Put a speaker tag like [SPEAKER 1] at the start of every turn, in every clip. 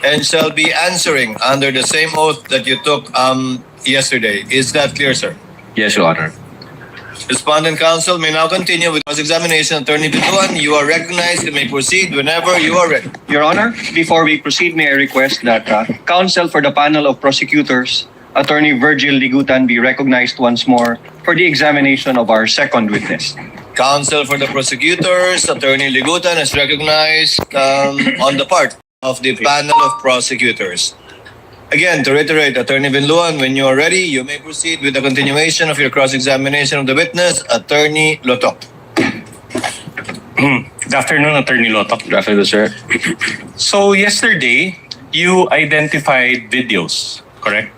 [SPEAKER 1] and shall be answering under the same oath that you took yesterday. Is that clear, sir?
[SPEAKER 2] Yes, Your Honor.
[SPEAKER 1] Respondent counsel may now continue with cross-examination. Attorney Bintuan, you are recognized. You may proceed whenever you are ready.
[SPEAKER 3] Your Honor, before we proceed, may I request that counsel for the panel of prosecutors, Attorney Virgil Ligutan, be recognized once more for the examination of our second witness.
[SPEAKER 1] Counsel for the prosecutors, Attorney Ligutan is recognized on the part of the panel of prosecutors. Again, to reiterate, Attorney Binluan, when you are ready, you may proceed with the continuation of your cross-examination of the witness, Attorney Lotok.
[SPEAKER 4] Good afternoon, Attorney Lotok.
[SPEAKER 2] Good afternoon, sir.
[SPEAKER 4] So yesterday, you identified videos, correct?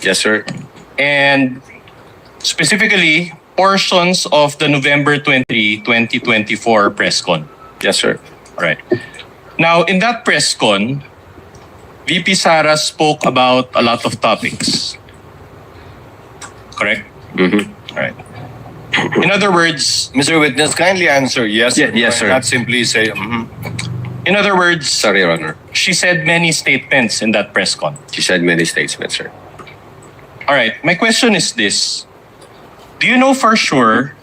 [SPEAKER 2] Yes, sir.
[SPEAKER 4] And specifically, portions of the November 23, 2024 press con.
[SPEAKER 2] Yes, sir.
[SPEAKER 4] All right. Now, in that press con, VP Sara spoke about a lot of topics. Correct?
[SPEAKER 2] Mm-hmm.
[SPEAKER 4] All right. In other words,
[SPEAKER 1] Mr. Witness, kindly answer yes.
[SPEAKER 2] Yes, sir.
[SPEAKER 1] Not simply say,
[SPEAKER 4] in other words,
[SPEAKER 2] Sorry, Your Honor.
[SPEAKER 4] she said many statements in that press con.
[SPEAKER 2] She said many statements, sir.
[SPEAKER 4] All right. My question is this. Do you know for sure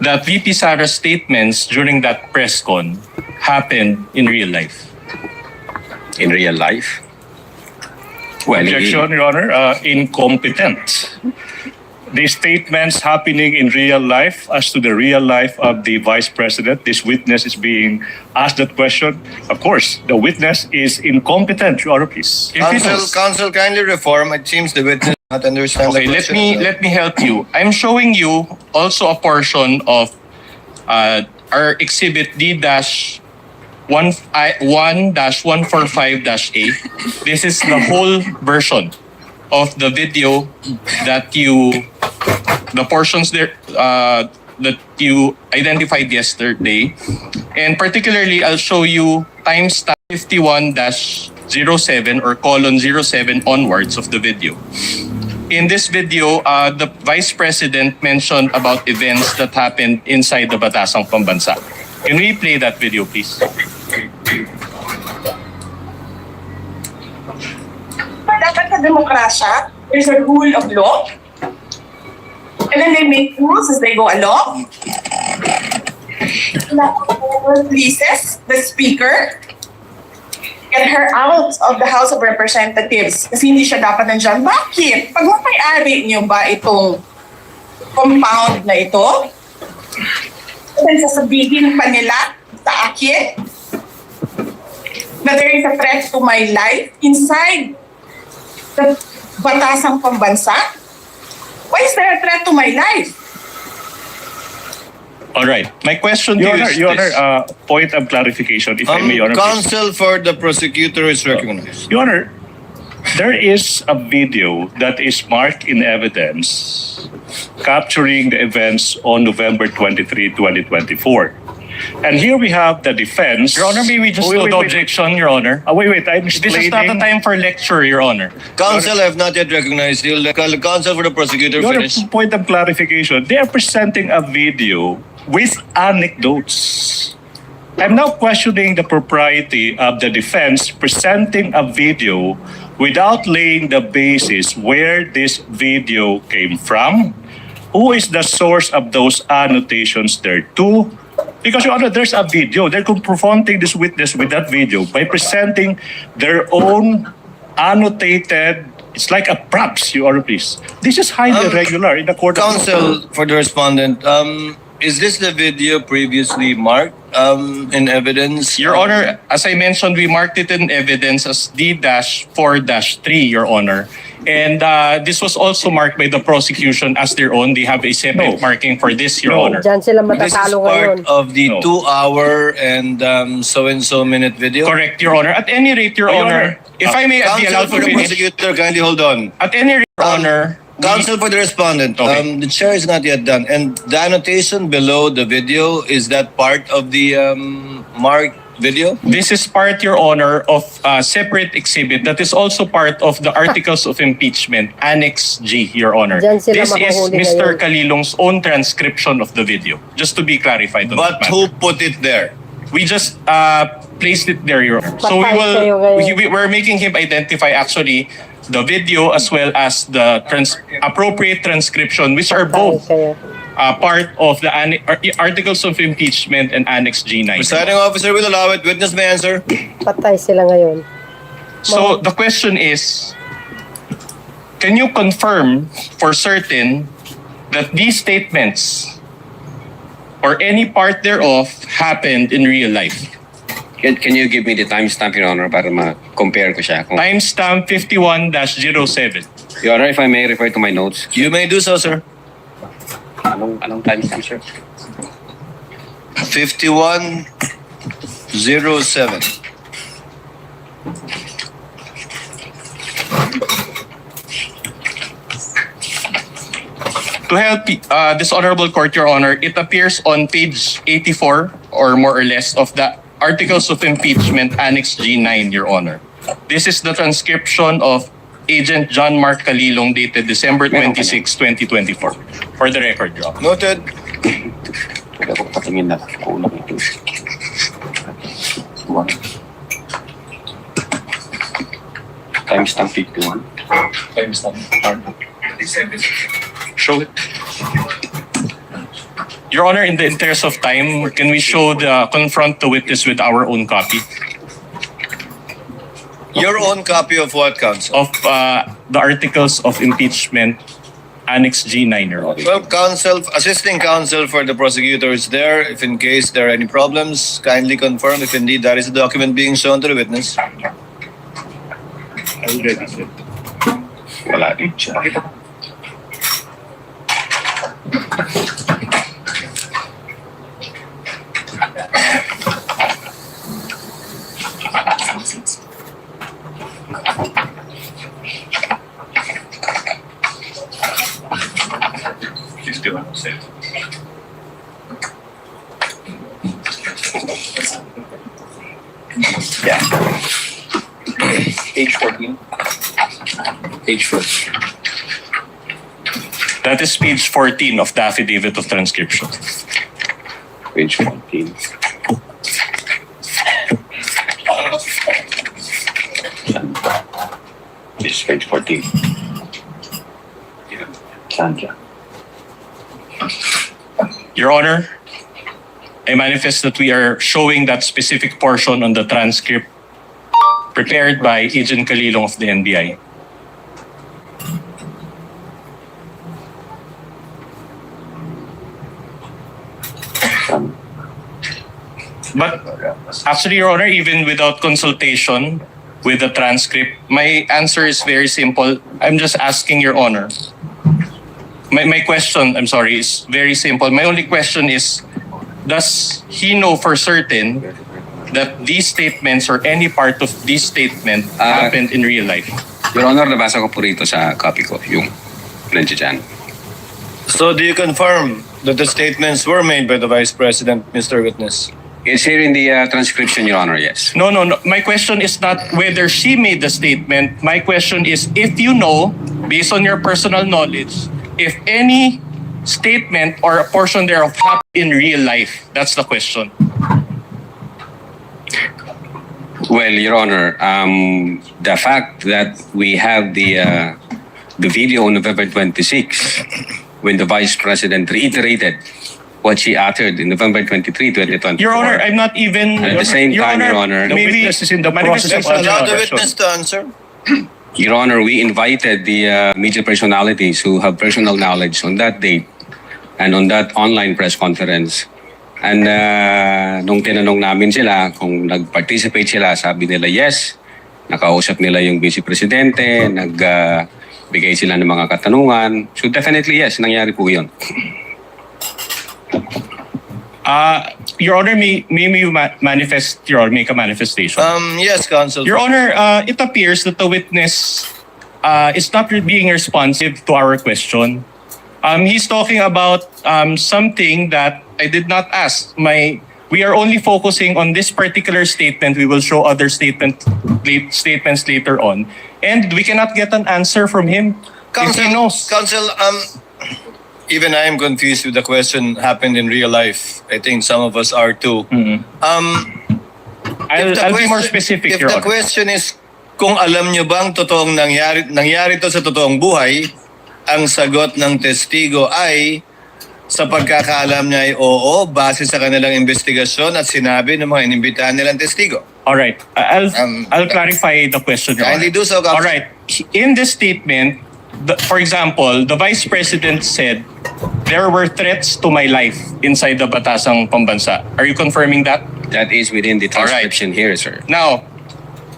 [SPEAKER 4] that VP Sara's statements during that press con happened in real life?
[SPEAKER 2] In real life? Well,
[SPEAKER 5] Objection, Your Honor. Incompetent. The statements happening in real life as to the real life of the Vice President, this witness is being asked that question. Of course, the witness is incompetent, Your Honor, please.
[SPEAKER 1] counsel, kindly reform. It seems the witness does not understand
[SPEAKER 4] Okay,
[SPEAKER 1] the question.
[SPEAKER 4] let me help you. I'm showing you also a portion of our exhibit D-1-145-A. This is the whole version of the video that the portions there that you identified yesterday. And particularly, I'll show you timestamp 51-07 or :07 onwards of the video. In this video, the Vice President mentioned about events that happened inside the Batasang Pambansa. Can we play that video, please?
[SPEAKER 6] Dapat sa demokrasya, there's a rule of law. And then they make rules as they go along. Releases the speaker, get her out of the House of Representatives kasi hindi siya dapat nandyan. Bakit? Pag may-ari niyo ba itong compound na ito, then sasabihin pa nila sa akin na there is a threat to my life inside the Batasang Pambansa? Why is there a threat to my life?
[SPEAKER 4] All right. My question to
[SPEAKER 5] Your
[SPEAKER 4] you
[SPEAKER 5] Honor,
[SPEAKER 4] is
[SPEAKER 5] Your
[SPEAKER 4] this.
[SPEAKER 5] Honor, point of clarification, if I may, Your Honor. Please.
[SPEAKER 1] Counsel for the prosecutor is recognized.
[SPEAKER 5] Your Honor, there is a video that is marked in evidence capturing the events on November 23, 2024. And here we have the defense.
[SPEAKER 4] Your Honor, may we just note the objection, Your Honor?
[SPEAKER 5] Wait, I'm
[SPEAKER 4] This is
[SPEAKER 5] explaining.
[SPEAKER 4] not a time for lecture, Your Honor.
[SPEAKER 1] Counsel, I have not yet recognized you. Counsel for the prosecutor,
[SPEAKER 5] Your Honor,
[SPEAKER 1] finish.
[SPEAKER 5] point of clarification, they are presenting a video with anecdotes. I'm now questioning the propriety of the defense presenting a video without laying the basis where this video came from, who is the source of those annotations there too. Because, Your Honor, there's a video. They're confronting this witness with that video by presenting their own annotated. It's like a props, Your Honor, please. This is highly irregular in the court of law.
[SPEAKER 1] Counsel for the respondent, is this the video previously marked in evidence?
[SPEAKER 4] Your Honor, as I mentioned, we marked it in evidence as D-4-3, Your Honor. And this was also marked by the prosecution as their own. They have a separate marking for this, Your
[SPEAKER 5] No.
[SPEAKER 4] Honor.
[SPEAKER 7] Diyan sila
[SPEAKER 1] This is
[SPEAKER 7] matatalo
[SPEAKER 1] part
[SPEAKER 7] ngayon.
[SPEAKER 1] of the
[SPEAKER 5] No.
[SPEAKER 1] 2-hour and so-and-so minute video?
[SPEAKER 4] Correct, Your Honor. At any rate, Your
[SPEAKER 5] Your
[SPEAKER 4] Honor, if I may be
[SPEAKER 1] Counsel
[SPEAKER 4] allowed
[SPEAKER 1] for
[SPEAKER 4] to
[SPEAKER 1] the
[SPEAKER 4] finish.
[SPEAKER 1] prosecutor, kindly hold on.
[SPEAKER 4] At any rate, Your Honor,
[SPEAKER 1] Counsel for the respondent,
[SPEAKER 4] Okay.
[SPEAKER 1] the chair is not yet done. And the annotation below the video, is that part of the marked video?
[SPEAKER 4] this is part, Your Honor, of a separate exhibit that is also part of the Articles of Impeachment, Annex G, Your Honor.
[SPEAKER 7] Diyan sila
[SPEAKER 4] This is
[SPEAKER 7] mahuhuli
[SPEAKER 4] Mr.
[SPEAKER 7] ngayon.
[SPEAKER 4] Calilong's own transcription of the video, just to be clarified on
[SPEAKER 1] But
[SPEAKER 4] that
[SPEAKER 1] who
[SPEAKER 4] matter.
[SPEAKER 1] put it there?
[SPEAKER 4] We just placed it there, Your Honor. So
[SPEAKER 7] Patay kayo ngayon.
[SPEAKER 4] we're making him identify actually the video as well as the appropriate transcription, which are both
[SPEAKER 7] Kayo.
[SPEAKER 4] part of the articles of impeachment and Annex G9.
[SPEAKER 1] Presiding officer will allow it. Witness may answer.
[SPEAKER 7] Patay sila ngayon.
[SPEAKER 4] So the question is, can you confirm for certain that these statements or any part thereof happened in real life?
[SPEAKER 2] Can you give me the timestamp, Your Honor, para ma-compare ko siya?
[SPEAKER 4] Timestamp 51-07.
[SPEAKER 2] Your Honor, if I may refer to my notes.
[SPEAKER 1] You may do so, sir.
[SPEAKER 2] Anong timestamp, sir?
[SPEAKER 1] 5107.
[SPEAKER 4] To help this honorable court, Your Honor, it appears on page 84 or more or less of the Articles of Impeachment Annex G9, Your Honor. This is the transcription of Agent John Mark Calilong dated December 26, 2024. For the record, Your Honor.
[SPEAKER 1] Noted.
[SPEAKER 2] Pwede ko patingin na kulang ito. Timestamp 51.
[SPEAKER 4] Show it. Your Honor, in the interest of time, can we confront the witness with our own copy
[SPEAKER 1] Your own copy of what, counsel?
[SPEAKER 4] of the Articles of Impeachment Annex G9, Your Honor?
[SPEAKER 1] Well, assisting counsel for the prosecutor is there. If in case there are any problems, kindly confirm if indeed that is the document being shown to the witness.
[SPEAKER 2] Wala din siya.
[SPEAKER 3] Page 14.
[SPEAKER 2] Page 4.
[SPEAKER 4] That is page 14 of the Affidavit of Transcription.
[SPEAKER 2] Page 14. This is page 14. Saan siya?
[SPEAKER 4] Your Honor, I manifest that we are showing that specific portion on the transcript prepared by Agent Calilong of the NBI.
[SPEAKER 2] Saan?
[SPEAKER 4] But actually, Your Honor, even without consultation with the transcript, my answer is very simple. I'm just asking Your Honor. My question, I'm sorry, is very simple. My only question is, does he know for certain that these statements or any part of this statement happened in real life?
[SPEAKER 2] Your Honor, nabasa ko po rito sa copy ko, yung nandiyan.
[SPEAKER 1] So do you confirm that the statements were made by the Vice President, Mr. Witness?
[SPEAKER 2] It's here in the transcription, Your Honor, yes.
[SPEAKER 4] No. My question is not whether she made the statement. My question is, if you know, based on your personal knowledge, if any statement or a portion thereof happened in real life. That's the question.
[SPEAKER 2] Well, Your Honor, the fact that we have the video on November 26, when the Vice President reiterated what she uttered in November 23, 2024.
[SPEAKER 4] Your Honor, I'm not even...
[SPEAKER 2] At the same time, Your Honor,
[SPEAKER 5] The
[SPEAKER 4] maybe
[SPEAKER 5] witness is in the process of
[SPEAKER 4] manifestation-
[SPEAKER 1] Allow the
[SPEAKER 5] question.
[SPEAKER 1] witness to answer.
[SPEAKER 2] Your Honor, we invited the media personalities who have personal knowledge on that date and on that online press conference. And nung tinanong namin sila kung nag-participate sila, sabi nila yes. Nakausap nila yung Vice Presidente, nagbigay sila ng mga katanungan. So definitely yes, nangyari po yun.
[SPEAKER 4] Your Honor, may you manifest, Your Honor, make a manifestation?
[SPEAKER 1] Yes, counsel.
[SPEAKER 4] Your Honor, it appears that the witness is not being responsive to our question. He's talking about something that I did not ask. We are only focusing on this particular statement. We will show other statements later on. And we cannot get an answer from him if he knows.
[SPEAKER 1] Counsel, even I am confused with the question happened in real life. I think some of us are too.
[SPEAKER 5] I'll be more
[SPEAKER 1] If
[SPEAKER 5] specific, Your
[SPEAKER 1] the
[SPEAKER 5] Honor.
[SPEAKER 1] question is kung alam nyo bang totoong nangyari to sa totoong buhay, ang sagot ng testigo ay sa pagkakaalam niya ay oo, base sa kanilang investigasyon at sinabi ng mga inimbitahan nilang testigo.
[SPEAKER 5] All right. I'll clarify the question, Your
[SPEAKER 1] Kindly
[SPEAKER 5] Honor.
[SPEAKER 1] do so, Counsel.
[SPEAKER 5] All right. In this statement, for example, the Vice President said there were threats to my life inside the Batasang Pambansa. Are you confirming that?
[SPEAKER 2] That is within the
[SPEAKER 5] All right.
[SPEAKER 2] transcription here, sir.
[SPEAKER 5] Now,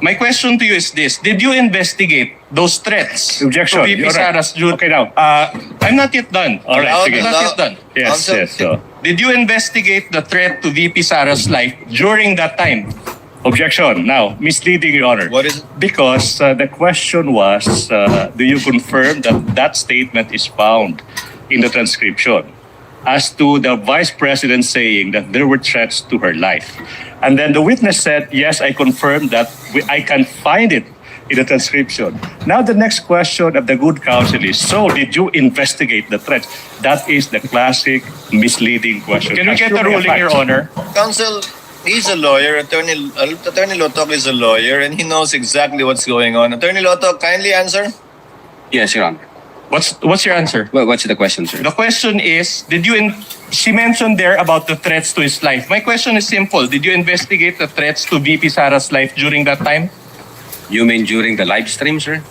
[SPEAKER 5] my question to you is this. Did you investigate those threats
[SPEAKER 8] Objection.
[SPEAKER 5] to VP
[SPEAKER 8] You're right.
[SPEAKER 5] Sara's
[SPEAKER 8] Okay now.
[SPEAKER 5] I'm not yet done.
[SPEAKER 8] All right,
[SPEAKER 1] Allow-
[SPEAKER 8] sige.
[SPEAKER 5] I'm not yet done.
[SPEAKER 8] Yes,
[SPEAKER 1] Counsel,
[SPEAKER 8] yes. So,
[SPEAKER 5] Did you investigate the threat to VP Sara's life during that time?
[SPEAKER 8] objection. Now, misleading, Your Honor.
[SPEAKER 1] What is it?
[SPEAKER 8] Because the question was, do you confirm that that statement is found in the transcription as to the Vice President saying that there were threats to her life? And then the witness said, yes, I confirm that I can find it in the transcription. Now the next question of the good counsel is, so did you investigate the threats? That is the classic misleading question.
[SPEAKER 5] Can we get a
[SPEAKER 8] Assuming
[SPEAKER 5] ruling, Your
[SPEAKER 8] fact.
[SPEAKER 5] Honor?
[SPEAKER 1] Counsel, he's a lawyer. Attorney Lotok is a lawyer and he knows exactly what's going on. Attorney Lotok, kindly answer.
[SPEAKER 2] Yes, Your Honor.
[SPEAKER 5] What's your answer?
[SPEAKER 2] What's the question, sir?
[SPEAKER 5] The question is, she mentioned there about the threats to his life. My question is simple. Did you investigate the threats to VP Sara's life during that time?
[SPEAKER 2] You mean during the live stream, sir?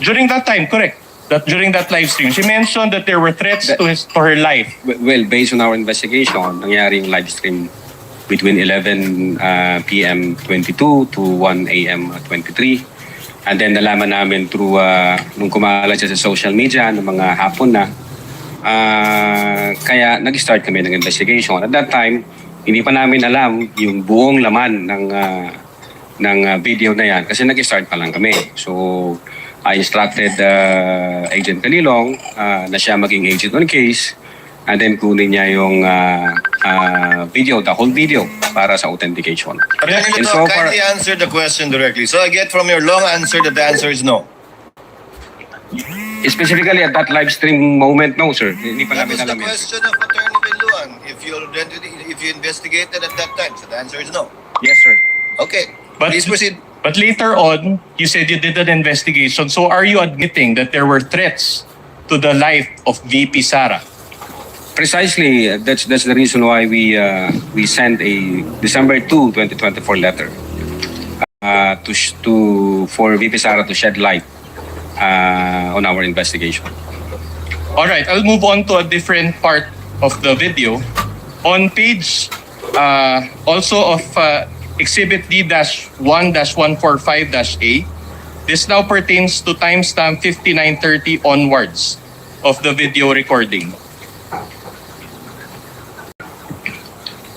[SPEAKER 5] During that time, correct. That during that live stream, she mentioned that there were threats to her life.
[SPEAKER 2] Well, based on our investigation, nangyari yung live stream between 11 p.m. 22 to 1 a.m. 23. And then nalaman namin through, nung kumalat siya sa social media, ng mga hapon na, kaya nag-start kami ng investigation. At that time, hindi pa namin alam yung buong laman ng video na yan kasi nag-start pa lang kami. So, I instructed Agent Calilong na siya maging agent on case and then kunin niya yung video, the whole video para sa authentication.
[SPEAKER 1] Attorney
[SPEAKER 2] And
[SPEAKER 1] Lotok,
[SPEAKER 2] so far,
[SPEAKER 1] kindly answer the question directly. So I get from your long answer that the answer is no.
[SPEAKER 2] specifically at that live stream moment, no sir. Hindi pa
[SPEAKER 1] That
[SPEAKER 2] namin
[SPEAKER 1] was the
[SPEAKER 2] alam yun.
[SPEAKER 1] question of Attorney Benluan. If you investigated at that time, so the answer is no.
[SPEAKER 2] Yes sir.
[SPEAKER 1] Okay,
[SPEAKER 5] But-
[SPEAKER 1] please proceed.
[SPEAKER 5] But later on, you said you did an investigation. So are you admitting that there were threats to the life of VP Sara?
[SPEAKER 2] Precisely, that's the reason why we sent a December 2, 2024 letter for VP Sara to shed light on our investigation.
[SPEAKER 5] All right, I'll move on to a different part of the video. On page also of Exhibit D-1-145-A, this now pertains to timestamp 5930 onwards of the video recording.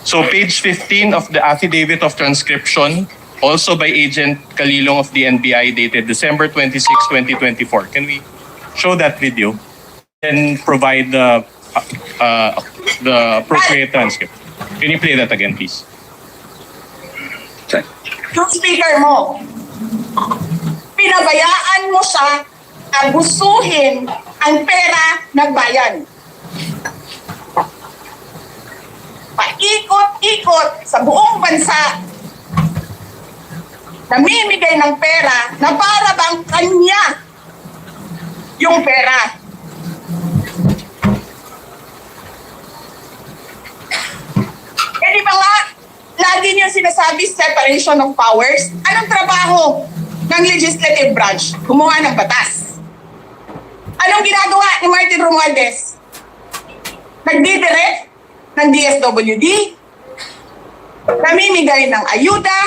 [SPEAKER 5] So page 15 of the affidavit of transcription, also by Agent Calilong of the NBI, dated December 26, 2024. Can we show that video and provide the appropriate transcript? Can you play that again, please?
[SPEAKER 2] Sir.
[SPEAKER 6] Yung speaker mo, pinabayaan mo siya abusuhin ang pera ng bayan. Paikot-ikot sa buong bansa, namimigay ng pera na para bang kanya yung pera. Eh di ba nga, lagi niyo sinasabi separation of powers? Anong trabaho ng legislative branch? Gumawa ng batas. Anong ginagawa ni Martin Romualdez? Nagdidirect ng DSWD, namimigay ng ayuda,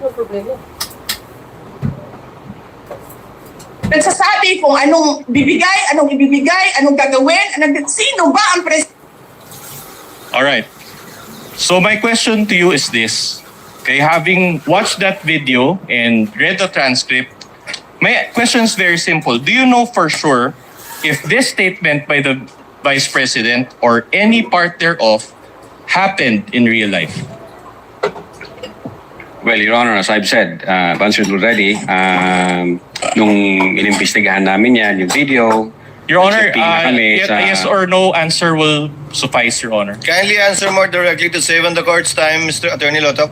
[SPEAKER 7] Ano problema?
[SPEAKER 6] nagsasabi kung anong bibigay, anong ibibigay, anong gagawin, sino ba ang presidente?
[SPEAKER 5] All right. So my question to you is this. Okay, having watched that video and read the transcript, my question is very simple. Do you know for sure if this statement by the Vice President or any part thereof happened in real life?
[SPEAKER 2] Well, Your Honor, as I've said, I've answered already, nung inimbestigahan namin yan, yung video,
[SPEAKER 4] Your Honor,
[SPEAKER 2] Nagsipila kami sa-
[SPEAKER 4] yes or no answer will suffice, Your Honor.
[SPEAKER 1] Kindly answer more directly to save on the court's time, Mr. Attorney Loto.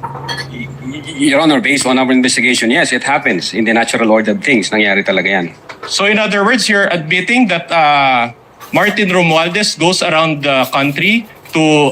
[SPEAKER 2] Your Honor, based on our investigation, yes, it happens. In the natural order of things, nangyari talaga yan.
[SPEAKER 4] So in other words, you're admitting that Martin Romualdez goes around the country to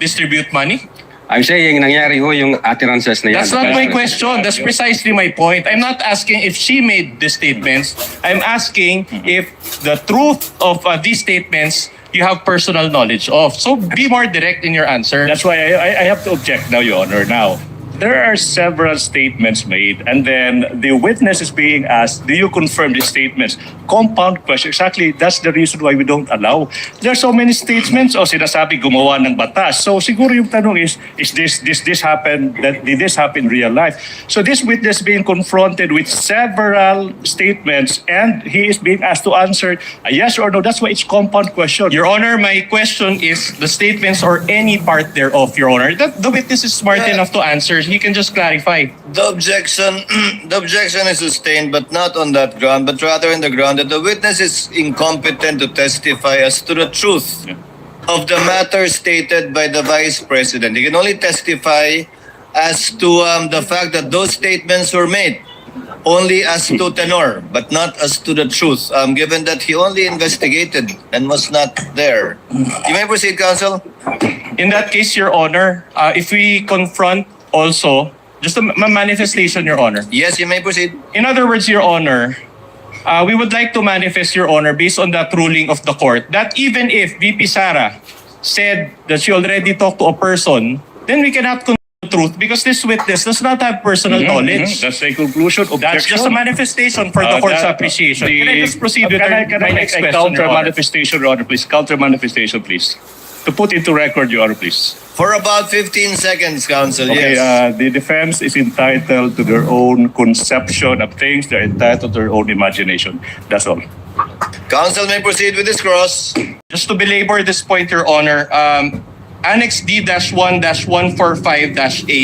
[SPEAKER 4] distribute money?
[SPEAKER 2] I'm saying nangyari ho yung utterances na yan.
[SPEAKER 4] That's not my question. That's precisely my point. I'm not asking if she made the statements. I'm asking if the truth of these statements you have personal knowledge of. So be more direct in your answer.
[SPEAKER 8] That's why I have to object now, Your Honor. Now, there are several statements made, and then the witness is being asked, do you confirm these statements? Compound question. Exactly, that's the reason why we don't allow. There are so many statements o sinasabi gumawa ng batas. So siguro yung tanong is this happen, did this happen in real life? So this witness being confronted with several statements and he is being asked to answer a yes or no. That's why it's compound question.
[SPEAKER 4] Your Honor, my question is the statements or any part thereof, Your Honor. That the witness is smart enough to answer. He can just clarify.
[SPEAKER 1] The objection is sustained, but not on that ground, but rather in the ground that the witness is incompetent to testify as to the truth of the matter stated by the Vice President. He can only testify as to the fact that those statements were made, only as to tenor, but not as to the truth, given that he only investigated and was not there. You may proceed, counsel.
[SPEAKER 4] In that case, Your Honor, if we confront also, just a manifestation, Your Honor.
[SPEAKER 1] Yes, you may proceed.
[SPEAKER 4] In other words, Your Honor, we would like to manifest, Your Honor, based on that ruling of the court, that even if VP Sara said that she already talked to a person, then we cannot confirm the truth because this witness does not have personal knowledge.
[SPEAKER 8] That's a conclusion. Objection.
[SPEAKER 4] That's just a manifestation for the court's appreciation. Can I just proceed with my next question,
[SPEAKER 8] Counter
[SPEAKER 4] Your Honor?
[SPEAKER 8] manifestation, Your Honor, please. Counter manifestation, please. To put into record, Your Honor, please.
[SPEAKER 1] For about 15 seconds, counsel,
[SPEAKER 8] Okay,
[SPEAKER 1] yes.
[SPEAKER 8] the defense is entitled to their own conception of things. They're entitled to their own imagination. That's all.
[SPEAKER 1] Counsel may proceed with this cross.
[SPEAKER 4] Just to belabor this point, Your Honor, Annex D-1-145-A.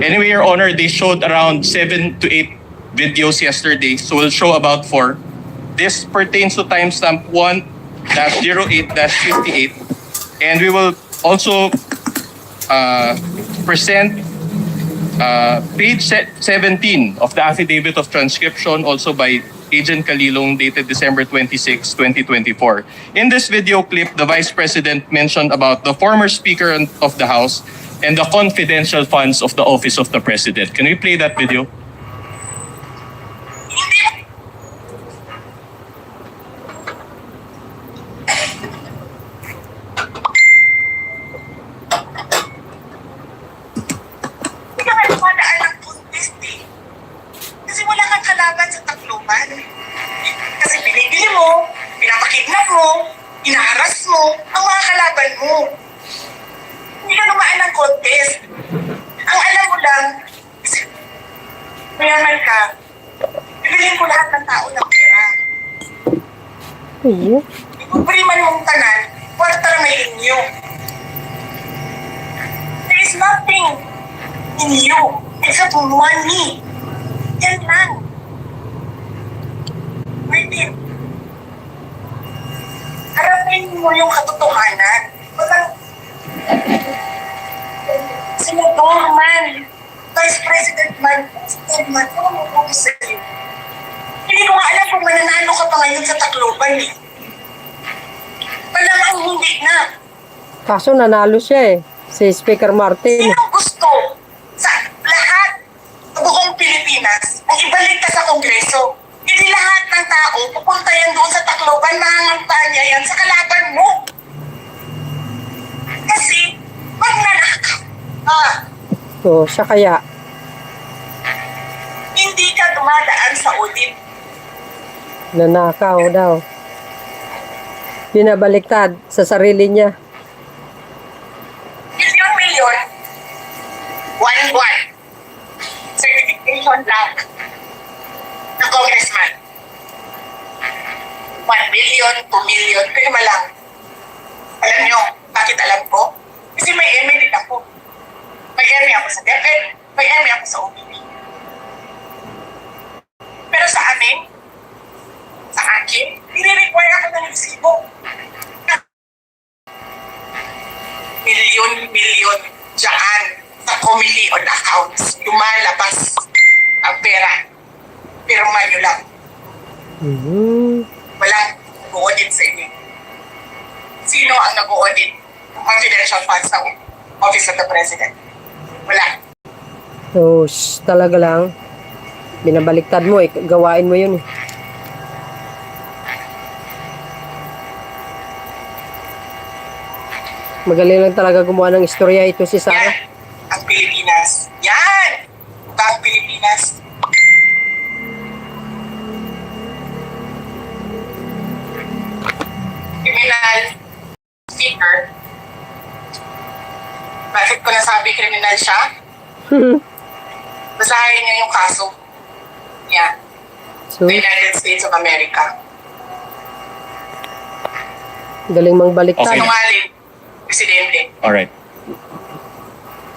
[SPEAKER 4] Anyway, Your Honor, they showed around 7 to 8 videos yesterday, so we'll show about 4. This pertains to timestamp 1-08-58, and we will also present page 17 of the affidavit of transcription, also by Agent Kalilong, dated December 26, 2024. In this video clip, the Vice President mentioned about the former Speaker of the House and the confidential funds of the Office of the President. Can we play that video?
[SPEAKER 6] Hindi ka nga dumadaan ng contest eh. Kasi wala kang kalaban sa Tacloban. Kasi binibili mo, pinapakidnap mo, inaharas mo, ang mga kalaban mo. Hindi ka dumaan ng contest. Ang alam mo lang, kasi mayaman ka, bibilhin ko lahat ng tao ng pera. Ikupriman mong tanan, kwarta may inyo. There is nothing in you except money. Yan lang. Martin, harapin mo yung katotohanan. Walang senador man, vice president man, president man, ano mo po sa'yo? Hindi ko nga alam kung mananalo ka pa ngayon sa Tacloban eh. Malamang hindi na.
[SPEAKER 7] Kaso nanalo siya eh. Si Speaker Martin.
[SPEAKER 6] Sino gusto sa lahat sa buong Pilipinas ang ibalik ka sa Kongreso? Hindi lahat ng tao pupunta yan doon sa Tacloban, mangangamtaan niya yan sa kalaban mo. Kasi, pag nanakaw
[SPEAKER 7] So, siya kaya.
[SPEAKER 6] hindi ka dumadaan sa audit.
[SPEAKER 7] Nanakaw daw. Binabaliktad sa sarili niya.
[SPEAKER 6] Milyon, buwan-buwan. Certification lang ng congressman. 1 million, 2 million, pirma lang. Alam nyo, bakit alam ko? Kasi may MA din ako. May MA ako sa DepEd, may MA ako sa OBP. Pero sa amin, sa akin, nire-require
[SPEAKER 7] Mhm.
[SPEAKER 6] Walang nag-audit sa inyo. Sino ang nag-audit ng confidential funds ng Office of the President? Wala.
[SPEAKER 7] So, talaga lang. Binabaliktad mo eh. Gawain mo yun eh. Magaling lang talaga gumawa ng istorya ito si Sarah.
[SPEAKER 6] Yan ang Pilipinas. Yan! Ito ang Pilipinas. Criminal speaker. Bakit ko nasabi criminal siya? Basahin niyo yung kaso niya.
[SPEAKER 7] So,
[SPEAKER 6] The United States of America.
[SPEAKER 7] galing mang baliktad.
[SPEAKER 4] Okay.
[SPEAKER 6] Sinungaling. Presidente.
[SPEAKER 4] All right.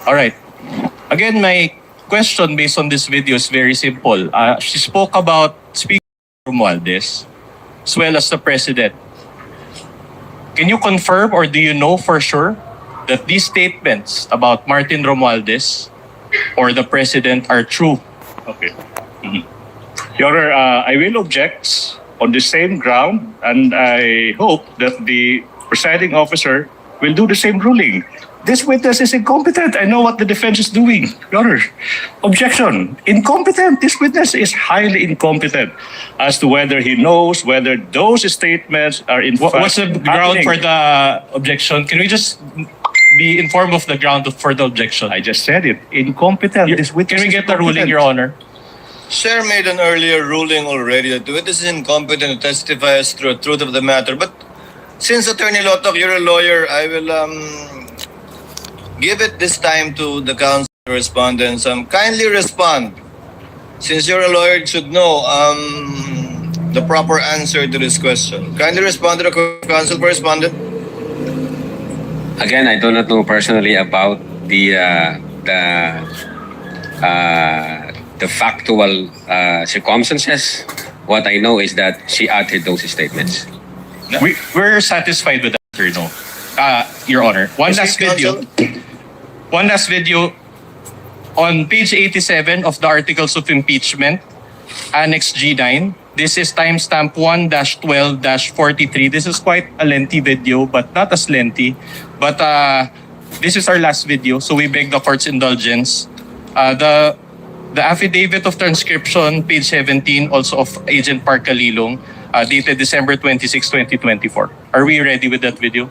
[SPEAKER 4] All right. Again, my question based on this video is very simple. She spoke about Speaker Romualdez as well as the President. Can you confirm or do you know for sure that these statements about Martin Romualdez or the President are true?
[SPEAKER 8] Okay. Mhm. Your Honor, I will object on the same ground, and I hope that the presiding officer will do the same ruling. This witness is incompetent. I know what the defense is doing. Your Honor, objection. Incompetent. This witness is highly incompetent as to whether he knows whether those statements are in fact
[SPEAKER 4] What's the ground
[SPEAKER 8] happening.
[SPEAKER 4] for the objection? Can we just be informed of the ground for the objection?
[SPEAKER 8] I just said it. Incompetent. This witness
[SPEAKER 4] Can we
[SPEAKER 8] is
[SPEAKER 4] get the ruling,
[SPEAKER 8] incompetent.
[SPEAKER 4] Your Honor?
[SPEAKER 1] Sir made an earlier ruling already that the witness is incompetent to testify as to the truth of the matter. But since Attorney Lotok, you're a lawyer, I will give it this time to the counsel respondents. Kindly respond. Since you're a lawyer, you should know the proper answer to this question. Kindly respond to the counsel correspondent.
[SPEAKER 2] Again, I do not know personally about the factual circumstances. What I know is that she uttered those statements.
[SPEAKER 4] We're satisfied with that, sir, no? Your Honor. One last video. On page 87 of the Articles of Impeachment, Annex G9, this is timestamp 1-12-43. This is quite a lengthy video, but not as lengthy. But this is our last video, so we beg the court's indulgence. The affidavit of transcription, page 17, also of Agent Park Kalilong, dated December 26, 2024. Are we ready with that video?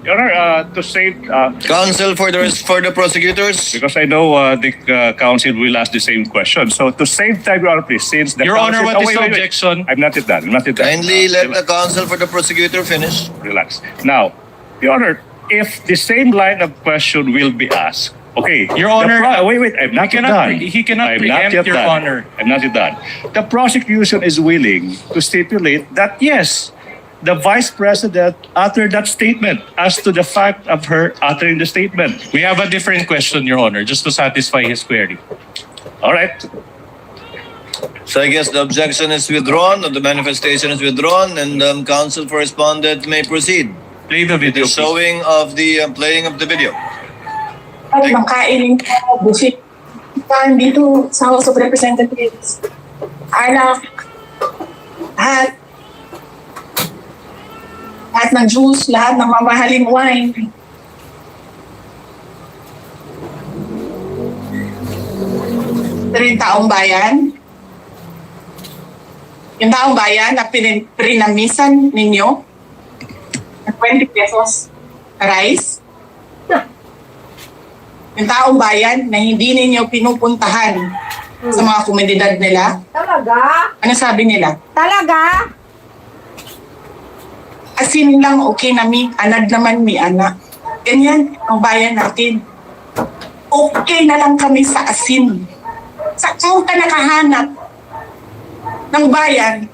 [SPEAKER 8] Your Honor, to save,
[SPEAKER 1] Counsel for the prosecutors.
[SPEAKER 8] because I know the counsel will ask the same question. So to save time, Your Honor, please, since the
[SPEAKER 4] Your Honor,
[SPEAKER 8] counsel-
[SPEAKER 4] what is the
[SPEAKER 8] wait.
[SPEAKER 4] objection?
[SPEAKER 8] I'm not yet done. I'm not yet done.
[SPEAKER 1] Kindly let the
[SPEAKER 8] Relax.
[SPEAKER 1] counsel for the prosecutor finish.
[SPEAKER 8] Relax. Now, Your Honor, if the same line of question will be asked, okay.
[SPEAKER 4] Your Honor,
[SPEAKER 8] wait, I'm not yet done.
[SPEAKER 4] he cannot
[SPEAKER 8] I'm not
[SPEAKER 4] preempt,
[SPEAKER 8] yet
[SPEAKER 4] Your
[SPEAKER 8] done.
[SPEAKER 4] Honor.
[SPEAKER 8] I'm not yet done. The prosecution is willing to stipulate that yes, the Vice President uttered that statement as to the fact of her uttering the statement.
[SPEAKER 4] We have a different question, Your Honor, just to satisfy his query.
[SPEAKER 8] All right.
[SPEAKER 1] So I guess the objection is withdrawn, or the manifestation is withdrawn, and counsel for respondent may proceed.
[SPEAKER 4] Play the
[SPEAKER 1] The
[SPEAKER 4] video, please.
[SPEAKER 1] showing of the playing of the video.
[SPEAKER 6] At makain ko, bullshit. Dito sa House of Representatives. Alak. Lahat ng juice, lahat ng mamahaling wine. Pero yung taong bayan, na pinamisan ninyo, na 20 pesos rice, yung taong bayan na hindi ninyo pinupuntahan sa mga komunidad nila,
[SPEAKER 7] Talaga?
[SPEAKER 6] ano sabi nila?
[SPEAKER 7] Talaga?
[SPEAKER 6] Asin lang okay na anad naman anak. Ganyan ang bayan natin. Okay na lang kami sa asin. Saan ka nakahanap ng bayan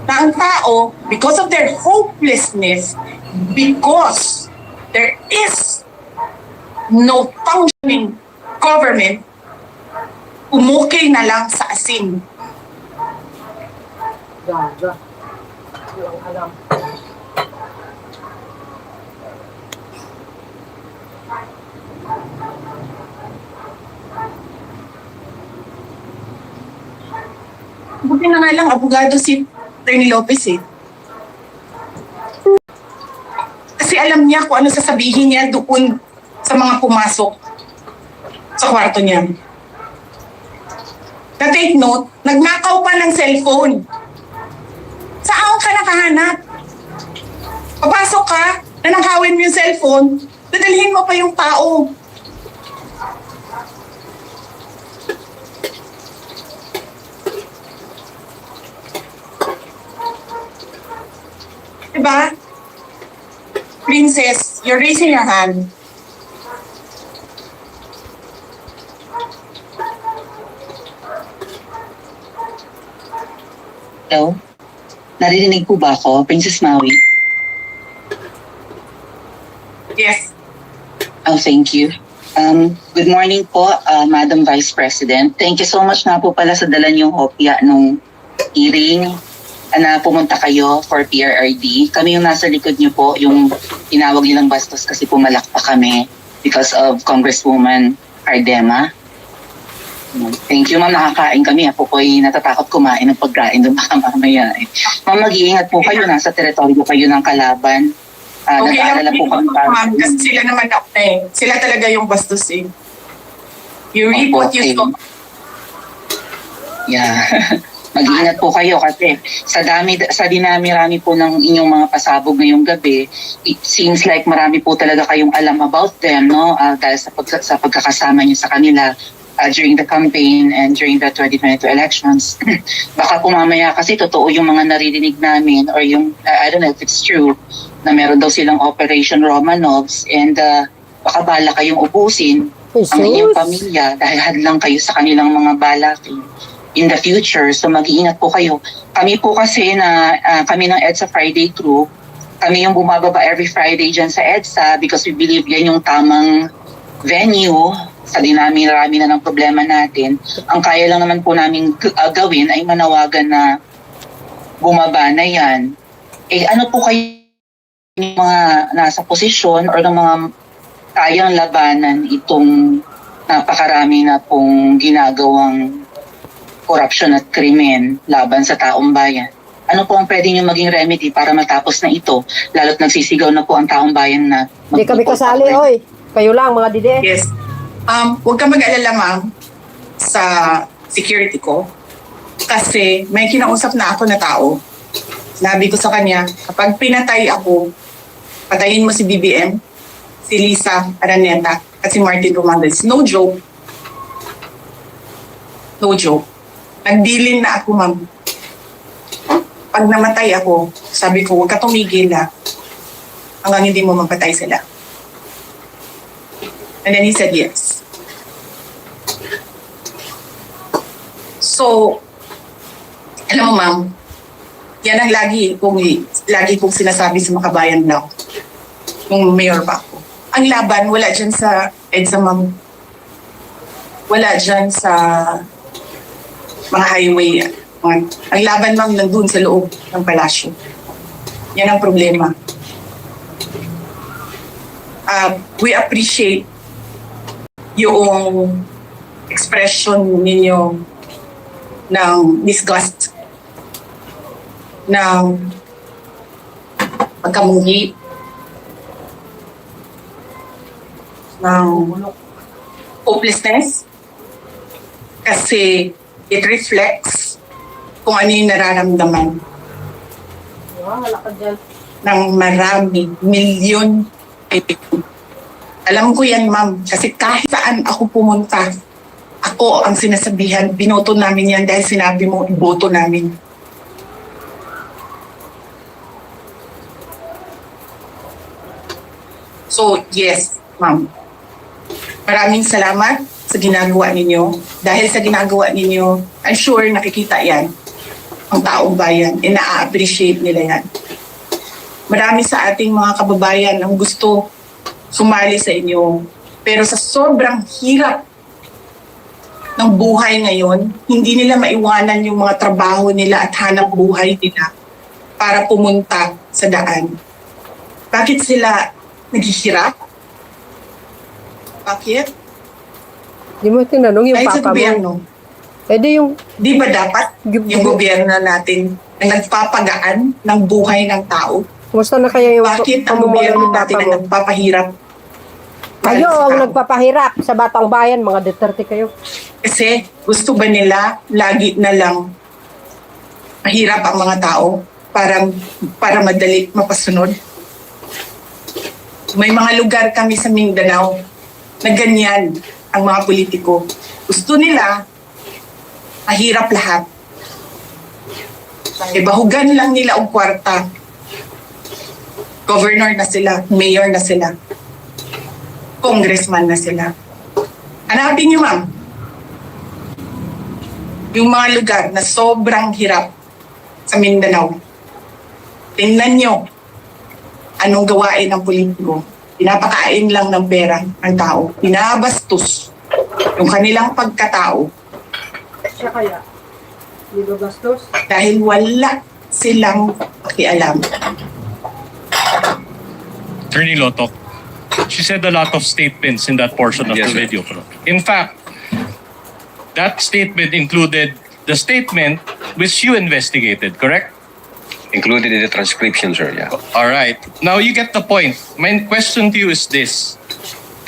[SPEAKER 6] na ang tao, because of their hopelessness, because there is no functioning government, umukay na lang sa asin.
[SPEAKER 7] Gaga. Walang alam.
[SPEAKER 6] Buti na nga lang, abogado si Attorney Lopez eh. Kasi alam niya kung ano sasabihin niya doon sa mga pumasok sa kwarto niya. Na-take note, nagnakaw pa ng cellphone. Saan ka nakahanap? Papasok ka, nanakawin mo yung cellphone, dadalhin mo pa yung tao. Diba? Princess, you're raising your hand.
[SPEAKER 9] Hello? Naririnig po ba ako, Princess Maui?
[SPEAKER 6] Yes.
[SPEAKER 9] Oh, thank you. Good morning po, Madam Vice President. Thank you so much nga po pala sa dala niyong hopya nung hearing na pumunta kayo for PRRD. Kami yung nasa likod niyo po, yung tinawag nilang bastos kasi pumalak pa kami because of Congresswoman Ardema. Thank you, ma'am. Nakakain kami. Ako po ay natatakot kumain ng pagkain doon baka mamaya. Ma'am, mag-iingat po kayo. Nasa teritoryo kayo ng kalaban.
[SPEAKER 6] Okay lang,
[SPEAKER 9] Nag-aalala po kami
[SPEAKER 6] ma'am, kasi sila naman ako eh. Sila talaga yung bastos eh. You reap what you sow.
[SPEAKER 9] Yeah. Mag-iingat po kayo kasi sa dinami-rami po ng inyong mga pasabog ngayong gabi, it seems like marami po talaga kayong alam about them, no? Dahil sa pagkakasama niyo sa kanila during the campaign and during the 2022 elections. Baka po mamaya kasi totoo yung mga naririnig namin or yung, I don't know if it's true, na meron daw silang Operation Romanovs and baka bala kayong ubusin ang inyong pamilya dahil hadlang kayo sa kanilang mga balakin in the future. So mag-iingat po kayo. Kami po kasi kami ng EDSA Friday crew, kami yung bumababa every Friday dyan sa EDSA because we believe yan yung tamang venue sa dinami-rami na ng problema natin. Ang kaya lang naman po namin gawin ay manawagan na bumaba na yan. Eh ano po kayo yung mga nasa posisyon or ng mga kayang labanan itong napakarami na pong ginagawang korupsyon at krimen laban sa taong bayan? Ano po ang pwede nyo maging remedy para matapos na ito? Lalo't nagsisigaw na po ang taong bayan na...
[SPEAKER 7] Hindi kami kasali, oy. Kayo lang, mga dide.
[SPEAKER 6] Yes. Huwag ka mag-alala, ma'am, sa security ko. Kasi may kinausap na ako na tao. Sinabi ko sa kanya, kapag pinatay ako, patayin mo si BBM, si Lisa Araneta, at si Martin Romualdez. No joke. No joke. Nagdilin na ako, ma'am. Pag namatay ako, sabi ko, huwag ka tumigil na hanggang hindi mo mapatay sila. And then he said yes. So, alam mo, ma'am, yan ang lagi kong sinasabi sa mga kabayan daw. Nung mayor pa ako. Ang laban, wala dyan sa EDSA, ma'am. Wala dyan sa mga highway. Ang laban, ma'am, nandun sa loob ng palasyo. Yan ang problema. We appreciate yung expression ninyo ng disgust, ng pagkamunggi, ng hopelessness, kasi it reflects kung ano yung nararamdaman ng marami, milyon. Alam ko yan, ma'am, kasi kahit saan ako pumunta, ako ang sinasabihan, binoto namin yan dahil sinabi mo, iboto namin. So, yes, ma'am. Maraming salamat sa ginagawa ninyo. Dahil sa ginagawa ninyo, I'm sure nakikita yan ang taong bayan. Ina-appreciate nila yan. Marami sa ating mga kababayan ang gusto sumali sa inyo. Pero sa sobrang hirap ng buhay ngayon, hindi nila maiwanan yung mga trabaho nila at hanap buhay nila para pumunta sa daan. Bakit sila naghihirap? Bakit?
[SPEAKER 7] Di mo tinanong yung
[SPEAKER 6] Dahil sa
[SPEAKER 7] papa
[SPEAKER 6] gobyerno.
[SPEAKER 7] mo. Eh di yung
[SPEAKER 6] Di ba dapat yung gobyerno natin ang nagpapagaan ng buhay ng tao?
[SPEAKER 7] kumusta na kaya yung
[SPEAKER 6] Bakit ang
[SPEAKER 7] pamumuno
[SPEAKER 6] gobyerno
[SPEAKER 7] ni Papa
[SPEAKER 6] natin ang
[SPEAKER 7] mo?
[SPEAKER 6] nagpapahirap?
[SPEAKER 7] Kayo
[SPEAKER 6] sa
[SPEAKER 7] ang
[SPEAKER 6] tao?
[SPEAKER 7] nagpapahirap sa batang bayan, mga Duterte kayo.
[SPEAKER 6] Kasi gusto ba nila lagi na lang mahirap ang mga tao para madali mapasunod? May mga lugar kami sa Mindanao na ganyan ang mga politiko. Gusto nila mahirap lahat. Bahugan lang nila ang kwarta. Governor na sila, mayor na sila, congressman na sila. Hanapin niyo, ma'am, yung mga lugar na sobrang hirap sa Mindanao. Tingnan nyo anong gawain ng politiko. Pinapakain lang ng pera ang tao. Pinabastos yung kanilang pagkatao
[SPEAKER 7] Siya kaya? Di ba bastos?
[SPEAKER 6] dahil wala silang pakialam.
[SPEAKER 4] Attorney Lotok, she said a lot of statements in that portion of
[SPEAKER 2] Yes,
[SPEAKER 4] the
[SPEAKER 2] sir.
[SPEAKER 4] video. In fact, that statement included the statement which you investigated, correct?
[SPEAKER 2] Included in the transcription, sir, yeah.
[SPEAKER 4] All right. Now you get the point. My question to you is this.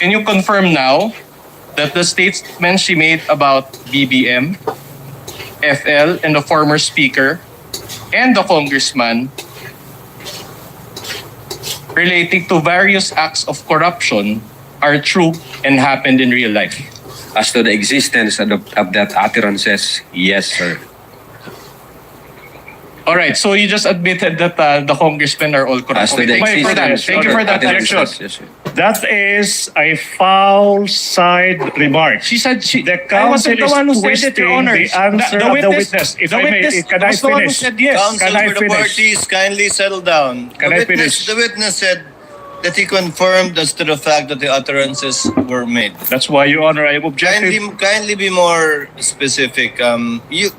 [SPEAKER 4] Can you confirm now that the statement she made about BBM, FL, and the former speaker, and the congressman relating to various acts of corruption are true and happened in real life?
[SPEAKER 2] As to the existence of that utterances, yes, sir.
[SPEAKER 4] All right. So you just admitted that the congressmen are all corrupt.
[SPEAKER 2] As to the
[SPEAKER 4] Thank you for that.
[SPEAKER 2] existence
[SPEAKER 4] Thank you
[SPEAKER 2] of
[SPEAKER 4] for that.
[SPEAKER 2] utterances,
[SPEAKER 4] Objection.
[SPEAKER 2] yes, sir.
[SPEAKER 5] That is a foul side remark.
[SPEAKER 4] She said she.
[SPEAKER 5] The
[SPEAKER 4] I wasn't the
[SPEAKER 5] counsel
[SPEAKER 4] one who
[SPEAKER 5] is
[SPEAKER 4] said it, Your
[SPEAKER 5] twisting
[SPEAKER 4] Honor.
[SPEAKER 5] the answer of the witness. If
[SPEAKER 4] the
[SPEAKER 5] I may,
[SPEAKER 4] witness
[SPEAKER 5] can I
[SPEAKER 4] was the one who
[SPEAKER 5] finish?
[SPEAKER 4] said yes.
[SPEAKER 1] Counsel
[SPEAKER 5] Can I
[SPEAKER 1] for the
[SPEAKER 5] finish?
[SPEAKER 1] parties, kindly settle down.
[SPEAKER 5] Can I finish?
[SPEAKER 1] The witness said that he confirmed as to the fact that the utterances were made.
[SPEAKER 5] That's why, Your Honor, I am objective.
[SPEAKER 1] Kindly be more specific. You,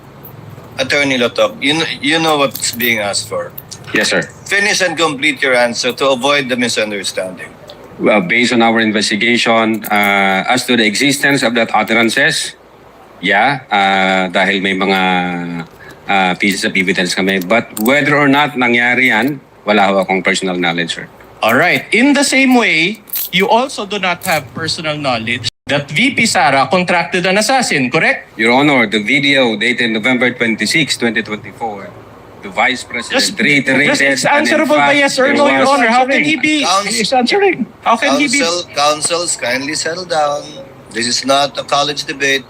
[SPEAKER 1] Attorney Lotok, you know what's being asked for.
[SPEAKER 2] Yes, sir.
[SPEAKER 1] Finish and complete your answer to avoid the misunderstanding.
[SPEAKER 2] Well, based on our investigation, as to the existence of that utterances, yeah, dahil may mga pieces of evidence kami. But whether or not nangyari yan, wala ho akong personal knowledge, sir.
[SPEAKER 4] All right. In the same way, you also do not have personal knowledge that VP Sara contracted an assassin, correct?
[SPEAKER 2] Your Honor, the video dated November 26, 2024, the Vice President reiterated...
[SPEAKER 4] Just it's
[SPEAKER 2] and in
[SPEAKER 4] answerable by
[SPEAKER 2] fact,
[SPEAKER 4] yes or
[SPEAKER 2] there
[SPEAKER 4] no, Your
[SPEAKER 2] was-
[SPEAKER 4] Honor. How can he be?
[SPEAKER 1] Counsel,
[SPEAKER 5] He's answering.
[SPEAKER 4] How can he be?
[SPEAKER 1] counsels, kindly settle down. This is not a college debate.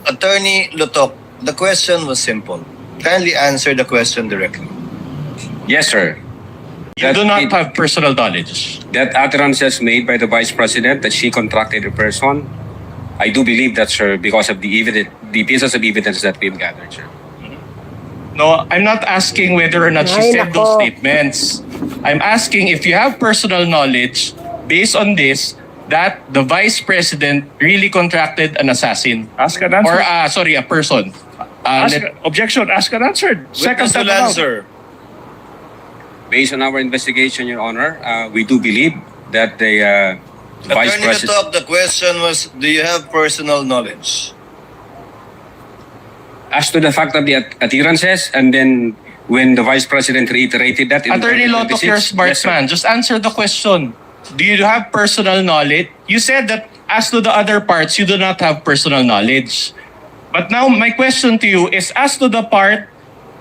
[SPEAKER 1] Attorney Lotok, the question was simple. Kindly answer the question directly.
[SPEAKER 2] Yes, sir.
[SPEAKER 4] You do not
[SPEAKER 2] it-
[SPEAKER 4] have personal knowledge.
[SPEAKER 2] That utterances made by the Vice President that she contracted a person, I do believe that, sir, because of the pieces of evidence that we've gathered, sir.
[SPEAKER 4] No, I'm not asking whether or not she
[SPEAKER 7] Ay,
[SPEAKER 4] said those
[SPEAKER 7] nako.
[SPEAKER 4] statements. I'm asking if you have personal knowledge based on this that the Vice President really contracted an assassin.
[SPEAKER 5] Ask and answer.
[SPEAKER 4] Or, sorry, a person.
[SPEAKER 5] Objection, ask and answered. Second
[SPEAKER 1] Witness
[SPEAKER 5] time
[SPEAKER 1] will
[SPEAKER 5] around.
[SPEAKER 1] answer.
[SPEAKER 2] Based on our investigation, Your Honor, we do believe that the Vice
[SPEAKER 1] Attorney
[SPEAKER 2] President...
[SPEAKER 1] Lotok, the question was, do you have personal knowledge?
[SPEAKER 2] As to the fact of the utterances, and then when the Vice President reiterated that... in
[SPEAKER 4] Attorney Lotok,
[SPEAKER 2] 2026,
[SPEAKER 4] you're a smart
[SPEAKER 2] yes, sir.
[SPEAKER 4] man. Just answer the question. Do you have personal knowledge? You said that as to the other parts, you do not have personal knowledge. But now my question to you is as to the part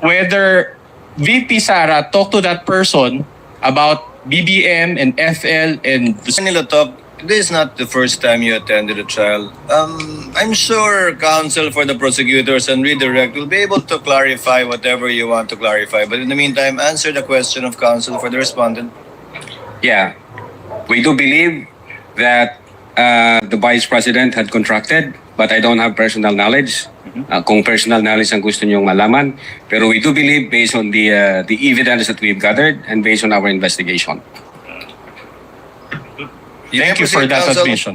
[SPEAKER 4] whether VP Sara talked to that person about BBM and FL and the
[SPEAKER 1] Attorney Lotok, this is not the first time you attended a trial. I'm sure counsel for the prosecutors and redirect will be able to clarify whatever you want to clarify. But in the meantime, answer the question of counsel for the respondent.
[SPEAKER 2] Yeah. We do believe that the Vice President had contracted, but I don't have personal knowledge. Kung personal knowledge ang gusto niyong malaman. Pero we do believe based on the evidence that we've gathered and based on our investigation.
[SPEAKER 4] Thank you for
[SPEAKER 1] proceed,
[SPEAKER 4] that
[SPEAKER 1] counsel.
[SPEAKER 4] admission.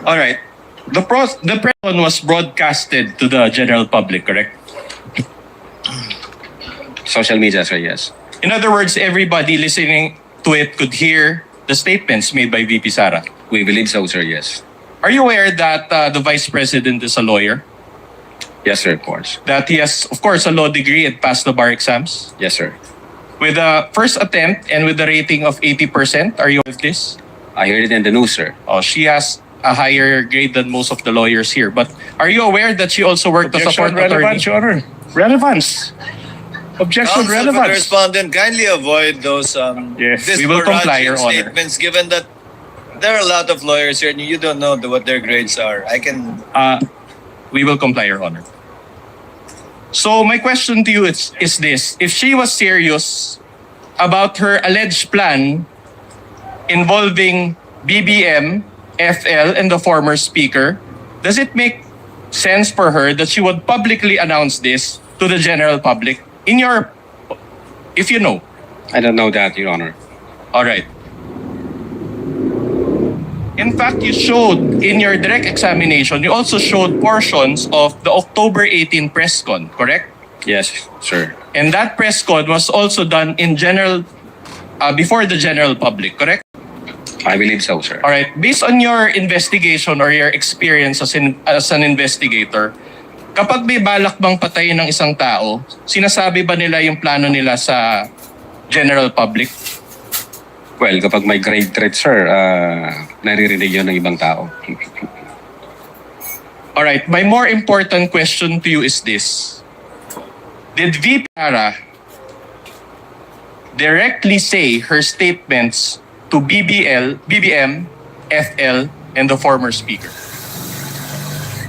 [SPEAKER 4] All right. The press was broadcasted to the general public, correct?
[SPEAKER 2] Social media, sir, yes.
[SPEAKER 4] In other words, everybody listening to it could hear the statements made by VP Sara.
[SPEAKER 2] We believe so, sir, yes.
[SPEAKER 4] Are you aware that the Vice President is a lawyer?
[SPEAKER 2] Yes, sir, of course.
[SPEAKER 4] That he has, of course, a law degree and passed the bar exams?
[SPEAKER 2] Yes, sir.
[SPEAKER 4] With a first attempt and with a rating of 80%, are you aware of this?
[SPEAKER 2] I heard it in the news, sir.
[SPEAKER 4] Oh, she has a higher grade than most of the lawyers here. But are you aware that she also worked as a
[SPEAKER 5] Objection,
[SPEAKER 4] court attorney?
[SPEAKER 5] relevance, Your Honor. Relevance. Objection,
[SPEAKER 1] Counsel for the
[SPEAKER 5] relevance.
[SPEAKER 1] respondent, kindly avoid those
[SPEAKER 5] Yes,
[SPEAKER 4] we will comply, Your Honor.
[SPEAKER 1] statements, given that there are a lot of lawyers here and you don't know what their grades are. I can...
[SPEAKER 4] We will comply, Your Honor. So my question to you is this. If she was serious about her alleged plan involving BBM, FL, and the former speaker, does it make sense for her that she would publicly announce this to the general public? If you know.
[SPEAKER 2] I don't know that, Your Honor.
[SPEAKER 4] All right. In fact, you showed in your direct examination, you also showed portions of the October 18 press con, correct?
[SPEAKER 2] Yes, sir.
[SPEAKER 4] And that press con was also done in general, before the general public, correct?
[SPEAKER 2] I believe so, sir.
[SPEAKER 4] All right. Based on your investigation or your experience as an investigator, kapag may balak bang patayin ng isang tao, sinasabi ba nila yung plano nila sa general public?
[SPEAKER 2] Well, kapag may grave threat, sir, naririnig yun ng ibang tao.
[SPEAKER 4] All right. My more important question to you is this. Did VP Sara directly say her statements to BBM, FL, and the former speaker?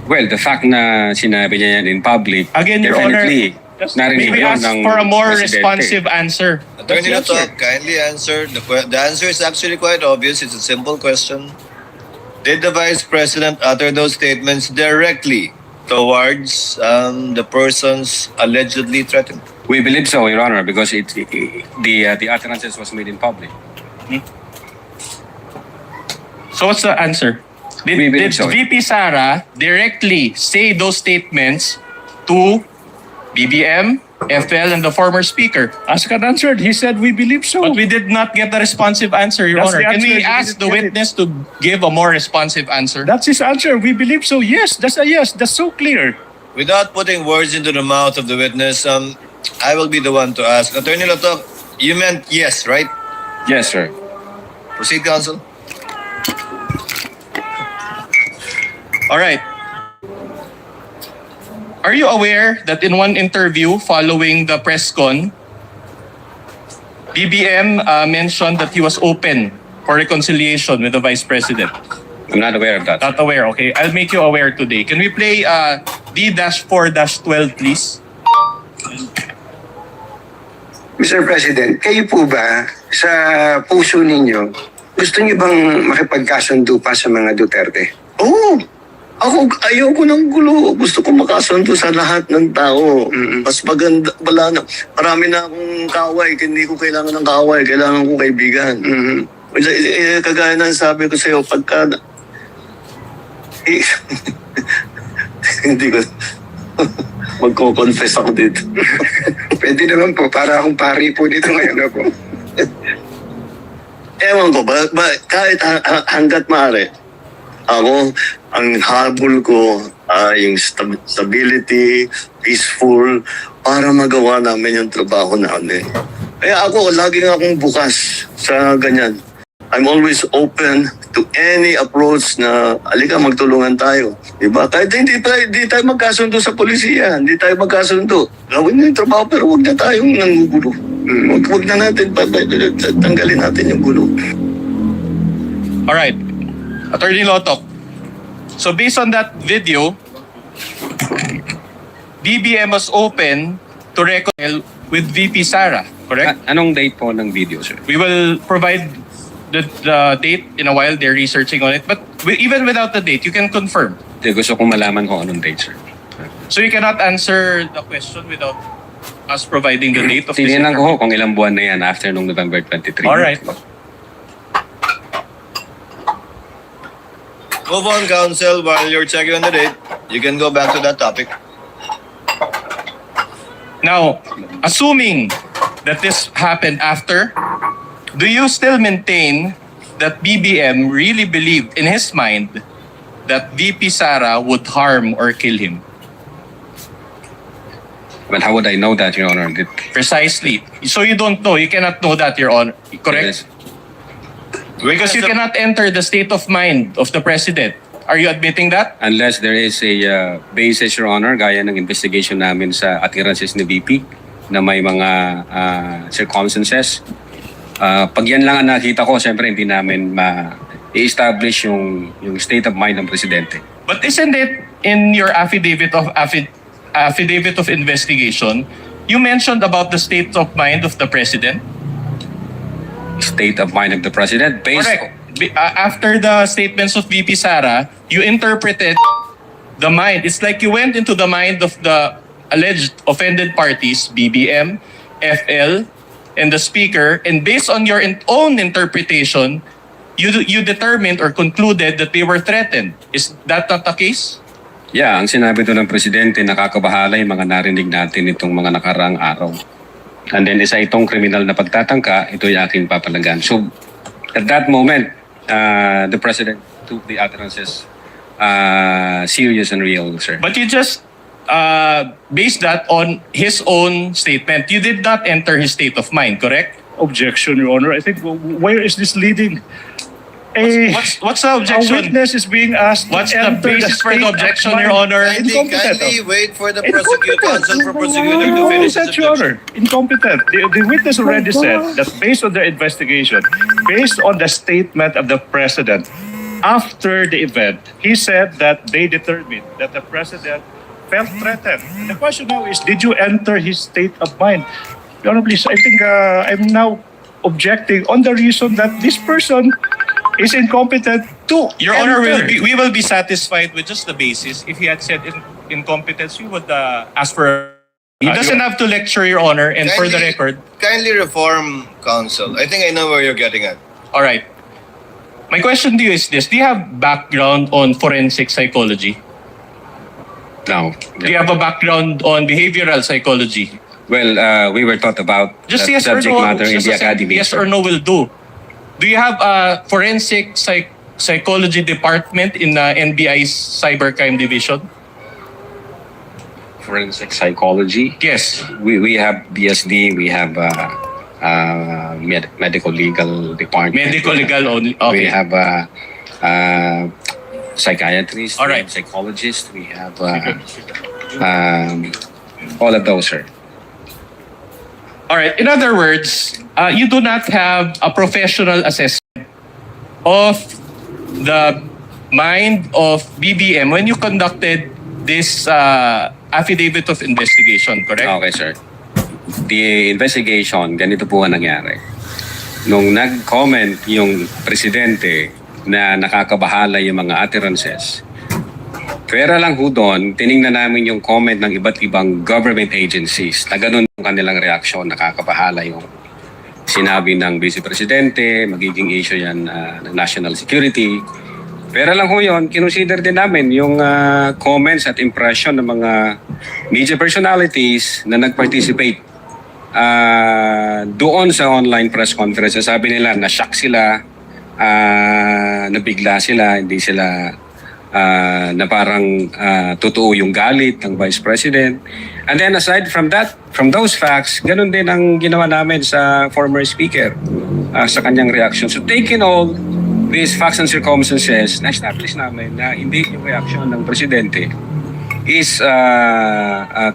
[SPEAKER 2] Well, the fact na sinabi niya yan in public,
[SPEAKER 4] Again, Your Honor,
[SPEAKER 2] definitely narinig
[SPEAKER 4] maybe
[SPEAKER 2] yun
[SPEAKER 4] ask
[SPEAKER 2] ng
[SPEAKER 4] for a more
[SPEAKER 2] presidente.
[SPEAKER 4] responsive answer.
[SPEAKER 1] Attorney Lato, kindly answer. The answer is actually quite obvious. It's a simple question. Did the Vice President utter those statements directly towards the persons allegedly threatened?
[SPEAKER 2] We believe so, Your Honor, because the utterances was made in public.
[SPEAKER 4] So what's the answer?
[SPEAKER 2] We
[SPEAKER 4] Did
[SPEAKER 2] believe so.
[SPEAKER 4] VP Sara directly say those statements to BBM, FL, and the former speaker?
[SPEAKER 5] Ask and answered. He said, we believe so.
[SPEAKER 4] But we did not get a responsive answer, Your
[SPEAKER 5] That's
[SPEAKER 4] Honor.
[SPEAKER 5] the
[SPEAKER 4] Can we
[SPEAKER 5] answer. We
[SPEAKER 4] ask
[SPEAKER 5] didn't
[SPEAKER 4] the
[SPEAKER 5] get it.
[SPEAKER 4] witness to give a more responsive answer?
[SPEAKER 5] That's his answer. We believe so. Yes, that's a yes. That's so clear.
[SPEAKER 1] Without putting words into the mouth of the witness, I will be the one to ask. Attorney Lato, you meant yes, right?
[SPEAKER 2] Yes, sir.
[SPEAKER 1] Proceed, counsel.
[SPEAKER 4] All right. Are you aware that in one interview following the press con, BBM mentioned that he was open for reconciliation with the Vice President?
[SPEAKER 2] I'm not aware of that.
[SPEAKER 4] Not aware, okay. I'll make you aware today. Can we play D-4-12, please?
[SPEAKER 10] Mr. President, kayo po ba sa puso ninyo, gusto niyo bang makipagkasundo pa sa mga Duterte?
[SPEAKER 11] Oo. Ayoko ng gulo. Gusto ko makasundo sa lahat ng tao. Mas maganda, marami na akong kaaway. Hindi ko kailangan ng kaaway. Kailangan ko kaibigan. Kagaya ng sabi ko sa'yo, pagka... Hindi ko... Magko-confess ako dito.
[SPEAKER 10] Pwede naman po, para akong pari po dito ngayon na po.
[SPEAKER 11] Ewan ko, kahit hanggat maaari, ako, ang habol ko, yung stability, peaceful, para magawa namin yung trabaho namin. Kaya ako, laging akong bukas sa ganyan. I'm always open to any approach na, alika, magtulungan tayo. Diba? Kahit hindi tayo magkasundo sa polisiya, hindi tayo magkasundo. Gawin na yung trabaho, pero huwag na tayong nangugulo. Huwag na natin, tanggalin natin yung gulo.
[SPEAKER 4] Alright. Attorney Lotok. So based on that video, BBM was open to reconcile with VP Sara, correct?
[SPEAKER 2] Anong date po ng video, sir?
[SPEAKER 4] We will provide the date in a while. They're researching on it. But even without the date, you can confirm.
[SPEAKER 2] Gusto kong malaman kung anong date, sir.
[SPEAKER 4] So you cannot answer the question without us providing the date of this
[SPEAKER 2] Tininan ko ho
[SPEAKER 4] interview?
[SPEAKER 2] kung ilang buwan na yan after nung November 23.
[SPEAKER 4] Alright.
[SPEAKER 1] Move on, counsel. While you're checking on the date, you can go back to that topic.
[SPEAKER 4] Now, assuming that this happened after, do you still maintain that BBM really believed in his mind that VP Sara would harm or kill him?
[SPEAKER 2] Well, how would I know that, Your Honor?
[SPEAKER 4] Precisely. So you don't know. You cannot know that, Your Honor. Correct? Because you cannot enter the state of mind of the president. Are you admitting that?
[SPEAKER 2] Unless there is a basis, Your Honor, gaya ng investigation namin sa utterances ni VP na may mga circumstances. Pag yan lang ang nakita ko, siyempre hindi namin ma-establish yung state of mind ng presidente.
[SPEAKER 4] But isn't it in your affidavit of investigation, you mentioned about the state of mind of the president?
[SPEAKER 2] State of mind of the president based
[SPEAKER 4] Correct. After the statements of VP Sara, you interpreted the mind. It's like you went into the mind of the alleged offended parties, BBM, FL, and the speaker, and based on your own interpretation, you determined or concluded that they were threatened. Is that not the case?
[SPEAKER 2] Yeah, ang sinabi doon ng presidente, nakakabahala yung mga narinig natin itong mga nakaraang araw. And then isa itong kriminal na pagtatangka, ito yung aking papalagan. So, at that moment, the president took the utterances serious and real, sir.
[SPEAKER 4] But you just based that on his own statement. You did not enter his state of mind, correct?
[SPEAKER 8] Objection, Your Honor. I think, where is this leading?
[SPEAKER 4] What's the
[SPEAKER 8] A
[SPEAKER 4] objection?
[SPEAKER 8] witness is being asked
[SPEAKER 4] What's
[SPEAKER 8] to
[SPEAKER 4] the
[SPEAKER 8] enter
[SPEAKER 4] basis for
[SPEAKER 8] state
[SPEAKER 4] the
[SPEAKER 8] of
[SPEAKER 4] objection,
[SPEAKER 8] mind.
[SPEAKER 4] Your Honor?
[SPEAKER 1] Kindly wait for the
[SPEAKER 8] Incompetent.
[SPEAKER 1] counsel for prosecutor to finish his
[SPEAKER 8] Incompetent, Your
[SPEAKER 1] objection.
[SPEAKER 8] Honor. Incompetent. The witness already said that based on the investigation, based on the statement of the president, after the event, he said that they determined that the president felt threatened. The question now is, did you enter his state of mind? Your Honor, please, I think I'm now objecting on the reason that this person is incompetent to
[SPEAKER 4] Your Honor,
[SPEAKER 8] enter.
[SPEAKER 4] we will be satisfied with just the basis. If he had said incompetence, we would ask for. He doesn't have to lecture, Your Honor, and for the record.
[SPEAKER 1] Kindly reform counsel. I think I know where you're getting at.
[SPEAKER 4] All right. My question to you is this: do you have background on forensic psychology?
[SPEAKER 2] No.
[SPEAKER 4] Do you have a background on behavioral psychology?
[SPEAKER 2] Well, we were taught about
[SPEAKER 4] Just
[SPEAKER 2] that
[SPEAKER 4] yes or
[SPEAKER 2] subject
[SPEAKER 4] no.
[SPEAKER 2] matter in
[SPEAKER 4] Just
[SPEAKER 2] the
[SPEAKER 4] a
[SPEAKER 2] academy.
[SPEAKER 4] yes or no will do. Do you have a forensic psychology department in NBI's cybercrime division?
[SPEAKER 2] Forensic psychology.
[SPEAKER 4] Yes.
[SPEAKER 2] We have BSD, we have medical legal department.
[SPEAKER 4] Medical legal only.
[SPEAKER 2] We
[SPEAKER 4] Okay.
[SPEAKER 2] have psychiatrists,
[SPEAKER 4] All
[SPEAKER 2] we
[SPEAKER 4] right.
[SPEAKER 2] have psychologists, we have all of those, sir.
[SPEAKER 4] All right. In other words, you do not have a professional assessment of the mind of BBM when you conducted this affidavit of investigation, correct?
[SPEAKER 2] Okay, sir. The investigation, ganito po ang nangyari. Nung nag-comment yung presidente na nakakabahala yung mga utterances, pera lang ho doon, tiningnan namin yung comment ng iba't ibang government agencies na ganun yung kanilang reaksyon, nakakabahala yung sinabi ng Vice Presidente, magiging issue yan ng national security. Pera lang ho yun, kinonsider din namin yung comments at impression ng mga media personalities na nag-participate doon sa online press conference. Sabi nila, na-shock sila, nabigla sila, hindi sila na parang totoo yung galit ng Vice President. And then aside from that, from those facts, ganun din ang ginawa namin sa former speaker sa kanyang reaction. So taking all these facts and circumstances, na-establish namin na hindi yung reaction ng Presidente is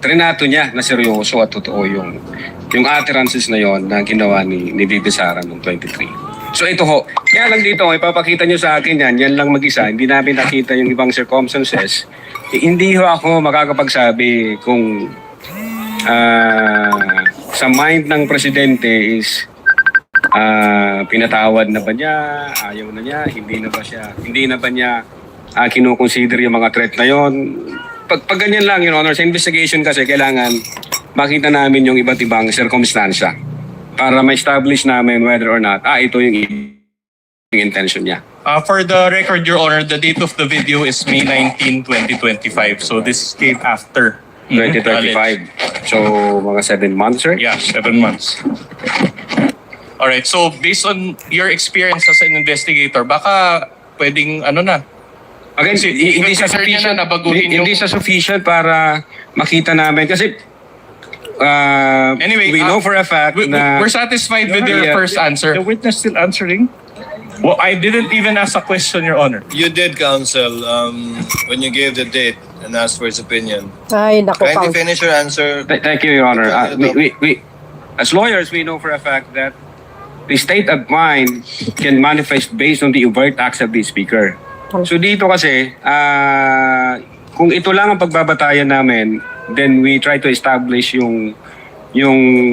[SPEAKER 2] trinato niya na seryoso at totoo yung utterances na yon na ginawa ni VP Sara noong 23. So ito ho, kaya lang dito, ipapakita nyo sa akin yan lang mag-isa, hindi namin nakita yung ibang circumstances. Hindi ho ako makakapagsabi kung sa mind ng presidente is pinatawad na ba niya, ayaw na niya, hindi na ba niya kinukonsider yung mga threat na yon. Pag ganyan lang, Your Honor, sa investigation kasi kailangan makita namin yung iba't ibang circumstansya para ma-establish namin whether or not, ito yung intention niya.
[SPEAKER 4] For the record, Your Honor, the date of the video is May 19, 2025. So this came after
[SPEAKER 2] 2025. So, mga 7 months, sir?
[SPEAKER 4] Yeah, 7 months. Alright, so based on your experience as an investigator, baka pwedeng
[SPEAKER 2] Again,
[SPEAKER 4] Kasi
[SPEAKER 2] hindi sa
[SPEAKER 4] concern niya
[SPEAKER 2] sufficient,
[SPEAKER 4] na nabaguhin yung-
[SPEAKER 2] hindi sa sufficient para makita namin. Kasi,
[SPEAKER 4] Anyway,
[SPEAKER 2] we know for a fact na...
[SPEAKER 4] we're satisfied with your
[SPEAKER 2] Yeah.
[SPEAKER 4] first answer.
[SPEAKER 5] The witness still answering? Well, I didn't even ask a question, Your Honor.
[SPEAKER 1] You did, counsel, when you gave the date and asked for his opinion.
[SPEAKER 7] Ay, naku,
[SPEAKER 1] Kindly
[SPEAKER 7] Counsel.
[SPEAKER 1] finish your answer.
[SPEAKER 2] Thank you, Your Honor. As lawyers, we know for a fact that the state of mind can manifest based on the overt acts of the speaker. So dito kasi, kung ito lang ang pagbabatayan namin, then we try to establish yung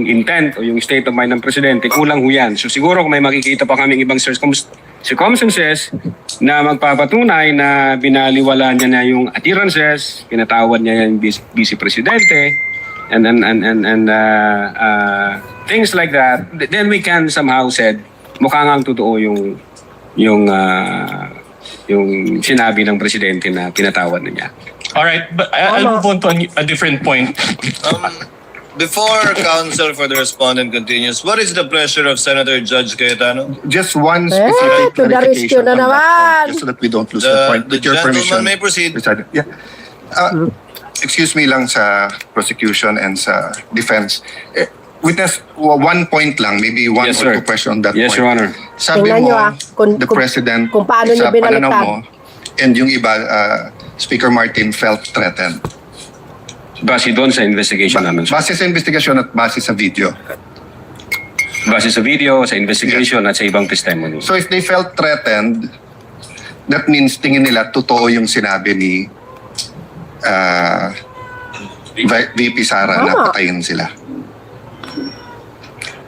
[SPEAKER 2] intent o yung state of mind ng presidente, kulang ho yan. So siguro kung may makikita pa kaming ibang circumstances na magpapatunay na binaliwala niya na yung appearances, pinatawad niya yung vice presidente, and things like that, then we can somehow said mukhang ang totoo yung sinabi ng presidente na pinatawad na niya.
[SPEAKER 4] All right, but I'll move on to a different point.
[SPEAKER 1] Before counsel for the respondent continues, what is the pleasure of Senator Judge Cayetano?
[SPEAKER 11] Just one
[SPEAKER 7] specific to the rescue na naman.
[SPEAKER 11] just so that we don't lose
[SPEAKER 1] The gentleman may proceed.
[SPEAKER 11] Yeah. Excuse me lang sa prosecution and sa defense. Witness, one point lang, maybe one
[SPEAKER 2] Yes,
[SPEAKER 11] or
[SPEAKER 2] sir.
[SPEAKER 11] two questions on that
[SPEAKER 2] Yes,
[SPEAKER 11] point.
[SPEAKER 2] Your Honor.
[SPEAKER 11] Sabi
[SPEAKER 7] Tingnan
[SPEAKER 11] mo,
[SPEAKER 7] nyo,
[SPEAKER 11] the President,
[SPEAKER 7] kung paano nyo
[SPEAKER 11] sa pananaw
[SPEAKER 7] binaliktad.
[SPEAKER 11] mo, and yung iba, Speaker Martin felt threatened.
[SPEAKER 2] Base doon sa investigation namin. sir.
[SPEAKER 11] Base sa investigasyon at base sa video.
[SPEAKER 2] Base sa video, sa investigation at sa ibang testimony.
[SPEAKER 11] So if they felt threatened, that means tingin nila totoo yung sinabi ni VP Sara na patayin sila.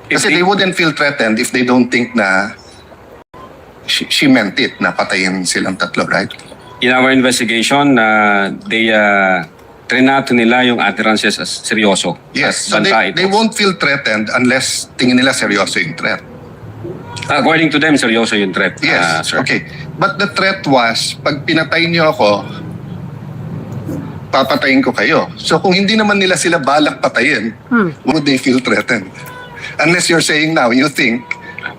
[SPEAKER 11] Kasi they wouldn't feel threatened if they don't think na she meant it, na patayin silang tatlo, right?
[SPEAKER 2] In our investigation, they trinato nila yung utterances as seryoso.
[SPEAKER 11] Yes,
[SPEAKER 2] As
[SPEAKER 11] so
[SPEAKER 2] banta
[SPEAKER 11] they
[SPEAKER 2] ito.
[SPEAKER 11] won't feel threatened unless tingin nila seryoso yung threat.
[SPEAKER 2] According to them, seryoso yung threat,
[SPEAKER 11] Yes,
[SPEAKER 2] sir.
[SPEAKER 11] okay. But the threat was, pag pinatay niyo ako, papatayin ko kayo. So kung hindi naman nila sila balak patayin, would they feel threatened? Unless you're saying now, you think,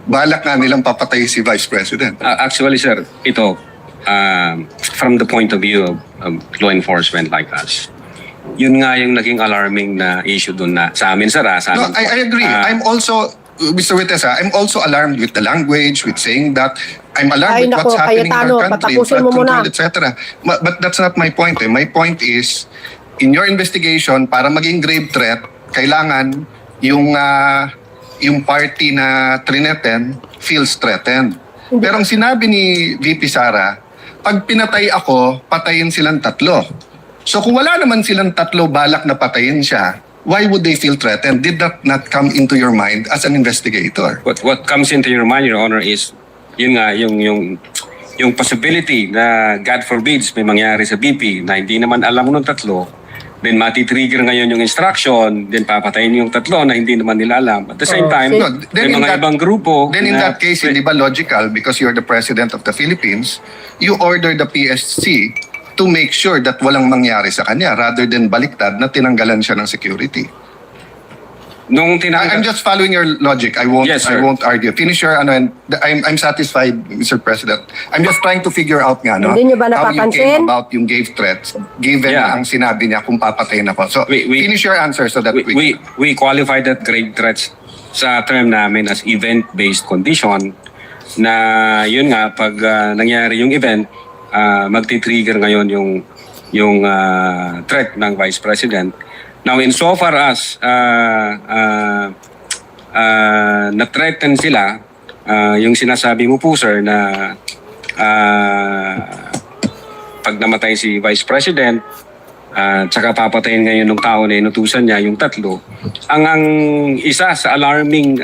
[SPEAKER 11] balak nga nilang papatay si Vice President.
[SPEAKER 2] Actually, sir, ito, from the point of view of law enforcement like us, yun nga yung naging alarming na issue doon na sa amin, sir. Sa
[SPEAKER 11] No,
[SPEAKER 2] amin
[SPEAKER 11] I agree. I'm also, Mr. Witesa, I'm also alarmed with the language, with saying that. I'm alarmed
[SPEAKER 7] Ay,
[SPEAKER 11] with
[SPEAKER 7] naku,
[SPEAKER 11] what's happening in
[SPEAKER 7] Cayetano,
[SPEAKER 11] our country,
[SPEAKER 7] patapusin mo
[SPEAKER 11] flood control,
[SPEAKER 7] muna.
[SPEAKER 11] etc. But that's not my point. My point is, in your investigation, para maging grave threat, kailangan yung party na trineten feels threatened. Pero ang sinabi ni VP Sara, pag pinatay ako, patayin silang tatlo. So kung wala naman silang tatlo balak na patayin siya, why would they feel threatened? Did that not come into your mind as an investigator?
[SPEAKER 2] What comes into your mind, Your Honor, is yun nga, yung possibility na God forbids may mangyari sa BP na hindi naman alam ng tatlo, then mati-trigger ngayon yung instruction, then papatayin yung tatlo na hindi naman nila alam. At the same time,
[SPEAKER 11] No, then
[SPEAKER 2] may
[SPEAKER 11] in
[SPEAKER 2] mga
[SPEAKER 11] that-
[SPEAKER 2] ibang grupo
[SPEAKER 11] Then in
[SPEAKER 2] na-
[SPEAKER 11] that case, hindi ba logical, because you're the President of the Philippines, you order the PSC to make sure that walang mangyari sa kanya rather than baliktad na tinanggalan siya ng security.
[SPEAKER 2] Nung
[SPEAKER 11] I'm just following your logic. I won't
[SPEAKER 2] Yes,
[SPEAKER 11] I
[SPEAKER 2] sir.
[SPEAKER 11] won't argue. Finish your ano, and I'm satisfied, Mr. President. I'm just trying to figure out nga, no?
[SPEAKER 7] Hindi niyo ba
[SPEAKER 11] how you
[SPEAKER 7] napapansin?
[SPEAKER 11] came about yung gave threats given
[SPEAKER 2] Yeah.
[SPEAKER 11] ang sinabi niya kung papatayin ako. So
[SPEAKER 2] We-
[SPEAKER 11] finish your answer so that
[SPEAKER 2] we qualify that grave threats sa term namin as event-based condition na yun nga pag nangyari yung event, magti-trigger ngayon yung threat ng Vice President. Now, insofar as na-threaten sila, yung sinasabi mo po, sir, na pag namatay si Vice President, tsaka papatayin ngayon ng tao na inutusan niya, yung tatlo, ang isa sa alarming,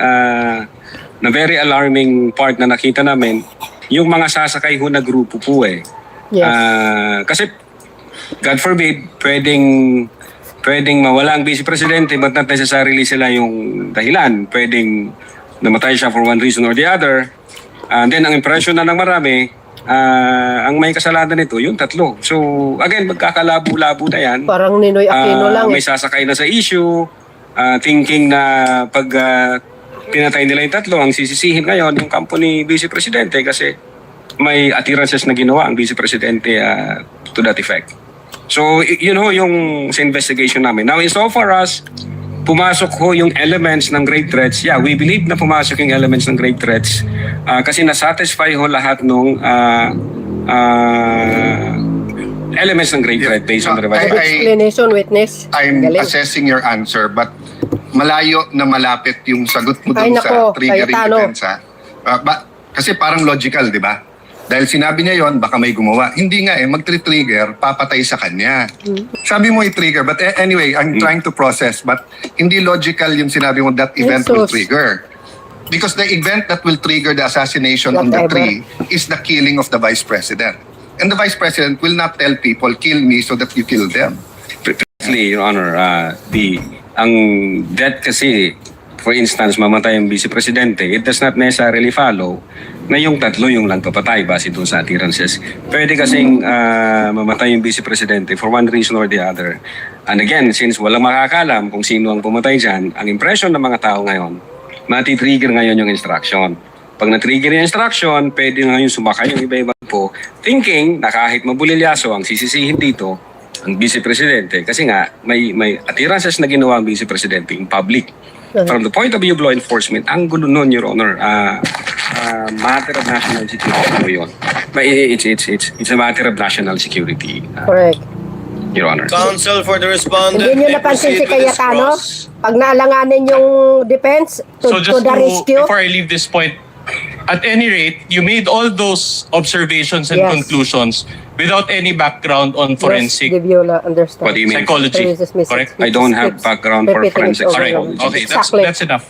[SPEAKER 2] na very alarming part na nakita namin, yung mga sasakay ho na grupo po eh.
[SPEAKER 7] Yes.
[SPEAKER 2] Kasi, God forbid, pwedeng mawala ang Vice Presidente but not necessarily sila yung dahilan. Pwedeng namatay siya for one reason or the other. And then ang impression na ng marami, ang may kasalanan nito, yung tatlo. So again, magkakalabo-labo na yan.
[SPEAKER 7] Parang Ninoy Aquino lang
[SPEAKER 2] May sasakay na sa issue, thinking na pag pinatay nila yung tatlo, ang sisisihin ngayon yung kampo ni Vice Presidente kasi may attirances na ginawa ang Vice Presidente to that effect. So, yun ho yung sa investigation namin. Now, insofar as pumasok ho yung elements ng grave threats, yeah, we believe na pumasok yung elements ng grave threats kasi nasatisfy ho lahat nung elements ng grave threat based on the revised.
[SPEAKER 7] Explanation, witness.
[SPEAKER 12] I'm
[SPEAKER 7] Galing.
[SPEAKER 12] assessing your answer, but malayo na malapit yung sagot mo
[SPEAKER 7] Ay,
[SPEAKER 12] dun
[SPEAKER 7] nako,
[SPEAKER 12] sa triggering
[SPEAKER 7] Cayetano.
[SPEAKER 12] defense. Kasi parang logical, di ba? Dahil sinabi niya yon, baka may gumawa. Hindi nga mag-trigger, papatay sa kanya. Sabi mo i-trigger, but anyway, I'm trying to process, but hindi logical yung sinabi mo that event will
[SPEAKER 7] Jesus.
[SPEAKER 12] trigger. Because the event that will trigger the assassination on the
[SPEAKER 7] Whatever.
[SPEAKER 12] tree is the killing of the Vice President. And the Vice President will not tell people, kill me so that you kill them.
[SPEAKER 2] Precisely, Your Honor, ang death kasi, for instance, mamatay ang Vice Presidente, it does not necessarily follow na yung tatlo yung lang papatay base doon sa attirances. Pwede kasing mamatay yung Vice Presidente for one reason or the other. And again, since walang makakalam kung sino ang pumatay dyan, ang impression ng mga tao ngayon, mati-trigger ngayon yung instruction. Pag na-trigger yung instruction, pwede ngayon sumakay yung iba-iba po, thinking na kahit mabulilyaso ang sisisihin dito, ang Vice Presidente, kasi nga may attirances na ginawa ang Vice Presidente in public. From the point of view of law enforcement, ang gulo nun, Your Honor, matter of national security po yun. But it's a matter of national security,
[SPEAKER 7] Correct.
[SPEAKER 2] Your Honor.
[SPEAKER 1] Counsel for the respondent.
[SPEAKER 7] Hindi nyo
[SPEAKER 1] may
[SPEAKER 7] napansin si
[SPEAKER 1] proceed with this
[SPEAKER 7] Cayetano?
[SPEAKER 1] cross.
[SPEAKER 7] Pag naalanganin yung defense to
[SPEAKER 4] So just
[SPEAKER 7] the rescue?
[SPEAKER 4] before I leave this point, at any rate, you made all those observations and
[SPEAKER 7] Yes.
[SPEAKER 4] conclusions without any background on forensic.
[SPEAKER 7] Yes, give you understand.
[SPEAKER 2] What do you mean?
[SPEAKER 4] Psychology,
[SPEAKER 7] This is message.
[SPEAKER 4] correct?
[SPEAKER 2] I don't have background for
[SPEAKER 7] Repeating it
[SPEAKER 2] forensic
[SPEAKER 7] over
[SPEAKER 2] psychology.
[SPEAKER 7] and over.
[SPEAKER 4] Okay,
[SPEAKER 7] Exactly.
[SPEAKER 4] that's enough.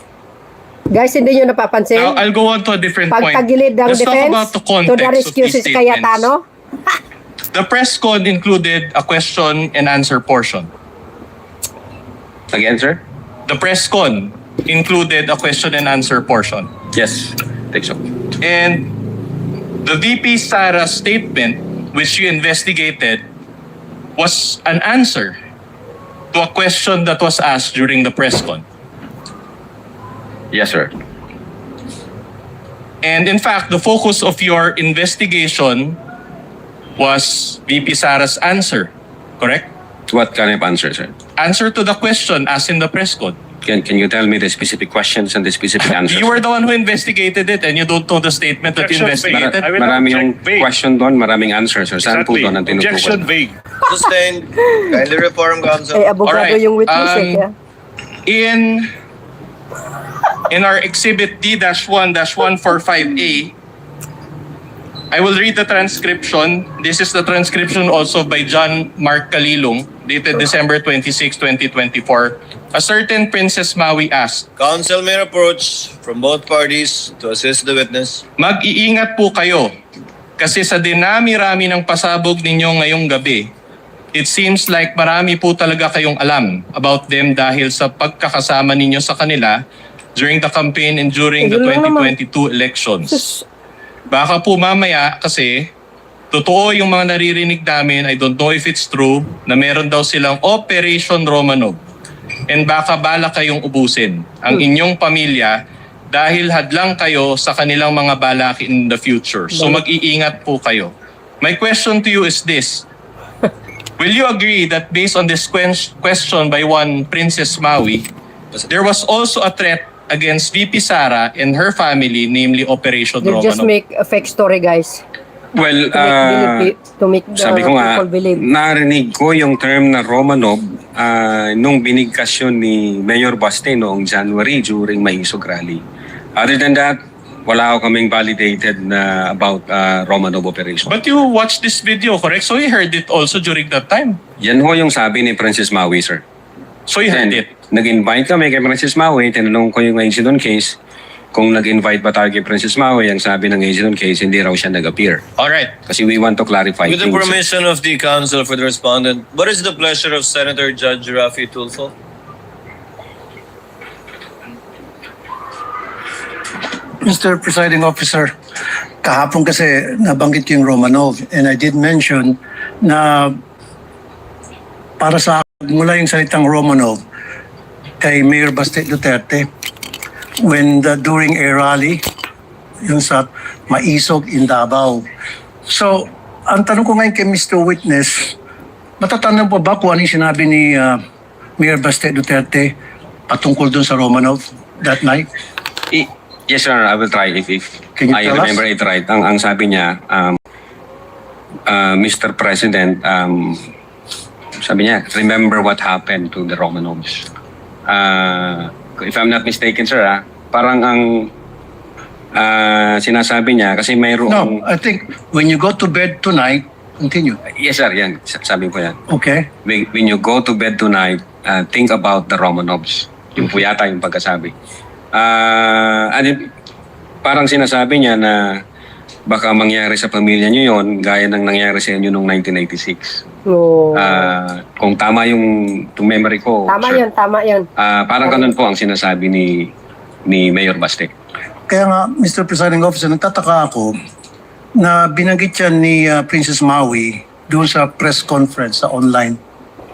[SPEAKER 7] Guys, hindi nyo napapansin?
[SPEAKER 4] Now, I'll go on to a different point.
[SPEAKER 7] Pagtagilid ng
[SPEAKER 4] Let's talk
[SPEAKER 7] defense
[SPEAKER 4] about the
[SPEAKER 7] to
[SPEAKER 4] context
[SPEAKER 7] the rescue
[SPEAKER 4] of these
[SPEAKER 7] si Cayetano?
[SPEAKER 4] statements. The press con included a question and answer portion.
[SPEAKER 2] Again, sir?
[SPEAKER 4] The press con included a question and answer portion.
[SPEAKER 2] Yes, take so.
[SPEAKER 4] And the VP Sara's statement, which you investigated, was an answer to a question that was asked during the press con.
[SPEAKER 2] Yes, sir.
[SPEAKER 4] And in fact, the focus of your investigation was VP Sara's answer, correct?
[SPEAKER 2] What kind of answer, sir?
[SPEAKER 4] Answer to the question asked in the press con.
[SPEAKER 2] Can you tell me the specific questions and the specific answers?
[SPEAKER 4] You were the one who investigated it and you don't know the statement that you
[SPEAKER 5] Objection,
[SPEAKER 4] investigated.
[SPEAKER 5] I will
[SPEAKER 2] Marami yung
[SPEAKER 5] object vague.
[SPEAKER 2] question doon, maraming answers, sir. Saan po
[SPEAKER 5] Exactly.
[SPEAKER 2] doon ang
[SPEAKER 5] Objection
[SPEAKER 2] tinutukoy?
[SPEAKER 5] vague.
[SPEAKER 1] Sustained. Kindly reform, counsel.
[SPEAKER 7] Ay, abogado
[SPEAKER 4] Alright,
[SPEAKER 7] yung witness kaya.
[SPEAKER 4] In our exhibit D-1-145A, I will read the transcription. This is the transcription also by John Mark Kalilong, dated December 26, 2024. A certain Princess Maui asked,
[SPEAKER 1] Counsel may approach from both parties to assist the witness.
[SPEAKER 4] mag-iingat po kayo kasi sa dinami-rami ng pasabog ninyo ngayong gabi, it seems like marami po talaga kayong alam about them dahil sa pagkakasama ninyo sa kanila during the campaign and during the
[SPEAKER 7] Ayun lang naman.
[SPEAKER 4] 2022 elections. Baka po mamaya kasi totoo yung mga naririnig namin, I don't know if it's true, na meron daw silang Operation Romanov. And baka bala kayong ubusin ang inyong pamilya dahil hadlang kayo sa kanilang mga balak in the future. So mag-iingat po kayo. My question to you is this. Will you agree that based on this question by one Princess Maui, there was also a threat against VP Sara and her family, namely Operation
[SPEAKER 7] You just
[SPEAKER 4] Romanov?
[SPEAKER 7] make a fake story, guys.
[SPEAKER 2] Well,
[SPEAKER 7] To make the
[SPEAKER 2] sabi ko nga,
[SPEAKER 7] people believe.
[SPEAKER 2] narinig ko yung term na Romanov nung binigkas yun ni Mayor Baste noong January during Maisog Rally. Other than that, wala ako kaming validated na about Romanov operation.
[SPEAKER 4] But you watched this video, correct? So you heard it also during that time.
[SPEAKER 2] Yan ho yung sabi ni Princess Maui, sir.
[SPEAKER 4] So you heard
[SPEAKER 2] Then,
[SPEAKER 4] it.
[SPEAKER 2] nag-invite kami kay Princess Maui, tinanong ko yung agent on case, kung nag-invite ba tayo kay Princess Maui, ang sabi ng agent on case, hindi raw siya nag-appear.
[SPEAKER 4] All right.
[SPEAKER 2] Kasi we want to clarify
[SPEAKER 1] With the
[SPEAKER 2] things.
[SPEAKER 1] permission of the counsel for the respondent, what is the pleasure of Senator Judge Rafi Tulfo?
[SPEAKER 13] Mr. Presiding Officer, kahapon kasi nabanggit yung Romanov and I did mention na para sa akin, mula yung salitang Romanov kay Mayor Baste Duterte during a rally yung sa Maisog in Davao. So, ang tanong ko ngayon kay Mr. Witness, matatandaan po ba kung ano yung sinabi ni Mayor Baste Duterte patungkol dun sa Romanov that night?
[SPEAKER 2] Yes, sir. I will try if
[SPEAKER 13] Can you
[SPEAKER 2] I
[SPEAKER 13] tell us?
[SPEAKER 2] remember it right. Ang sabi niya, Mr. President, sabi niya, remember what happened to the Romanovs. If I'm not mistaken, sir, parang ang sinasabi niya, kasi mayroong...
[SPEAKER 13] No, I think when you go to bed tonight, continue.
[SPEAKER 2] Yes, sir. Yan. Sabi ko yan.
[SPEAKER 13] Okay?
[SPEAKER 2] When you go to bed tonight, think about the Romanovs. Yung po yata yung pagkasabi. Parang sinasabi niya na baka mangyari sa pamilya niyo yon gaya ng nangyari sa inyo noong 1996.
[SPEAKER 7] No.
[SPEAKER 2] Kung tama yung memory ko,
[SPEAKER 7] Tama
[SPEAKER 2] sir,
[SPEAKER 7] yun, tama yun.
[SPEAKER 2] parang ganun po ang sinasabi ni Mayor Baste.
[SPEAKER 13] Kaya nga, Mr. Presiding Officer, nagtataka ako na binanggit yan ni Princess Maui doon sa press conference, sa online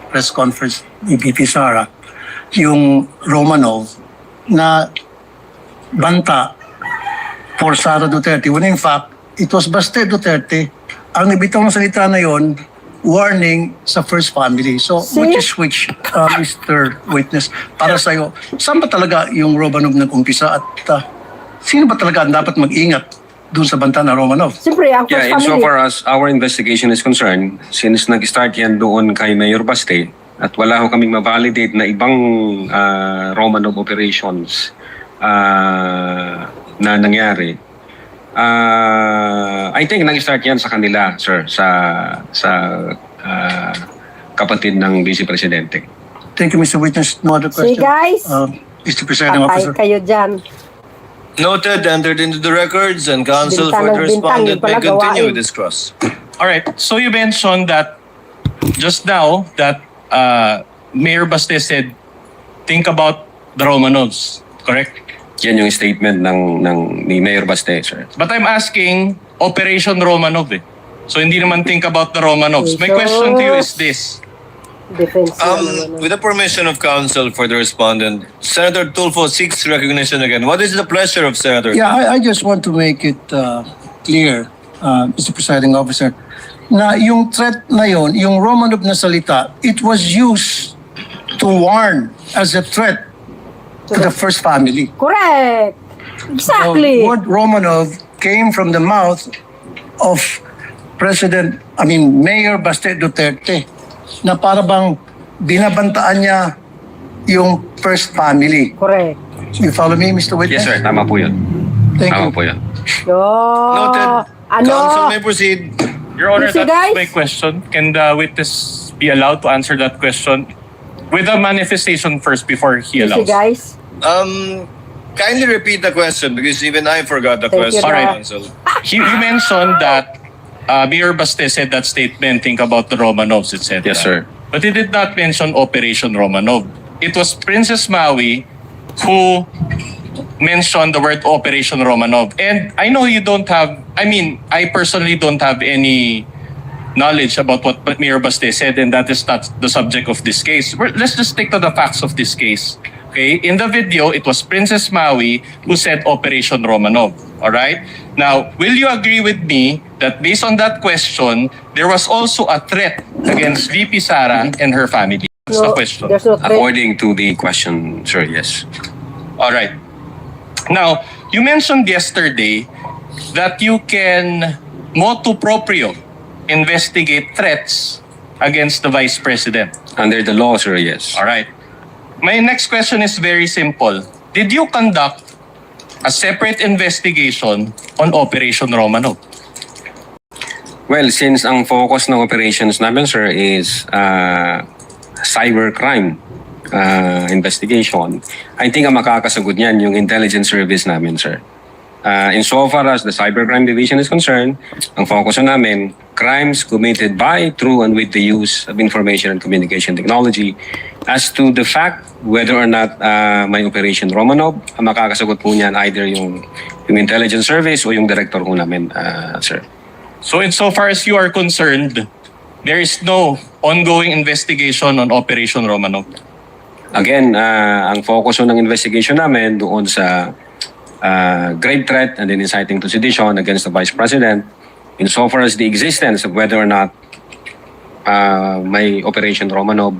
[SPEAKER 13] press conference ni VP Sara, yung Romanov na banta for SARADU30. When in fact, it was Baste Duterte ang nabitaw ng salita na yon, warning sa first family. So, which, Mr. Witness, para sa'yo, saan ba talaga yung Romanov nag-umpisa at sino ba talaga ang dapat mag-ingat doon sa banta na Romanov?
[SPEAKER 7] Siyempre, ang first
[SPEAKER 2] Yeah,
[SPEAKER 7] family.
[SPEAKER 2] insofar as our investigation is concerned, since nag-start yan doon kay Mayor Baste, at wala ho kaming ma-validate na ibang Romanov operations na nangyari, I think nag-start yan sa kanila, sir, sa kapatid ng Vice Presidente.
[SPEAKER 13] Thank you, Mr. Witness. No other
[SPEAKER 7] See,
[SPEAKER 13] question?
[SPEAKER 7] guys?
[SPEAKER 13] Mr. Presiding
[SPEAKER 7] Patay
[SPEAKER 13] Officer.
[SPEAKER 7] kayo dyan.
[SPEAKER 1] Noted, entered into the records, and counsel
[SPEAKER 7] Bintang
[SPEAKER 1] for the
[SPEAKER 7] ng bintang,
[SPEAKER 1] respondent
[SPEAKER 7] yun pala
[SPEAKER 1] may continue
[SPEAKER 7] gawain.
[SPEAKER 1] with this cross.
[SPEAKER 4] All right. So you mentioned that just now that Mayor Baste said, think about the Romanovs, correct?
[SPEAKER 2] Yan yung statement ni Mayor Baste, sir.
[SPEAKER 4] But I'm asking Operation Romanov eh. So hindi naman think about the Romanovs. My question to you is this.
[SPEAKER 7] Defense.
[SPEAKER 1] With the permission of counsel for the respondent, Senator Tulfo seeks recognition again. What is the pleasure of Senator?
[SPEAKER 13] Yeah, I just want to make it clear, Mr. Presiding Officer, na yung threat na yon, yung Romanov na salita, it was used to warn as a threat to the first family.
[SPEAKER 7] Correct. Exactly.
[SPEAKER 13] The word Romanov came from the mouth of Mayor Baste Duterte, na para bang binabantaan niya yung first family.
[SPEAKER 7] Correct.
[SPEAKER 13] You follow me, Mr. Witness?
[SPEAKER 2] Yes, sir. Tama po yun.
[SPEAKER 13] Thank
[SPEAKER 2] Tama
[SPEAKER 13] you.
[SPEAKER 2] po yun.
[SPEAKER 1] Noted. Counsel may proceed.
[SPEAKER 4] Your Honor,
[SPEAKER 7] You see,
[SPEAKER 4] that's
[SPEAKER 7] guys?
[SPEAKER 4] my question. Can the witness be allowed to answer that question with a manifestation first before he
[SPEAKER 7] See,
[SPEAKER 4] allows?
[SPEAKER 7] guys?
[SPEAKER 1] Kindly repeat the question because even I forgot the
[SPEAKER 7] Thank you,
[SPEAKER 1] question,
[SPEAKER 4] Alright.
[SPEAKER 1] counsel.
[SPEAKER 4] You mentioned that Mayor Baste said that statement, think about the Romanovs, etc.
[SPEAKER 2] Yes, sir.
[SPEAKER 4] But he did not mention Operation Romanov. It was Princess Maui who mentioned the word Operation Romanov. And I know you don't have, I personally don't have any knowledge about what Mayor Baste said, and that is not the subject of this case. Let's just stick to the facts of this case. Okay? In the video, it was Princess Maui who said Operation Romanov. All right? Now, will you agree with me that based on that question, there was also a threat against VP Sara and her family? That's the question.
[SPEAKER 7] There's no threat.
[SPEAKER 2] According to the question, sir, yes.
[SPEAKER 4] All right. Now, you mentioned yesterday that you can motu proprio investigate threats against the Vice President.
[SPEAKER 2] Under the law, sir, yes.
[SPEAKER 4] All right. My next question is very simple. Did you conduct a separate investigation on Operation Romanov?
[SPEAKER 2] Well, since ang focus ng operations namin, sir, is cybercrime investigation, I think ang makakasagot niyan yung intelligence service namin, sir. Insofar as the cybercrime division is concerned, ang focus namin, crimes committed by, through, and with the use of information and communication technology. As to the fact whether or not may Operation Romanov, ang makakasagot po niyan either yung intelligence service o yung director po namin, sir.
[SPEAKER 4] So insofar as you are concerned, there is no ongoing investigation on Operation Romanov.
[SPEAKER 2] Again, ang focus ng investigation namin doon sa grave threat and then inciting to sedition against the Vice President insofar as the existence of whether or not may Operation Romanov.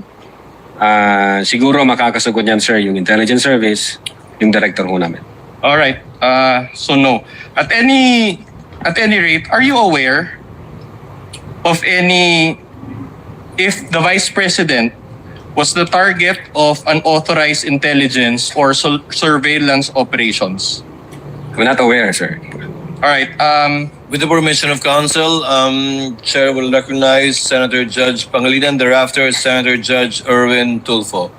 [SPEAKER 2] Siguro makakasagot niyan, sir, yung intelligence service, yung director ho namin.
[SPEAKER 4] All right. So no. At any rate, are you aware of if the Vice President was the target of unauthorized intelligence or surveillance operations?
[SPEAKER 2] We're not aware, sir.
[SPEAKER 4] All right.
[SPEAKER 1] With the permission of council, Chair will recognize Senator Judge Pangilinan, thereafter Senator Judge Erwin Tulfo.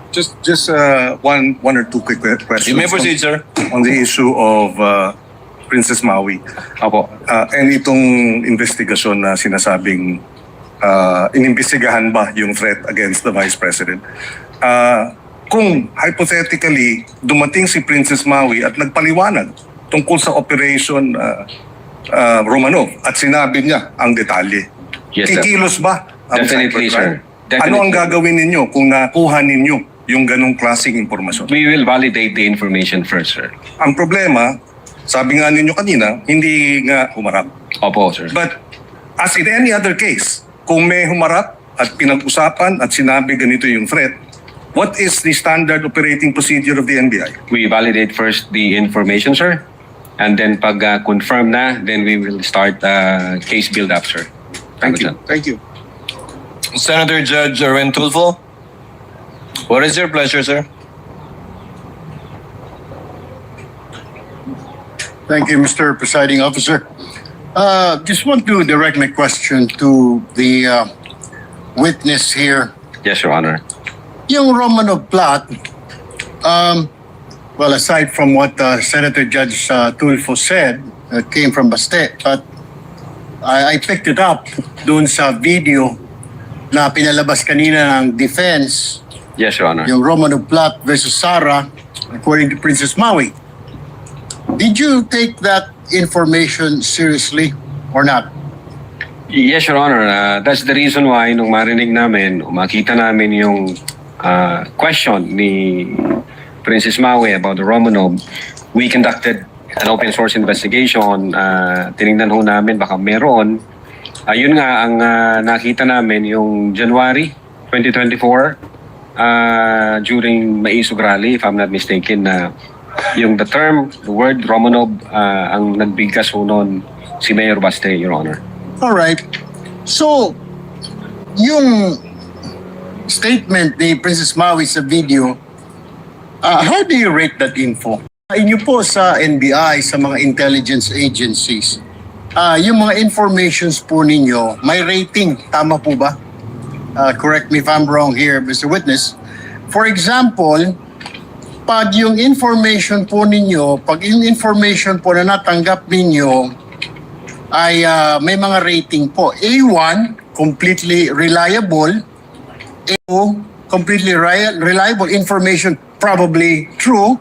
[SPEAKER 12] Just one or two quick questions.
[SPEAKER 1] You may proceed, sir.
[SPEAKER 12] On the issue of Princess Maui.
[SPEAKER 2] Opo.
[SPEAKER 12] And itong investigasyon na sinasabing inimbestigahan ba yung threat against the Vice President? Kung hypothetically dumating si Princess Maui at nagpaliwanag tungkol sa Operation Romanov at sinabi niya ang detalye,
[SPEAKER 2] Yes, sir.
[SPEAKER 12] kikilos ba ang
[SPEAKER 2] Definitely,
[SPEAKER 12] cybercrime?
[SPEAKER 2] sir. Definitely.
[SPEAKER 12] Ano ang gagawin ninyo kung nakuha ninyo yung ganong klaseng impormasyon?
[SPEAKER 2] We will validate the information first, sir.
[SPEAKER 12] Ang problema, sabi nga ninyo kanina, hindi nga humarap.
[SPEAKER 2] Opo, sir.
[SPEAKER 12] But as in any other case, kung may humarap at pinag-usapan at sinabi ganito yung threat, what is the standard operating procedure of the NBI?
[SPEAKER 2] We validate first the information, sir. And then pag confirm na, then we will start case build-up, sir.
[SPEAKER 12] Thank you. Thank you.
[SPEAKER 1] Senator Judge Erwin Tulfo. What is your pleasure, sir?
[SPEAKER 13] Thank you, Mr. Presiding Officer. Just want to direct my question to the witness here.
[SPEAKER 2] Yes, Your Honor.
[SPEAKER 13] Yung Romanov plot, well, aside from what Senator Judge Tulfo said, it came from Baste, but I picked it up doon sa video na pinalabas kanina ng defense,
[SPEAKER 2] Yes, Your Honor.
[SPEAKER 13] yung Romanov plot versus Sara, according to Princess Maui. Did you take that information seriously or not?
[SPEAKER 2] Yes, Your Honor. That's the reason why nung marinig namin, makita namin yung question ni Princess Maui about the Romanov, we conducted an open source investigation. Tinignan ho namin baka meron. Yun nga ang nakita namin yung January 2024 during Maisog Rally, if I'm not mistaken, na yung the word Romanov, ang nagbigkas ho noon si Mayor Baste, Your Honor.
[SPEAKER 13] All right. So, yung statement ni Princess Maui sa video, how do you rate that info? Inyo po sa NBI, sa mga intelligence agencies, yung mga informations po ninyo, may rating. Tama po ba? Correct me if I'm wrong here, Mr. Witness. For example, pag yung information po ninyo, pag yung information po na natanggap ninyo ay may mga rating po. A1, completely reliable. A2, completely reliable information, probably true.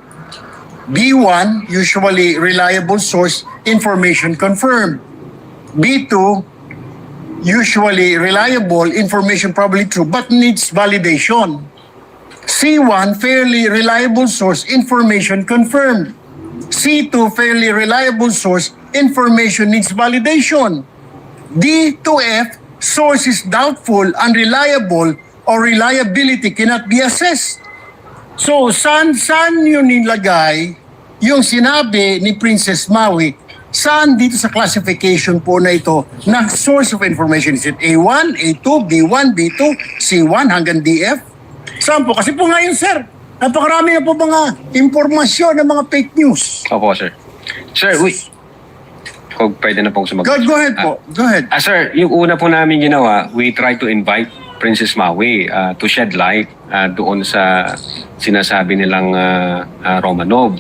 [SPEAKER 13] B1, usually reliable source, information confirmed. B2, usually reliable information, probably true, but needs validation. C1, fairly reliable source, information confirmed. C2, fairly reliable source, information needs validation. D to F, source is doubtful, unreliable, or reliability cannot be assessed. So, saan yun nilagay yung sinabi ni Princess Maui? Saan dito sa classification po na ito na source of information? Is it A1, A2, B1, B2, C1 hanggang DF? Saan po? Kasi po ngayon, sir, napakarami na po mga impormasyon ng mga fake news.
[SPEAKER 2] Opo, sir. Sir, kung pwede na pong sumagot.
[SPEAKER 13] Go ahead po. Go ahead.
[SPEAKER 2] Sir, yung una po namin ginawa, we try to invite Princess Maui to shed light doon sa sinasabi nilang Romanov.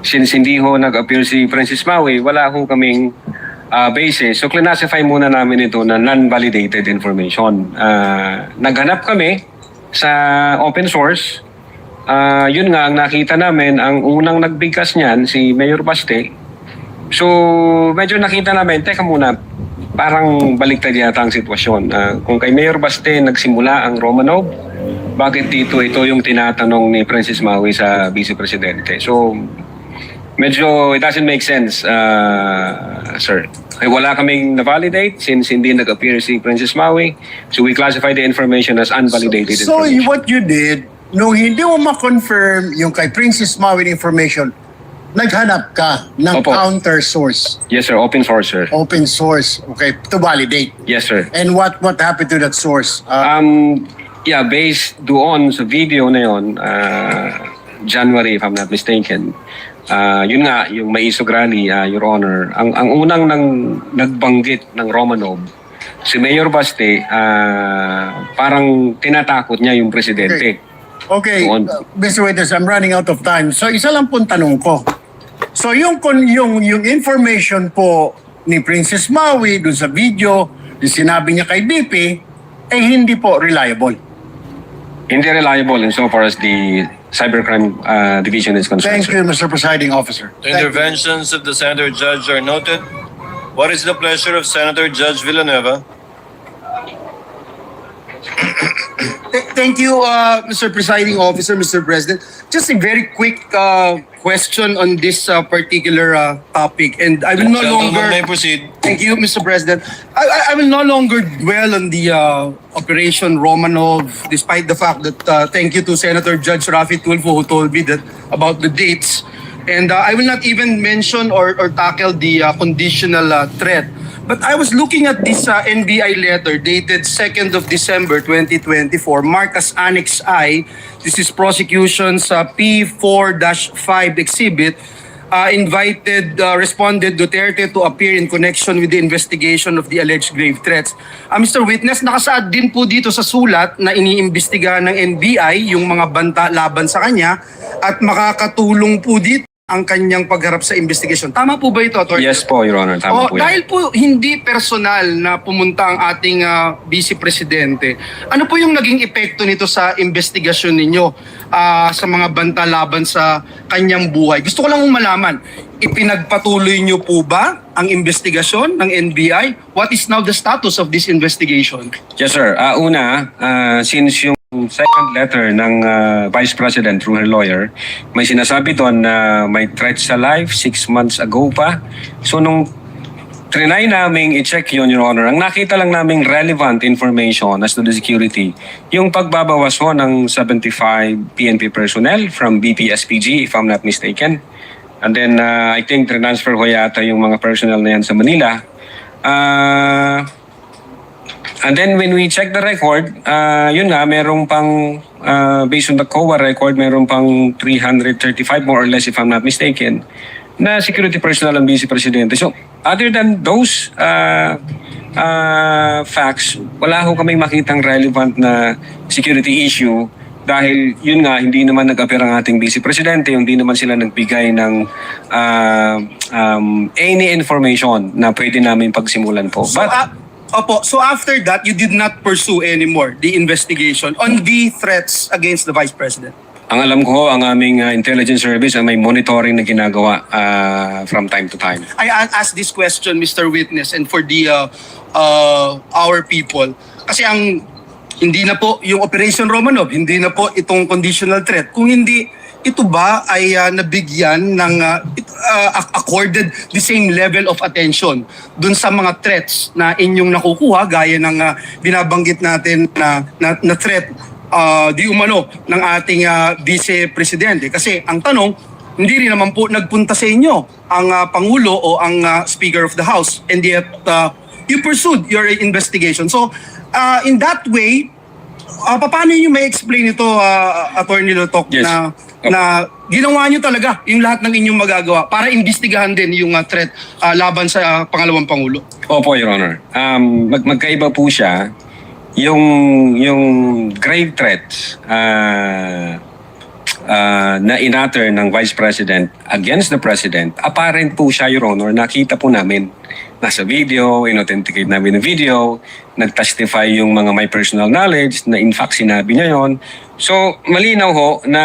[SPEAKER 2] Since hindi ho nag-appear si Princess Maui, wala ho kaming basis. So, classify muna namin ito na non-validated information. Naghanap kami sa open source. Yun nga, ang nakita namin, ang unang nagbigkas niyan, si Mayor Baste. So, medyo nakita namin, teka muna, parang baliktad yata ang sitwasyon. Kung kay Mayor Baste nagsimula ang Romanov, bakit ito yung tinatanong ni Princess Maui sa Vice Presidente? So, Medyo it doesn't make sense, sir. Wala kaming na-validate since hindi nag-appear si Princess Maui. So we classify the information as unvalidated
[SPEAKER 14] So
[SPEAKER 2] information.
[SPEAKER 14] what you did, nung hindi mo ma-confirm yung kay Princess Maui information, naghanap ka ng
[SPEAKER 2] Opo.
[SPEAKER 14] counter source,
[SPEAKER 2] Yes, sir. Open source, sir.
[SPEAKER 14] open source, okay, to validate.
[SPEAKER 2] Yes, sir.
[SPEAKER 14] And what happened to that source?
[SPEAKER 2] Yeah, based doon sa video na yun, January, if I'm not mistaken, yun nga, yung Maisog Rally, Your Honor, ang unang nagbanggit ng Romanov, si Mayor Baste, parang tinatakot niya yung presidente.
[SPEAKER 14] Okay,
[SPEAKER 2] Doon.
[SPEAKER 14] Mr. Witness, I'm running out of time. So isa lang pong tanong ko. So yung information po ni Princess Maui dun sa video, yung sinabi niya kay BP, eh hindi po reliable.
[SPEAKER 2] Hindi reliable insofar as the cybercrime division is concerned.
[SPEAKER 14] Thank you, Mr. Presiding Officer.
[SPEAKER 1] The interventions of the Senator Judge are noted. What is the pleasure of Senator Judge Villanueva?
[SPEAKER 15] Thank you, Mr. Presiding Officer, Mr. President. Just a very quick question on this particular topic, and I will no
[SPEAKER 1] Gentleman
[SPEAKER 15] longer.
[SPEAKER 1] may proceed.
[SPEAKER 15] Thank you, Mr. President. I will no longer dwell on the Operation Romanov, despite the fact that thank you to Senator Judge Rafi Tulfo who told me that about the dates, and I will not even mention or tackle the conditional threat. But I was looking at this NBI letter dated 2nd of December 2024, marked as Annex I. This is prosecution's P4-5 exhibit. Responded Duterte to appear in connection with the investigation of the alleged grave threats. Mr. Witness, nakasaad din po dito sa sulat na iniimbestigahan ng NBI yung mga banta laban sa kanya at makakatulong po dito ang kanyang pagharap sa investigation. Tama po ba ito, Atty.?
[SPEAKER 2] Yes po, Your Honor. Tama po yan.
[SPEAKER 15] Dahil po hindi personal na pumunta ang ating Vice Presidente, ano po yung naging epekto nito sa investigasyon ninyo sa mga banta laban sa kanyang buhay? Gusto ko lang malaman, ipinagpatuloy nyo po ba ang investigasyon ng NBI? What is now the status of this investigation?
[SPEAKER 2] Yes, sir. Since yung second letter ng Vice President through her lawyer, may sinasabi doon na may threat sa life 6 months ago pa. So nung trinay naming i-check yun, Your Honor, ang nakita lang naming relevant information as to the security, yung pagbabawas ho ng 75 PNP personnel from BPSPG, if I'm not mistaken. And then I think transfer ho yata yung mga personnel na yan sa Manila. And then when we check the record, yun nga, merong pang, based on the COA record, merong pang 335 more or less if I'm not mistaken, na security personnel ang Vice Presidente. So other than those facts, wala ho kaming makitang relevant na security issue dahil yun nga, hindi naman nag-appear ang ating Vice Presidente, hindi naman sila nagbigay ng any information na pwede namin pagsimulan po.
[SPEAKER 15] So after that, you did not pursue anymore the investigation on the threats against the Vice President?
[SPEAKER 2] Ang alam ko, ang aming intelligence service ay may monitoring na ginagawa from time to time.
[SPEAKER 15] I ask this question, Mr. Witness, and for the our people. Kasi hindi na po yung Operation Romanov, hindi na po itong conditional threat. Kung hindi, ito ba ay nabigyan ng accorded the same level of attention dun sa mga threats na inyong nakukuha gaya ng binabanggit natin na threat di umano ng ating Vice Presidente? Kasi ang tanong, hindi rin naman po nagpunta sa inyo ang Pangulo o ang Speaker of the House, and yet you pursued your investigation. So in that way, paano nyo may explain ito, Attorney Lotok,
[SPEAKER 2] Yes.
[SPEAKER 15] na ginawa nyo talaga yung lahat ng inyong magagawa para imbestigahan din yung threat laban sa pangalawang Pangulo?
[SPEAKER 2] Opo, Your Honor. Magkaiba po siya. Yung grave threats na inatter ng Vice President against the President, apparent po siya, Your Honor. Nakita po namin. Nasa video, in-authenticate namin ng video, nag-testify yung mga may personal knowledge na in fact sinabi niya yon. So, malinaw ho na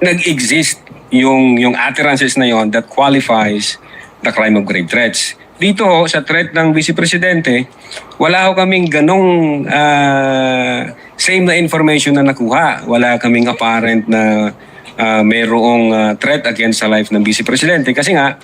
[SPEAKER 2] nag-exist yung utterances na yon that qualifies the crime of grave threats. Dito ho, sa threat ng Vice Presidente, wala ho kaming ganong same na information na nakuha. Wala kaming apparent na mayroong threat against sa life ng Vice Presidente kasi nga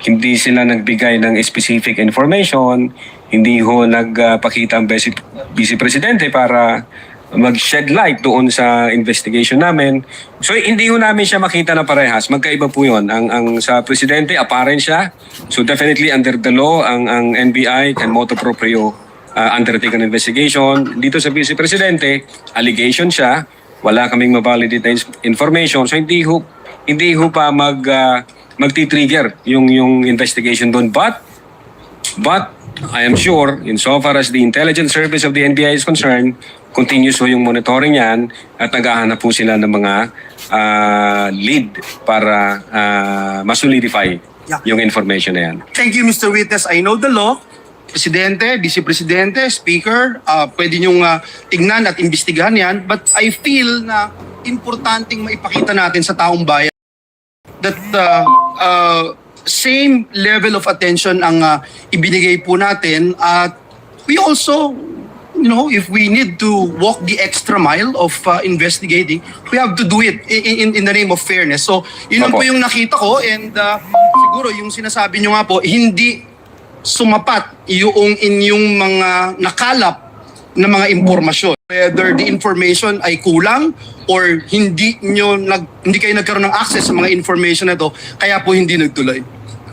[SPEAKER 2] hindi sila nagbigay ng specific information, hindi ho nagpakita ang Vice Presidente para mag-shed light doon sa investigation namin. So hindi ho namin siya makita na parehas. Magkaiba po yun. Ang sa Presidente, apparent siya. So definitely under the law, ang NBI can motu proprio undertake an investigation. Dito sa Vice Presidente, allegation siya. Wala kaming ma-validate na information. So hindi ho pa magti-trigger yung investigation doon. But I am sure, insofar as the intelligence service of the NBI is concerned, continuous ho yung monitoring yan at naghahanap po sila ng mga lead para masolidify yung information na yan.
[SPEAKER 15] Thank you, Mr. Witness. I know the law. Presidente, Vice Presidente, Speaker, pwede niyong tignan at imbestigahan yan. But I feel na importanteng maipakita natin sa taong bayan that same level of attention ang ibinigay po natin. At we also, if we need to walk the extra mile of investigating, we have to do it in the name of fairness. So, yun lang po yung nakita ko, and siguro yung sinasabi nyo nga po, hindi sumapat yung inyong mga nakalap na mga impormasyon. Whether the information ay kulang or hindi kayo nagkaroon ng access sa mga information na ito, kaya po hindi nagtuloy.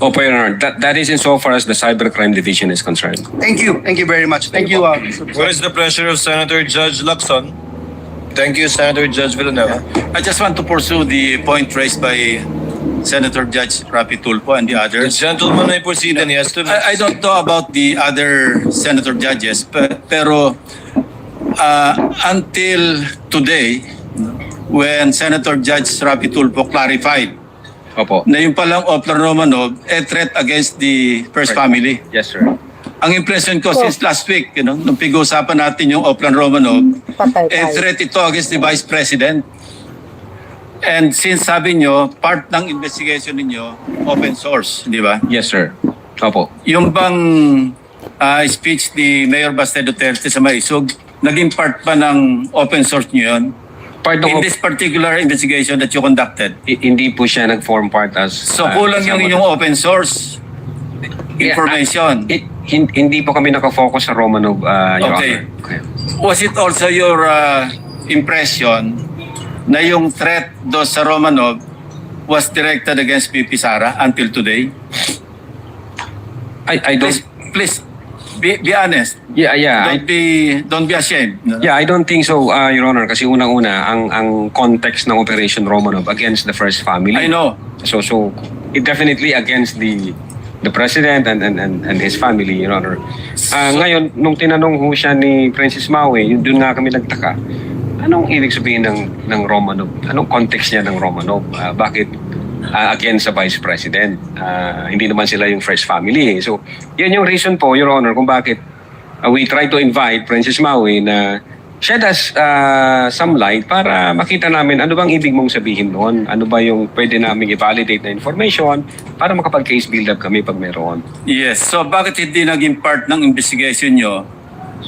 [SPEAKER 2] Opo, Your Honor. That is insofar as the Cybercrime Division is concerned.
[SPEAKER 15] Thank you. Thank you very much. Thank you.
[SPEAKER 1] What is the pleasure of Senator Judge Lacson? Thank you, Senator Judge Villanueva.
[SPEAKER 16] I just want to pursue the point raised by Senator Judge Rapi Tulfo and the
[SPEAKER 1] The
[SPEAKER 16] others.
[SPEAKER 1] gentleman may proceed and he has to...
[SPEAKER 16] I don't know about the other senator judges, pero until today, when Senator Judge Rapi Tulfo clarified na yung palang Oplan Romanov, a threat against the first family.
[SPEAKER 2] Yes, sir.
[SPEAKER 16] Ang impression ko since last week, nung pag-usapan natin yung Oplan Romanov, a threat ito against the Vice President. And since sabi nyo, part ng investigation ninyo, open source, di ba?
[SPEAKER 2] Yes, sir. Opo.
[SPEAKER 16] Yung bang speech ni Mayor Baste Duterte sa Maisog, naging part pa ng open source nyo yun? In this particular investigation that you conducted?
[SPEAKER 2] Hindi po siya nag-form part as...
[SPEAKER 16] So kulang yung inyong open source information?
[SPEAKER 2] Hindi po kami nakafocus sa Romanov, Your
[SPEAKER 16] Okay.
[SPEAKER 2] Honor. Okay.
[SPEAKER 16] Was it also your impression na yung threat do sa Romanov was directed against VP Sara until today?
[SPEAKER 2] I don't...
[SPEAKER 16] Please, be honest.
[SPEAKER 2] Yeah.
[SPEAKER 16] Don't be ashamed.
[SPEAKER 2] Yeah, I don't think so, Your Honor. Kasi unang-una, ang context ng Operation Romanov against the first family.
[SPEAKER 16] I know.
[SPEAKER 2] So it definitely against the President and his family, Your Honor. Ngayon, nung tinanong ho siya ni Princess Maui, doon nga kami nagtaka. Anong ibig sabihin ng Romanov? Anong context niya ng Romanov? Bakit against sa Vice President? Hindi naman sila yung first family. So, yan yung reason po, Your Honor, kung bakit we try to invite Princess Maui na shed us some light para makita namin ano bang ibig mong sabihin doon. Ano ba yung pwede namin i-validate na information para makapag-case build-up kami pag meron.
[SPEAKER 16] Yes. So, bakit hindi naging part ng investigation nyo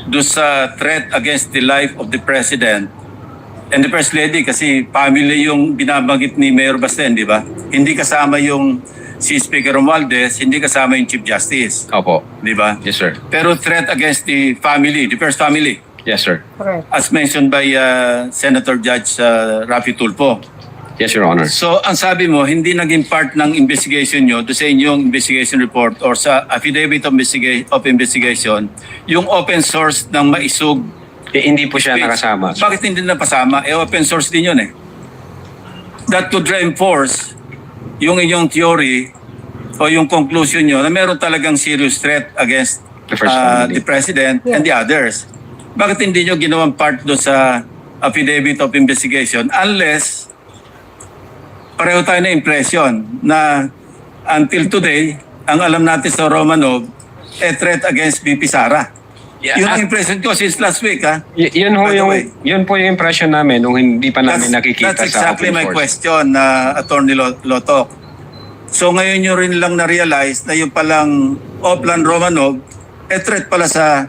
[SPEAKER 16] doon sa threat against the life of the President and the First Lady? Kasi family yung binabanggit ni Mayor Basten, di ba? Hindi kasama yung si Speaker Romualdez, hindi kasama yung Chief Justice.
[SPEAKER 2] Opo.
[SPEAKER 16] Di ba?
[SPEAKER 2] Yes, sir.
[SPEAKER 16] Pero threat against the family, the first family.
[SPEAKER 2] Yes, sir.
[SPEAKER 7] Correct.
[SPEAKER 16] As mentioned by Senator Judge Rapi Tulfo.
[SPEAKER 2] Yes, Your Honor.
[SPEAKER 16] So, ang sabi mo, hindi naging part ng investigation nyo doon sa inyong investigation report or sa affidavit of investigation, yung open source ng Maisog.
[SPEAKER 2] Hindi po siya nakasama.
[SPEAKER 16] Bakit hindi napasama? Open source din yun eh. That could reinforce yung inyong theory o yung conclusion nyo na meron talagang serious threat against the President and the others. Bakit hindi nyo ginawang part doon sa affidavit of investigation unless pareho tayo na impression na until today, ang alam natin sa Romanov, threat against VP Sara. Yun ang impression ko since last week, ha?
[SPEAKER 2] Yun po yung impression namin nung hindi pa namin nakikita
[SPEAKER 16] that's
[SPEAKER 2] sa
[SPEAKER 16] exactly
[SPEAKER 2] open
[SPEAKER 16] my
[SPEAKER 2] source.
[SPEAKER 16] question, Attorney Lotok. So ngayon nyo rin lang na-realize na yung palang Oplan Romanov, threat pala sa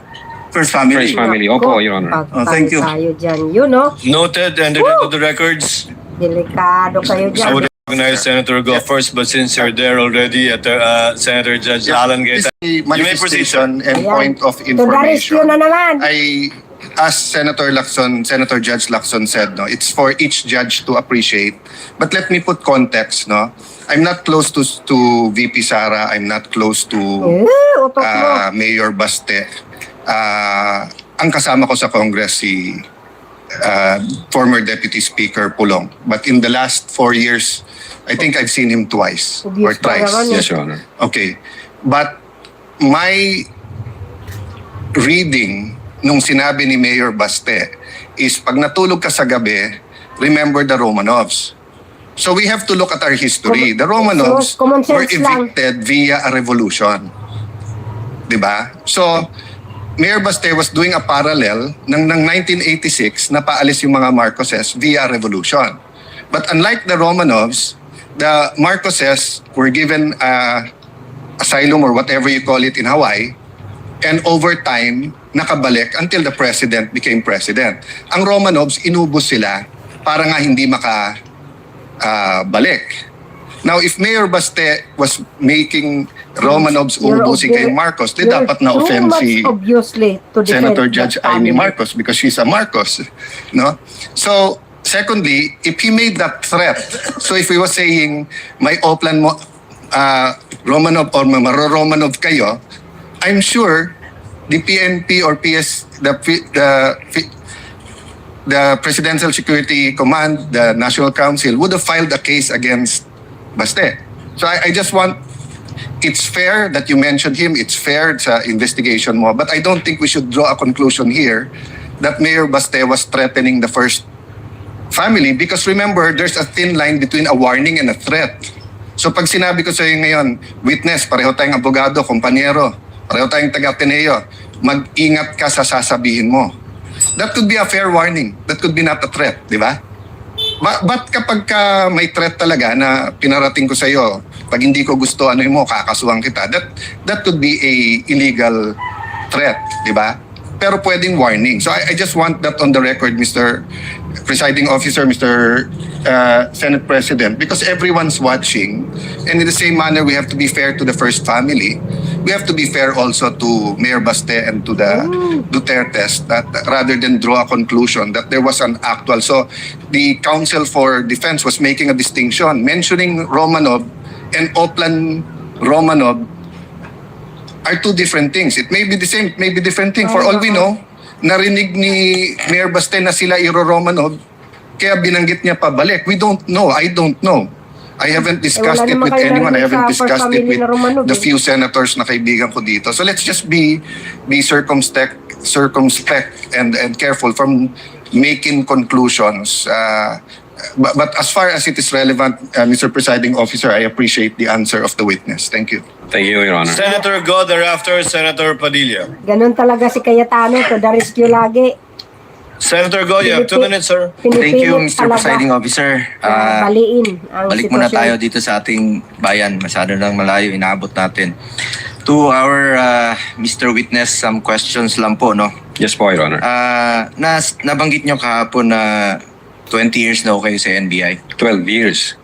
[SPEAKER 16] First Family.
[SPEAKER 2] First Family. Opo, Your Honor.
[SPEAKER 16] Oh, thank you.
[SPEAKER 7] Tayo dyan. Yun, no?
[SPEAKER 1] Noted and to the records.
[SPEAKER 7] Delikado kayo
[SPEAKER 1] I
[SPEAKER 7] dyan.
[SPEAKER 1] would recognize Senator Go first, but since you're there already at Senator Judge Alan Gaeta,
[SPEAKER 12] This
[SPEAKER 1] you may proceed, sir.
[SPEAKER 12] manifestation and
[SPEAKER 7] Ayan.
[SPEAKER 12] point of
[SPEAKER 7] To the rescue
[SPEAKER 12] information.
[SPEAKER 7] na naman.
[SPEAKER 12] As Senator Judge Lacson said, no, it's for each judge to appreciate. But let me put context, no. I'm not close to VP Sara. I'm not close to
[SPEAKER 7] Utok mo.
[SPEAKER 12] Mayor Baste. Ang kasama ko sa Congress si former Deputy Speaker Pulong. But in the last 4 years, I think I've seen him twice or
[SPEAKER 7] Obvious pa
[SPEAKER 12] thrice.
[SPEAKER 7] naman eh.
[SPEAKER 2] Yes, Your Honor.
[SPEAKER 12] Okay. But my reading nung sinabi ni Mayor Baste is pag natulog ka sa gabi, remember the Romanovs. So we have to look at our history. The Romanovs
[SPEAKER 7] Common sense
[SPEAKER 12] were
[SPEAKER 7] lang.
[SPEAKER 12] evicted via a revolution. Diba? So, Mayor Baste was doing a parallel ng 1986 na paalis yung mga Marcoses via revolution. But unlike the Romanovs, the Marcoses were given asylum or whatever you call it in Hawaii, and over time, nakabalik until the president became president. Ang Romanovs, inubos sila para nga hindi balik. Now, if Mayor Baste was making Romanovs ubusin kay Marcos, di dapat na-offend si Senator Judge Amy Marcos because she's a Marcos. No? So, secondly, if he made that threat, so if he was saying, may oplan mo, Romanov or Romanov kayo, I'm sure the PNP or PS, the Presidential Security Command, the National Council, would have filed a case against Baste. So I just want, it's fair that you mentioned him, it's fair sa investigation mo, but I don't think we should draw a conclusion here that Mayor Baste was threatening the first family because remember, there's a thin line between a warning and a threat. So pag sinabi ko sa iyo ngayon, witness, pareho tayong abogado, kompanyero, pareho tayong taga-Ateneo, mag-ingat ka sa sasabihin mo. That could be a fair warning. That could be not a threat, di ba? But kapag ka may threat talaga na pinarating ko sa iyo, pag hindi ko gusto ano mo, kakasuhan kita, that could be a illegal threat, di ba? Pero pwedeng warning. So I just want that on the record, Mr. Presiding Officer, Mr. Senate President, because everyone's watching. And in the same manner, we have to be fair to the first family. We have to be fair also to Mayor Baste and to the Dutertes, that rather than draw a conclusion that there was an actual. So the Council for Defense was making a distinction, mentioning Romanov and Oplan Romanov are two different things. It may be the same, it may be different thing. For all we know, narinig ni Mayor Baste na sila Romanov, kaya binanggit niya pabalik. We don't know. I don't know. I haven't discussed it with anyone. I haven't discussed it with the few senators na kaibigan ko dito. So let's just be circumspect and careful from making conclusions. But as far as it is relevant, Mr. Presiding Officer, I appreciate the answer of the witness. Thank you.
[SPEAKER 2] Thank you, Your Honor.
[SPEAKER 1] Senator Go, thereafter Senator Padilla.
[SPEAKER 7] Ganun talaga si Cayetano, to the rescue lagi.
[SPEAKER 1] Senator Go, you have 2 minutes, sir.
[SPEAKER 17] Thank you, Mr. Presiding Officer.
[SPEAKER 7] Baliin ang
[SPEAKER 17] Balik muna
[SPEAKER 7] sitwasyon.
[SPEAKER 17] tayo dito sa ating bayan. Masyado nang malayo, inaabot natin. To our Mr. Witness, some questions lang po, no?
[SPEAKER 2] Yes po, Your Honor.
[SPEAKER 17] Nabanggit nyo kahapon na 20 years na kayo sa NBI.
[SPEAKER 2] 12 years.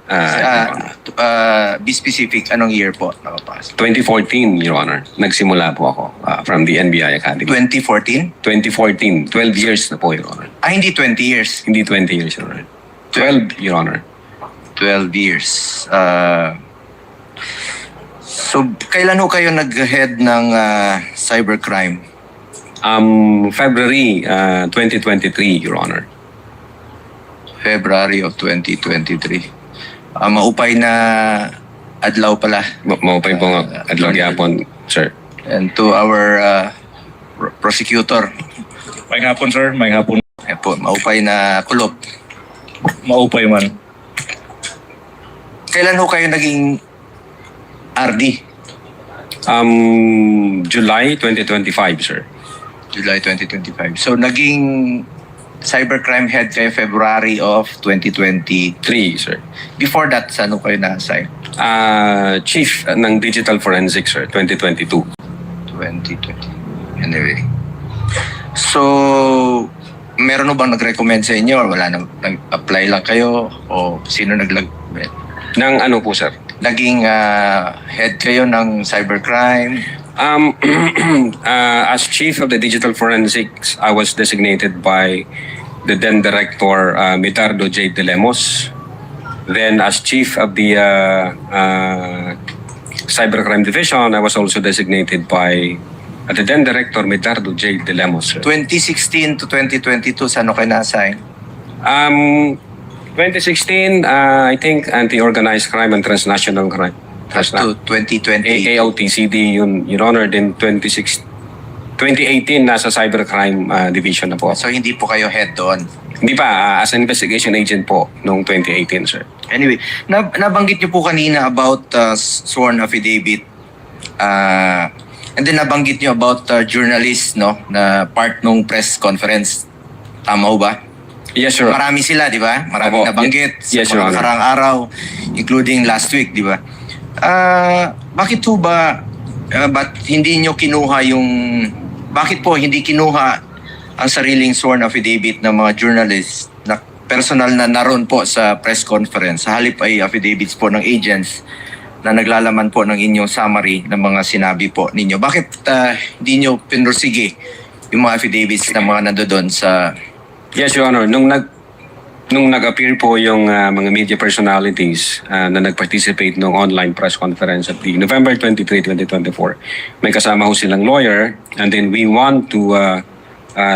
[SPEAKER 17] Be specific, anong year po nakapasok?
[SPEAKER 2] 2014, Your Honor. Nagsimula po ako from the NBI Academy.
[SPEAKER 17] 2014?
[SPEAKER 2] 2014. 12 years na po, Your Honor.
[SPEAKER 17] Hindi 20 years.
[SPEAKER 2] Hindi 20 years, Your Honor. 12, Your Honor.
[SPEAKER 17] 12 years. So, kailan ho kayo nag-head ng cybercrime?
[SPEAKER 2] February 2023, Your Honor.
[SPEAKER 17] February of 2023. Maupay na adlaw pala.
[SPEAKER 2] Maupay po nga adlaw gyapon, sir.
[SPEAKER 17] And to our prosecutor.
[SPEAKER 5] May hapon, sir. May hapon.
[SPEAKER 17] Po, maupay na kulop.
[SPEAKER 5] Maupay man.
[SPEAKER 17] Kailan ho kayo naging RD?
[SPEAKER 2] July 2025, sir.
[SPEAKER 17] July 2025. So, naging cybercrime head kayo February of 2023,
[SPEAKER 2] sir.
[SPEAKER 17] Before that, saan ho kayo na-assign?
[SPEAKER 2] Chief ng Digital Forensics, sir, 2022.
[SPEAKER 17] 2020. Anyway. So, meron bang nag-recommend sa inyo or wala nag-apply lang kayo o sino
[SPEAKER 2] Ng ano po, sir?
[SPEAKER 17] naging head kayo ng cybercrime?
[SPEAKER 2] As chief of the digital forensics, I was designated by the then director, Mitardo J. De Lemos. Then as chief of the cybercrime division, I was also designated by the then director, Mitardo J. De Lemos.
[SPEAKER 17] 2016 to 2022, saan kayo na-assign?
[SPEAKER 2] 2016, I think anti-organized crime and transnational crime.
[SPEAKER 17] To 2020?
[SPEAKER 2] AOTCD, yun, Your Honor. Then 2018, nasa cybercrime division na po.
[SPEAKER 17] So hindi po kayo head doon?
[SPEAKER 2] Hindi pa, as an investigation agent po noong 2018, sir.
[SPEAKER 17] Anyway, nabanggit niyo po kanina about sworn affidavit. And then nabanggit niyo about journalists, no, na part nung press conference. Tama ho ba?
[SPEAKER 2] Yes, sir.
[SPEAKER 17] Marami sila, di ba? Maraming nabanggit
[SPEAKER 2] Yes,
[SPEAKER 17] sa
[SPEAKER 2] Your
[SPEAKER 17] mga
[SPEAKER 2] Honor.
[SPEAKER 17] karang araw, including last week, di ba? Bakit po ba, ba't hindi nyo kinuha yung, bakit po hindi kinuha ang sariling sworn affidavit ng mga journalists na personal na naroon po sa press conference? Sa halip ay affidavits po ng agents na naglalaman po ng inyong summary ng mga sinabi po ninyo. Bakit hindi nyo pinursige yung mga affidavits ng mga nandoon sa...
[SPEAKER 2] Yes, Your Honor. Nung nag-appear po yung mga media personalities na nag-participate nung online press conference at the November 23, 2024, may kasama ho silang lawyer, and then we want to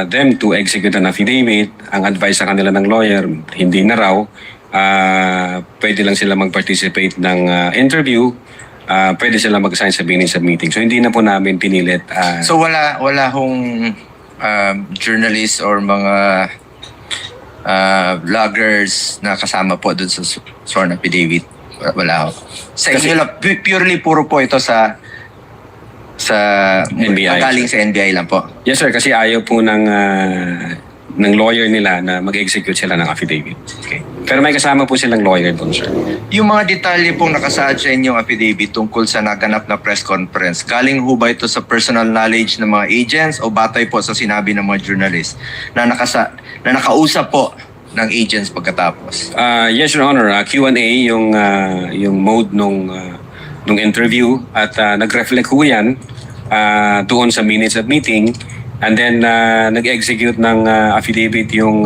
[SPEAKER 2] them to execute an affidavit. Ang advice sa kanila ng lawyer, hindi na raw. Pwede lang sila mag-participate ng interview. Pwede sila mag-sign sa minutes of meeting. So hindi na po namin pinilit.
[SPEAKER 17] So wala hong journalists or mga vloggers na kasama po dun sa sworn affidavit? Wala ho. Sa inyo lang, purely puro po ito sa
[SPEAKER 2] NBI.
[SPEAKER 17] galing sa NBI lang po.
[SPEAKER 2] Yes, sir. Kasi ayaw po ng lawyer nila na mag-execute sila ng affidavit. Okay. Pero may kasama po silang lawyer doon, sir.
[SPEAKER 17] Yung mga detalye pong nakasaad sa inyong affidavit tungkol sa naganap na press conference, galing ho ba ito sa personal knowledge ng mga agents o batay po sa sinabi ng mga journalists na nakausap po ng agents pagkatapos?
[SPEAKER 2] Yes, Your Honor. Q&A yung mode nung interview at nag-reflect ho yan doon sa minutes of meeting, and then nag-execute ng affidavit yung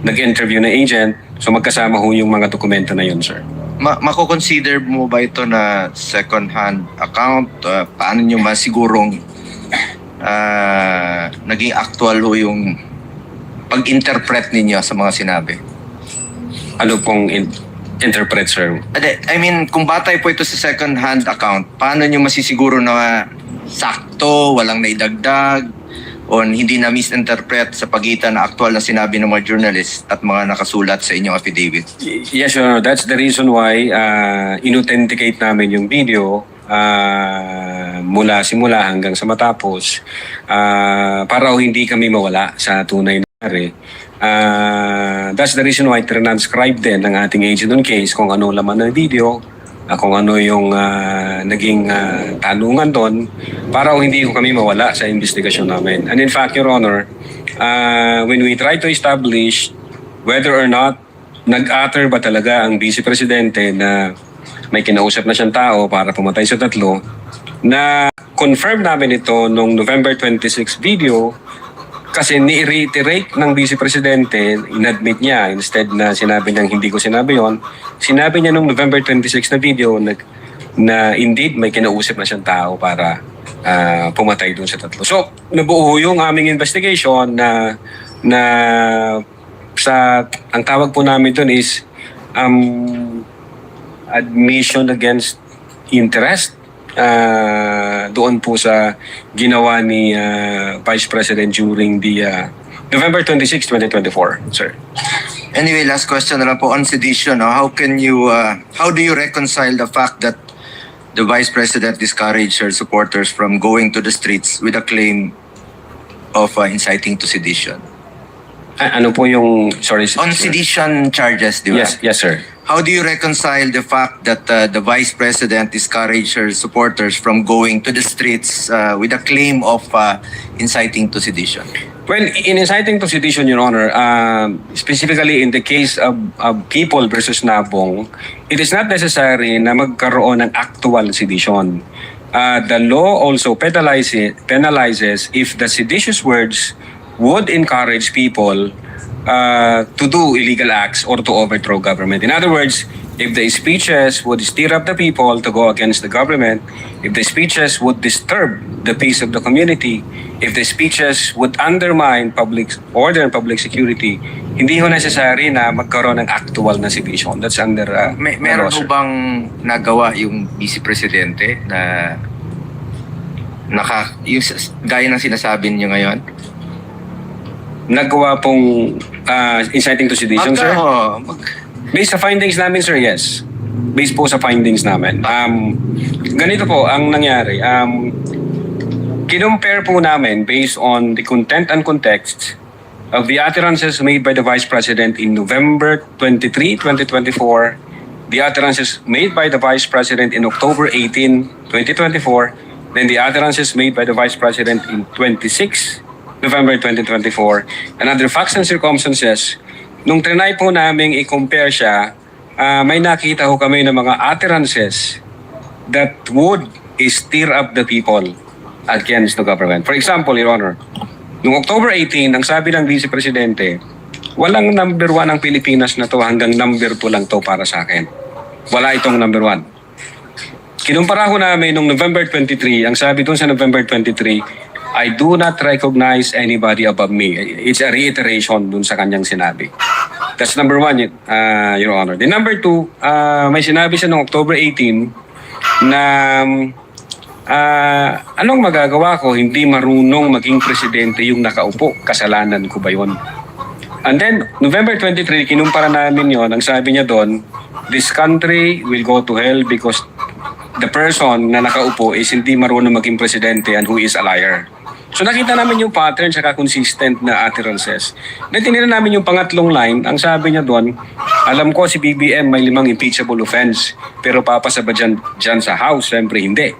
[SPEAKER 2] nag-interview na agent. So magkasama ho yung mga dokumento na yun, sir.
[SPEAKER 17] Mako-consider mo ba ito na second-hand account? Paano nyo masigurong naging actual ho yung pag-interpret ninyo sa mga sinabi?
[SPEAKER 2] Ano pong interpret, sir?
[SPEAKER 17] I mean, kung batay po ito sa second-hand account, paano nyo masisiguro na sakto, walang naidagdag, o hindi na misinterpret sa pagitan na aktual na sinabi ng mga journalists at mga nakasulat sa inyong affidavit?
[SPEAKER 2] Yes, Your Honor. That's the reason why inauthenticate namin yung video mula simula hanggang sa matapos para hindi kami mawala sa tunay na nangyari. That's the reason why transcribe din ng ating agent on case kung ano laman ng video, kung ano yung naging tanungan doon para hindi kami mawala sa investigasyon namin. And in fact, Your Honor, when we try to establish whether or not nag-utter ba talaga ang Vice Presidente na may kinausap na siyang tao para pumatay sa tatlo, na confirm namin ito nung November 26 video. Kasi ni-reiterate ng Vice Presidente, inadmit niya, instead na sinabi niyang hindi ko sinabi yon, sinabi niya nung November 26 na video na indeed may kinausap na siyang tao para pumatay doon sa tatlo. So, nabuo yung aming investigation na ang tawag po namin doon is admission against interest. Doon po sa ginawa ni Vice President during the November 26, 2024, sir.
[SPEAKER 17] Anyway, last question na lang po on sedition. No? How do you reconcile the fact that the Vice President discouraged her supporters from going to the streets with a claim of inciting to sedition?
[SPEAKER 2] Ano po yung, sorry?
[SPEAKER 17] On sedition charges, di ba?
[SPEAKER 2] Yes, sir.
[SPEAKER 17] How do you reconcile the fact that the Vice President discouraged her supporters from going to the streets with a claim of inciting to sedition?
[SPEAKER 2] Well, in inciting to sedition, Your Honor, specifically in the case of People versus Nabong, it is not necessary na magkaroon ng actual sedition. The law also penalizes if the seditious words would encourage people to do illegal acts or to overthrow government. In other words, if the speeches would stir up the people to go against the government, if the speeches would disturb the peace of the community, if the speeches would undermine public order and public security, hindi ho necessary na magkaroon ng actual na sedition. That's under
[SPEAKER 17] Meron po bang nagawa yung Vice Presidente na gaya ng sinasabi niyo ngayon?
[SPEAKER 2] Nagawa pong inciting to sedition, sir? Based sa findings namin, sir, yes. Based po sa findings namin. Ganito po ang nangyari. Kinumpare po namin based on the content and context of the utterances made by the Vice President in November 23, 2024, the utterances made by the Vice President in October 18, 2024, then the utterances made by the Vice President in 26 November 2024, and other facts and circumstances. Nung trinay po namin i-compare siya, may nakita ho kami ng mga utterances that would stir up the people against the government. For example, Your Honor, noong October 18, ang sabi ng Vice Presidente, walang number 1 ang Pilipinas na to, hanggang number 2 lang to para sa akin. Wala itong number 1. Kinumpara ko namin noong November 23, ang sabi dun sa November 23, I do not recognize anybody above me. It's a reiteration dun sa kanyang sinabi. That's number 1, Your Honor. Then number 2, may sinabi siya noong October 18 na anong magagawa ko, hindi marunong maging presidente yung nakaupo, kasalanan ko ba yun? And then, November 23, kinumpara namin yon. Ang sabi niya doon, this country will go to hell because the person na nakaupo is hindi marunong maging presidente and who is a liar. So nakita namin yung pattern saka consistent na utterances. Then tinira namin yung pangatlong line, ang sabi niya doon, alam ko si BBM may 5 impeachable offense, pero papasa ba dyan sa House? Siyempre hindi.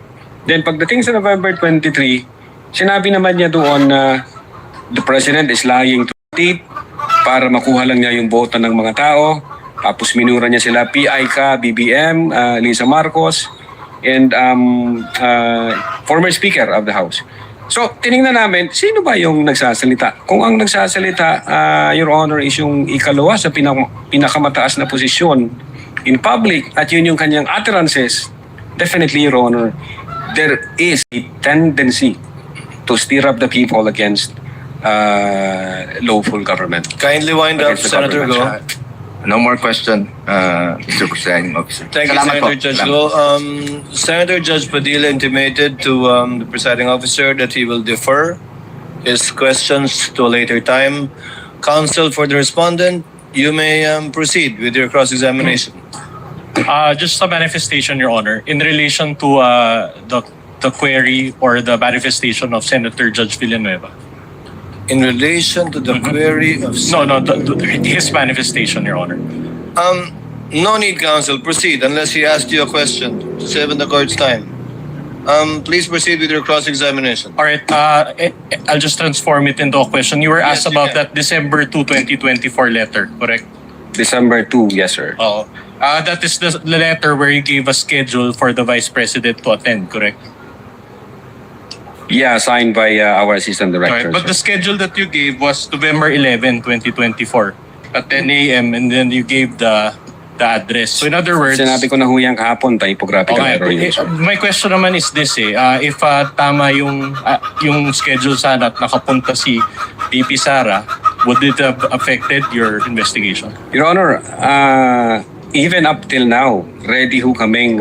[SPEAKER 2] Then pagdating sa November 23, sinabi naman niya doon na the President is lying to the para makuha lang niya yung boto ng mga tao. Tapos minura niya sila, PI ka, BBM, Lisa Marcos, and former Speaker of the House. So, tinignan namin, sino ba yung nagsasalita? Kung ang nagsasalita, Your Honor, is yung ikalawa sa pinakamataas na posisyon in public at yun yung kanyang utterances, definitely, Your Honor, there is a tendency to stir up the people against lawful government.
[SPEAKER 1] Kindly wind up, Senator Go.
[SPEAKER 17] No more question, Mr. Presiding Officer.
[SPEAKER 1] Thank you, Senator Judge Go. Senator Judge Padilla intimated to the presiding officer that he will defer his questions to a later time. Counsel for the respondent, you may proceed with your cross-examination.
[SPEAKER 4] Just a manifestation, Your Honor, in relation to the query or the manifestation of Senator Judge Villanueva.
[SPEAKER 1] In relation to the query of...
[SPEAKER 4] His manifestation, Your Honor.
[SPEAKER 1] No need, counsel. Proceed unless he asked you a question to save the court's time. Please proceed with your cross-examination.
[SPEAKER 4] All right, I'll just transform it into a question. You were asked about that December 2, 2024 letter, correct?
[SPEAKER 2] December 2, yes, sir.
[SPEAKER 4] Oh, that is the letter where you gave a schedule for the Vice President to attend, correct?
[SPEAKER 2] Yeah, signed by our assistant director.
[SPEAKER 4] Right. But the schedule that you gave was November 11, 2024 at 10 a.m. and then you gave the address. So in other words...
[SPEAKER 2] Sinabi ko na huyang kahapon, typographical error yun.
[SPEAKER 4] My question naman is this if tama yung schedule sana at nakapunta si VP Sara, would it have affected your investigation?
[SPEAKER 2] Your Honor, even up till now, ready ho kaming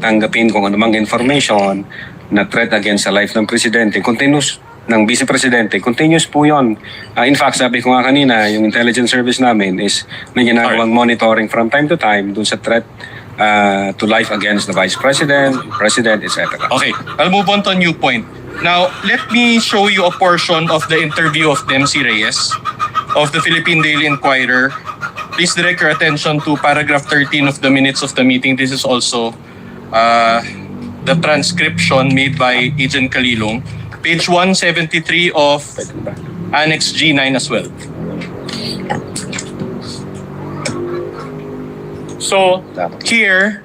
[SPEAKER 2] tanggapin kung anumang information na threat against sa life ng Presidente, continuous ng Vice Presidente, continuous po yun. In fact, sabi ko nga kanina, yung intelligence service namin is may ginagawang monitoring from time to time dun sa threat to life against the Vice President, President, etc.
[SPEAKER 4] Okay, I'll move on to a new point. Now, let me show you a portion of the interview of Dempsey Reyes of the Philippine Daily Inquirer. Please direct your attention to paragraph 13 of the minutes of the meeting. This is also the transcription made by Agent Kalilong. Page 173 of Annex G9 as well. So, here,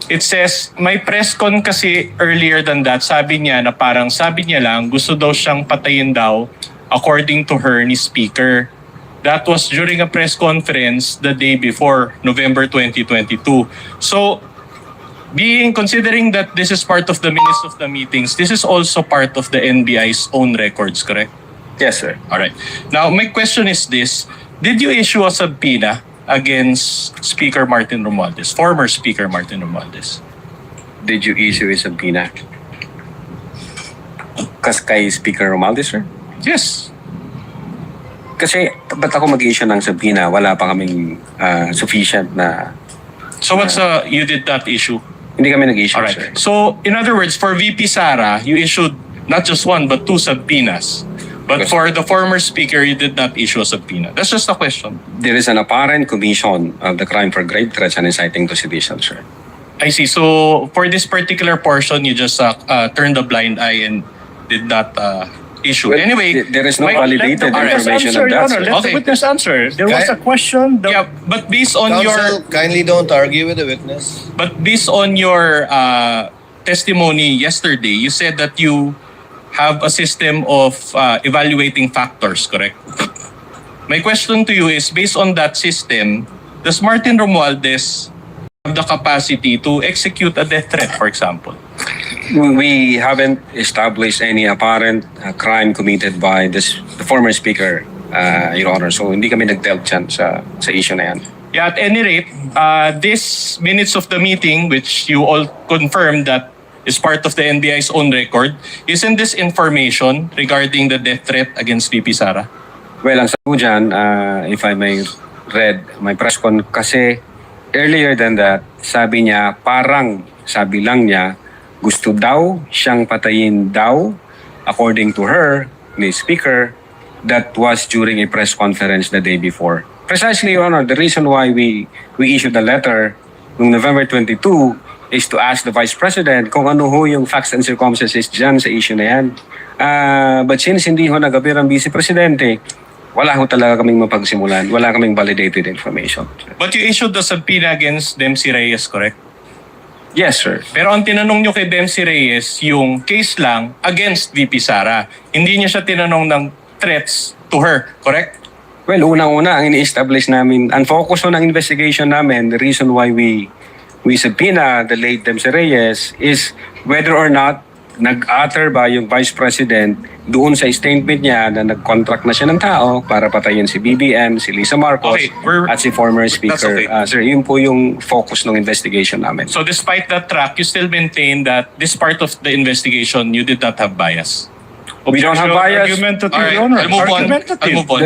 [SPEAKER 4] it says, may press con kasi earlier than that, sabi niya na parang sabi niya lang, gusto daw siyang patayin daw according to her ni Speaker. That was during a press conference the day before, November 2022. So, considering that this is part of the minutes of the meetings, this is also part of the NBI's own records, correct?
[SPEAKER 2] Yes, sir.
[SPEAKER 4] All right. Now, my question is this. Did you issue a subpoena against Speaker Martin Romualdez, former Speaker Martin Romualdez?
[SPEAKER 2] Did you issue a subpoena? Kay Speaker Romualdez, sir?
[SPEAKER 4] Yes.
[SPEAKER 2] Kasi, ba't ako mag-issue ng subpoena? Wala pa kaming sufficient na...
[SPEAKER 4] So you did not issue?
[SPEAKER 2] Hindi kami nag-issue,
[SPEAKER 4] All right.
[SPEAKER 2] sir.
[SPEAKER 4] So, in other words, for VP Sara, you issued not just one but two subpoenas. But
[SPEAKER 2] Yes.
[SPEAKER 4] for the former speaker, you did not issue a subpoena. That's just a question.
[SPEAKER 2] There is an apparent commission of the crime for grave threats and inciting to sedition, sir.
[SPEAKER 4] I see. So, for this particular portion, you just turned a blind eye and did not issue.
[SPEAKER 2] Well,
[SPEAKER 4] Anyway,
[SPEAKER 2] there is no
[SPEAKER 4] my-
[SPEAKER 2] validated
[SPEAKER 4] All right.
[SPEAKER 2] information
[SPEAKER 5] Answer,
[SPEAKER 2] on
[SPEAKER 5] Your
[SPEAKER 2] that,
[SPEAKER 5] Honor.
[SPEAKER 2] sir.
[SPEAKER 5] Let
[SPEAKER 4] Okay.
[SPEAKER 5] the witness answer. There was a question.
[SPEAKER 4] Yeah, but based on
[SPEAKER 1] Counsel, kindly don't argue with the witness.
[SPEAKER 4] your testimony yesterday, you said that you have a system of evaluating factors, correct? My question to you is, based on that system, does Martin Romualdez have the capacity to execute a death threat, for example?
[SPEAKER 2] We haven't established any apparent crime committed by the former speaker, Your Honor. So hindi kami nag-delve dyan sa issue na yan.
[SPEAKER 4] Yeah, at any rate, this minutes of the meeting, which you all confirmed that is part of the NBI's own record, isn't this information regarding the death threat against VP Sara?
[SPEAKER 2] Well, ang sabi ko dyan, if I may read my press con, kasi earlier than that, sabi niya, sabi lang niya, gusto daw siyang patayin daw, according to her, ni Speaker, that was during a press conference the day before. Precisely, Your Honor, the reason why we issued the letter noong November 22 is to ask the Vice President kung ano ho yung facts and circumstances dyan sa issue na yan. But since hindi ho nag-appear ang Vice Presidente, wala ho talaga kaming mapagsimulan. Wala kaming validated information.
[SPEAKER 4] But you issued the subpoena against Dempsey Reyes, correct?
[SPEAKER 2] Yes, sir.
[SPEAKER 4] Pero ang tinanong nyo kay Dempsey Reyes, yung case lang against VP Sara. Hindi niya siya tinanong ng threats to her, correct?
[SPEAKER 2] Well, unang-una, ang ini-establish namin, ang focus ng investigation namin, the reason why we subpoena the late Dempsey Reyes is whether or not nag-utter ba yung Vice President doon sa statement niya na nag-contract na siya ng tao para patayin si BBM, si Lisa Marcos,
[SPEAKER 4] Okay,
[SPEAKER 2] at si former Speaker.
[SPEAKER 4] okay.
[SPEAKER 2] Sir, yun po yung focus ng investigation namin.
[SPEAKER 4] So despite that track, you still maintain that this part of the investigation, you did not have bias?
[SPEAKER 2] We don't have bias.
[SPEAKER 5] Argumentative,
[SPEAKER 4] All right,
[SPEAKER 5] Your Honor.
[SPEAKER 4] I'll move on.
[SPEAKER 5] Argumentative.
[SPEAKER 4] I'll move on.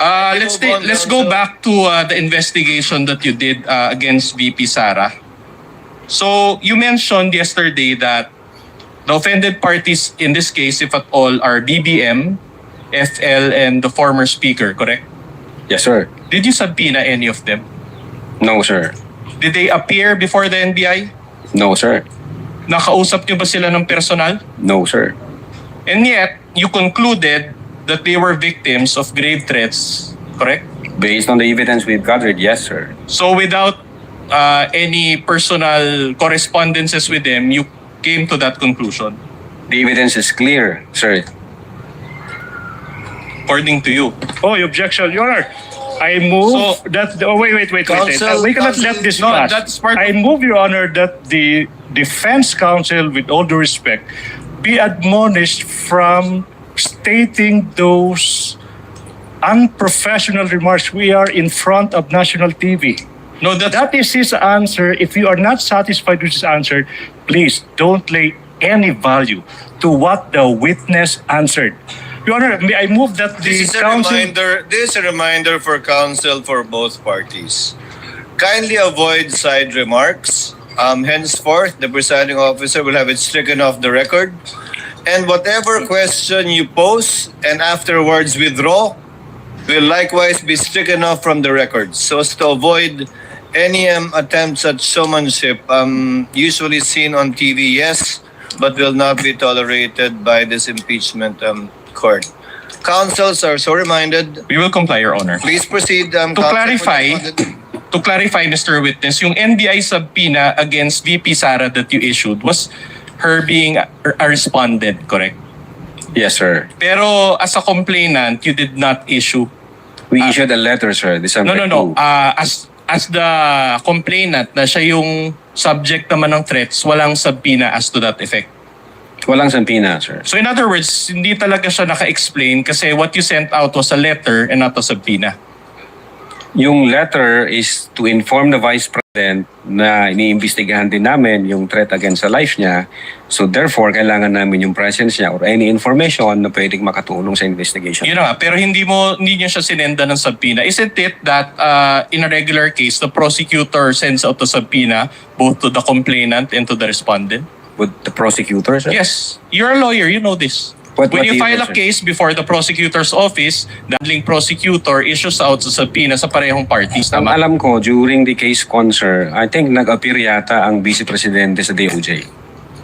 [SPEAKER 4] Let's go back to the investigation that you did against VP Sara. So you mentioned yesterday that the offended parties in this case, if at all, are BBM, FL, and the former speaker, correct?
[SPEAKER 2] Yes, sir.
[SPEAKER 4] Did you subpoena any of them?
[SPEAKER 2] No, sir.
[SPEAKER 4] Did they appear before the NBI?
[SPEAKER 2] No, sir.
[SPEAKER 4] Nakausap niyo ba sila ng personal?
[SPEAKER 2] No, sir.
[SPEAKER 4] And yet, you concluded that they were victims of grave threats, correct?
[SPEAKER 2] Based on the evidence we've gathered, yes, sir.
[SPEAKER 4] So without any personal correspondences with them, you came to that conclusion,
[SPEAKER 2] The evidence is clear, sir.
[SPEAKER 4] according to you.
[SPEAKER 5] Oh, objection, Your Honor. I move
[SPEAKER 4] So-
[SPEAKER 5] that. Oh, wait.
[SPEAKER 1] Counsel,
[SPEAKER 5] We cannot
[SPEAKER 1] counsel,
[SPEAKER 5] let this
[SPEAKER 4] no,
[SPEAKER 5] pass.
[SPEAKER 4] that's part
[SPEAKER 5] I move, Your Honor, that the defense counsel, with all due respect, be admonished from stating those unprofessional remarks. We are in front of national TV.
[SPEAKER 4] No, that's
[SPEAKER 5] That is his answer. If you are not satisfied with his answer, please don't lay any value to what the witness answered. Your Honor, may I move that the
[SPEAKER 1] This is a
[SPEAKER 5] counsel...
[SPEAKER 1] reminder. This is a reminder for counsel for both parties. Kindly avoid side remarks. Henceforth, the presiding officer will have it stricken off the record. And whatever question you pose and afterwards withdraw will likewise be stricken off from the record. So as to avoid any attempts at showmanship, usually seen on TV, yes, but will not be tolerated by this impeachment court. Councils are so reminded.
[SPEAKER 4] We will comply, Your Honor.
[SPEAKER 1] Please proceed.
[SPEAKER 4] To clarify, Mr. Witness, yung NBI subpoena against VP Sara that you issued was her being a respondent, correct?
[SPEAKER 2] Yes, sir.
[SPEAKER 4] Pero as a complainant, you did not issue.
[SPEAKER 2] We issued a letter, sir, December
[SPEAKER 4] No.
[SPEAKER 2] 2.
[SPEAKER 4] As the complainant na siya yung subject naman ng threats, walang subpoena as to that effect.
[SPEAKER 2] Walang subpoena, sir.
[SPEAKER 4] So in other words, hindi talaga siya naka-explain kasi what you sent out was a letter and not a subpoena.
[SPEAKER 2] Yung letter is to inform the Vice President na iniimbestigahan din namin yung threat against the life niya. So therefore, kailangan namin yung presence niya or any information na pwedeng makatulong sa investigation.
[SPEAKER 4] Yun na nga, pero hindi niya siya sinenda ng subpoena. Isn't it that in a regular case, the prosecutor sends out the subpoena both to the complainant and to the respondent?
[SPEAKER 2] With the prosecutor, sir?
[SPEAKER 4] Yes. You're a lawyer, you know this.
[SPEAKER 2] What
[SPEAKER 4] When you
[SPEAKER 2] do
[SPEAKER 4] file a
[SPEAKER 2] sir?
[SPEAKER 4] case before the prosecutor's office, the handling prosecutor issues out sa subpoena sa parehong parties.
[SPEAKER 2] Ang
[SPEAKER 4] Tama?
[SPEAKER 2] alam ko, during the case concert, I think nag-appear yata ang Vice Presidente sa DOJ.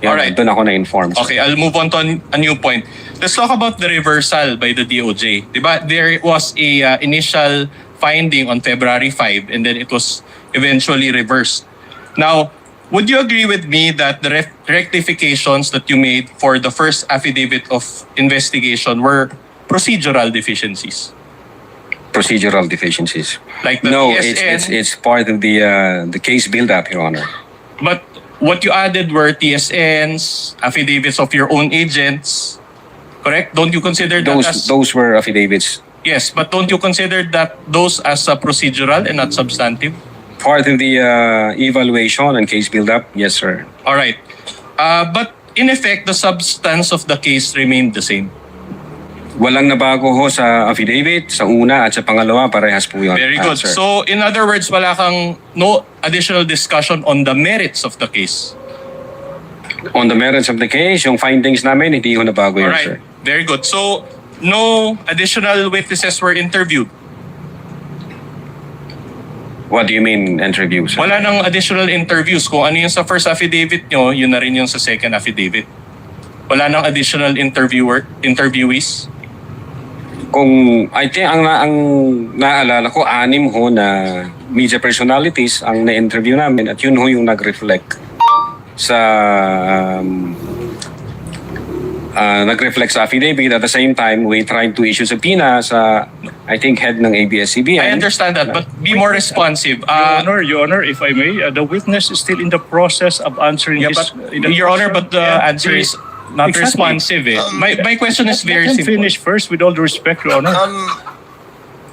[SPEAKER 4] Alright.
[SPEAKER 2] Doon ako na-inform. sir.
[SPEAKER 4] Okay, I'll move on to a new point. Let's talk about the reversal by the DOJ. Diba? There was a initial finding on February 5 and then it was eventually reversed. Now, would you agree with me that the rectifications that you made for the first affidavit of investigation were procedural deficiencies?
[SPEAKER 2] Procedural deficiencies.
[SPEAKER 4] Like the
[SPEAKER 2] No,
[SPEAKER 4] TSN,
[SPEAKER 2] it's part of the case build-up, Your Honor.
[SPEAKER 4] but what you added were TSNs, affidavits of your own agents, correct? Don't you consider that as...
[SPEAKER 2] Those were affidavits.
[SPEAKER 4] Yes, but don't you consider that those as procedural and not substantive?
[SPEAKER 2] Part of the evaluation and case build-up, yes, sir.
[SPEAKER 4] All right. But in effect, the substance of the case remained the same.
[SPEAKER 2] Walang nabago ho sa affidavit, sa una at sa pangalawa, parehas po yun.
[SPEAKER 4] Very good.
[SPEAKER 2] Sir.
[SPEAKER 4] So in other words, wala kang no additional discussion on the merits of the case.
[SPEAKER 2] On the merits of the case, yung findings namin, hindi ho nabago
[SPEAKER 4] All
[SPEAKER 2] yun,
[SPEAKER 4] right.
[SPEAKER 2] sir.
[SPEAKER 4] Very good. So no additional witnesses were interviewed.
[SPEAKER 2] What do you mean, interviews?
[SPEAKER 4] Wala nang additional interviews. Kung ano yung sa first affidavit nyo, yun na rin yung sa second affidavit. Wala nang additional interviewees.
[SPEAKER 2] Kung, I think, ang naalala ko, 6 ho na media personalities ang na-interview namin at yun ho yung nag-reflect sa nag-reflect sa affidavit. At the same time, we tried to issue subpoena sa, I think, head ng ABS-CBN.
[SPEAKER 4] I understand that, but be more responsive.
[SPEAKER 5] Your Honor, if I may, the witness is still in the process of answering
[SPEAKER 4] Yeah,
[SPEAKER 5] his...
[SPEAKER 4] but Your Honor, but the answer is not responsive. Eh. My question is very
[SPEAKER 5] Let him
[SPEAKER 4] simple.
[SPEAKER 5] finish first with all the respect, Your Honor.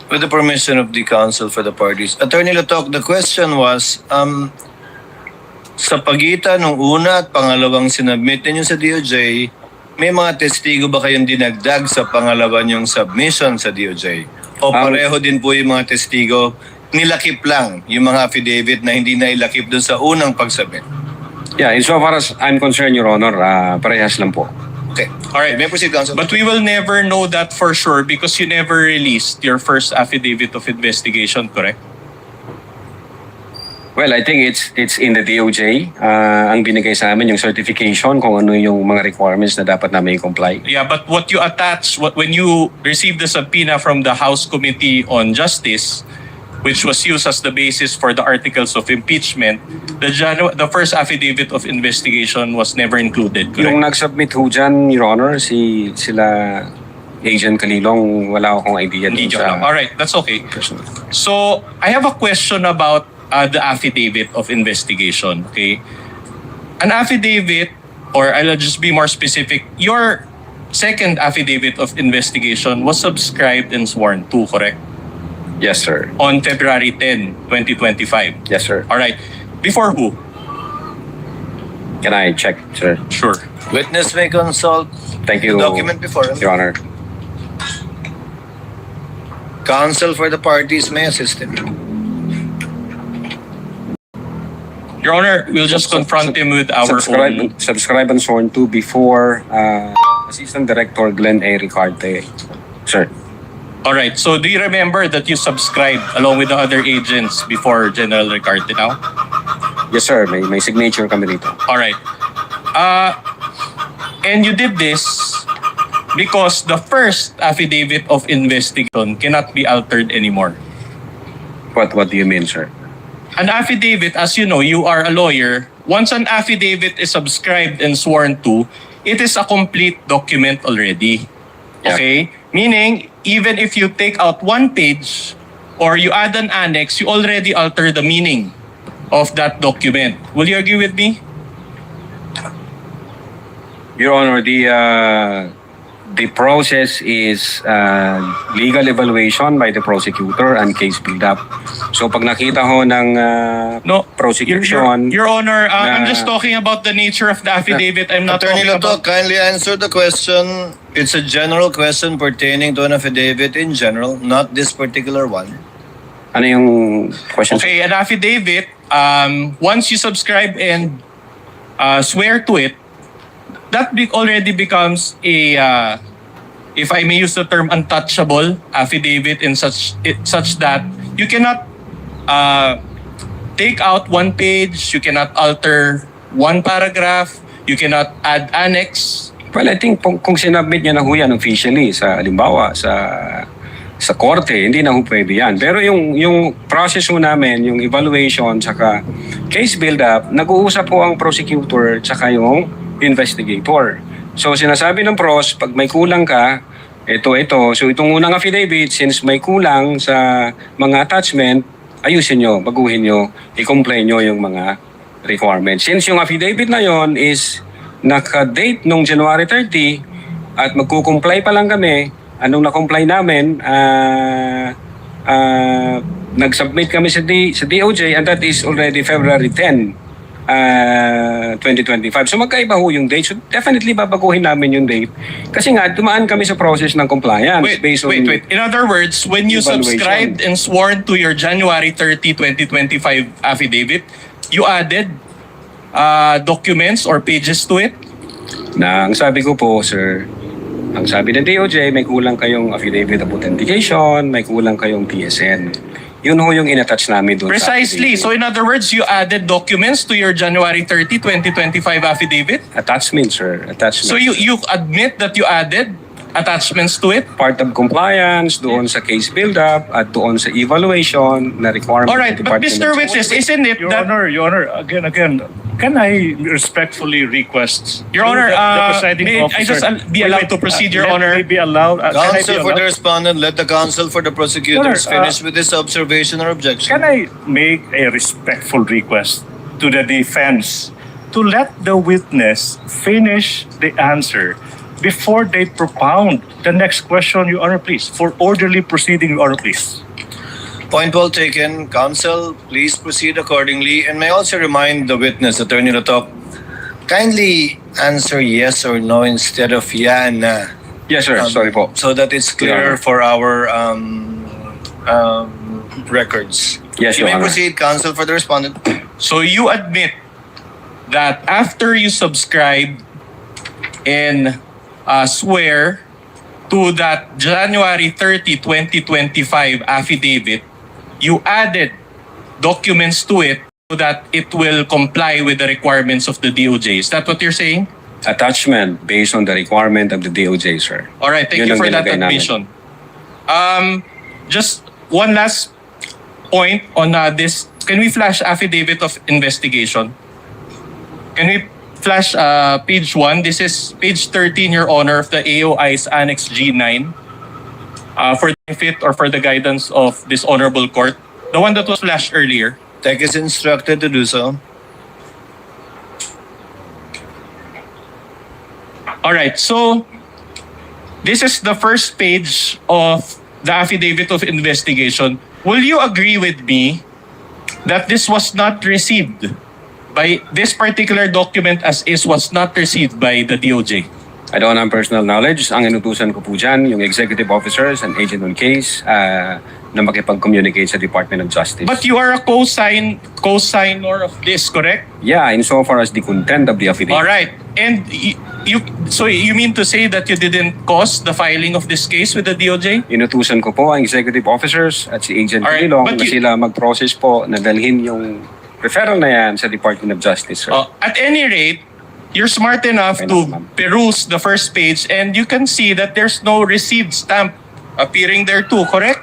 [SPEAKER 1] With the permission of the counsel for the parties. Attorney Latok, the question was, sa pagitan ng una at pangalawang sinubmit ninyo sa DOJ, may mga testigo ba kayong dinagdag sa pangalawa niyong submission sa DOJ? O pareho din po yung mga testigo, nilakip lang yung mga affidavit na hindi na ilakip doon sa unang pag-submit?
[SPEAKER 2] Yeah, so far as I'm concerned, Your Honor, parehas lang po.
[SPEAKER 1] Okay. Alright, may proceed, counsel.
[SPEAKER 4] But we will never know that for sure because you never released your first affidavit of investigation, correct?
[SPEAKER 2] Well, I think it's in the DOJ. Ang binigay sa amin yung certification kung ano yung mga requirements na dapat namin i-comply.
[SPEAKER 4] Yeah, but what you attach, when you received the subpoena from the House Committee on Justice, which was used as the basis for the articles of impeachment, the first affidavit of investigation was never included, correct?
[SPEAKER 2] Yung nag-submit ho dyan, Your Honor, sila Agent Kalilong, wala akong idea
[SPEAKER 4] Hindi
[SPEAKER 2] dun
[SPEAKER 4] joke lang.
[SPEAKER 2] sa...
[SPEAKER 4] Alright, that's okay. So, I have a question about the affidavit of investigation, okay? An affidavit, or I'll just be more specific, your second affidavit of investigation was subscribed and sworn to, correct?
[SPEAKER 2] Yes, sir.
[SPEAKER 4] On February 10, 2025.
[SPEAKER 2] Yes, sir.
[SPEAKER 4] All right. Before who?
[SPEAKER 2] Can I check, sir?
[SPEAKER 4] Sure.
[SPEAKER 1] Witness may consult
[SPEAKER 2] Thank you,
[SPEAKER 1] the document before him.
[SPEAKER 2] Your Honor.
[SPEAKER 1] Counsel for the parties may assist him.
[SPEAKER 4] Your Honor, we'll just confront him with our own...
[SPEAKER 2] Subscribe and sworn to before Assistant Director Glenn A. Ricarte. Sir.
[SPEAKER 4] All right. So do you remember that you subscribed along with the other agents before General Ricarte now?
[SPEAKER 2] Yes, sir. May signature kami dito.
[SPEAKER 4] All right. And you did this because the first affidavit of investigation cannot be altered anymore.
[SPEAKER 2] What do you mean, sir?
[SPEAKER 4] An affidavit, as you know, you are a lawyer. Once an affidavit is subscribed and sworn to, it is a complete document already.
[SPEAKER 2] Yeah.
[SPEAKER 4] Okay? Meaning, even if you take out one page or you add an annex, you already alter the meaning of that document. Will you agree with me?
[SPEAKER 2] Your Honor, the process is legal evaluation by the prosecutor and case build-up. So pag nakita ho ng prosecution...
[SPEAKER 4] Your Honor, I'm just talking about the nature of the affidavit. I'm not
[SPEAKER 1] Attorney
[SPEAKER 4] talking
[SPEAKER 1] Lato,
[SPEAKER 4] about...
[SPEAKER 1] kindly answer the question. It's a general question pertaining to an affidavit in general, not this particular one.
[SPEAKER 2] Ano yung question?
[SPEAKER 4] Okay, an affidavit, once you subscribe and swear to it, that already becomes a, if I may use the term, untouchable affidavit in such that you cannot take out one page, you cannot alter one paragraph, you cannot add annex.
[SPEAKER 2] Well, I think kung sinubmit niya na ho yan officially sa, halimbawa, sa korte, hindi na ho pwede yan. Pero yung process ho namin, yung evaluation, saka case build-up, nag-uusap po ang prosecutor, saka yung investigator. So sinasabi ng pros, pag may kulang ka, ito. So itong unang affidavit, since may kulang sa mga attachment, ayusin nyo, baguhin nyo, i-comply nyo yung mga requirements. Since yung affidavit na yon is naka-date nung January 30 at magkukomply pa lang kami, anong na-comply namin, nag-submit kami sa DOJ and that is already February 10, 2025. So magkaiba ho yung date. So definitely babaguhin namin yung date. Kasi nga, dumaan kami sa process ng compliance.
[SPEAKER 4] Wait. In other words, when you
[SPEAKER 2] evaluation.
[SPEAKER 4] subscribed and sworn to your January 30, 2025 affidavit, you added documents or pages to it?
[SPEAKER 2] Ang sabi ko po, sir, ang sabi ng DOJ, may kulang kayong affidavit of authentication, may kulang kayong TSN. Yun ho yung inattach namin doon.
[SPEAKER 4] Precisely. So in other words, you added documents to your January 30, 2025 affidavit?
[SPEAKER 2] Attachment, sir. Attachment.
[SPEAKER 4] So you admit that you added attachments to it?
[SPEAKER 2] Part of compliance, doon sa case build-up, at doon sa evaluation na requirement.
[SPEAKER 4] Alright, but Mr. Witness, isn't it
[SPEAKER 5] Your
[SPEAKER 4] that...
[SPEAKER 5] Honor, again, can I respectfully request
[SPEAKER 4] Your Honor,
[SPEAKER 5] the presiding
[SPEAKER 4] may I
[SPEAKER 5] officer,
[SPEAKER 4] just be allowed to proceed, Your Honor?
[SPEAKER 5] Let me be allowed.
[SPEAKER 1] Counsel for the respondent, let the counsel for the prosecutors
[SPEAKER 5] Your Honor,
[SPEAKER 1] finish with this observation or objection.
[SPEAKER 5] Can I make a respectful request to the defense to let the witness finish the answer before they propound the next question, Your Honor, please? For orderly proceeding, Your Honor, please.
[SPEAKER 1] Point well taken. Counsel, please proceed accordingly. And may I also remind the witness, Attorney Lato, kindly answer yes or no instead of yeah, na.
[SPEAKER 2] Yes, sir. Sorry po.
[SPEAKER 1] So that it's clear
[SPEAKER 2] Yeah.
[SPEAKER 1] for our records.
[SPEAKER 2] Yes,
[SPEAKER 1] You
[SPEAKER 2] Your
[SPEAKER 1] may
[SPEAKER 2] Honor.
[SPEAKER 1] proceed, counsel for the respondent.
[SPEAKER 4] So you admit that after you subscribe and swear to that January 30, 2025 affidavit, you added documents to it so that it will comply with the requirements of the DOJ. Is that what you're saying?
[SPEAKER 2] Attachment based on the requirement of the DOJ, sir.
[SPEAKER 4] All right, thank
[SPEAKER 2] Yun
[SPEAKER 4] you
[SPEAKER 2] ang
[SPEAKER 4] for that
[SPEAKER 2] nilagay namin.
[SPEAKER 4] admission. Just one last point on this. Can we flash affidavit of investigation? Can we flash page 1? This is page 13, Your Honor, of the AOI's Annex G9 for the benefit or for the guidance of this honorable court. The one that was flashed earlier.
[SPEAKER 1] Tech is instructed to do so.
[SPEAKER 4] All right, so this is the first page of the affidavit of investigation. Will you agree with me that this was not received by this particular document as is was not received by the DOJ?
[SPEAKER 2] I don't have personal knowledge. Ang inutusan ko po dyan, yung executive officers and agent on case na makipag-communicate sa Department of Justice.
[SPEAKER 4] But you are a co-signer of this, correct?
[SPEAKER 2] Yeah, insofar as the content of the affidavit.
[SPEAKER 4] All right. And so you mean to say that you didn't cause the filing of this case with the DOJ?
[SPEAKER 2] Inutusan ko po ang executive officers at si Agent
[SPEAKER 4] Alright,
[SPEAKER 2] Pilong
[SPEAKER 4] but
[SPEAKER 2] na sila mag-process po na dalhin yung referral na yan sa Department of Justice, sir.
[SPEAKER 4] At any rate, you're smart enough to peruse the first page and you can see that there's no received stamp appearing there too, correct?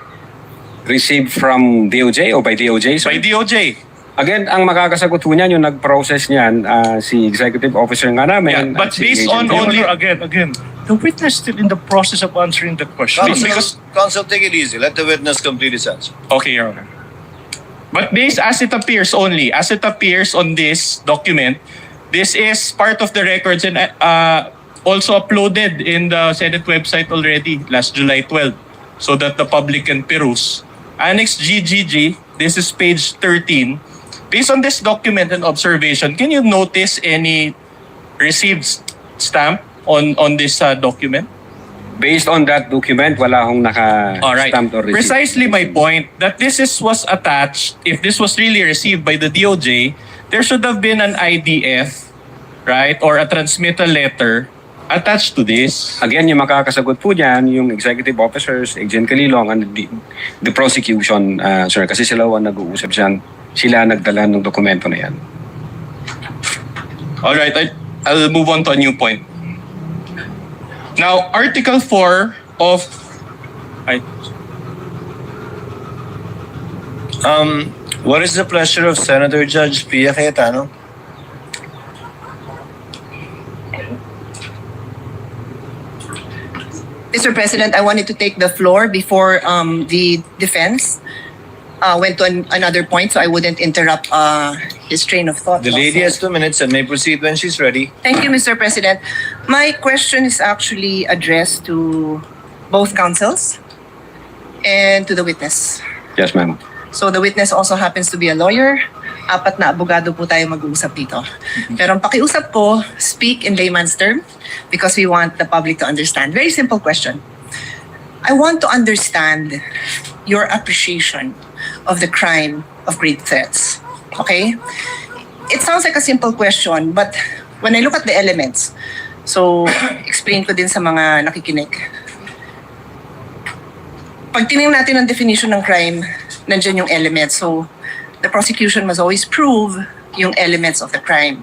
[SPEAKER 2] Received from DOJ o by DOJ?
[SPEAKER 4] By DOJ.
[SPEAKER 2] Again, ang makakasagot po niyan, yung nag-process niyan, si Executive Officer nga namin.
[SPEAKER 4] Yeah, but
[SPEAKER 2] si
[SPEAKER 4] based
[SPEAKER 2] Agent
[SPEAKER 4] on only...
[SPEAKER 5] Again, the witness still in the process of answering the question.
[SPEAKER 1] Counsel, take it easy. Let the witness complete his answer.
[SPEAKER 4] Okay, Your Honor. But based as it appears only, as it appears on this document, this is part of the records and also uploaded in the Senate website already last July 12 so that the public can peruse. Annex GGG, this is page 13. Based on this document and observation, can you notice any received stamp on this document?
[SPEAKER 2] Based on that document, wala akong naka-stamped or received.
[SPEAKER 4] Precisely my point that was attached, if this was really received by the DOJ, there should have been an IDF, right? Or a transmittal letter attached to this.
[SPEAKER 2] Again, yung makakasagot po niyan, yung executive officers, Agent Calilong, and the prosecution, sir, kasi sila ang nag-uusap dyan. Sila nagdala ng dokumento na yan.
[SPEAKER 4] Alright, I'll move on to a new point. Now, Article 4 of...
[SPEAKER 1] What is the pleasure of Senator Judge Pia Cayetano?
[SPEAKER 18] Mr. President, I wanted to take the floor before the defense went to another point, so I wouldn't interrupt his train of thought.
[SPEAKER 1] The lady has 2 minutes and may proceed when she's ready.
[SPEAKER 18] Thank you, Mr. President. My question is actually addressed to both counsels and to the witness.
[SPEAKER 2] Yes, ma'am.
[SPEAKER 18] So the witness also happens to be a lawyer. 4 na abogado po tayo mag-uusap dito. Pero ang pakiusap ko, speak in layman's term because we want the public to understand. Very simple question. I want to understand your appreciation of the crime of grave threats. Okay? It sounds like a simple question, but when I look at the elements, so explain ko din sa mga nakikinig. Pag tinignan natin ang definition ng crime, nandiyan yung elements. So the prosecution must always prove yung elements of the crime.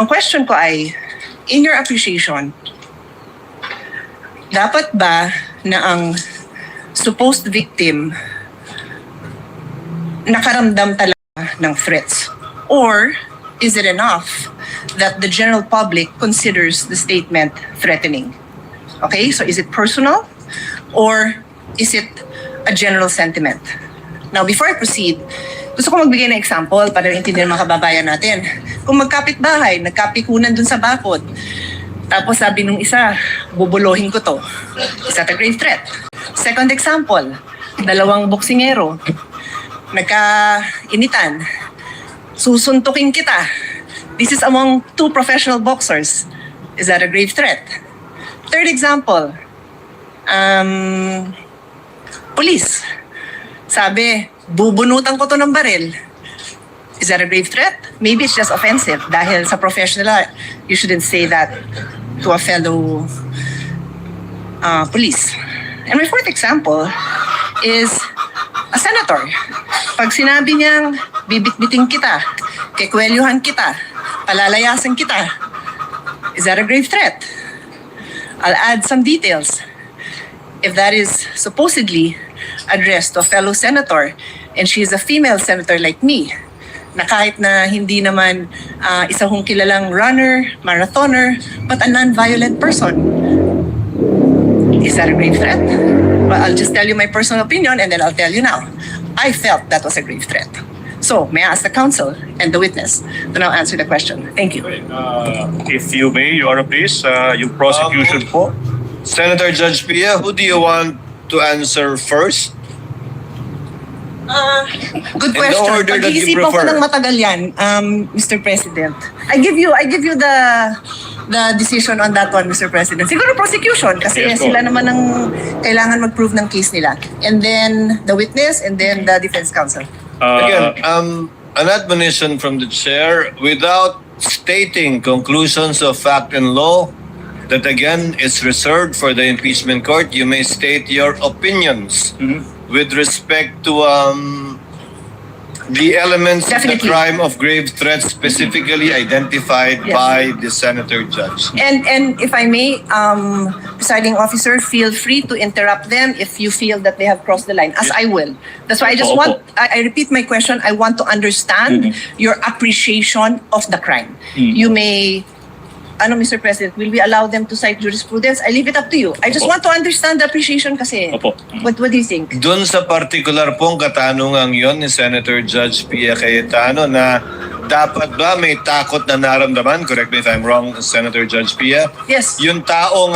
[SPEAKER 18] Ang question ko ay, in your appreciation, dapat ba na ang supposed victim nakaramdam talaga ng threats? Or is it enough that the general public considers the statement threatening? Okay, so is it personal or is it a general sentiment? Now, before I proceed, gusto ko magbigay ng example para intindihan ng mga kababayan natin. Kung magkapit-bahay, nagkapikunan dun sa bakod, tapos sabi nung isa, bubulohin ko to. Is that a grave threat? Second example, 2 boksingero, nagkainitan, susuntukin kita. This is among 2 professional boxers. Is that a grave threat? Third example, police. Sabi, bubunutan ko to ng baril. Is that a grave threat? Maybe it's just offensive dahil sa professional, you shouldn't say that to a fellow police. And my fourth example is a senator. Pag sinabi niyang bibitbiting kita, kikwelyuhan kita, palalayasan kita, is that a grave threat? I'll add some details. If that is supposedly addressed to a fellow senator and she is a female senator like me, na kahit na hindi naman isa kong kilalang runner, marathoner, but a non-violent person, is that a grave threat? Well, I'll just tell you my personal opinion and then I'll tell you now. I felt that was a grave threat. So, may I ask the counsel and the witness to now answer the question? Thank you.
[SPEAKER 5] If you may, Your Honor, please, yung prosecution po.
[SPEAKER 1] Senator Judge Pia, who do you want to answer first?
[SPEAKER 18] Good
[SPEAKER 1] In the
[SPEAKER 18] question.
[SPEAKER 1] order that you
[SPEAKER 18] Pag-iisipan ko
[SPEAKER 1] prefer.
[SPEAKER 18] ng matagal yan, Mr. President. I give you the decision on that one, Mr. President. Siguro prosecution kasi
[SPEAKER 5] Yes,
[SPEAKER 18] sila naman ang kailangan mag-prove ng case nila. And then the witness and then the defense counsel.
[SPEAKER 1] Again, an admonition from the chair without stating conclusions of fact and law that again is reserved for the impeachment court. You may state your opinions with respect to the elements of the
[SPEAKER 18] Definitely.
[SPEAKER 1] crime of grave threat specifically identified
[SPEAKER 18] Yes.
[SPEAKER 1] by the senator judge.
[SPEAKER 18] And if I may, presiding officer, feel free to interrupt them if you feel that they have crossed the line, as I will. That's why I just
[SPEAKER 5] Opo.
[SPEAKER 18] I repeat my question. I want to understand your appreciation of the crime. You may, Mr. President, will we allow them to cite jurisprudence? I leave it up to you. I just
[SPEAKER 5] Opo.
[SPEAKER 18] want to understand the appreciation kasi.
[SPEAKER 5] Opo.
[SPEAKER 18] What do you think?
[SPEAKER 1] Doon sa particular pong katanungang yon ni Senator Judge Pia Cayetano na dapat ba may takot na naramdaman, correct me if I'm wrong, Senator Judge Pia,
[SPEAKER 18] Yes.
[SPEAKER 1] yung taong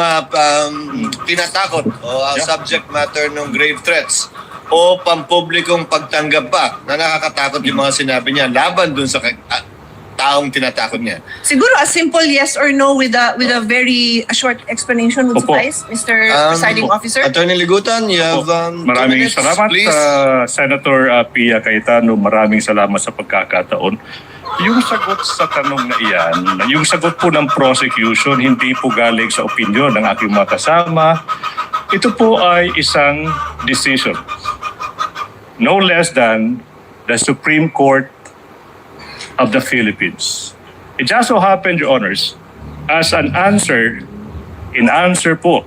[SPEAKER 1] tinatakot o subject matter ng grave threats o pampublikong pagtanggap pa na nakakatakot yung mga sinabi niya laban dun sa taong tinatakot niya.
[SPEAKER 18] Siguro a simple yes or no with a very short explanation would
[SPEAKER 5] Opo.
[SPEAKER 18] suffice, Mr. Presiding Officer.
[SPEAKER 1] Attorney Ligutan, you have 2
[SPEAKER 5] Maraming
[SPEAKER 1] minutes,
[SPEAKER 5] salamat,
[SPEAKER 1] please.
[SPEAKER 5] Senator Pia Cayetano. Maraming salamat sa pagkakataon. Yung sagot sa tanong na iyan, yung sagot po ng prosecution, hindi po galing sa opinion ng aking mga kasama. Ito po ay isang decision. No less than the Supreme Court of the Philippines. It just so happened, Your Honors, as in answer po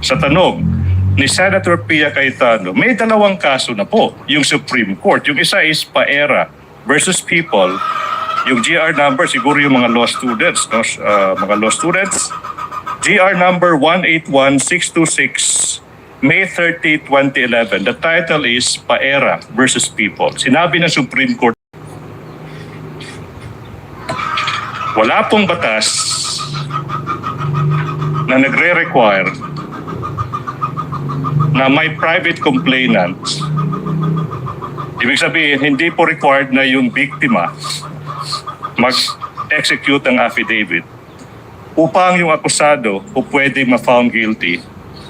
[SPEAKER 5] sa tanong ni Senator Pia Cayetano, may dalawang kaso na po yung Supreme Court. Yung isa is Paera versus People. Yung GR number, siguro yung mga law students, no? Mga law students. GR number 181626, May 30, 2011. The title is Paera versus People. Sinabi ng Supreme Court, wala pong batas na nagre-require na may private complainant. Ibig sabihin, hindi po required na yung biktima mag-execute ng affidavit upang yung akusado po pwede ma-found guilty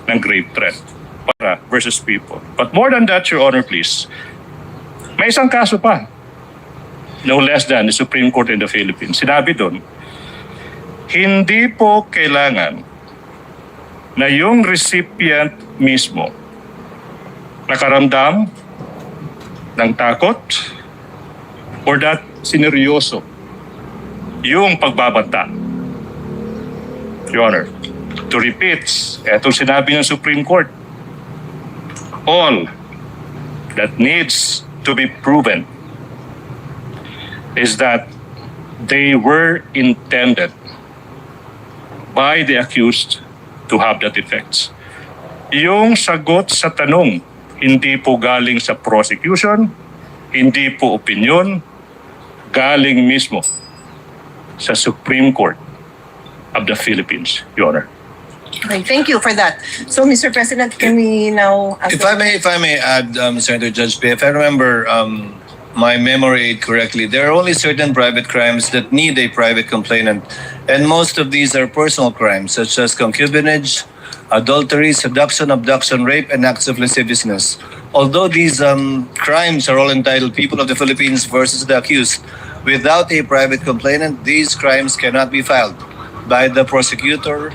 [SPEAKER 5] ng grave threat para versus People. But more than that, Your Honor, please, may isang kaso pa. No less than the Supreme Court in the Philippines. Sinabi doon, hindi po kailangan na yung recipient mismo nakaramdam ng takot or that sineryoso yung pagbabanta. Your Honor, to repeat, etong sinabi ng Supreme Court, all that needs to be proven is that they were intended by the accused to have that effects. Yung sagot sa tanong, hindi po galing sa prosecution, hindi po opinion, galing mismo sa Supreme Court of the Philippines, Your Honor.
[SPEAKER 18] Okay, thank you for that. So, Mr. President, can we now...
[SPEAKER 1] If I may add, Senator Judge Pia, if I remember my memory correctly, there are only certain private crimes that need a private complainant, and most of these are personal crimes such as concubinage, adultery, seduction, abduction, rape, and acts of lasciviousness. Although these crimes are all entitled People of the Philippines versus the accused, without a private complainant, these crimes cannot be filed by the prosecutor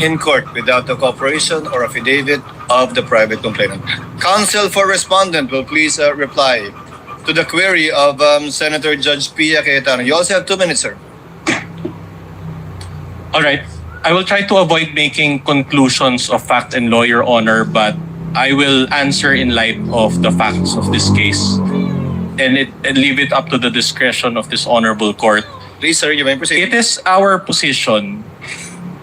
[SPEAKER 1] in court without the cooperation or affidavit of the private complainant. Counsel for respondent will please reply to the query of Senator Judge Pia Cayetano. You also have 2 minutes, sir.
[SPEAKER 4] All right. I will try to avoid making conclusions of fact and law, Your Honor, but I will answer in light of the facts of this case and leave it up to the discretion of this honorable court.
[SPEAKER 1] Please, sir, you may proceed.
[SPEAKER 4] It is our position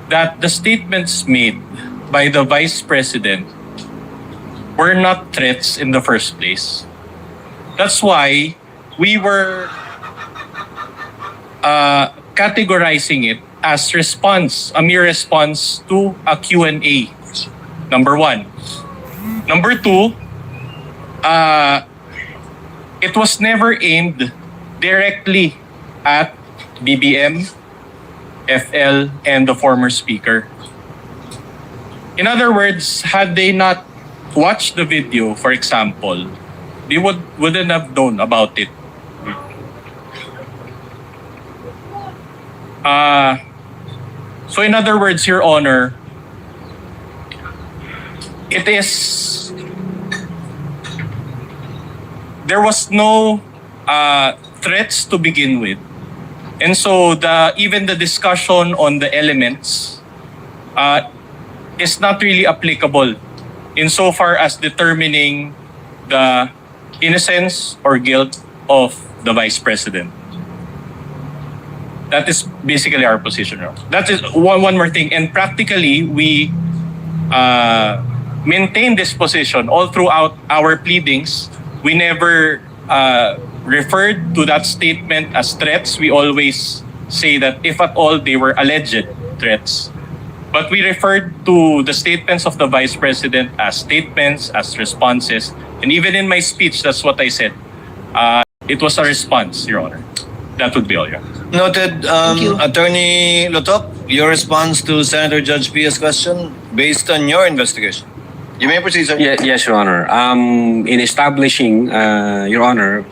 [SPEAKER 4] that the statements made by the Vice President were not threats in the first place. That's why we were categorizing it as response, a mere response to a Q&A. Number 1. Number 2, it was never aimed directly at BBM, FL, and the former speaker. In other words, had they not watched the video, for example, they wouldn't have known about it. So in other words, Your Honor, there was no threats to begin with. And so even the discussion on the elements is not really applicable insofar as determining the innocence or guilt of the Vice President. That is basically our position. That is one more thing. And practically, we maintain this position all throughout our pleadings. We never referred to that statement as threats. We always say that if at all they were alleged threats. But we referred to the statements of the Vice President as statements, as responses. And even in my speech, that's what I said. It was a response, Your Honor. That would be all, Your Honor.
[SPEAKER 1] Noted. Attorney Lotop, your response to Senator Judge Pia's question based on your investigation. You may proceed, sir.
[SPEAKER 2] Yes, Your Honor. In establishing, Your Honor,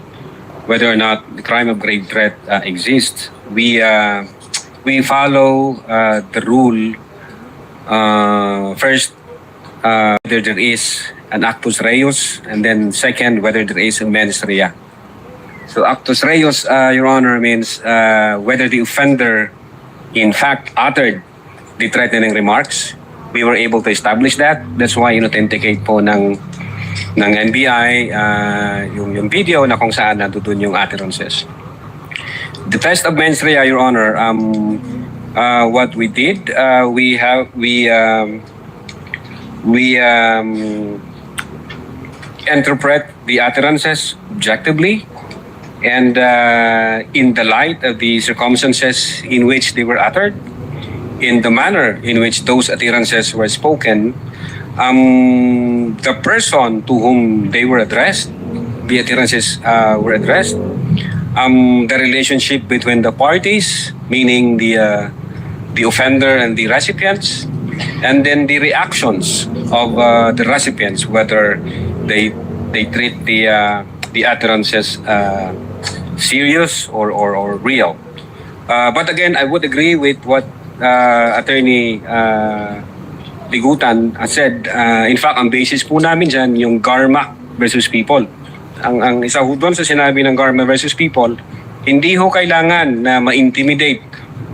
[SPEAKER 2] whether or not the crime of grave threat exists, we follow the rule. First, whether there is an actus reus, and then second, whether there is a mens rea. So actus reus, Your Honor, means whether the offender in fact uttered the threatening remarks. We were able to establish that. That's why in-authenticate po ng NBI yung video na kung saan nandun yung utterances. The test of mens rea, Your Honor, what we did, we interpret the utterances objectively and in the light of the circumstances in which they were uttered, in the manner in which those utterances were spoken, the person to whom they were addressed, the utterances were addressed, the relationship between the parties, meaning the offender and the recipients, and then the reactions of the recipients, whether they treat the utterances serious or real. But again, I would agree with what Attorney Ligutan said. In fact, ang basis po namin dyan, yung Garma versus People. Ang isa ho doon sa sinabi ng Garma versus People, hindi ho kailangan na ma-intimidate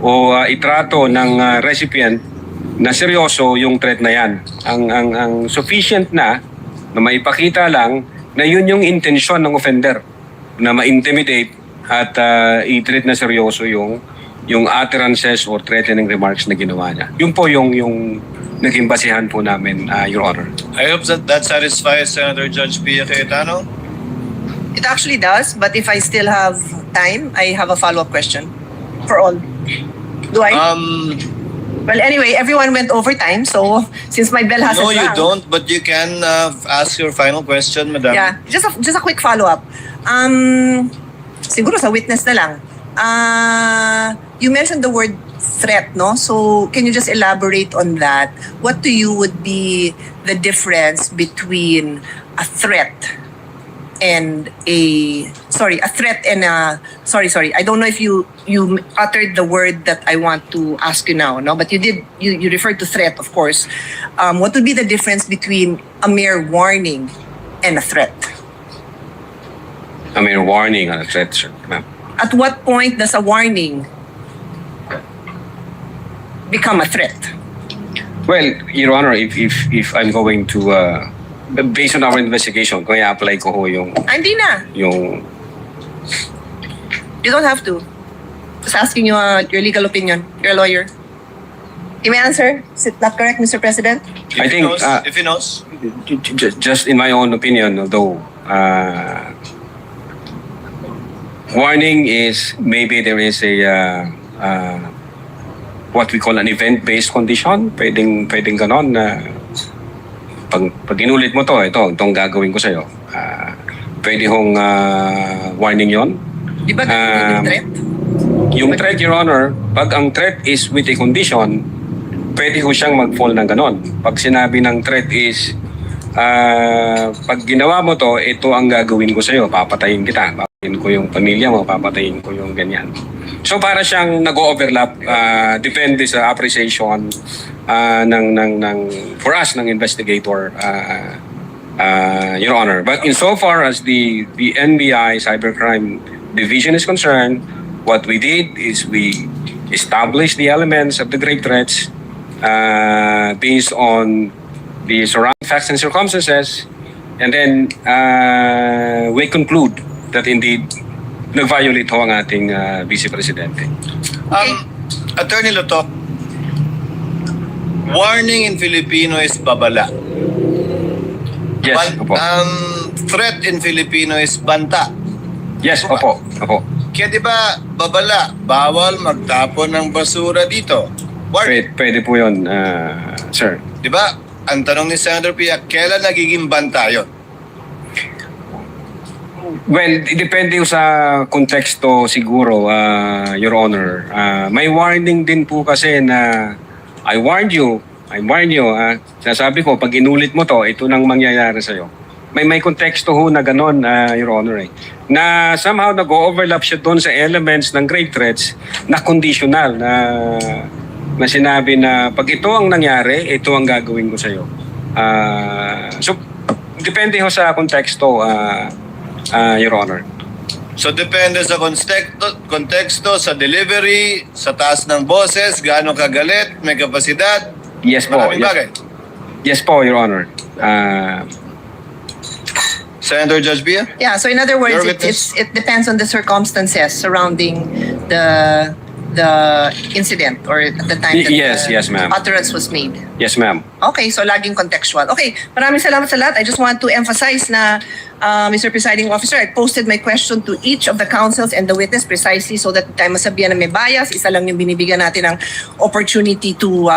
[SPEAKER 2] o itrato ng recipient na seryoso yung threat na yan. Ang sufficient na maipakita lang na yun yung intensyon ng offender, na ma-intimidate at i-treat na seryoso yung utterances or threatening remarks na ginawa niya. Yun po yung naging basihan po namin, Your Honor.
[SPEAKER 1] I hope that satisfies Senator Judge Pia Cayetano.
[SPEAKER 18] It actually does, but if I still have time, I have a follow-up question for all. Do I? Well, anyway, everyone went over time, so since my bell hasn't
[SPEAKER 1] No, you
[SPEAKER 18] rung-
[SPEAKER 1] don't, but you can ask your final question, Madam.
[SPEAKER 18] Yeah, just a quick follow-up. Siguro sa witness na lang. You mentioned the word threat, no? So can you just elaborate on that? What to you would be the difference between a threat and a I don't know if you uttered the word that I want to ask you now, no? But you referred to threat, of course. What would be the difference between a mere warning and a threat?
[SPEAKER 2] A mere warning and a threat, sir, ma'am.
[SPEAKER 18] At what point does a warning become a threat?
[SPEAKER 2] Well, Your Honor, if I'm going to based on our investigation, kung i-apply ko ho yung
[SPEAKER 18] Hindi na.
[SPEAKER 2] yung
[SPEAKER 18] You don't have to. Just asking you your legal opinion. You're a lawyer. You may answer. Is it not correct, Mr. President?
[SPEAKER 2] I think
[SPEAKER 1] If he knows.
[SPEAKER 2] just in my own opinion, although warning is maybe there is a what we call an event-based condition. Pwedeng ganon na pag inulit mo itong gagawin ko sa'yo, pwede hong warning yon.
[SPEAKER 18] Di ba yung threat?
[SPEAKER 2] Yung threat, Your Honor, pag ang threat is with a condition, pwede ho siyang mag-fall ng ganon. Pag sinabi ng threat is, pag ginawa mo to, ito ang gagawin ko sa'yo, papatayin kita, papatayin ko yung pamilya mo, papatayin ko yung ganyan. So para siyang nag-overlap, depende sa appreciation ng for us ng investigator Your Honor. But insofar as the NBI Cybercrime Division is concerned, what we did is we established the elements of the grave threats based on the surrounding facts and circumstances, and then we conclude that indeed nag-violate ho ang ating Vice Presidente.
[SPEAKER 1] Attorney Luto, warning in Filipino is babala.
[SPEAKER 2] Yes, opo.
[SPEAKER 1] Threat in Filipino is banta.
[SPEAKER 2] Yes, opo. Opo.
[SPEAKER 1] Kaya di ba, babala, bawal magtapon ng basura dito.
[SPEAKER 2] Pwede po yun, sir.
[SPEAKER 1] Di ba? Ang tanong ni Senator Pia, kailan nagiging banta yun?
[SPEAKER 2] Well, depende sa konteksto siguro, Your Honor. May warning din po kasi na I warned you. Sasabi ko, pag inulit mo to, ito nang mangyayari sa'yo. May konteksto ho na ganon, Your Honor. Na somehow nag-overlap siya doon sa elements ng grave threats na conditional, na sinabi na pag ito ang nangyari, ito ang gagawin ko sa'yo. So, depende ho sa konteksto, Your Honor.
[SPEAKER 1] So depende sa konteksto, sa delivery, sa taas ng boses, gaano kagalit, may kapasidad,
[SPEAKER 2] Yes po.
[SPEAKER 1] maraming bagay.
[SPEAKER 2] Yes po, Your Honor.
[SPEAKER 1] Senator Judge Bia?
[SPEAKER 18] Yeah, so in other words,
[SPEAKER 1] Your witness?
[SPEAKER 18] it depends on the circumstances surrounding the incident or the time that
[SPEAKER 2] Yes, yes, ma'am.
[SPEAKER 18] utterance was made.
[SPEAKER 2] Yes, ma'am.
[SPEAKER 18] Okay, so laging contextual. Okay, maraming salamat sa lahat. I just want to emphasize na, Mr. Presiding Officer, I posted my question to each of the counsels and the witness precisely so that tayo masabihan na may bias. Isa lang yung binibigyan natin ng opportunity to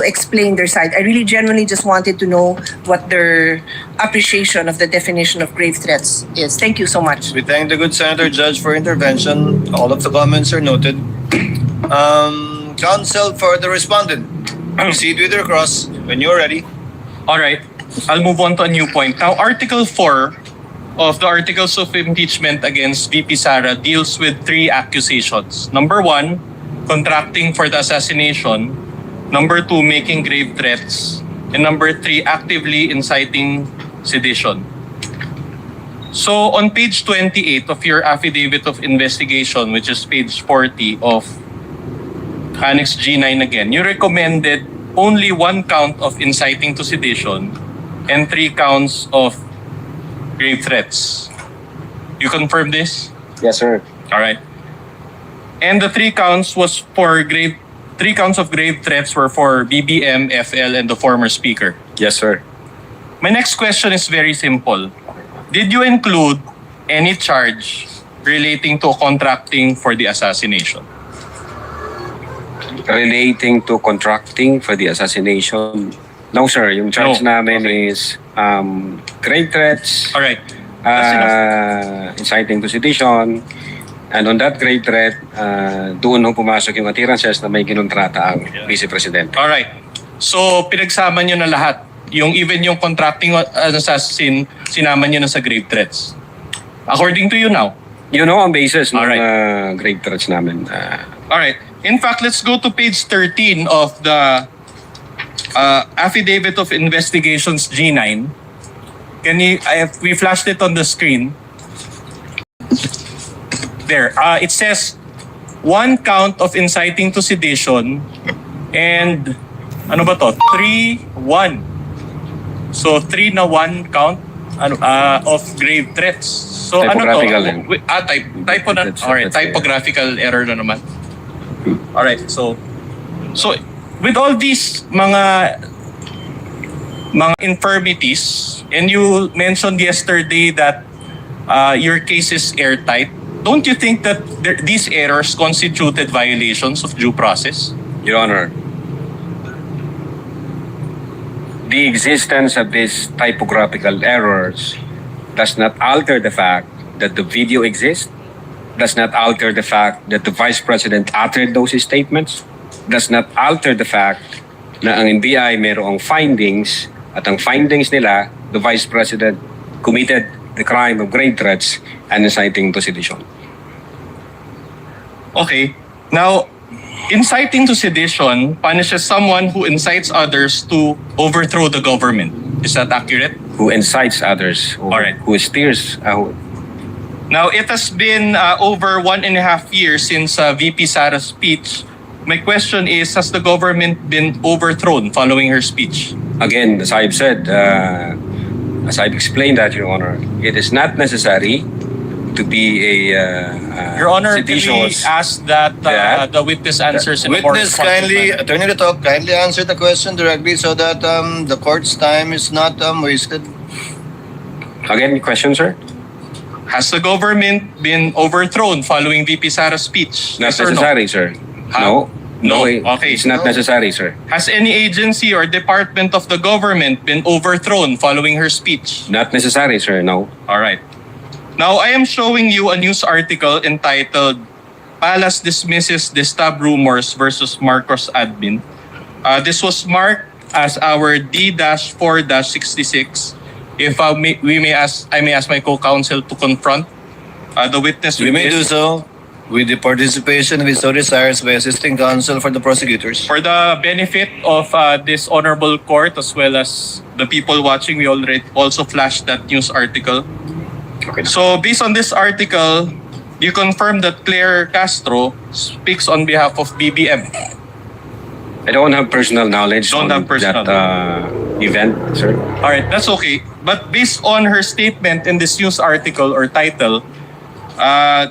[SPEAKER 18] explain their side. I really genuinely just wanted to know what their appreciation of the definition of grave threats is. Thank you so much.
[SPEAKER 1] We thank the good Senator Judge for intervention. All of the comments are noted. Counsel for the respondent. Proceed with your cross when you're ready.
[SPEAKER 4] All right. I'll move on to a new point. Now, Article 4 of the Articles of Impeachment against VP Sara deals with 3 accusations. Number 1, contracting for the assassination. Number 2, making grave threats. And number 3, actively inciting sedition. So, on page 28 of your affidavit of investigation, which is page 40 of Annex G9 again, you recommended only 1 count of inciting to sedition and 3 counts of grave threats. You confirm this?
[SPEAKER 2] Yes, sir.
[SPEAKER 4] All right. And the 3 counts was for 3 counts of grave threats were for BBM, FL, and the former speaker.
[SPEAKER 2] Yes, sir.
[SPEAKER 4] My next question is very simple. Did you include any charge relating to contracting for the assassination?
[SPEAKER 2] Relating to contracting for the assassination. No, sir. Yung charge namin is grave threats.
[SPEAKER 4] All right. That's enough.
[SPEAKER 2] Inciting to sedition. And on that grave threat, doon ho pumasok yung attirances na may kinontrata ang Vice President.
[SPEAKER 4] All right. So, pinagsama nyo na lahat. Even yung contracting assassin, sinama nyo na sa grave threats. According to you now.
[SPEAKER 2] You know, ang basis ng grave threats namin.
[SPEAKER 4] All right. In fact, let's go to page 13 of the Affidavit of Investigations G9. We flashed it on the screen. There. It says 1 count of inciting to sedition and ano ba to? 3-1. So 3 na 1 count of grave threats. So
[SPEAKER 2] Typographical
[SPEAKER 4] ano to? Typo na. Alright, typographical error na naman. Alright, so with all these mga infirmities, and you mentioned yesterday that your case is airtight, don't you think that these errors constituted violations of due process?
[SPEAKER 2] Your Honor, the existence of these typographical errors does not alter the fact that the video exists, does not alter the fact that the Vice President uttered those statements, does not alter the fact na ang NBI mayroong findings at ang findings nila, the Vice President committed the crime of grave threats and inciting to sedition.
[SPEAKER 4] Okay. Now, inciting to sedition punishes someone who incites others to overthrow the government. Is that accurate?
[SPEAKER 2] who incites others, who,
[SPEAKER 4] All right.
[SPEAKER 2] who steers.
[SPEAKER 4] Now, it has been over 1.5 years since VP Sara's speech. My question is, has the government been overthrown following her speech?
[SPEAKER 2] Again, as I've said, as I've explained that, Your Honor, it is not necessary to be a
[SPEAKER 4] Your Honor, can we
[SPEAKER 2] seditious-
[SPEAKER 4] ask that the witness answers in a more
[SPEAKER 1] Witness,
[SPEAKER 4] responsive
[SPEAKER 1] kindly,
[SPEAKER 4] manner?
[SPEAKER 1] Attorney Letok, kindly answer the question directly so that the court's time is not wasted.
[SPEAKER 2] Again, question, sir?
[SPEAKER 4] Has the government been overthrown following VP Sara's speech?
[SPEAKER 2] Not
[SPEAKER 4] Yes or no?
[SPEAKER 2] necessary, sir.
[SPEAKER 4] Huh? No. Okay.
[SPEAKER 2] It's not necessary, sir.
[SPEAKER 4] Has any agency or department of the government been overthrown following her speech?
[SPEAKER 2] Not necessary, sir. No.
[SPEAKER 4] All right. Now, I am showing you a news article entitled Palace Dismisses Distab Rumors versus Marcos Admin. This was marked as our D-4-66. If I may ask my co-counsel to confront the witness.
[SPEAKER 1] We
[SPEAKER 4] with
[SPEAKER 1] may do
[SPEAKER 4] this.
[SPEAKER 1] so with the participation of his so desires by assisting counsel for the prosecutors.
[SPEAKER 4] For the benefit of this honorable court as well as the people watching, we already also flashed that news article.
[SPEAKER 2] Okay.
[SPEAKER 4] So based on this article, you confirm that Claire Castro speaks on behalf of BBM.
[SPEAKER 2] I don't have personal knowledge
[SPEAKER 4] Don't
[SPEAKER 2] on
[SPEAKER 4] have personal
[SPEAKER 2] that event, sir.
[SPEAKER 4] All right, that's okay. But based on her statement in this news article or title,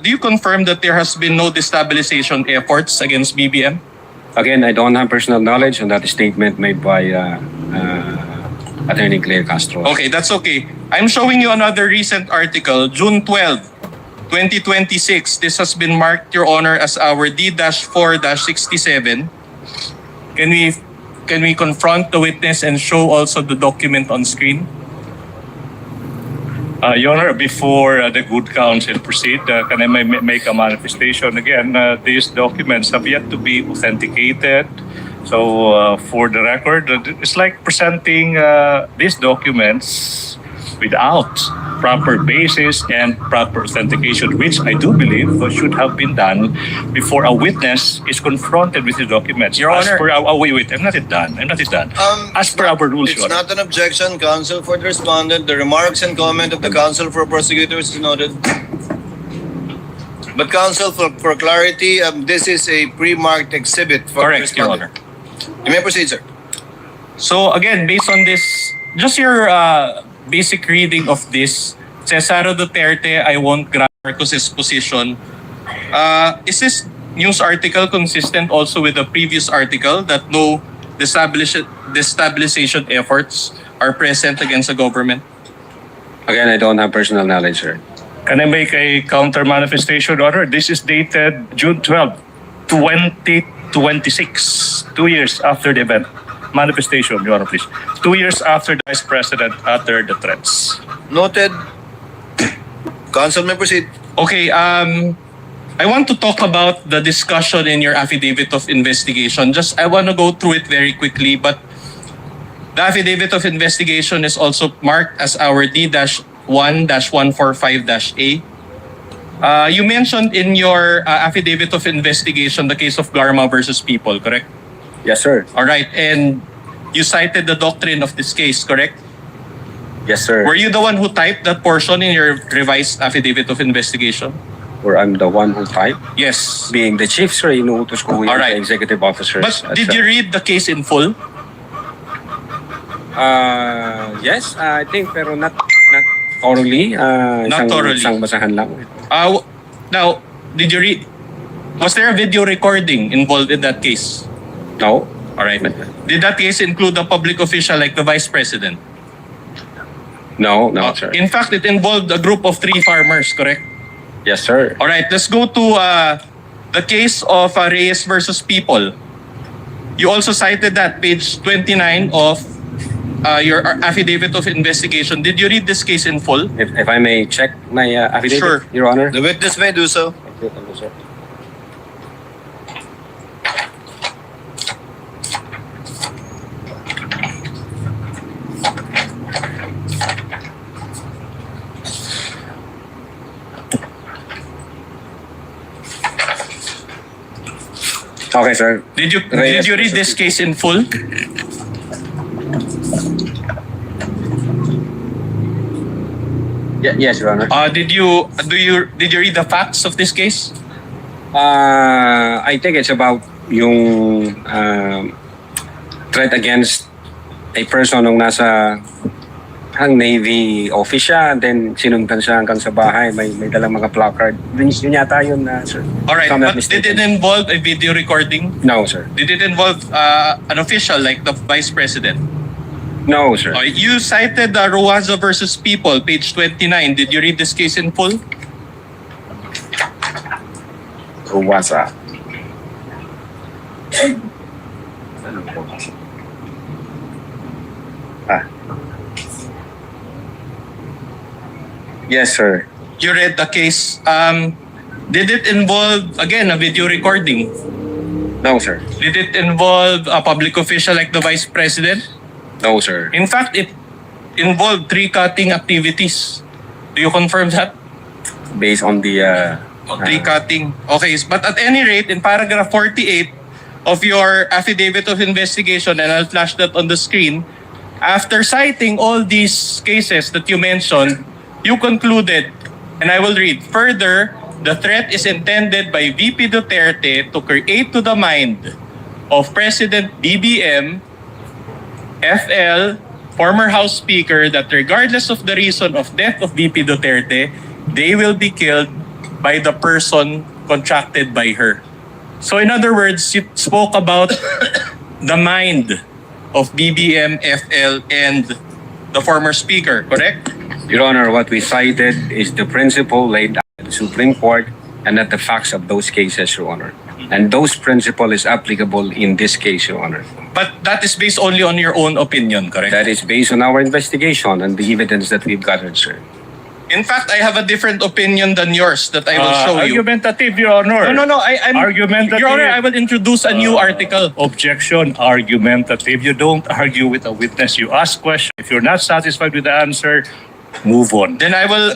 [SPEAKER 4] do you confirm that there has been no destabilization efforts against BBM?
[SPEAKER 2] Again, I don't have personal knowledge on that statement made by Attorney Claire Castro.
[SPEAKER 4] Okay, that's okay. I'm showing you another recent article, June 12, 2026. This has been marked, Your Honor, as our D-4-67. Can we confront the witness and show also the document on screen?
[SPEAKER 8] Your Honor, before the good counsel proceed, can I make a manifestation? Again, these documents have yet to be authenticated. So for the record, it's like presenting these documents without proper basis and proper authentication, which I do believe should have been done before a witness is confronted with the documents.
[SPEAKER 4] Your Honor.
[SPEAKER 8] Wait, I'm not yet done. As per our rules,
[SPEAKER 1] It's
[SPEAKER 8] Your Honor.
[SPEAKER 1] not an objection, counsel for the respondent. The remarks and comment of the counsel for prosecutors is noted. But counsel, for clarity, this is a pre-marked exhibit for the
[SPEAKER 4] Correct, Your
[SPEAKER 1] respondent.
[SPEAKER 4] Honor.
[SPEAKER 1] You may proceed, sir.
[SPEAKER 4] So again, based on this, just your basic reading of this, says SARADU30, I won't grant Marcos's position. Is this news article consistent also with the previous article that no destabilization efforts are present against the government?
[SPEAKER 2] Again, I don't have personal knowledge, sir.
[SPEAKER 8] Can I make a counter manifestation, Your Honor? This is dated June 12, 2026, 2 years after the event. Manifestation, Your Honor, please. 2 years after the Vice President uttered the threats.
[SPEAKER 1] Noted. Counsel may proceed.
[SPEAKER 4] Okay, I want to talk about the discussion in your affidavit of investigation. I want to go through it very quickly, but the affidavit of investigation is also marked as our D-1-145-A. You mentioned in your affidavit of investigation the case of Garma versus People, correct?
[SPEAKER 2] Yes, sir.
[SPEAKER 4] All right, and you cited the doctrine of this case, correct?
[SPEAKER 2] Yes, sir.
[SPEAKER 4] Were you the one who typed that portion in your revised affidavit of investigation?
[SPEAKER 2] Or I'm the one who typed?
[SPEAKER 4] Yes.
[SPEAKER 2] Being the chief, sir, inuutos ko yung
[SPEAKER 4] Alright.
[SPEAKER 2] executive officers.
[SPEAKER 4] But did you read the case in full?
[SPEAKER 2] Yes, I think, pero not thoroughly.
[SPEAKER 4] Not thoroughly.
[SPEAKER 2] Isang basahan lang.
[SPEAKER 4] Now, did you read? Was there a video recording involved in that case?
[SPEAKER 2] No.
[SPEAKER 4] All right. Did that case include a public official like the vice president?
[SPEAKER 2] No, sir.
[SPEAKER 4] In fact, it involved a group of 3 farmers, correct?
[SPEAKER 2] Yes, sir.
[SPEAKER 4] All right. Let's go to the case of Reyes versus People. You also cited that page 29 of your affidavit of investigation. Did you read this case in full?
[SPEAKER 2] If I may check my affidavit,
[SPEAKER 4] Sure.
[SPEAKER 2] Your Honor.
[SPEAKER 1] The witness may do so.
[SPEAKER 2] Thank you, sir. Okay, sir.
[SPEAKER 4] Did you
[SPEAKER 2] Reyes
[SPEAKER 4] read
[SPEAKER 2] versus-
[SPEAKER 4] this case in full?
[SPEAKER 2] Yes, Your Honor.
[SPEAKER 4] Did you read the facts of this case?
[SPEAKER 2] I think it's about yung threat against a person nung nasa Navy office siya, and then sinundan siya hanggang sa bahay, may dalang mga placard. Yun yata yun, sir.
[SPEAKER 4] Alright,
[SPEAKER 2] If I'm not
[SPEAKER 4] but did
[SPEAKER 2] mistaken.
[SPEAKER 4] it involve a video recording?
[SPEAKER 2] No, sir.
[SPEAKER 4] Did it involve an official like the Vice President?
[SPEAKER 2] No, sir.
[SPEAKER 4] You cited Ruaza versus People, page 29. Did you read this case in full?
[SPEAKER 2] Ruwaza. Yes, sir.
[SPEAKER 4] You read the case. Did it involve, again, a video recording?
[SPEAKER 2] No, sir.
[SPEAKER 4] Did it involve a public official like the Vice President?
[SPEAKER 2] No, sir.
[SPEAKER 4] In fact, it involved tree-cutting activities. Do you confirm that?
[SPEAKER 2] Based on the
[SPEAKER 4] Tree-cutting. Okay, but at any rate, in paragraph 48 of your affidavit of investigation, and I'll flash that on the screen, after citing all these cases that you mentioned, you concluded, and I will read, further, the threat is intended by VP Duterte to create to the mind of President BBM, FL, former House Speaker, that regardless of the reason of death of VP Duterte, they will be killed by the person contracted by her. So in other words, you spoke about the mind of BBM, FL, and the former Speaker, correct?
[SPEAKER 2] Your Honor, what we cited is the principle laid out by the Supreme Court and not the facts of those cases, Your Honor. And those principle is applicable in this case, Your Honor.
[SPEAKER 4] But that is based only on your own opinion, correct?
[SPEAKER 2] That is based on our investigation and the evidence that we've gathered, sir.
[SPEAKER 4] In fact, I have a different opinion than yours that I will show you.
[SPEAKER 5] Argumentative, Your Honor.
[SPEAKER 4] No, I'm...
[SPEAKER 5] Argumentative.
[SPEAKER 4] Your Honor, I will introduce a new article.
[SPEAKER 5] Objection, argumentative. You don't argue with a witness. You ask questions. If you're not satisfied with the answer, move on.
[SPEAKER 4] Then I will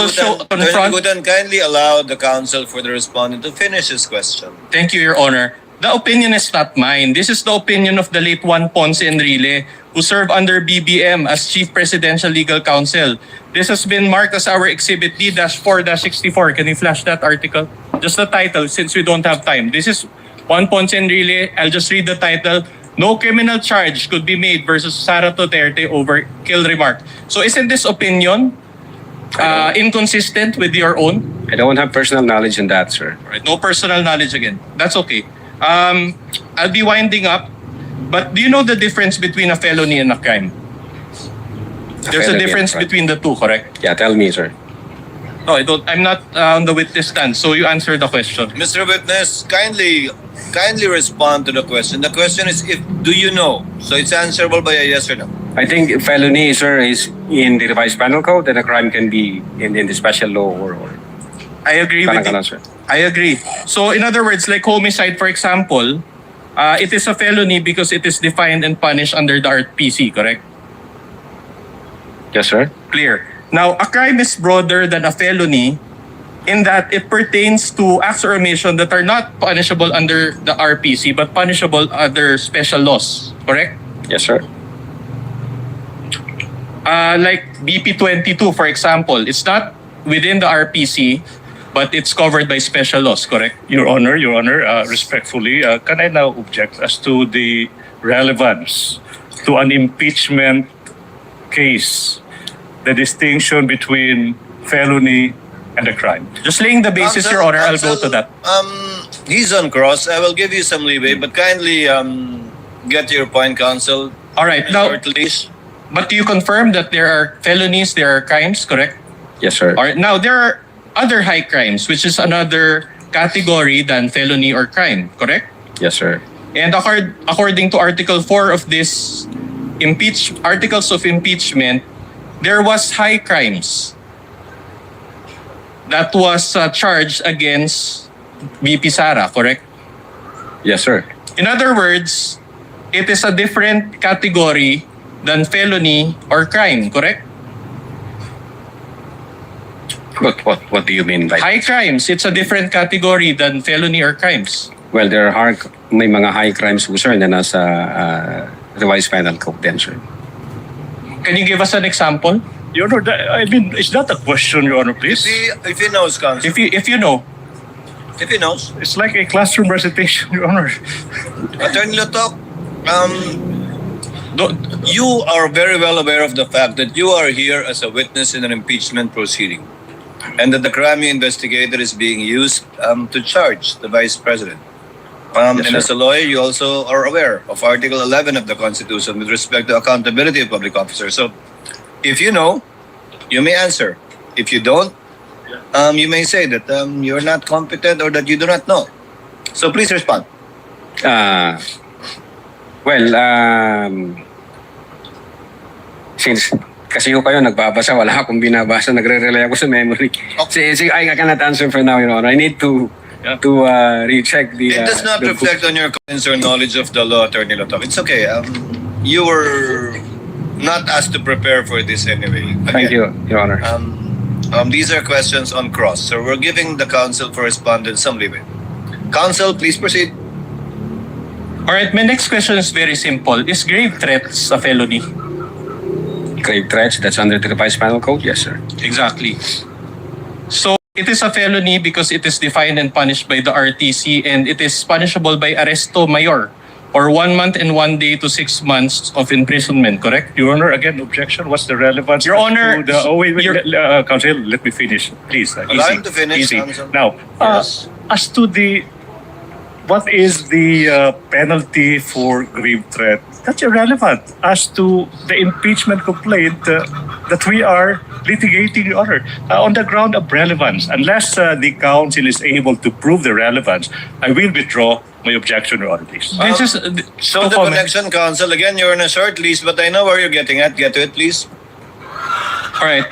[SPEAKER 4] show
[SPEAKER 1] Attorney
[SPEAKER 4] confront.
[SPEAKER 1] Ligutan, kindly allow the counsel for the respondent to finish his question.
[SPEAKER 4] Thank you, Your Honor. The opinion is not mine. This is the opinion of the late Juan Ponce Enrile, who served under BBM as Chief Presidential Legal Counsel. This has been marked as our Exhibit D-4-64. Can you flash that article? Just the title, since we don't have time. This is Juan Ponce Enrile. I'll just read the title. No criminal charge could be made versus SARADU30 over kill remark. So isn't this opinion inconsistent with your own?
[SPEAKER 2] I don't have personal knowledge in that, sir.
[SPEAKER 4] Right, no personal knowledge again. That's okay. I'll be winding up. But do you know the difference between a felony and a crime? There's a
[SPEAKER 2] felony
[SPEAKER 4] difference
[SPEAKER 2] and crime.
[SPEAKER 4] between the two, correct?
[SPEAKER 2] Yeah, tell me, sir.
[SPEAKER 4] No, I don't. I'm not on the witness stand. So you answer the question.
[SPEAKER 1] Mr. Witness, kindly respond to the question. The question is, do you know? So it's answerable by a yes or no.
[SPEAKER 2] I think felony, sir, is in the revised penal code, and a crime can be in the special law or
[SPEAKER 4] I agree with you.
[SPEAKER 2] sir.
[SPEAKER 4] I agree. So in other words, like homicide, for example, it is a felony because it is defined and punished under the RPC, correct?
[SPEAKER 2] Yes, sir.
[SPEAKER 4] Clear. Now, a crime is broader than a felony in that it pertains to acts or omission that are not punishable under the RPC but punishable under special laws, correct?
[SPEAKER 2] Yes, sir.
[SPEAKER 4] Like BP22, for example, it's not within the RPC but it's covered by special laws, correct?
[SPEAKER 5] Your Honor, respectfully, can I now object as to the relevance to an impeachment case, the distinction between felony and a crime?
[SPEAKER 4] Just laying the basis,
[SPEAKER 1] Counsel,
[SPEAKER 4] Your Honor, I'll go
[SPEAKER 1] counsel,
[SPEAKER 4] to that.
[SPEAKER 1] He's on cross. I will give you some leeway, but kindly get to your point, counsel.
[SPEAKER 4] All right, now,
[SPEAKER 1] Shortly.
[SPEAKER 4] but do you confirm that there are felonies, there are crimes, correct?
[SPEAKER 2] Yes, sir.
[SPEAKER 4] All right, now there are other high crimes, which is another category than felony or crime, correct?
[SPEAKER 2] Yes, sir.
[SPEAKER 4] And according to Article 4 of this Articles of Impeachment, there was high crimes that was charged against VP Sara, correct?
[SPEAKER 2] Yes, sir.
[SPEAKER 4] In other words, it is a different category than felony or crime, correct?
[SPEAKER 2] What do you mean by
[SPEAKER 4] High crimes, it's a different category than felony or crimes.
[SPEAKER 2] Well, there are may mga high crimes po, sir, na nasa revised penal code din, sir.
[SPEAKER 4] Can you give us an example?
[SPEAKER 5] Your Honor, I mean, is that a question, Your Honor, please?
[SPEAKER 1] If he knows, counsel.
[SPEAKER 5] If you know,
[SPEAKER 1] If he knows.
[SPEAKER 5] it's like a classroom recitation, Your Honor.
[SPEAKER 1] Attorney Lotok, you are very well aware of the fact that you are here as a witness in an impeachment proceeding and that the crime you investigated is being used to charge the Vice President.
[SPEAKER 2] Yes,
[SPEAKER 1] And as
[SPEAKER 2] sir.
[SPEAKER 1] a lawyer, you also are aware of Article 11 of the Constitution with respect to accountability of public officers. So, if you know, you may answer. If you don't, you may say that you're not competent or that you do not know. So please respond.
[SPEAKER 2] Well, since kasi yung kayo nagbabasa, wala akong binabasa, nagre-rely ako sa memory. See, I cannot answer for now, Your Honor. I need to recheck the...
[SPEAKER 1] It does not
[SPEAKER 2] the
[SPEAKER 1] reflect on your competence or knowledge of the law, Attorney Lotok. It's okay. You were not asked to prepare for this anyway.
[SPEAKER 2] Thank you, Your Honor.
[SPEAKER 1] These are questions on Cros. So we're giving the counsel for respondents some leeway. Counsel, please proceed.
[SPEAKER 4] All right, my next question is very simple. Is grave threats a felony?
[SPEAKER 2] Grave threats, that's under the revised penal code? Yes, sir.
[SPEAKER 4] Exactly. So it is a felony because it is defined and punished by the RTC, and it is punishable by arresto mayor, or 1 month and 1 day to 6 months of imprisonment, correct?
[SPEAKER 5] Your Honor, again, objection. What's the relevance?
[SPEAKER 4] Your Honor,
[SPEAKER 5] to the, wait, Counsel, let me finish, please.
[SPEAKER 1] Allow him to finish,
[SPEAKER 5] easy.
[SPEAKER 1] Counsel.
[SPEAKER 5] Now, as to the what is the penalty for grave threat? That's irrelevant as to the impeachment complaint that we are litigating, Your Honor, on the ground of relevance. Unless the counsel is able to prove the relevance, I will withdraw my objection, Your Honor, please.
[SPEAKER 4] This is
[SPEAKER 1] Show the connection, counsel. Again, you're on a short list, but I know where you're getting at. Get to it, please.
[SPEAKER 4] all right.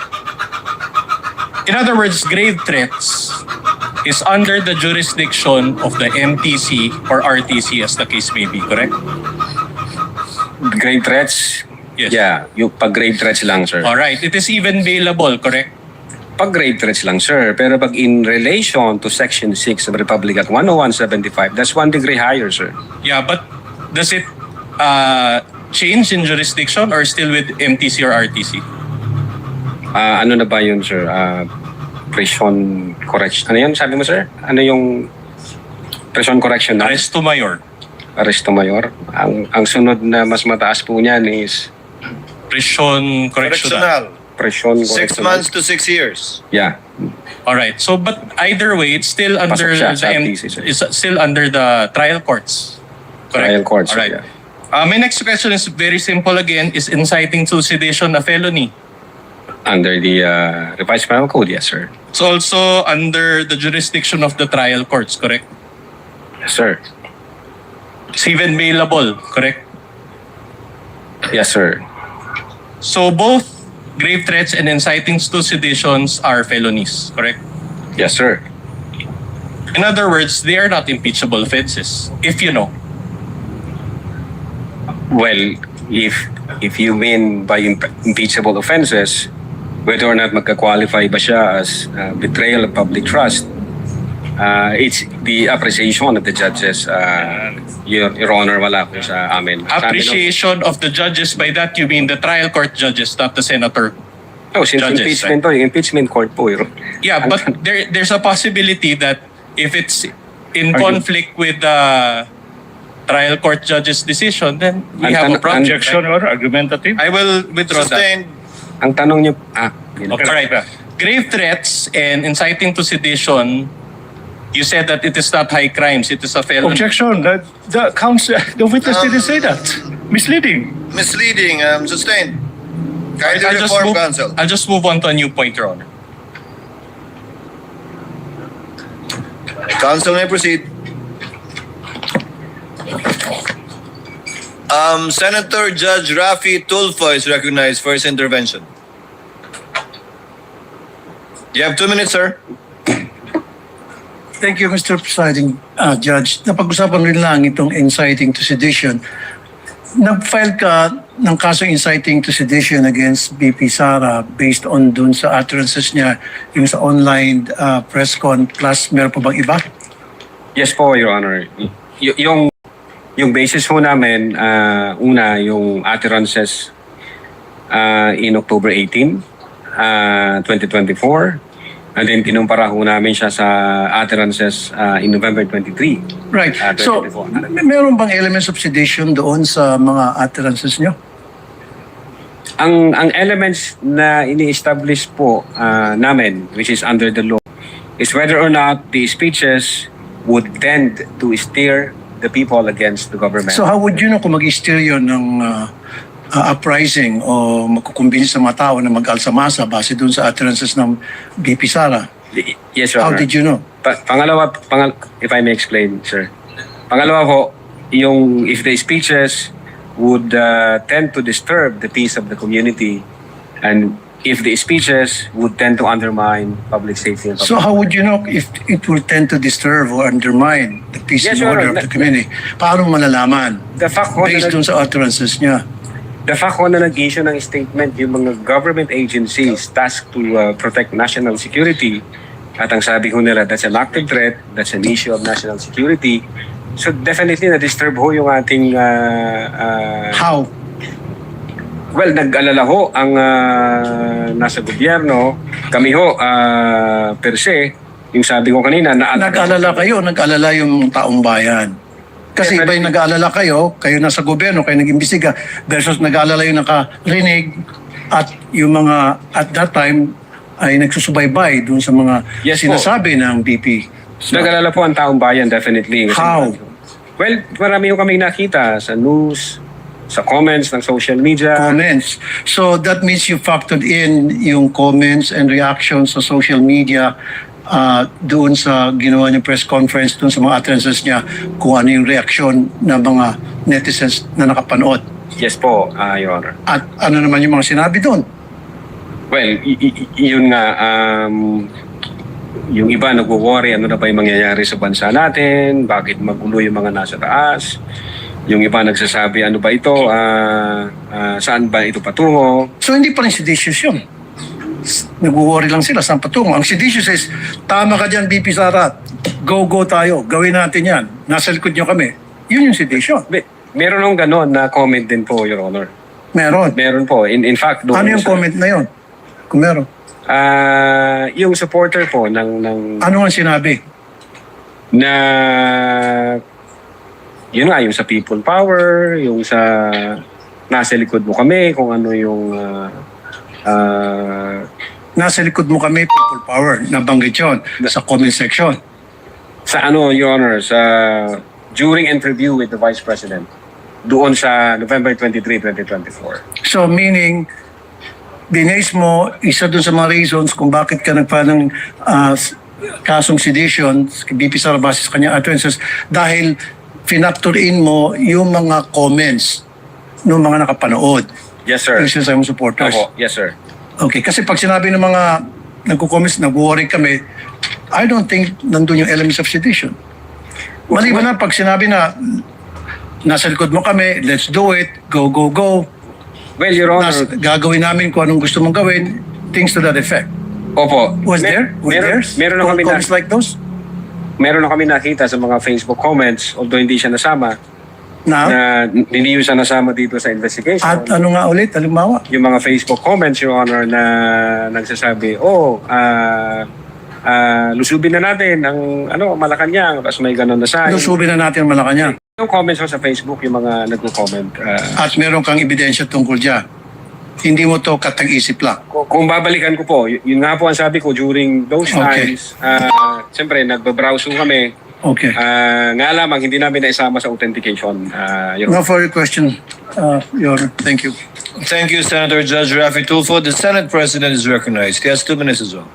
[SPEAKER 4] In other words, grave threats is under the jurisdiction of the MTC or RTC, as the case may be, correct?
[SPEAKER 2] Grave threats?
[SPEAKER 4] Yes.
[SPEAKER 2] Yeah, yung pag grave threats lang, sir.
[SPEAKER 4] All right. It is even bailable, correct?
[SPEAKER 2] Pag grave threats lang, sir. Pero pag in relation to Section 6 of Republic Act 10175, that's 1 degree higher, sir.
[SPEAKER 4] Yeah, but does it change in jurisdiction or still with MTC or RTC?
[SPEAKER 2] Ano na ba yun, sir? Prison correction. Ano yun, sabi mo, sir? Ano yung prison correction na?
[SPEAKER 4] Arresto mayor.
[SPEAKER 2] Arresto mayor. Ang sunod na mas mataas po niyan is
[SPEAKER 4] Prison correctional.
[SPEAKER 2] prison
[SPEAKER 1] 6
[SPEAKER 2] correctional.
[SPEAKER 1] months to 6 years.
[SPEAKER 2] Yeah.
[SPEAKER 4] All right. So, but either way, it's still under
[SPEAKER 2] Pasok siya
[SPEAKER 4] the
[SPEAKER 2] sa RTC, sir.
[SPEAKER 4] it's still under the trial courts. Correct?
[SPEAKER 2] Trial courts,
[SPEAKER 4] All right.
[SPEAKER 2] yeah.
[SPEAKER 4] My next question is very simple again. Is inciting to sedition a felony?
[SPEAKER 2] Under the revised penal code, yes, sir.
[SPEAKER 4] It's also under the jurisdiction of the trial courts, correct?
[SPEAKER 2] Yes, sir.
[SPEAKER 4] It's even bailable, correct?
[SPEAKER 2] Yes, sir.
[SPEAKER 4] So both grave threats and inciting to seditions are felonies, correct?
[SPEAKER 2] Yes, sir.
[SPEAKER 4] In other words, they are not impeachable offenses, if you know.
[SPEAKER 2] Well, if you mean by impeachable offenses, whether or not magka-qualify ba siya as betrayal of public trust, it's the appreciation of the judges. Your Honor, wala ko sa amin.
[SPEAKER 4] Appreciation of the judges, by that you mean the trial court judges, not the senator.
[SPEAKER 2] Oh, since
[SPEAKER 4] judges,
[SPEAKER 2] impeachment to, impeachment court po.
[SPEAKER 4] Yeah, but there's a possibility that if it's in conflict with the trial court judge's decision, then we have a problem.
[SPEAKER 5] Objection or argumentative?
[SPEAKER 4] I will withdraw
[SPEAKER 1] Sustained.
[SPEAKER 2] Ang tanong niyo,
[SPEAKER 4] that. All right. Grave threats and inciting to sedition, you said that it is not high crimes, it is a felony.
[SPEAKER 5] Objection. The counsel, the witness didn't say that. Misleading.
[SPEAKER 1] Misleading. Sustained. Kindly
[SPEAKER 4] I'll just
[SPEAKER 1] reform,
[SPEAKER 4] move-
[SPEAKER 1] counsel.
[SPEAKER 4] I'll just move on to a new point, Your Honor.
[SPEAKER 1] Counsel may proceed. Senator Judge Rafi Tulfo is recognized for his intervention. You have 2 minutes, sir.
[SPEAKER 13] Thank you, Mr. Presiding Judge. Napag-usapan rin lang itong inciting to sedition. Nag-file ka ng kasong inciting to sedition against BP Sara based on dun sa utterances niya yung sa online press con, plus meron pa bang iba?
[SPEAKER 2] Yes po, Your Honor. Yung basis ho namin, una, yung utterances in October 18 2024. And then kinumpara ho namin siya sa utterances in November 23.
[SPEAKER 13] Right. So,
[SPEAKER 2] 2024.
[SPEAKER 13] meron bang elements of sedition doon sa mga utterances nyo?
[SPEAKER 2] Ang elements na ini-establish po namin, which is under the law, is whether or not the speeches would tend to steer the people against the government.
[SPEAKER 13] So how would you know kung mag-steer yun ng uprising o magkukumbinsi sa mga tao na mag-alsa masa base doon sa utterances ng BP Sara?
[SPEAKER 2] Yes, Your
[SPEAKER 13] How
[SPEAKER 2] Honor.
[SPEAKER 13] did you know?
[SPEAKER 2] Pangalawa, if I may explain, sir. Pangalawa po, yung if the speeches would tend to disturb the peace of the community, and if the speeches would tend to undermine public safety and public
[SPEAKER 13] So how would you know if it will tend to disturb or undermine the peace
[SPEAKER 2] Yes,
[SPEAKER 13] and
[SPEAKER 2] Your
[SPEAKER 13] order
[SPEAKER 2] Honor.
[SPEAKER 13] of the community? Paano malalaman?
[SPEAKER 2] The fact ho
[SPEAKER 13] Based
[SPEAKER 2] na,
[SPEAKER 13] doon sa utterances niya.
[SPEAKER 2] the fact ho na nag-issue ng statement yung mga government agencies tasked to protect national security, at ang sabi ho nila, that's an active threat, that's an issue of national security. So definitely na-disturb ho yung ating
[SPEAKER 13] How?
[SPEAKER 2] well, nag-alala ho ang nasa gobyerno. Kami ho, per se, yung sabi ko kanina,
[SPEAKER 13] Nag-alala kayo, nag-alala yung taong bayan. Kasi iba yung nag-aalala kayo nasa gobyerno, kayo nag-imbestiga, versus nag-aalala yung nakarinig at yung mga, at that time, ay nagsusubaybay dun sa mga
[SPEAKER 2] Yes po.
[SPEAKER 13] sinasabi ng BP.
[SPEAKER 2] Nag-alala po ang taong bayan, definitely. Kasi,
[SPEAKER 13] How?
[SPEAKER 2] well, marami ho kaming nakita sa news, sa comments ng social media.
[SPEAKER 13] Comments. So that means you factored in yung comments and reactions sa social media doon sa ginawa niyang press conference, doon sa mga utterances niya, kung ano yung reaksyon ng mga netizens na nakapanood.
[SPEAKER 2] Yes po, Your Honor.
[SPEAKER 13] At ano naman yung mga sinabi doon?
[SPEAKER 2] Well, yun nga, yung iba nagwo-worry, ano na ba yung mangyayari sa bansa natin, bakit magulo yung mga nasa taas. Yung iba nagsasabi, ano ba ito, saan ba ito patungo.
[SPEAKER 13] So hindi pa rin seditious yun. Nag-worry lang sila saan patungo. Ang seditious is, tama ka dyan, BP Sara. Go tayo. Gawin natin yan. Nasa likod nyo kami. Yun yung sedition.
[SPEAKER 2] Meron nung gano'n na comment din po, Your Honor.
[SPEAKER 13] Meron?
[SPEAKER 2] Meron po. In fact, doon
[SPEAKER 13] Ano yung comment na yun? Kung meron.
[SPEAKER 2] Yung supporter po ng
[SPEAKER 13] Ano ang sinabi?
[SPEAKER 2] na yun nga, yung sa people power, yung sa nasa likod mo kami, kung ano yung
[SPEAKER 13] Nasa likod mo kami, people power. Nabanggit yun sa comment section.
[SPEAKER 2] sa ano, Your Honor, sa during interview with the Vice President doon sa November 23, 2024.
[SPEAKER 13] So meaning, binase mo, isa dun sa mga reasons kung bakit ka nagpa ng kasong sedition, BP Sara base sa kanyang utterances, dahil finactor in mo yung mga comments ng mga nakapanood.
[SPEAKER 2] Yes, sir.
[SPEAKER 13] Yung sinasabi mong supporters.
[SPEAKER 2] Opo, yes, sir.
[SPEAKER 13] Okay, kasi pag sinabi ng mga nagko-comments, nag-worry kami, I don't think nandun yung elements of sedition. Maliban na pag sinabi na nasa likod mo kami, let's do it, go.
[SPEAKER 2] Well, Your Honor,
[SPEAKER 13] Gagawin namin kung anong gusto mong gawin, things to that effect.
[SPEAKER 2] opo.
[SPEAKER 13] Was there?
[SPEAKER 2] Meron na kami
[SPEAKER 13] comments like those?
[SPEAKER 2] Meron na kami nakita sa mga Facebook comments, although hindi siya nasama, na hindi siya nasama dito sa investigation.
[SPEAKER 13] At ano nga ulit, halimbawa?
[SPEAKER 2] Yung mga Facebook comments, Your Honor, na nagsasabi, lusubin na natin ang Malacanang, tapos may ganun na sign.
[SPEAKER 13] Lusubin na natin ang Malacanang.
[SPEAKER 2] Yung comments sa Facebook, yung mga nagko-comment.
[SPEAKER 13] At meron kang ebidensya tungkol dyan. Hindi mo to katag-isip lang.
[SPEAKER 2] Kung babalikan ko po, yun nga po ang sabi ko during those
[SPEAKER 13] Okay.
[SPEAKER 2] times, siyempre nagbabrowse kami.
[SPEAKER 13] Okay.
[SPEAKER 2] Nga lamang, hindi namin naisama sa authentication. Your
[SPEAKER 13] No further question, Your Honor. Thank you.
[SPEAKER 1] Thank you, Senator Judge Raffy Tulfo. The Senate President is recognized. He has 2 minutes as well.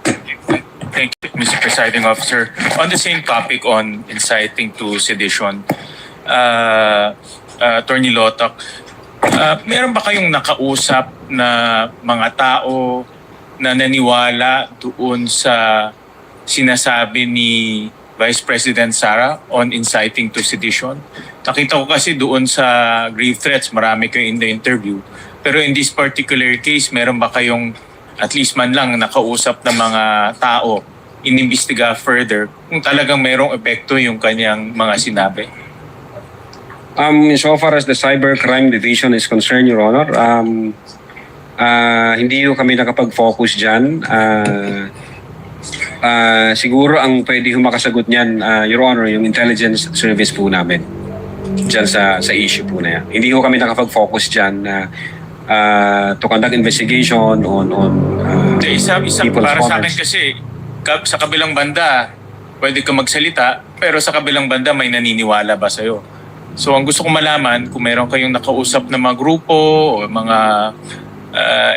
[SPEAKER 19] Thank you, Mr. Presiding Officer. On the same topic on inciting to sedition, Attorney Lotok, meron ba kayong nakausap na mga tao na naniwala doon sa sinasabi ni Vice President Sara on inciting to sedition? Nakita ko kasi doon sa grave threats, marami kayo in the interview. Pero in this particular case, meron ba kayong at least man lang nakausap ng mga tao, inimbestiga further kung talagang mayroong epekto yung kanyang mga sinabi?
[SPEAKER 2] So far as the Cybercrime Division is concerned, Your Honor, Hindi ko kami nakapag-focus dyan. Siguro ang pwede makasagot niyan, Your Honor, yung intelligence service po namin dyan sa issue po na yan. Hindi ko kami nakapag-focus dyan to conduct investigation on
[SPEAKER 19] Isa
[SPEAKER 2] people's
[SPEAKER 19] para sa akin
[SPEAKER 2] comments.
[SPEAKER 19] kasi sa kabilang banda pwede ka magsalita pero sa kabilang banda may naniniwala ba sa'yo? So ang gusto kong malaman kung meron kayong nakausap na mga grupo o mga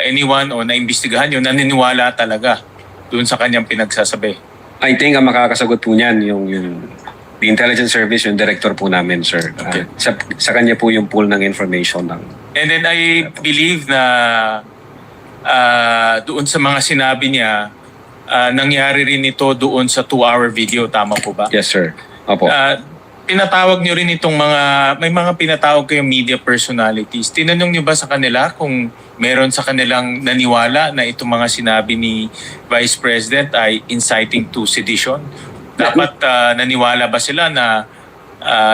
[SPEAKER 19] anyone o naimbestigahan yun, naniniwala talaga doon sa kanyang pinagsasabi.
[SPEAKER 2] I think ang makakasagot po niyan yung the intelligence service, yung director po namin, sir.
[SPEAKER 19] Okay.
[SPEAKER 2] Sa kanya po yung pool ng information ng.
[SPEAKER 19] And then I believe na doon sa mga sinabi niya, nangyari rin ito doon sa 2-hour video. Tama po ba?
[SPEAKER 2] Yes, sir. Opo.
[SPEAKER 19] Pinatawag niyo rin itong may mga pinatawag kayong media personalities. Tinanong niyo ba sa kanila kung meron sa kanilang naniwala na itong mga sinabi ni Vice President ay inciting to sedition? Dapat naniwala ba sila na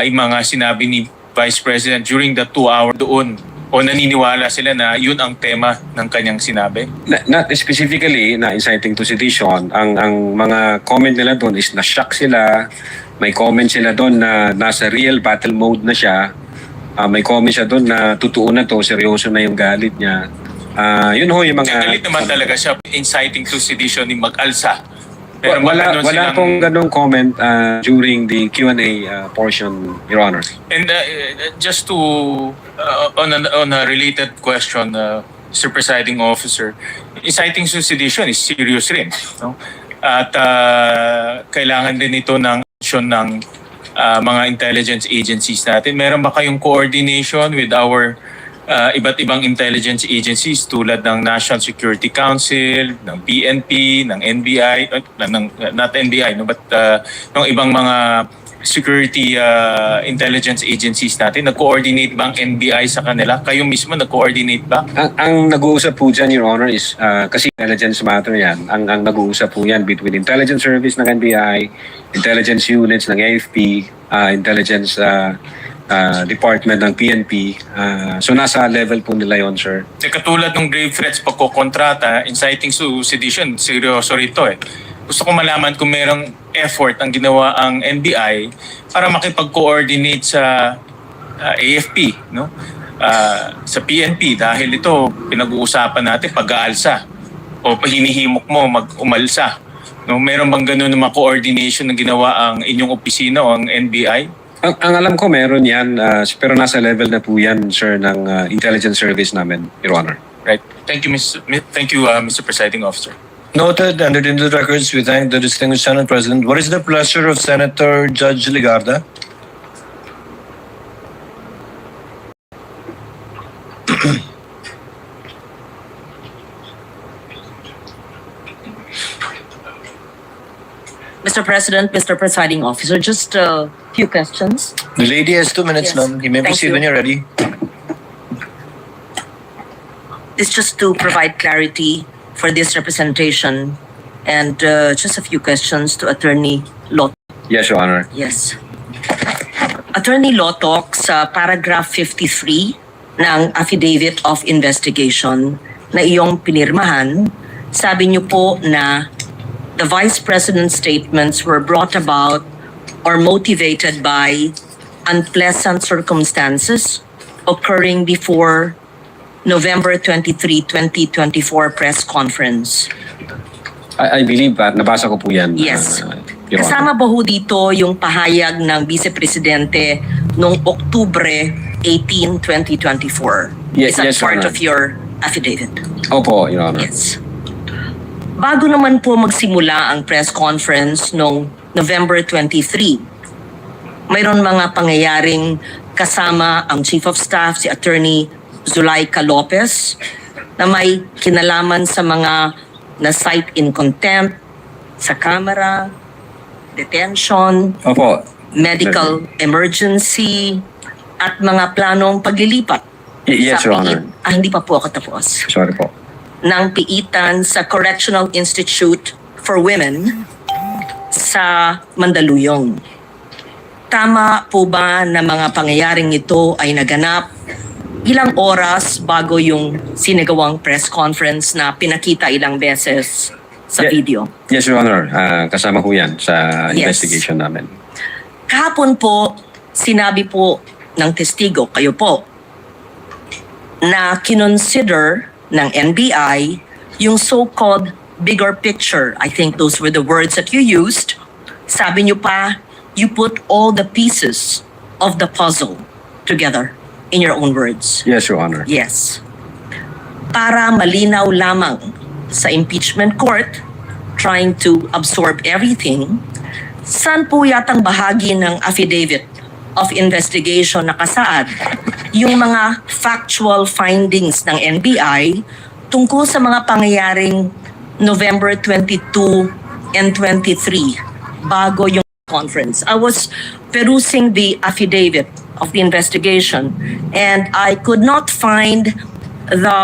[SPEAKER 19] yung mga sinabi ni Vice President during the 2 hour doon? O naniniwala sila na yun ang tema ng kanyang sinabi?
[SPEAKER 2] Not specifically na inciting to sedition. Ang mga comment nila doon is na-shock sila. May comment sila doon na nasa real battle mode na siya. May comment siya doon na totoo na to, seryoso na yung galit niya. Yun ho yung mga.
[SPEAKER 19] Galit naman talaga siya, inciting to sedition ni mag-alsa. Pero
[SPEAKER 2] Wala pong ganong comment during the Q&A portion, Your Honor.
[SPEAKER 19] And just to on a related question, Mr. Presiding Officer, inciting to sedition is serious rin, no? At kailangan din ito ng action ng mga intelligence agencies natin. Meron ba kayong coordination with our iba't ibang intelligence agencies tulad ng National Security Council, ng PNP, ng NBI, not NBI, no, but ng ibang mga security intelligence agencies natin? Nag-coordinate ba ang NBI sa kanila? Kayo mismo nag-coordinate ba?
[SPEAKER 2] Ang nag-uusap po dyan, Your Honor, is kasi intelligence matter yan. Ang nag-uusap po yan between intelligence service ng NBI, intelligence units ng AFP, intelligence department ng PNP. So nasa level po nila yon, sir.
[SPEAKER 19] Katulad ng grave threats pagkokontrata, inciting to sedition, seryoso rito eh. Gusto ko malaman kung merong effort ang ginawa ang NBI para makipag-coordinate sa AFP, no? Sa PNP, dahil ito pinag-uusapan natin pag-aalsa o hinihimok mo mag-umalsa. No, meron bang gano'n na coordination na ginawa ang inyong opisina o ang NBI?
[SPEAKER 2] Ang alam ko meron yan, pero nasa level na po yan, sir, ng intelligence service namin, Your Honor.
[SPEAKER 19] Right. Thank you, Mr. Presiding Officer.
[SPEAKER 1] Noted, entered into the records. We thank the distinguished Senate President. What is the pleasure of Senator Judge Ligarda?
[SPEAKER 20] Mr. President, Mr. Presiding Officer, just a few questions.
[SPEAKER 1] The lady has 2 minutes,
[SPEAKER 20] Yes.
[SPEAKER 1] ma'am. You may
[SPEAKER 20] Thank
[SPEAKER 1] proceed
[SPEAKER 20] you.
[SPEAKER 1] when you're ready.
[SPEAKER 20] It's just to provide clarity for this representation and just a few questions to Attorney Lot.
[SPEAKER 2] Yes, Your Honor.
[SPEAKER 20] Yes. Attorney Lotok, sa paragraph 53 ng Affidavit of Investigation na iyong pinirmahan, sabi niyo po na the Vice President's statements were brought about or motivated by unpleasant circumstances occurring before November 23, 2024 press conference.
[SPEAKER 2] I believe nabasa ko po yan.
[SPEAKER 20] Yes.
[SPEAKER 2] Your Honor.
[SPEAKER 20] Kasama ba ho dito yung pahayag ng Vice Presidente noong Oktubre 18, 2024?
[SPEAKER 2] Yes,
[SPEAKER 20] Is that
[SPEAKER 2] yes, Your
[SPEAKER 20] part
[SPEAKER 2] Honor.
[SPEAKER 20] of your affidavit?
[SPEAKER 2] Opo, Your Honor.
[SPEAKER 20] Yes. Bago naman po magsimula ang press conference noong November 23, mayroon mga pangyayaring kasama ang Chief of Staff, si Attorney Zulaika Lopez, na may kinalaman sa mga na-cite in contempt, sa camera, detention,
[SPEAKER 2] Opo.
[SPEAKER 20] medical emergency, at mga planong paglilipat
[SPEAKER 2] Yes,
[SPEAKER 20] sa
[SPEAKER 2] Your Honor.
[SPEAKER 20] hindi pa po ako tapos.
[SPEAKER 2] Sorry po.
[SPEAKER 20] Ng piitan sa Correctional Institute for Women sa Mandaluyong. Tama po ba na mga pangyayaring ito ay naganap ilang oras bago yung sinagawang press conference na pinakita ilang beses sa video?
[SPEAKER 2] Yes, Your Honor. Kasama po yan sa
[SPEAKER 20] Yes.
[SPEAKER 2] investigation namin.
[SPEAKER 20] Kahapon po, sinabi po ng testigo, kayo po, na kinonsider ng NBI yung so-called bigger picture. I think those were the words that you used. Sabi niyo pa, you put all the pieces of the puzzle together in your own words.
[SPEAKER 2] Yes, Your Honor.
[SPEAKER 20] Yes. Para malinaw lamang sa impeachment court, trying to absorb everything, saan po yatang bahagi ng affidavit of investigation nakasaad yung mga factual findings ng NBI tungkol sa mga pangyayaring November 22 and 23 bago yung conference. I was perusing the affidavit of the investigation and I could not find the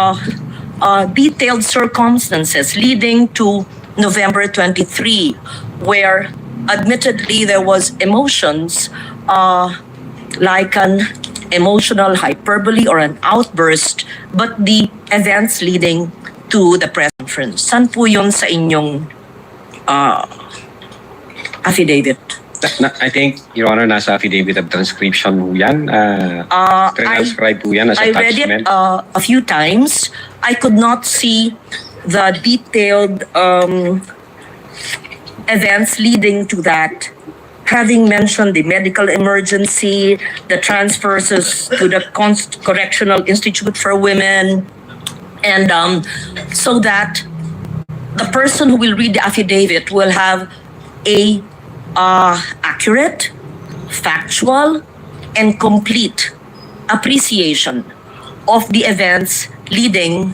[SPEAKER 20] detailed circumstances leading to November 23 where admittedly there was emotions like an emotional hyperbole or an outburst, but the events leading to the press conference. Saan po yun sa inyong affidavit?
[SPEAKER 2] I think, Your Honor, nasa affidavit of transcription po yan. Transcribe po yan as
[SPEAKER 20] I read it
[SPEAKER 2] attachment.
[SPEAKER 20] a few times. I could not see the detailed events leading to that. Having mentioned the medical emergency, the transfers to the Correctional Institute for Women, and so that the person who will read the affidavit will have a accurate, factual, and complete appreciation of the events leading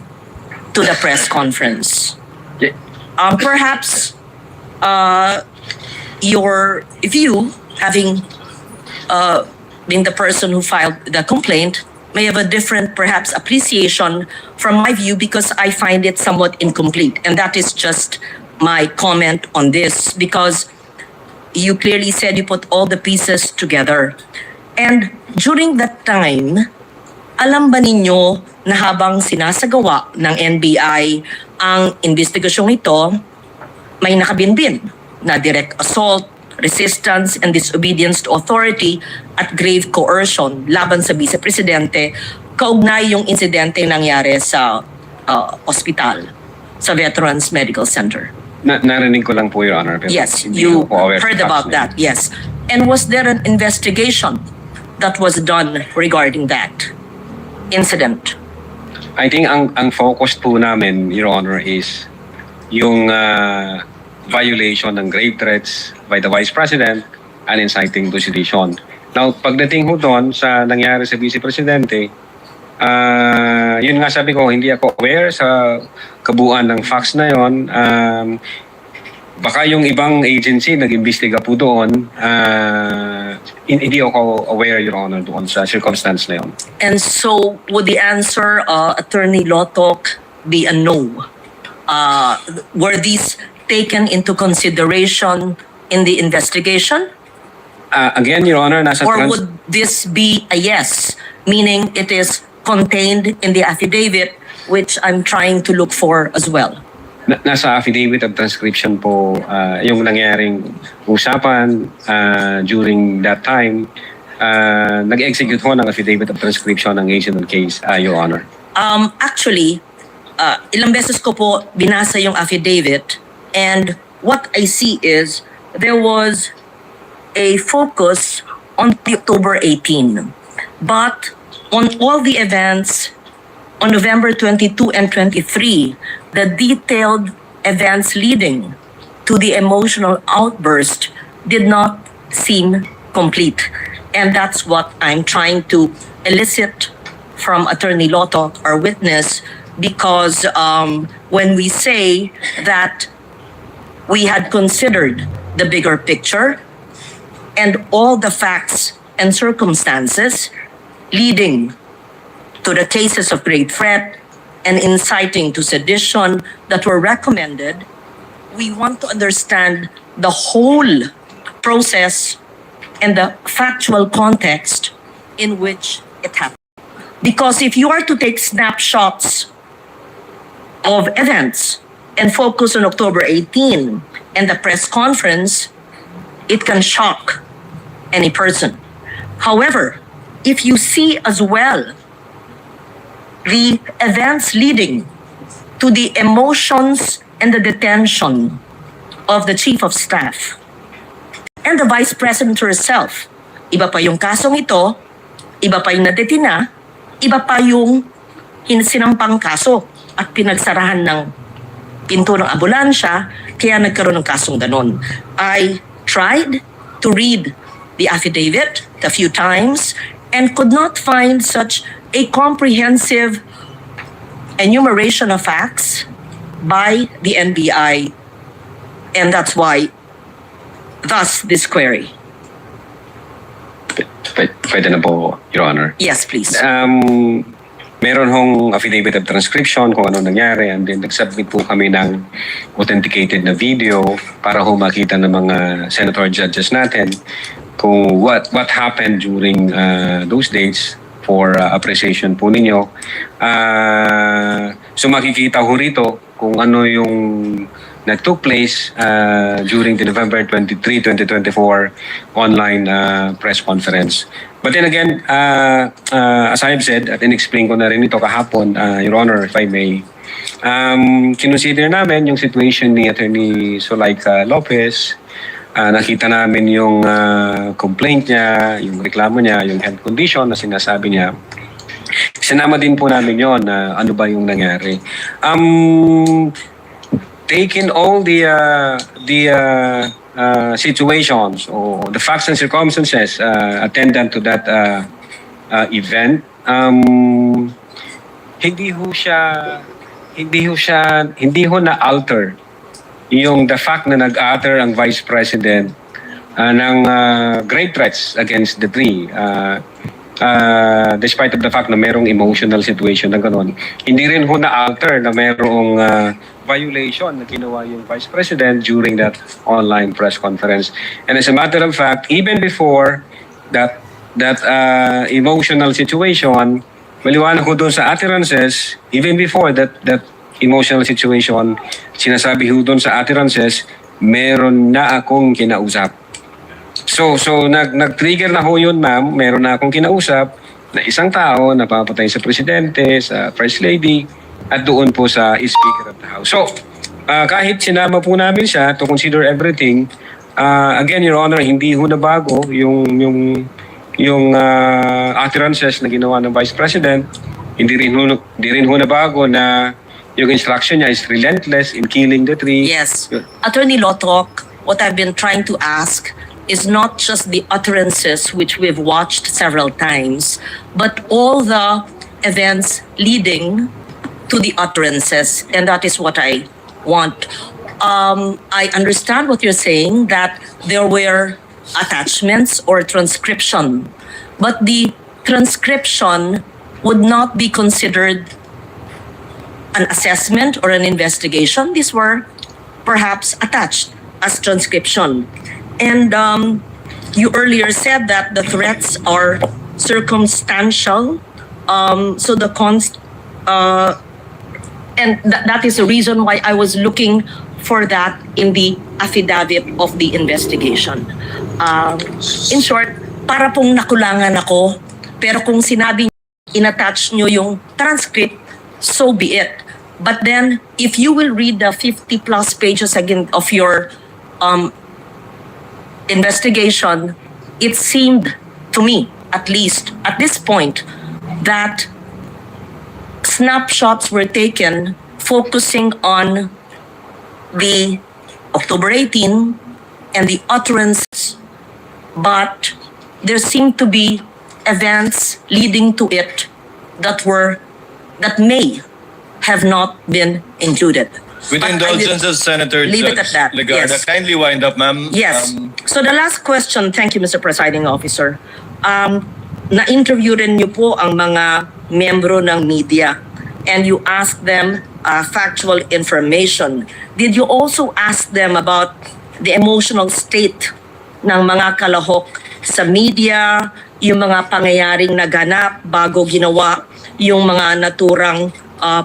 [SPEAKER 20] to the press conference. Perhaps your view, having been the person who filed the complaint, may have a different perhaps appreciation from my view because I find it somewhat incomplete. And that is just my comment on this because you clearly said you put all the pieces together. And during that time, alam ba ninyo na habang sinasagawa ng NBI ang investigasyong ito, may nakabinbin na direct assault, resistance, and disobedience to authority at grave coercion laban sa Vice Presidente kaugnay yung insidente nangyari sa ospital, sa Veterans Medical Center.
[SPEAKER 2] Narinig ko lang po, Your Honor. Pero
[SPEAKER 20] Yes,
[SPEAKER 2] hindi
[SPEAKER 20] you
[SPEAKER 2] ko po aware
[SPEAKER 20] heard
[SPEAKER 2] sa
[SPEAKER 20] about
[SPEAKER 2] facts na
[SPEAKER 20] that, yes. And was there an investigation that was done regarding that incident?
[SPEAKER 2] I think ang focus po namin, Your Honor, is yung violation ng grave threats by the Vice President and inciting to sedition. Now, pagdating ho doon sa nangyari sa Vice Presidente, yun nga sabi ko, hindi ako aware sa kabuuan ng facts na yun. Baka yung ibang agency nag-imbestiga po doon, hindi ako aware, Your Honor, doon sa circumstance na yun.
[SPEAKER 20] And so, would the answer, Attorney Lotok, be a no? Were these taken into consideration in the investigation?
[SPEAKER 2] Again, Your Honor,
[SPEAKER 20] Or would this be a yes, meaning it is contained in the affidavit, which I'm trying to look for as well?
[SPEAKER 2] Nasa affidavit of transcription po yung nangyaring usapan during that time. Nag-execute ho ng affidavit of transcription ng agent on case, Your Honor.
[SPEAKER 20] Actually, ilang beses ko po binasa yung affidavit and what I see is there was a focus on the October 18. But on all the events on November 22 and 23, the detailed events leading to the emotional outburst did not seem complete. And that's what I'm trying to elicit from Attorney Lotok, our witness, because when we say that we had considered the bigger picture and all the facts and circumstances leading to the cases of great threat and inciting to sedition that were recommended, we want to understand the whole process and the factual context in which it happened. Because if you are to take snapshots of events and focus on October 18 and the press conference, it can shock any person. However, if you see as well the events leading to the emotions and the detention of the Chief of Staff and the Vice President herself, iba pa yung kasong ito, iba pa yung nadetina, iba pa yung sinampang kaso at pinagsarahan ng pinto ng ambulansya, kaya nagkaroon ng kasong ganon. I tried to read the affidavit a few times and could not find such a comprehensive enumeration of facts by the NBI, and that's why, thus this query.
[SPEAKER 2] Pwede na po, Your Honor.
[SPEAKER 20] Yes, please.
[SPEAKER 2] Meron hong affidavit of transcription kung ano nangyari, and then nag-submit po kami ng authenticated na video para ho makita ng mga senator judges natin kung what happened during those dates for appreciation po ninyo. So makikita ho rito kung ano yung took place during the November 23, 2024 online press conference. But then again, as I have said, at in-explain ko na rin ito kahapon, Your Honor, if I may, kinonsider namin yung situation ni Attorney Zulaika Lopez. Nakita namin yung complaint niya, yung reklamo niya, yung health condition na sinasabi niya. Sinama din po namin yon na ano ba yung nangyari. Taking all the situations or the facts and circumstances attendant to that event, hindi ho na alter yung the fact na nag-utter ang Vice President ng grave threats against the three. Despite of the fact na merong emotional situation na gano'n, hindi rin ho na-alter na merong violation na ginawa yung Vice President during that online press conference. And as a matter of fact, even before that emotional situation, maliwanag ko doon sa utterances, even before that emotional situation, sinasabi ho doon sa utterances, meron na akong kinausap. So nag-trigger na ho yun, ma'am. Meron na akong kinausap na isang tao na papatay sa presidente, sa First Lady, at doon po sa Speaker of the House. So, kahit sinama po namin siya to consider everything, again, Your Honor, hindi ho na bago yung utterances na ginawa ng Vice President. Hindi rin ho na bago na yung instruction niya is relentless in killing the three.
[SPEAKER 20] Yes. Attorney Lotok, what I've been trying to ask is not just the utterances which we've watched several times, but all the events leading to the utterances, and that is what I want. I understand what you're saying, that there were attachments or transcription, but the transcription would not be considered an assessment or an investigation. These were perhaps attached as transcription. And you earlier said that the threats are circumstantial. So the and that is the reason why I was looking for that in the affidavit of the investigation. In short, para pong nakulangan ako, pero kung sinabi in-attach nyo yung transcript, so be it. But then, if you will read the 50 plus pages again of your investigation, it seemed to me, at least at this point, that snapshots were taken focusing on the October 18 and the utterances, but there seemed to be events leading to it that may have not been included.
[SPEAKER 1] With the indulgence of Senator
[SPEAKER 20] leave it at that.
[SPEAKER 1] Legarda,
[SPEAKER 20] Yes.
[SPEAKER 1] kindly wind up, ma'am.
[SPEAKER 20] Yes. So the last question, thank you, Mr. Presiding Officer. Na-interview rin niyo po ang mga membro ng media and you asked them factual information. Did you also ask them about the emotional state ng mga kalahok sa media, yung mga pangyayaring naganap bago ginawa yung mga naturang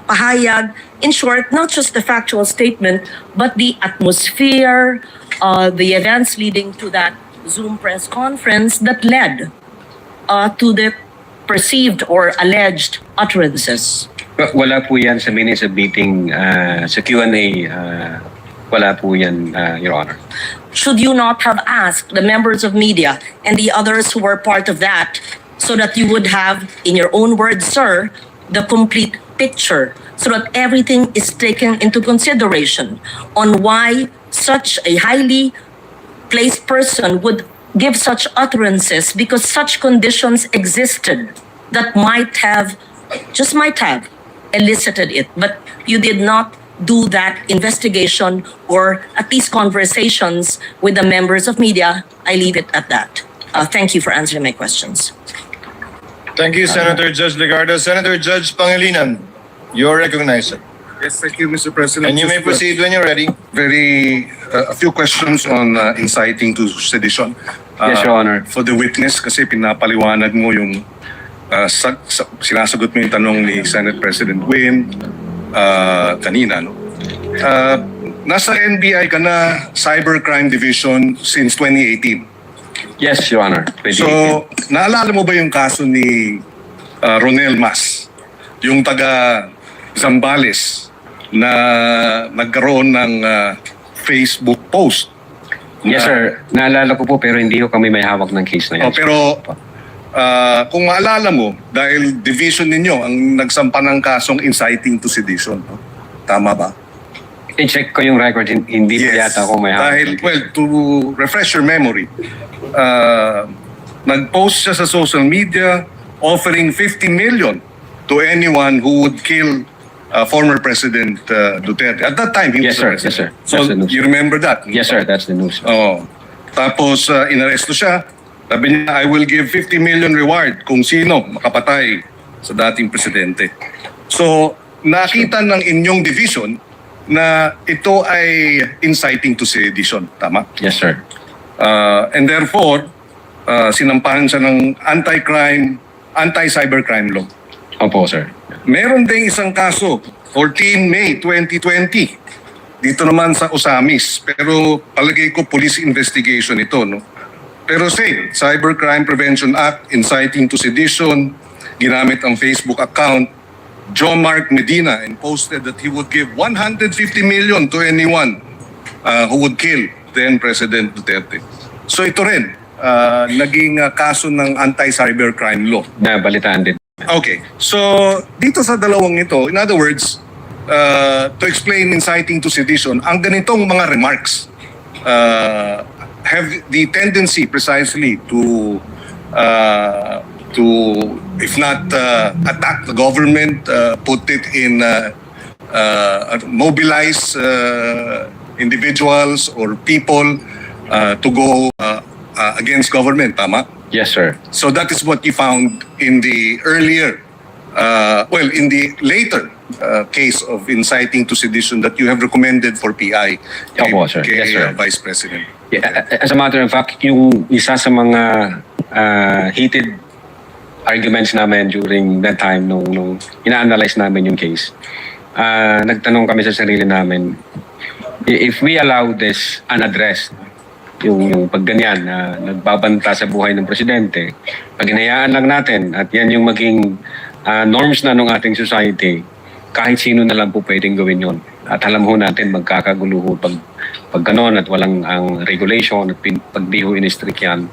[SPEAKER 20] pahayag. In short, not just the factual statement, but the atmosphere, the events leading to that Zoom press conference that led to the perceived or alleged utterances.
[SPEAKER 2] Wala po yan sa minutes of meeting, sa Q&A, wala po yan, Your Honor.
[SPEAKER 20] Should you not have asked the members of media and the others who were part of that so that you would have, in your own words, sir, the complete picture so that everything is taken into consideration on why such a highly placed person would give such utterances because such conditions existed that might have, just might have, elicited it. But you did not do that investigation or at least conversations with the members of media. I leave it at that. Thank you for answering my questions.
[SPEAKER 1] Thank you, Senator Judge Legarda. Senator Judge Pangilinan, you're recognized, sir.
[SPEAKER 12] Yes, thank you, Mr. President.
[SPEAKER 1] And you may proceed when you're ready.
[SPEAKER 12] A few questions on inciting to sedition.
[SPEAKER 2] Yes, Your Honor.
[SPEAKER 12] For the witness, kasi pinapaliwanag mo yung sinasagot mo yung tanong ni Senate President Win kanina, no? Nasa NBI ka na Cybercrime Division since 2018.
[SPEAKER 2] Yes, Your Honor.
[SPEAKER 12] So, naalala mo ba yung kaso ni Ronel Mas? Yung taga Zambales na nagkaroon ng Facebook post.
[SPEAKER 2] Yes, sir. Naalala ko po pero hindi ko kami may hawak ng case na yan.
[SPEAKER 12] Pero kung maalala mo, dahil division ninyo ang nagsampa ng kasong inciting to sedition. No? Tama ba?
[SPEAKER 2] I-check ko yung record. Hindi po yata ako may hawak.
[SPEAKER 12] Dahil, well, to refresh your memory, nag-post siya sa social media offering 50 million to anyone who would kill former President Duterte. At that time, he was the president.
[SPEAKER 2] Yes, sir.
[SPEAKER 12] So, you remember that?
[SPEAKER 2] Yes, sir. That's the news.
[SPEAKER 12] Oh. Tapos, inaresto siya. Sabi niya, I will give 50 million reward kung sino makapatay sa dating presidente. So, nakita ng inyong division na ito ay inciting to sedition. Tama?
[SPEAKER 2] Yes, sir.
[SPEAKER 12] And therefore, sinampahan siya ng anti-cybercrime law.
[SPEAKER 2] Opo, sir.
[SPEAKER 12] Meron ding isang kaso, 14 May 2020. Dito naman sa Osamis. Pero palagay ko police investigation ito, no? Pero say, Cybercrime Prevention Act, inciting to sedition, ginamit ang Facebook account, John Mark Medina, and posted that he would give 150 million to anyone who would kill then President Duterte. So ito rin, naging kaso ng anti-cybercrime law.
[SPEAKER 2] Nabalitaan din.
[SPEAKER 12] Okay, so dito sa dalawang ito, in other words, to explain inciting to sedition, ang ganitong mga remarks have the tendency precisely to if not attack the government, put it in mobilize individuals or people to go against government, tama?
[SPEAKER 2] Yes, sir.
[SPEAKER 12] So that is what you found in the earlier, in the later case of inciting to sedition that you have recommended for PI
[SPEAKER 2] Opo, sir.
[SPEAKER 12] kay
[SPEAKER 2] Yes, sir.
[SPEAKER 12] Vice President.
[SPEAKER 2] Yeah, as a matter of fact, yung isa sa mga heated arguments namin during that time nung ina-analyze namin yung case, nagtanong kami sa sarili namin, if we allow this unaddressed, yung pagganyan na nagbabanta sa buhay ng presidente, pag hinayaan lang natin at yan yung maging norms na ng ating society, kahit sino na lang po pwedeng gawin yon. At alam ho natin magkakagulo ho pag ganon at walang ang regulation at pag di ho in-strict yan,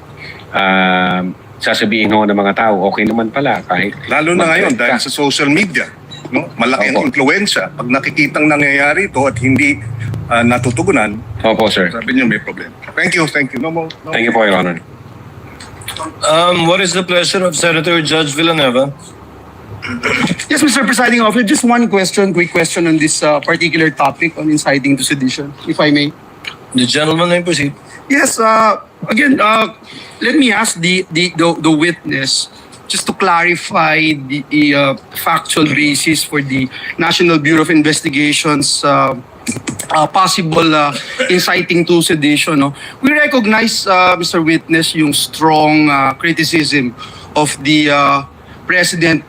[SPEAKER 2] sasabihin ho ng mga tao, okay naman pala kahit...
[SPEAKER 12] Lalo na ngayon dahil sa social media, no? Malaki ang influensya. Pag nakikitang nangyayari ito at hindi natutugunan,
[SPEAKER 2] Opo, sir.
[SPEAKER 12] sabi niyo may problem. Thank you. No.
[SPEAKER 2] Thank you po, Your Honor.
[SPEAKER 1] What is the pleasure of Senator Judge Villanueva?
[SPEAKER 15] Yes, Mr. Presiding Officer, just one quick question on this particular topic on inciting to sedition, if I may.
[SPEAKER 1] The gentleman may proceed.
[SPEAKER 15] Yes, again, let me ask the witness just to clarify the factual basis for the National Bureau of Investigation's possible inciting to sedition. No? We recognize, Mr. Witness, yung strong criticism of the President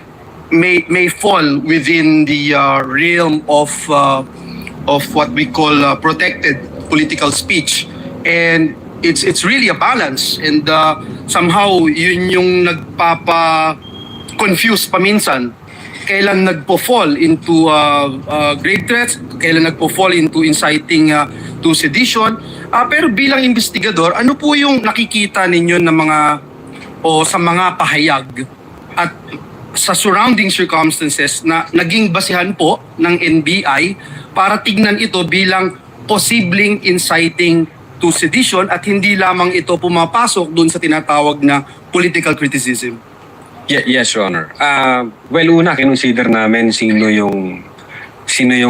[SPEAKER 15] may fall within the realm of what we call protected political speech, and it's really a balance, and somehow yun yung nagpapa-confuse paminsan. Kailan nagpo-fall into grave threats, kailan nagpo-fall into inciting to sedition. Pero bilang investigador, ano po yung nakikita ninyo ng mga o sa mga pahayag at sa surrounding circumstances na naging basihan po ng NBI para tignan ito bilang posibleng inciting to sedition at hindi lamang ito pumapasok dun sa tinatawag na political criticism?
[SPEAKER 2] Yes, Your Honor. Well, una, kinonsider namin sino yung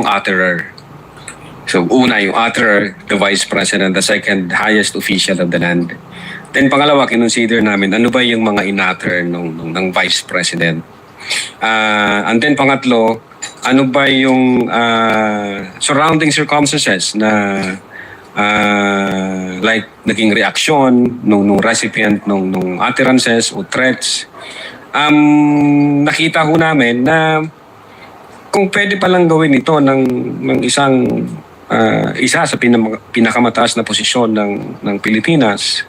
[SPEAKER 2] utterer. So, una, yung utterer, the Vice President, the second highest official of the land. Then, pangalawa, kinonsider namin ano ba yung mga in-utter ng Vice President. And then, pangatlo, ano ba yung surrounding circumstances na like naging reaction nung recipient nung utterances o threats. Nakita ho namin na kung pwede palang gawin ito ng isa sa pinakamataas na posisyon ng Pilipinas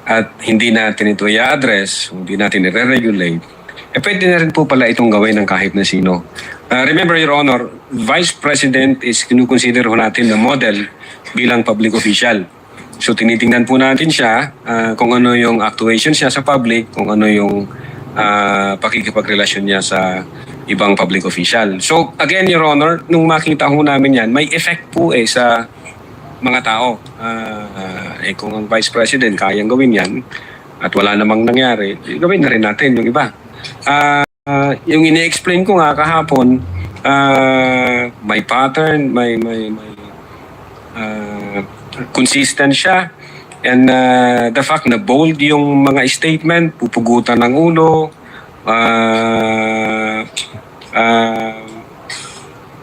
[SPEAKER 2] at hindi natin ito i-address, hindi natin i-regulate, pwede na rin po pala itong gawin ng kahit na sino. Remember, Your Honor, Vice President is kinukonsider ho natin na model bilang public official. So tinitingnan po natin siya kung ano yung actuation siya sa public, kung ano yung pakikipagrelasyon niya sa ibang public official. So again, Your Honor, nung makita ho namin yan, may effect po sa mga tao. Kung ang Vice President kayang gawin yan at wala namang nangyari, gawin na rin natin yung iba. Yung ini-explain ko nga kahapon, may pattern, may consistent siya, and the fact na bold yung mga statement, pupugutan ng ulo,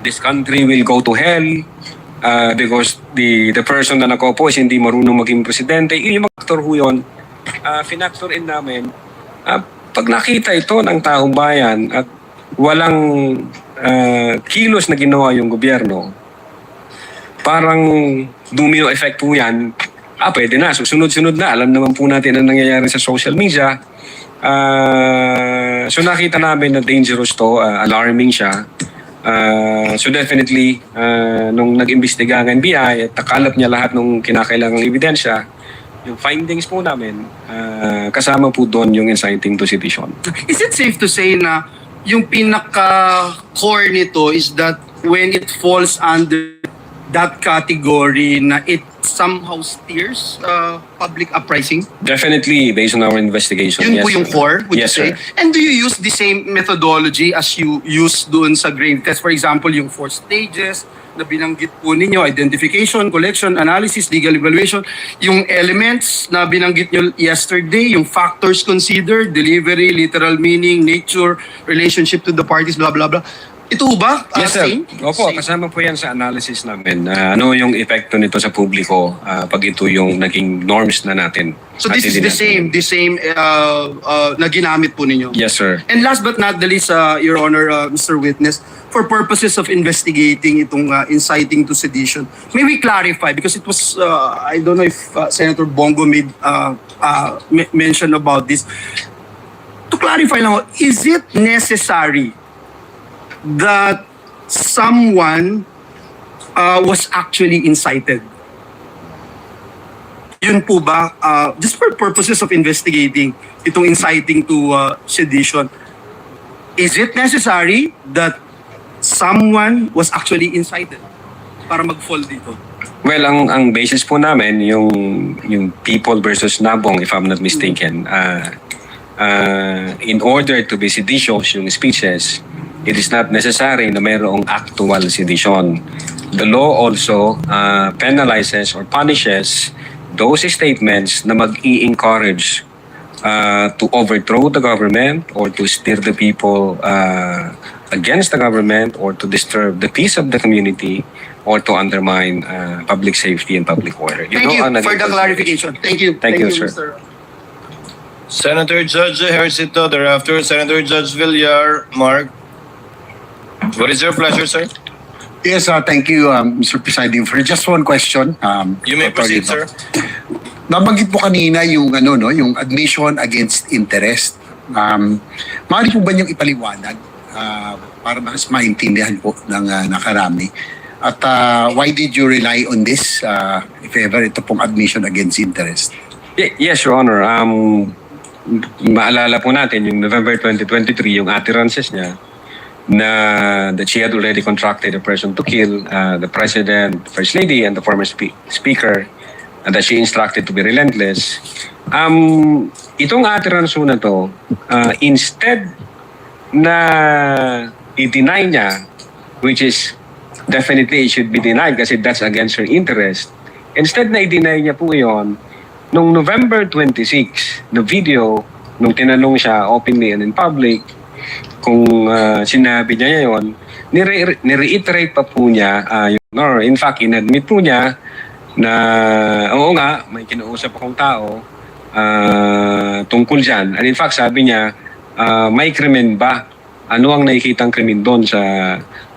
[SPEAKER 2] this country will go to hell because the person na nakopo is hindi marunong maging presidente. Yung mga factor ho yun, finactor in namin. Pag nakita ito ng taong bayan at walang kilos na ginawa yung gobyerno, parang domino effect po yan. Pwede na. So sunod-sunod na. Alam naman po natin ang nangyayari sa social media. So nakita namin na dangerous to, alarming siya. So definitely, nung nag-imbestiga ang NBI at nakalap niya lahat ng kinakailangang ebidensya, yung findings po namin, kasama po doon yung inciting to sedition.
[SPEAKER 15] Is it safe to say na yung pinaka-core nito is that when it falls under that category na it somehow steers public uprising?
[SPEAKER 2] Definitely, based on our investigation.
[SPEAKER 15] Yun
[SPEAKER 2] yes,
[SPEAKER 15] po yung
[SPEAKER 2] sir.
[SPEAKER 15] core, would
[SPEAKER 2] Yes,
[SPEAKER 15] you say?
[SPEAKER 2] sir.
[SPEAKER 15] And do you use the same methodology as you use doon sa grave test? For example, yung 4 stages na binanggit po ninyo, identification, collection, analysis, legal evaluation, yung elements na binanggit nyo yesterday, yung factors considered, delivery, literal meaning, nature, relationship to the parties, blah, blah, blah. Ito ba?
[SPEAKER 2] Yes, sir.
[SPEAKER 15] Same?
[SPEAKER 2] Opo, kasama po yan sa analysis namin. Ano yung epekto nito sa publiko pag ito yung naging norms na natin.
[SPEAKER 15] So
[SPEAKER 2] At
[SPEAKER 15] this is
[SPEAKER 2] hindi
[SPEAKER 15] the same na ginamit po ninyo?
[SPEAKER 2] Yes, sir.
[SPEAKER 15] And last but not the least, Your Honor, Mr. Witness, for purposes of investigating itong inciting to sedition, may we clarify, because it was, I don't know if Senator Bongo made mention about this. To clarify lang, is it necessary that someone was actually incited? Yun po ba, just for purposes of investigating itong inciting to sedition, is it necessary that someone was actually incited para mag-fall dito?
[SPEAKER 2] Well, ang basis po namin, yung people versus Nabong, if I'm not mistaken, in order to be seditious yung speeches, it is not necessary na mayroong actual sedition. The law also penalizes or punishes those statements na mag-i-encourage to overthrow the government or to steer the people against the government or to disturb the peace of the community or to undermine public safety and public order.
[SPEAKER 15] Thank you for the clarification. Thank you.
[SPEAKER 2] Thank you, sir.
[SPEAKER 15] Mr.
[SPEAKER 1] Senator Judge Ejercito, thereafter Senator Judge Villar. Mark, what is your pleasure, sir?
[SPEAKER 14] Yes, thank you, Mr. Presiding. For just one question.
[SPEAKER 1] You may proceed, sir.
[SPEAKER 14] Nabanggit po kanina yung yung admission against interest. Maaari po ba niyong ipaliwanag para mas maintindihan po ng nakarami? At why did you rely on this if ever ito pong admission against interest?
[SPEAKER 2] Yes, Your Honor. Maalala po natin yung November 2023, yung utterances niya na that she had already contracted a person to kill the President, First Lady, and the former Speaker, and that she instructed to be relentless. Itong utterance na to, instead na i-deny niya, which is definitely it should be denied kasi that's against her interest, instead na i-deny niya po yon, nung November 26, na video, nung tinanong siya openly and in public, kung sinabi niya yon, nireiterate pa po niya, or in fact, inadmit po niya na oo nga, may kinausap akong tao tungkol dyan. And in fact, sabi niya, may krimen ba? Ano ang nakikitang krimen doon sa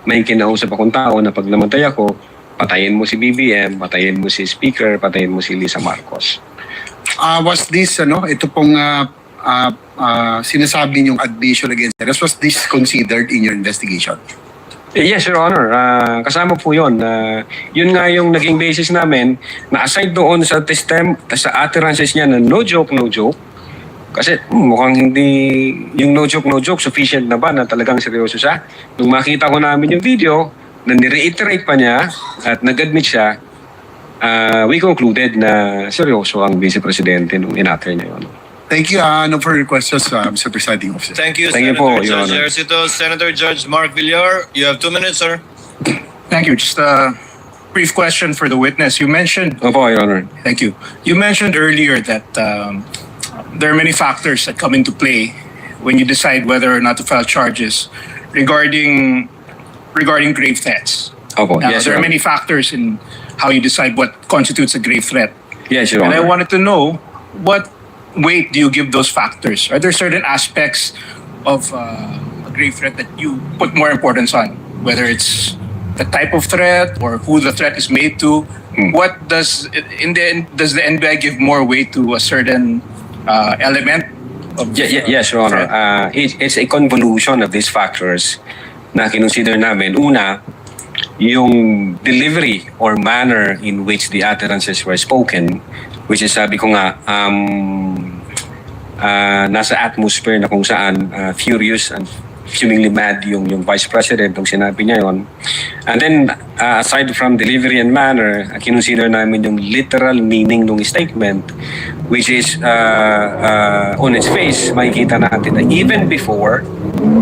[SPEAKER 2] may kinausap akong tao na pag namatay ako, patayin mo si BBM, patayin mo si Speaker, patayin mo si Lisa Marcos.
[SPEAKER 14] Was this, ito pong sinasabi niyong admission against interest, was this considered in your investigation?
[SPEAKER 2] Yes, Your Honor. Kasama po yun. Yun nga yung naging basis namin na aside doon sa utterances niya na no joke, kasi mukhang hindi, yung no joke, sufficient na ba na talagang seryoso siya? Nung makita ko namin yung video, na nireiterate pa niya at nag-admit siya, we concluded na seryoso ang Vice Presidente nung in-utter niya yun.
[SPEAKER 14] Thank you. No further questions, Mr. Presiding Officer.
[SPEAKER 1] Thank you,
[SPEAKER 2] Thank you
[SPEAKER 1] Senator
[SPEAKER 2] po, Your
[SPEAKER 1] Judge
[SPEAKER 2] Honor.
[SPEAKER 1] Ejercito. Senator Judge Mark Villar, you have 2 minutes, sir.
[SPEAKER 4] Thank you. Just a brief question for the witness. You mentioned...
[SPEAKER 2] Opo, Your Honor.
[SPEAKER 4] Thank you. You mentioned earlier that there are many factors that come into play when you decide whether or not to file charges regarding grave threats.
[SPEAKER 2] Opo,
[SPEAKER 4] Now,
[SPEAKER 2] yes,
[SPEAKER 4] there
[SPEAKER 2] Your
[SPEAKER 4] are
[SPEAKER 2] Honor.
[SPEAKER 4] many factors in how you decide what constitutes a grave threat.
[SPEAKER 2] Yes, Your
[SPEAKER 4] And I
[SPEAKER 2] Honor.
[SPEAKER 4] wanted to know, what weight do you give those factors? Are there certain aspects of a grave threat that you put more importance on? Whether it's the type of threat or who the threat is made to? What does, in the end, does the NBI give more weight to a certain element of
[SPEAKER 2] Yes, Your Honor. It's a convolution of these factors na kinonsider namin. Una, yung delivery or manner in which the utterances were spoken, which is sabi ko nga, nasa atmosphere na kung saan furious and fumingly mad yung Vice President nung sinabi niya yon. And then, aside from delivery and manner, kinonsider namin yung literal meaning ng statement, which is, on its face, makikita natin na even before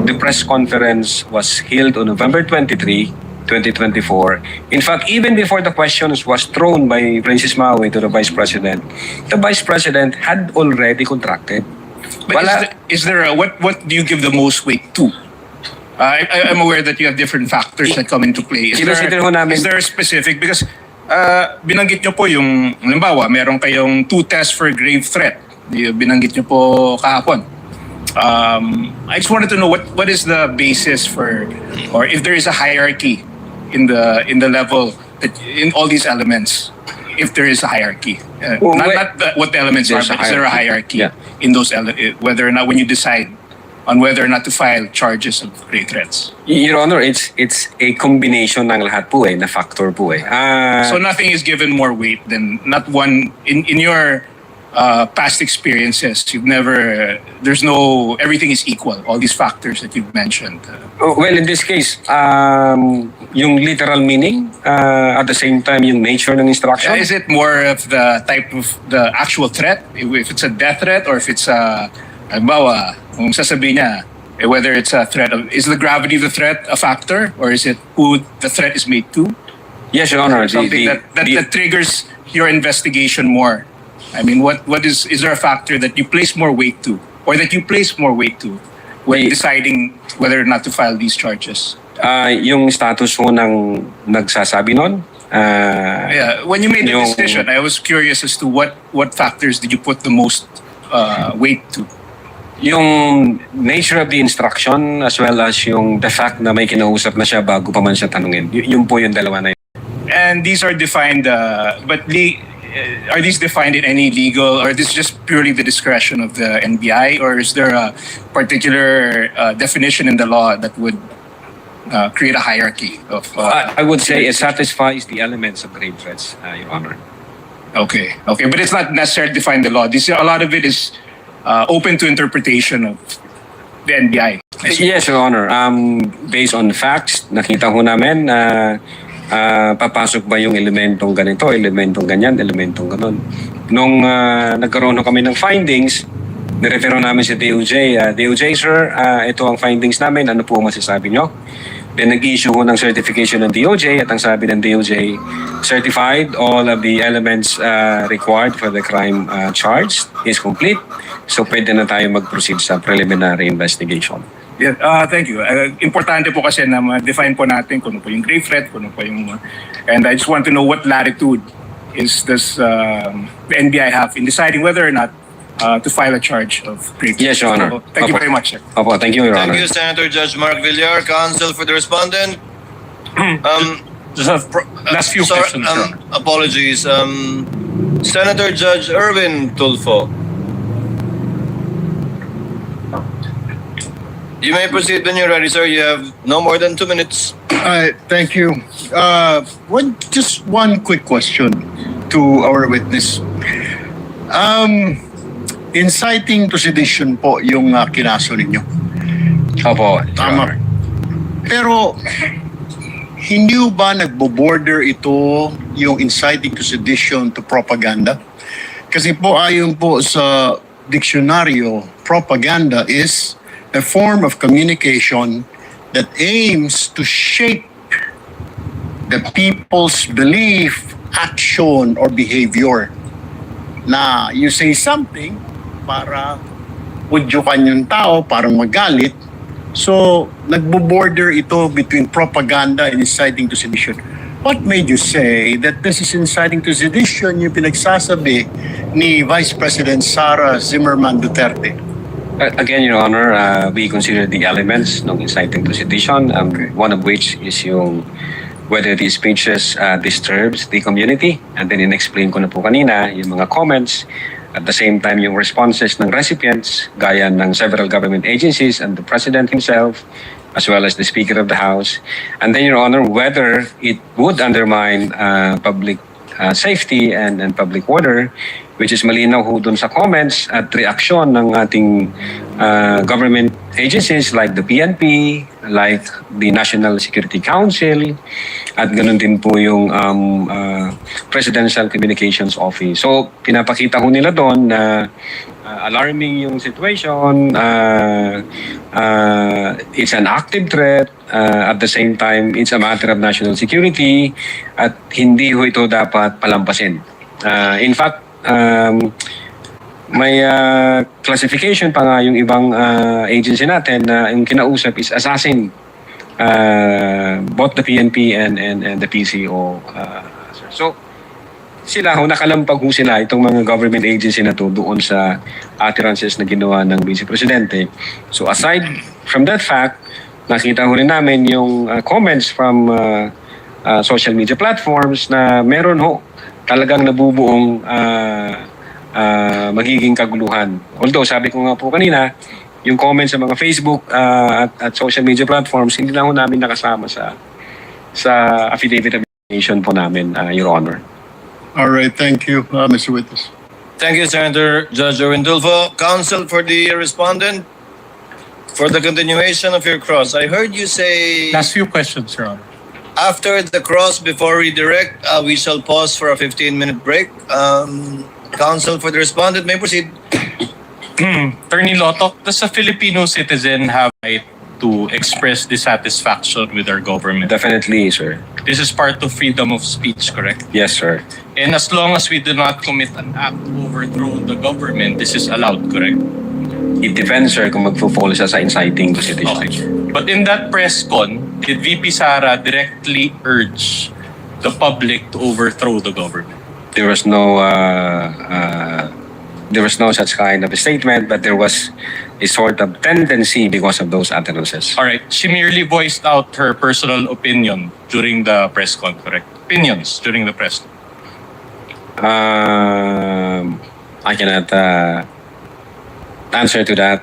[SPEAKER 2] the press conference was held on November 23, 2024. In fact, even before the questions was thrown by Princess Maui to the Vice President had already contracted.
[SPEAKER 4] But is there a, what do you give the most weight to? I'm aware that you have different factors that come into play. Is there a specific, because binanggit nyo po yung, halimbawa, meron kayong 2 tests for grave threat. Binanggit nyo po kahapon. I just wanted to know what is the basis for, or if there is a hierarchy in the level that in all these elements, if there is a hierarchy, not what the elements are, but is there a hierarchy in those whether or not when you decide on whether or not to file charges of grave threats?
[SPEAKER 2] Your Honor, it's a combination ng lahat po na factor po
[SPEAKER 4] So nothing is given more weight than not one in your past experiences. You've never there's no everything is equal. All these factors that you've mentioned.
[SPEAKER 2] Well, in this case, yung literal meaning, at the same time, yung nature ng instruction.
[SPEAKER 4] Is it more of the type of the actual threat? If it's a death threat or if it's a, halimbawa, kung sasabihin niya, whether it's a threat of, is the gravity of the threat a factor or is it who the threat is made to?
[SPEAKER 2] Yes, Your Honor.
[SPEAKER 4] Something that triggers your investigation more. I mean, what is there a factor that you place more weight to or that you place more weight to when deciding whether or not to file these charges?
[SPEAKER 2] Yung status mo ng nagsasabi nun.
[SPEAKER 4] When you made the decision, I was curious as to what factors did you put the most
[SPEAKER 15] weight to?
[SPEAKER 2] Yung nature of the instruction as well as yung the fact na may kinausap na siya bago pa man siya tanungin. Yun po yung dalawa na yun.
[SPEAKER 15] And these are defined, are these defined in any legal, or this is just purely the discretion of the NBI, or is there a particular definition in the law that would create a hierarchy of?
[SPEAKER 2] I would say it satisfies the elements of grave threats, Your Honor.
[SPEAKER 15] Okay, but it's not necessarily defined in the law. A lot of it is open to interpretation of the NBI.
[SPEAKER 2] Yes, Your Honor. Based on facts, nakita ho namin na papasok ba yung elementong ganito, elementong ganyan, elementong ganon. Nung nagkaroon ho kami ng findings, nirefero namin si DOJ. DOJ, sir, ito ang findings namin. Ano po masasabi nyo? Then nag-issue ho ng certification ng DOJ at ang sabi ng DOJ, certified all of the elements required for the crime charged is complete. So pwede na tayo mag-proceed sa preliminary investigation.
[SPEAKER 15] Yeah, thank you. Importante po kasi na ma-define po natin kung ano po yung grave threat, kung ano po yung... and I just want to know what latitude does the NBI have in deciding whether or not to file a charge of grave threat.
[SPEAKER 2] Yes, Your Honor.
[SPEAKER 15] So, thank you very much, sir.
[SPEAKER 2] Opo, thank you, Your Honor.
[SPEAKER 1] Thank you, Senator Judge Mark Villar. Counsel for the respondent.
[SPEAKER 4] Last few questions, sir.
[SPEAKER 1] Apologies. Senator Judge Erwin Tulfo. You may proceed when you're ready, sir. You have no more than 2 minutes.
[SPEAKER 14] Thank you. Just one quick question to our witness. Inciting to sedition po yung kinaso ninyo.
[SPEAKER 2] Opo.
[SPEAKER 14] Tama. Pero hindi ba nagbo-border ito yung inciting to sedition to propaganda? Kasi po ayon po sa diksyonaryo, propaganda is a form of communication that aims to shape the people's belief, action, or behavior. Na you say something para udyukan yung tao, para magalit. So, nagbo-border ito between propaganda and inciting to sedition. What made you say that this is inciting to sedition yung pinagsasabi ni Vice President Sara Zimmerman Duterte?
[SPEAKER 2] Again, Your Honor, we consider the elements ng inciting to sedition, one of which is yung whether the speeches disturbs the community. And then in-explain ko na po kanina yung mga comments. At the same time, yung responses ng recipients, gaya ng several government agencies and the President himself, as well as the Speaker of the House. And then, Your Honor, whether it would undermine public safety and public order, which is malinaw ho dun sa comments at reaksyon ng ating government agencies like the PNP, like the National Security Council, at ganun din po yung Presidential Communications Office. So, pinapakita ho nila doon na alarming yung situation, it's an active threat, at the same time, it's a matter of national security, at hindi ho ito dapat palampasin. In fact, may classification pa nga yung ibang agency natin na yung kinausap is assassin, both the PNP and the PCO. So, sila ho, nakalampag ho sila itong mga government agency na to doon sa utterances na ginawa ng Vice Presidente. So, aside from that fact, nakita ho rin namin yung comments from social media platforms na meron ho talagang nabubuong magiging kaguluhan. Although, sabi ko nga po kanina, yung comments sa mga Facebook at social media platforms, hindi lang ho namin nakasama sa affidavit of information po namin, Your Honor.
[SPEAKER 14] All right, thank you, Mr. Witness.
[SPEAKER 1] Thank you, Senator Judge Erwin Tulfo. Counsel for the respondent, for the continuation of your cross. I heard you say...
[SPEAKER 4] Last few questions, Your Honor.
[SPEAKER 1] After the cross, before redirect, we shall pause for a 15-minute break. Counsel for the respondent may proceed.
[SPEAKER 4] Attorney Lotok, does a Filipino citizen have right to express dissatisfaction with our government?
[SPEAKER 2] Definitely, sir.
[SPEAKER 4] This is part of freedom of speech, correct?
[SPEAKER 2] Yes, sir.
[SPEAKER 4] And as long as we do not commit an act to overthrow the government, this is allowed, correct?
[SPEAKER 2] It depends, sir, kung magpo-fall siya sa inciting to sedition.
[SPEAKER 4] Okay. But in that press con, did VP Sara directly urge the public to overthrow the government?
[SPEAKER 2] There was no there was no such kind of a statement, but there was a sort of tendency because of those utterances.
[SPEAKER 4] All right. She merely voiced out her personal opinion during the press conference. Opinions during the press.
[SPEAKER 2] I cannot answer to that,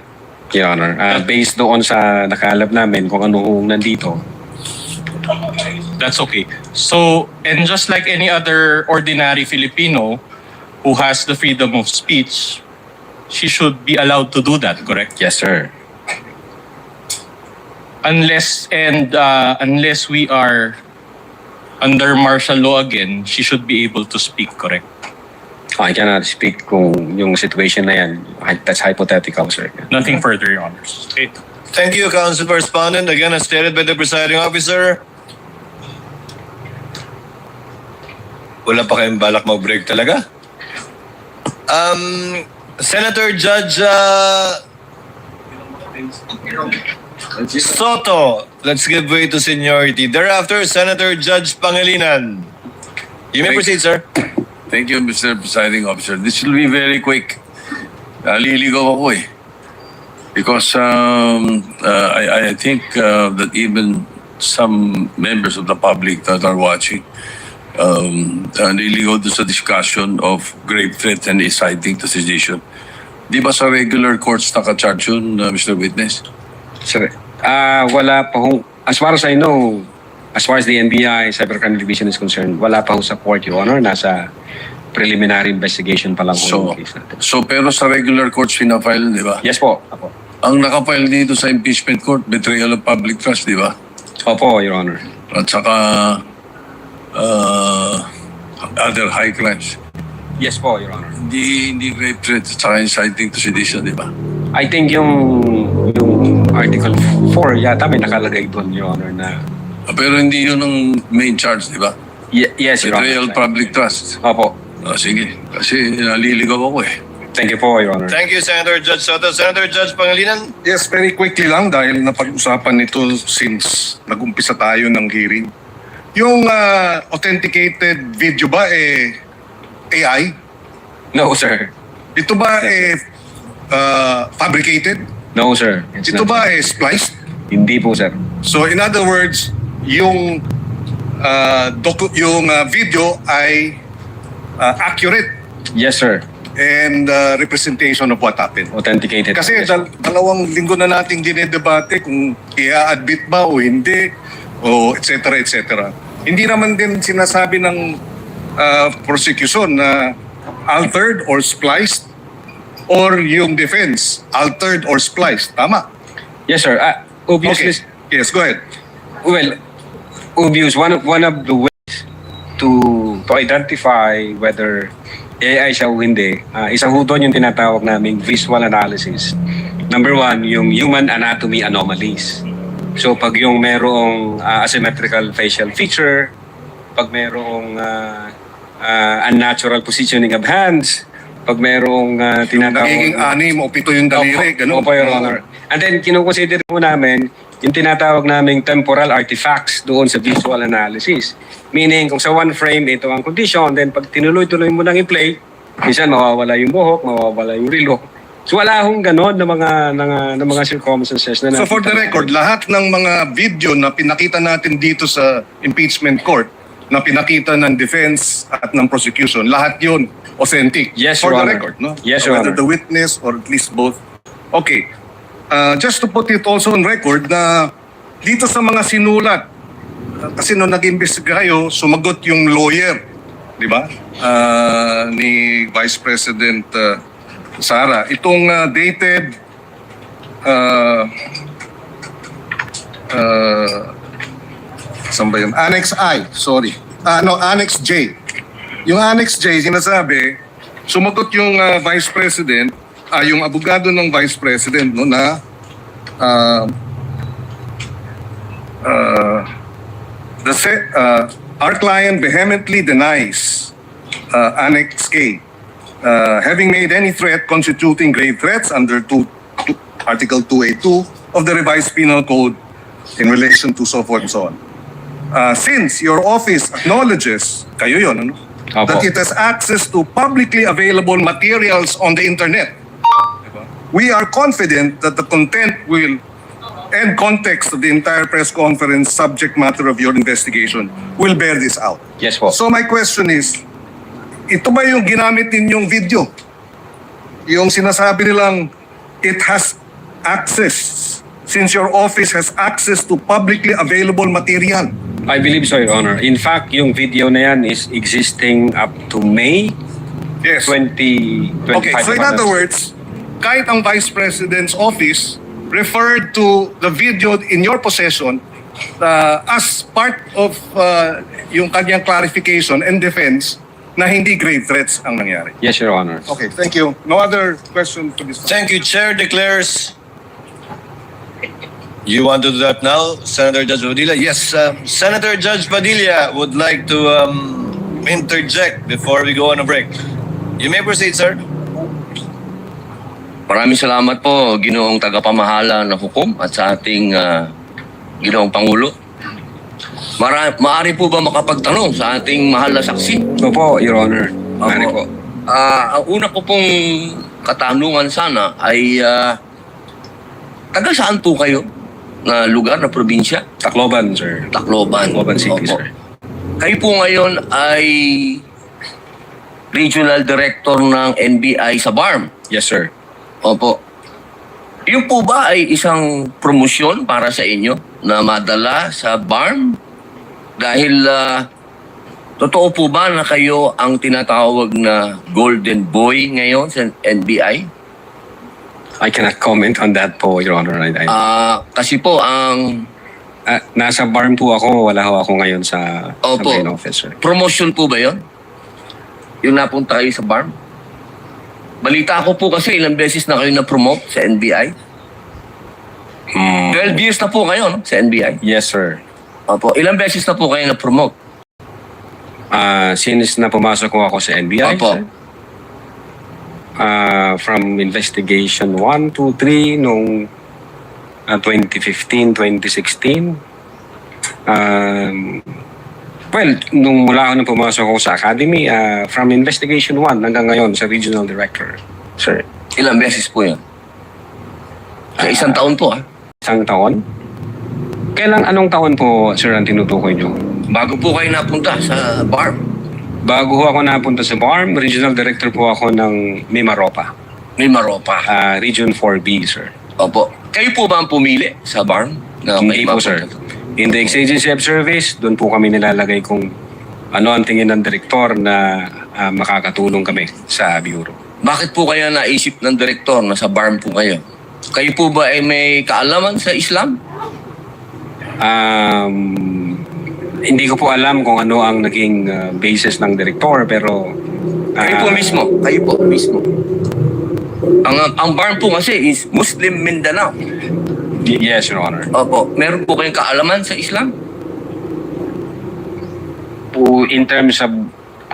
[SPEAKER 2] Your Honor. Based doon sa nakalap namin kung anong nandito.
[SPEAKER 4] That's okay. So, and just like any other ordinary Filipino who has the freedom of speech, she should be allowed to do that, correct?
[SPEAKER 2] Yes, sir.
[SPEAKER 4] Unless we are under martial law again, she should be able to speak, correct?
[SPEAKER 2] I cannot speak kung yung situation na yan. That's hypothetical, sir.
[SPEAKER 4] Nothing further, Your Honors. Okay.
[SPEAKER 1] Thank you, Council Correspondent. Again, as stated by the presiding officer, wala pa kayong balak mag-break talaga? Senator Judge Soto, let's give way to seniority. Thereafter, Senator Judge Pangilinan. You may proceed, sir.
[SPEAKER 21] Thank you, Mr. Presiding Officer. This will be very quick. Naliligaw ako eh. Because I think that even some members of the public that are watching naliligaw doon sa discussion of grave threat and inciting to sedition. Di ba sa regular courts naka-charge yun, Mr. Witness?
[SPEAKER 2] Sir, wala pa ho. As far as I know, as far as the NBI Cybercrime Division is concerned, wala pa ho sa court, Your Honor. Nasa preliminary investigation pa lang ho yung case natin.
[SPEAKER 21] So pero sa regular courts pinafile, di ba?
[SPEAKER 2] Yes po. Apo.
[SPEAKER 21] Ang nakafile dito sa impeachment court, betrayal of public trust, di ba?
[SPEAKER 2] Opo, Your Honor.
[SPEAKER 21] At saka other high crimes.
[SPEAKER 2] Yes po, Your Honor.
[SPEAKER 21] Hindi grave threat at saka inciting to sedition, di ba?
[SPEAKER 2] I think yung Article 4 yata may nakalagay doon, Your Honor, na...
[SPEAKER 21] Pero hindi yun ang main charge, di ba?
[SPEAKER 2] Yes, Your Honor.
[SPEAKER 21] Betrayal public trust.
[SPEAKER 2] Opo.
[SPEAKER 21] Sige, kasi naliligaw ako eh.
[SPEAKER 2] Thank you po, Your Honor.
[SPEAKER 1] Thank you, Senator Judge Soto. Senator Judge Pangilinan.
[SPEAKER 12] Yes, very quickly lang dahil napag-usapan ito since nag-umpisa tayo ng hearing. Yung authenticated video ba AI?
[SPEAKER 2] No, sir.
[SPEAKER 12] Ito ba fabricated?
[SPEAKER 2] No, sir.
[SPEAKER 12] Ito ba spliced?
[SPEAKER 2] Hindi po, sir.
[SPEAKER 12] So in other words, yung video ay accurate.
[SPEAKER 2] Yes, sir.
[SPEAKER 12] And representation of what happened.
[SPEAKER 2] Authenticated.
[SPEAKER 12] Kasi dalawang linggo na nating dinedebate kung i-admit ba o hindi, o etc. etc. Hindi naman din sinasabi ng prosecution na altered or spliced or yung defense altered or spliced. Tama?
[SPEAKER 2] Yes, sir. Obviously.
[SPEAKER 12] Okay. Yes, go ahead.
[SPEAKER 2] Well, obvious. One of the ways to identify whether AI siya o hindi, isa ho doon yung tinatawag naming visual analysis. Number one, yung human anatomy anomalies. So pag yung merong asymmetrical facial feature, pag merong unnatural positioning of hands, pag merong tinatawag...
[SPEAKER 12] Nagiging anim o pito yung daliri, gano'n?
[SPEAKER 2] Opo, Your Honor. And then kinukonsider po namin yung tinatawag naming temporal artifacts doon sa visual analysis. Meaning, kung sa one frame, ito ang condition, then pag tinuloy-tuloy mo nang i-play, minsan mawawala yung buhok, mawawala yung relo. So wala hong ganon na mga circumstances na...
[SPEAKER 12] So for the record, lahat ng mga video na pinakita natin dito sa impeachment court, na pinakita ng defense at ng prosecution, lahat yun authentic.
[SPEAKER 2] Yes,
[SPEAKER 12] for
[SPEAKER 2] Your
[SPEAKER 12] the
[SPEAKER 2] Honor.
[SPEAKER 12] record, no?
[SPEAKER 2] Yes, Your
[SPEAKER 12] Whether
[SPEAKER 2] Honor.
[SPEAKER 12] the witness or at least both. Okay. Just to put it also on record na dito sa mga sinulat, kasi nung nag-imbestiga kayo, sumagot yung lawyer, di ba? Ni Vice President Sara. Itong dated saan ba yun? Annex I, sorry. Annex J. Yung Annex J, sinasabi, sumagot yung Vice President, yung abogado ng Vice President, no, na our client vehemently denies Annex K having made any threat constituting grave threats under Article 282 of the revised penal code in relation to so forth and so on. Since your office acknowledges, kayo yun, ano? that it has access to publicly available materials on the internet. We are confident that the content will and context of the entire press conference subject matter of your investigation will bear this out.
[SPEAKER 2] Yes po.
[SPEAKER 12] So my question is, ito ba yung ginamit ninyong video? Yung sinasabi nilang it has access, since your office has access to publicly available material?
[SPEAKER 2] I believe so, Your Honor. In fact, yung video na yan is existing up to May
[SPEAKER 12] Yes.
[SPEAKER 2] 2025.
[SPEAKER 12] Okay, so in other words, kahit ang Vice President's office referred to the video in your possession as part of yung kanyang clarification and defense na hindi grave threats ang nangyari.
[SPEAKER 2] Yes, Your Honor.
[SPEAKER 12] Okay, thank you. No other question to this.
[SPEAKER 1] Thank you. Chair declares. You want to do that now, Senator Judge Padilla? Yes, Senator Judge Padilla would like to interject before we go on a break. You may proceed, sir.
[SPEAKER 11] Maraming salamat po, Ginoong Tagapamahala ng Hukom at sa ating Ginoong Pangulo. Maaari po ba makapagtanong sa ating mahal na saksi?
[SPEAKER 2] Opo, Your Honor. Maaari po.
[SPEAKER 11] Ang una ko pong katanungan sana ay taga saan po kayo na lugar, na probinsya?
[SPEAKER 2] Tacloban, sir.
[SPEAKER 11] Tacloban.
[SPEAKER 2] Tacloban City,
[SPEAKER 11] Opo.
[SPEAKER 2] sir.
[SPEAKER 11] Kayo po ngayon ay Regional Director ng NBI sa BARM.
[SPEAKER 2] Yes, sir.
[SPEAKER 11] Opo. Yun po ba ay isang promosyon para sa inyo na madala sa BARM? Dahil totoo po ba na kayo ang tinatawag na Golden Boy ngayon sa NBI?
[SPEAKER 2] I cannot comment on that po, Your Honor.
[SPEAKER 11] Kasi po ang...
[SPEAKER 2] nasa BARM po ako. Wala ho ako ngayon sa
[SPEAKER 11] Opo.
[SPEAKER 2] main office, sir.
[SPEAKER 11] Promotion po ba yun? Yung napunta kayo sa BARM? Balita ko po kasi ilang beses na kayo na-promote sa NBI. 12 years na po kayo, no? Sa NBI.
[SPEAKER 2] Yes, sir.
[SPEAKER 11] Opo. Ilang beses na po kayo na-promote?
[SPEAKER 2] Since na pumasok ko ako sa NBI,
[SPEAKER 11] Opo.
[SPEAKER 2] sir. From investigation 1, 2, 3 nung 2015, 2016. Well, nung mula ako nang pumasok ako sa academy, from investigation 1 hanggang ngayon sa regional director, sir.
[SPEAKER 11] Ilang beses po yun? Sa isang taon po,
[SPEAKER 2] Isang taon? Anong taon po, sir, ang tinutukoy nyo?
[SPEAKER 11] Bago po kayo napunta sa BARM.
[SPEAKER 2] Bago ho ako napunta sa BARM, regional director po ako ng Mimaropa.
[SPEAKER 11] Mimaropa.
[SPEAKER 2] Region 4B, sir.
[SPEAKER 11] Opo. Kayo po ba ang pumili sa BARM?
[SPEAKER 2] Hindi po, sir. In the ex-agency of service, doon po kami nilalagay kung ano ang tingin ng direktor na makakatulong kami sa bureau.
[SPEAKER 11] Bakit po kaya naisip ng direktor na sa BARM po kayo? Kayo po ba ay may kaalaman sa Islam?
[SPEAKER 2] Hindi ko po alam kung ano ang naging basis ng direktor, pero...
[SPEAKER 11] Kayo po mismo. Kayo po mismo. Ang BARM po kasi is Muslim Mindanao.
[SPEAKER 2] Yes, Your Honor.
[SPEAKER 11] Opo. Meron po kayong kaalaman sa Islam?
[SPEAKER 2] In terms of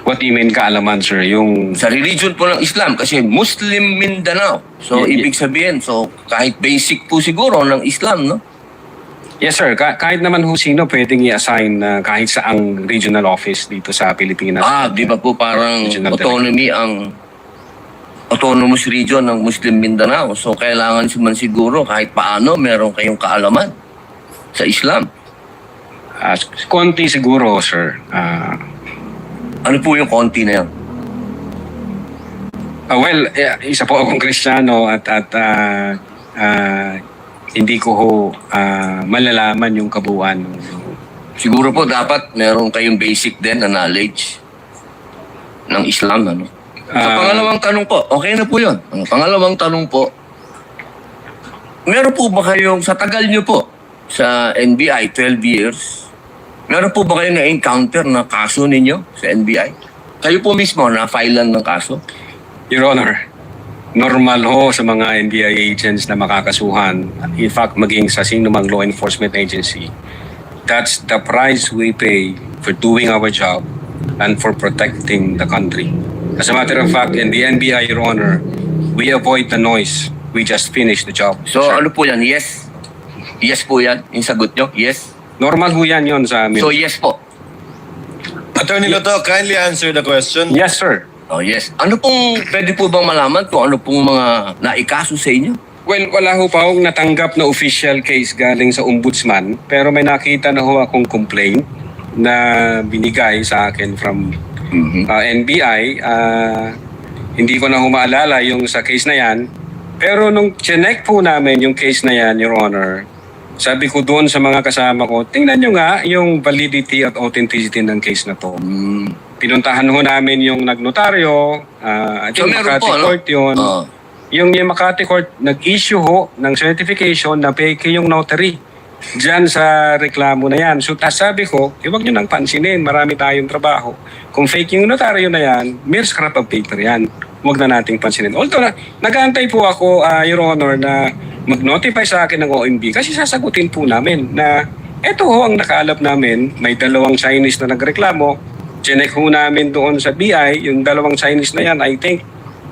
[SPEAKER 2] what you mean kaalaman, sir, yung...
[SPEAKER 11] Sa religion po ng Islam kasi Muslim Mindanao. So, ibig sabihin, kahit basic po siguro ng Islam, no?
[SPEAKER 2] Yes, sir. Kahit naman ho sino pwedeng i-assign kahit saang regional office dito sa Pilipinas.
[SPEAKER 11] Di ba po parang autonomy ang autonomous region ng Muslim Mindanao. So, kailangan man siguro kahit paano meron kayong kaalaman sa Islam.
[SPEAKER 2] Konti siguro, sir.
[SPEAKER 11] Ano po yung konti na yan?
[SPEAKER 2] Well, isa po akong Kristiyano at hindi ko ho malalaman yung kabuuan.
[SPEAKER 11] Siguro po dapat meron kayong basic din na knowledge ng Islam. Ano? Sa pangalawang tanong po, okay na po yun. Ang pangalawang tanong po, meron po ba kayong, sa tagal nyo po, sa NBI, 12 years, meron po ba kayong na-encounter na kaso ninyo sa NBI? Kayo po mismo na-filean ng kaso?
[SPEAKER 2] Your Honor, normal ho sa mga NBI agents na makakasuhan. In fact, maging sa sinumang law enforcement agency. That's the price we pay for doing our job and for protecting the country. As a matter of fact, in the NBI, Your Honor, we avoid the noise. We just finish the job.
[SPEAKER 11] So, ano po yan? Yes? Yes po yan? Yung sagot nyo? Yes?
[SPEAKER 2] Normal ho yan yun sa amin.
[SPEAKER 11] So, yes po?
[SPEAKER 1] Attorney Loto, kindly answer the question.
[SPEAKER 16] Yes, sir.
[SPEAKER 17] Oh, yes. Ano pong, pwede po bang malaman kung ano pong mga naikaso sa inyo?
[SPEAKER 2] Well, wala ho pa akong natanggap na official case galing sa ombudsman, pero may nakita na ho akong complaint na binigay sa akin from NBI. Hindi ko na ho maalala yung sa case na yan. Pero nung chinek po namin yung case na yan, Your Honor, sabi ko doon sa mga kasama ko, tingnan nyo nga yung validity at authenticity ng case na to. Pinuntahan ho namin yung nagnotaryo, at
[SPEAKER 17] So,
[SPEAKER 2] yung
[SPEAKER 17] meron
[SPEAKER 2] Makati
[SPEAKER 17] po, ano?
[SPEAKER 2] Court yun. Yung Makati Court, nag-issue ho ng certification na fake yung notary dyan sa reklamo na yan. So sabi ko, huwag nyo nang pansinin, marami tayong trabaho. Kung fake yung notaryo na yan, mere scrap of paper yan. Huwag na nating pansinin. Although, nag-aantay po ako, Your Honor, na mag-notify sa akin ng OMB kasi sasagutin po namin na eto ho ang nakaalap namin, may dalawang Chinese na nagreklamo. Chinek ho namin doon sa BI, yung dalawang Chinese na yan, I think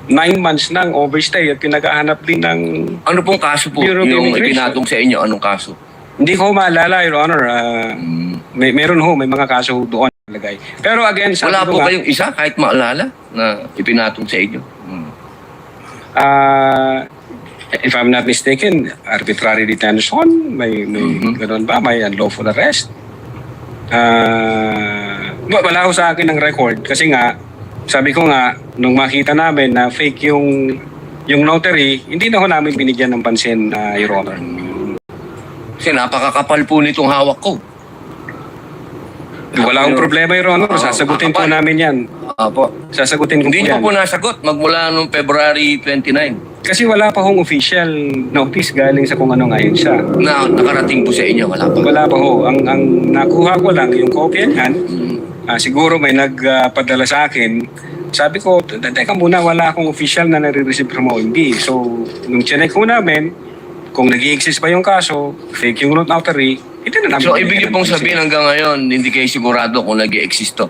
[SPEAKER 2] 9 months nang overstay at pinagahanap din ng
[SPEAKER 17] Ano pong kaso po
[SPEAKER 2] Bureau of
[SPEAKER 17] yung
[SPEAKER 2] Immigration.
[SPEAKER 17] ipinatong sa inyo? Anong kaso?
[SPEAKER 2] Hindi ko maalala, Your Honor. Meron ho, may mga kaso ho doon nalagay. Pero again, sabi
[SPEAKER 17] Wala
[SPEAKER 2] ko
[SPEAKER 17] po
[SPEAKER 2] nga,
[SPEAKER 17] kayong isa kahit maalala na ipinatong sa inyo?
[SPEAKER 2] if I'm not mistaken, arbitrary detention, may gano'n ba? May unlawful arrest. Wala ho sa akin ng record kasi nga, sabi ko nga, nung makita namin na fake yung notary, hindi na ho namin binigyan ng pansin, Your Honor.
[SPEAKER 17] Kasi napakakapal po nitong hawak ko.
[SPEAKER 2] Wala akong problema, Your Honor. Sasagutin po namin yan.
[SPEAKER 17] Apo.
[SPEAKER 2] Sasagutin ko
[SPEAKER 17] Hindi
[SPEAKER 2] po
[SPEAKER 17] niyo
[SPEAKER 2] yan.
[SPEAKER 17] pa po nasagot magmula noong February 29
[SPEAKER 2] Kasi wala pa hong official notice galing sa kung anong ahensya.
[SPEAKER 17] na nakarating po sa inyo. Wala pa.
[SPEAKER 2] Wala pa ho. Ang nakuha ko lang yung kopya niyan. Siguro may nagpadala sa akin. Sabi ko, teka muna, wala akong official na nare-receive from OMB. So, nung chinek ko namin, kung nag-i-exist pa yung kaso, fake yung notary, ito na namin.
[SPEAKER 17] So, ibig niyo pong sabihin hanggang ngayon, hindi kayo sigurado kung nag-i-exist to?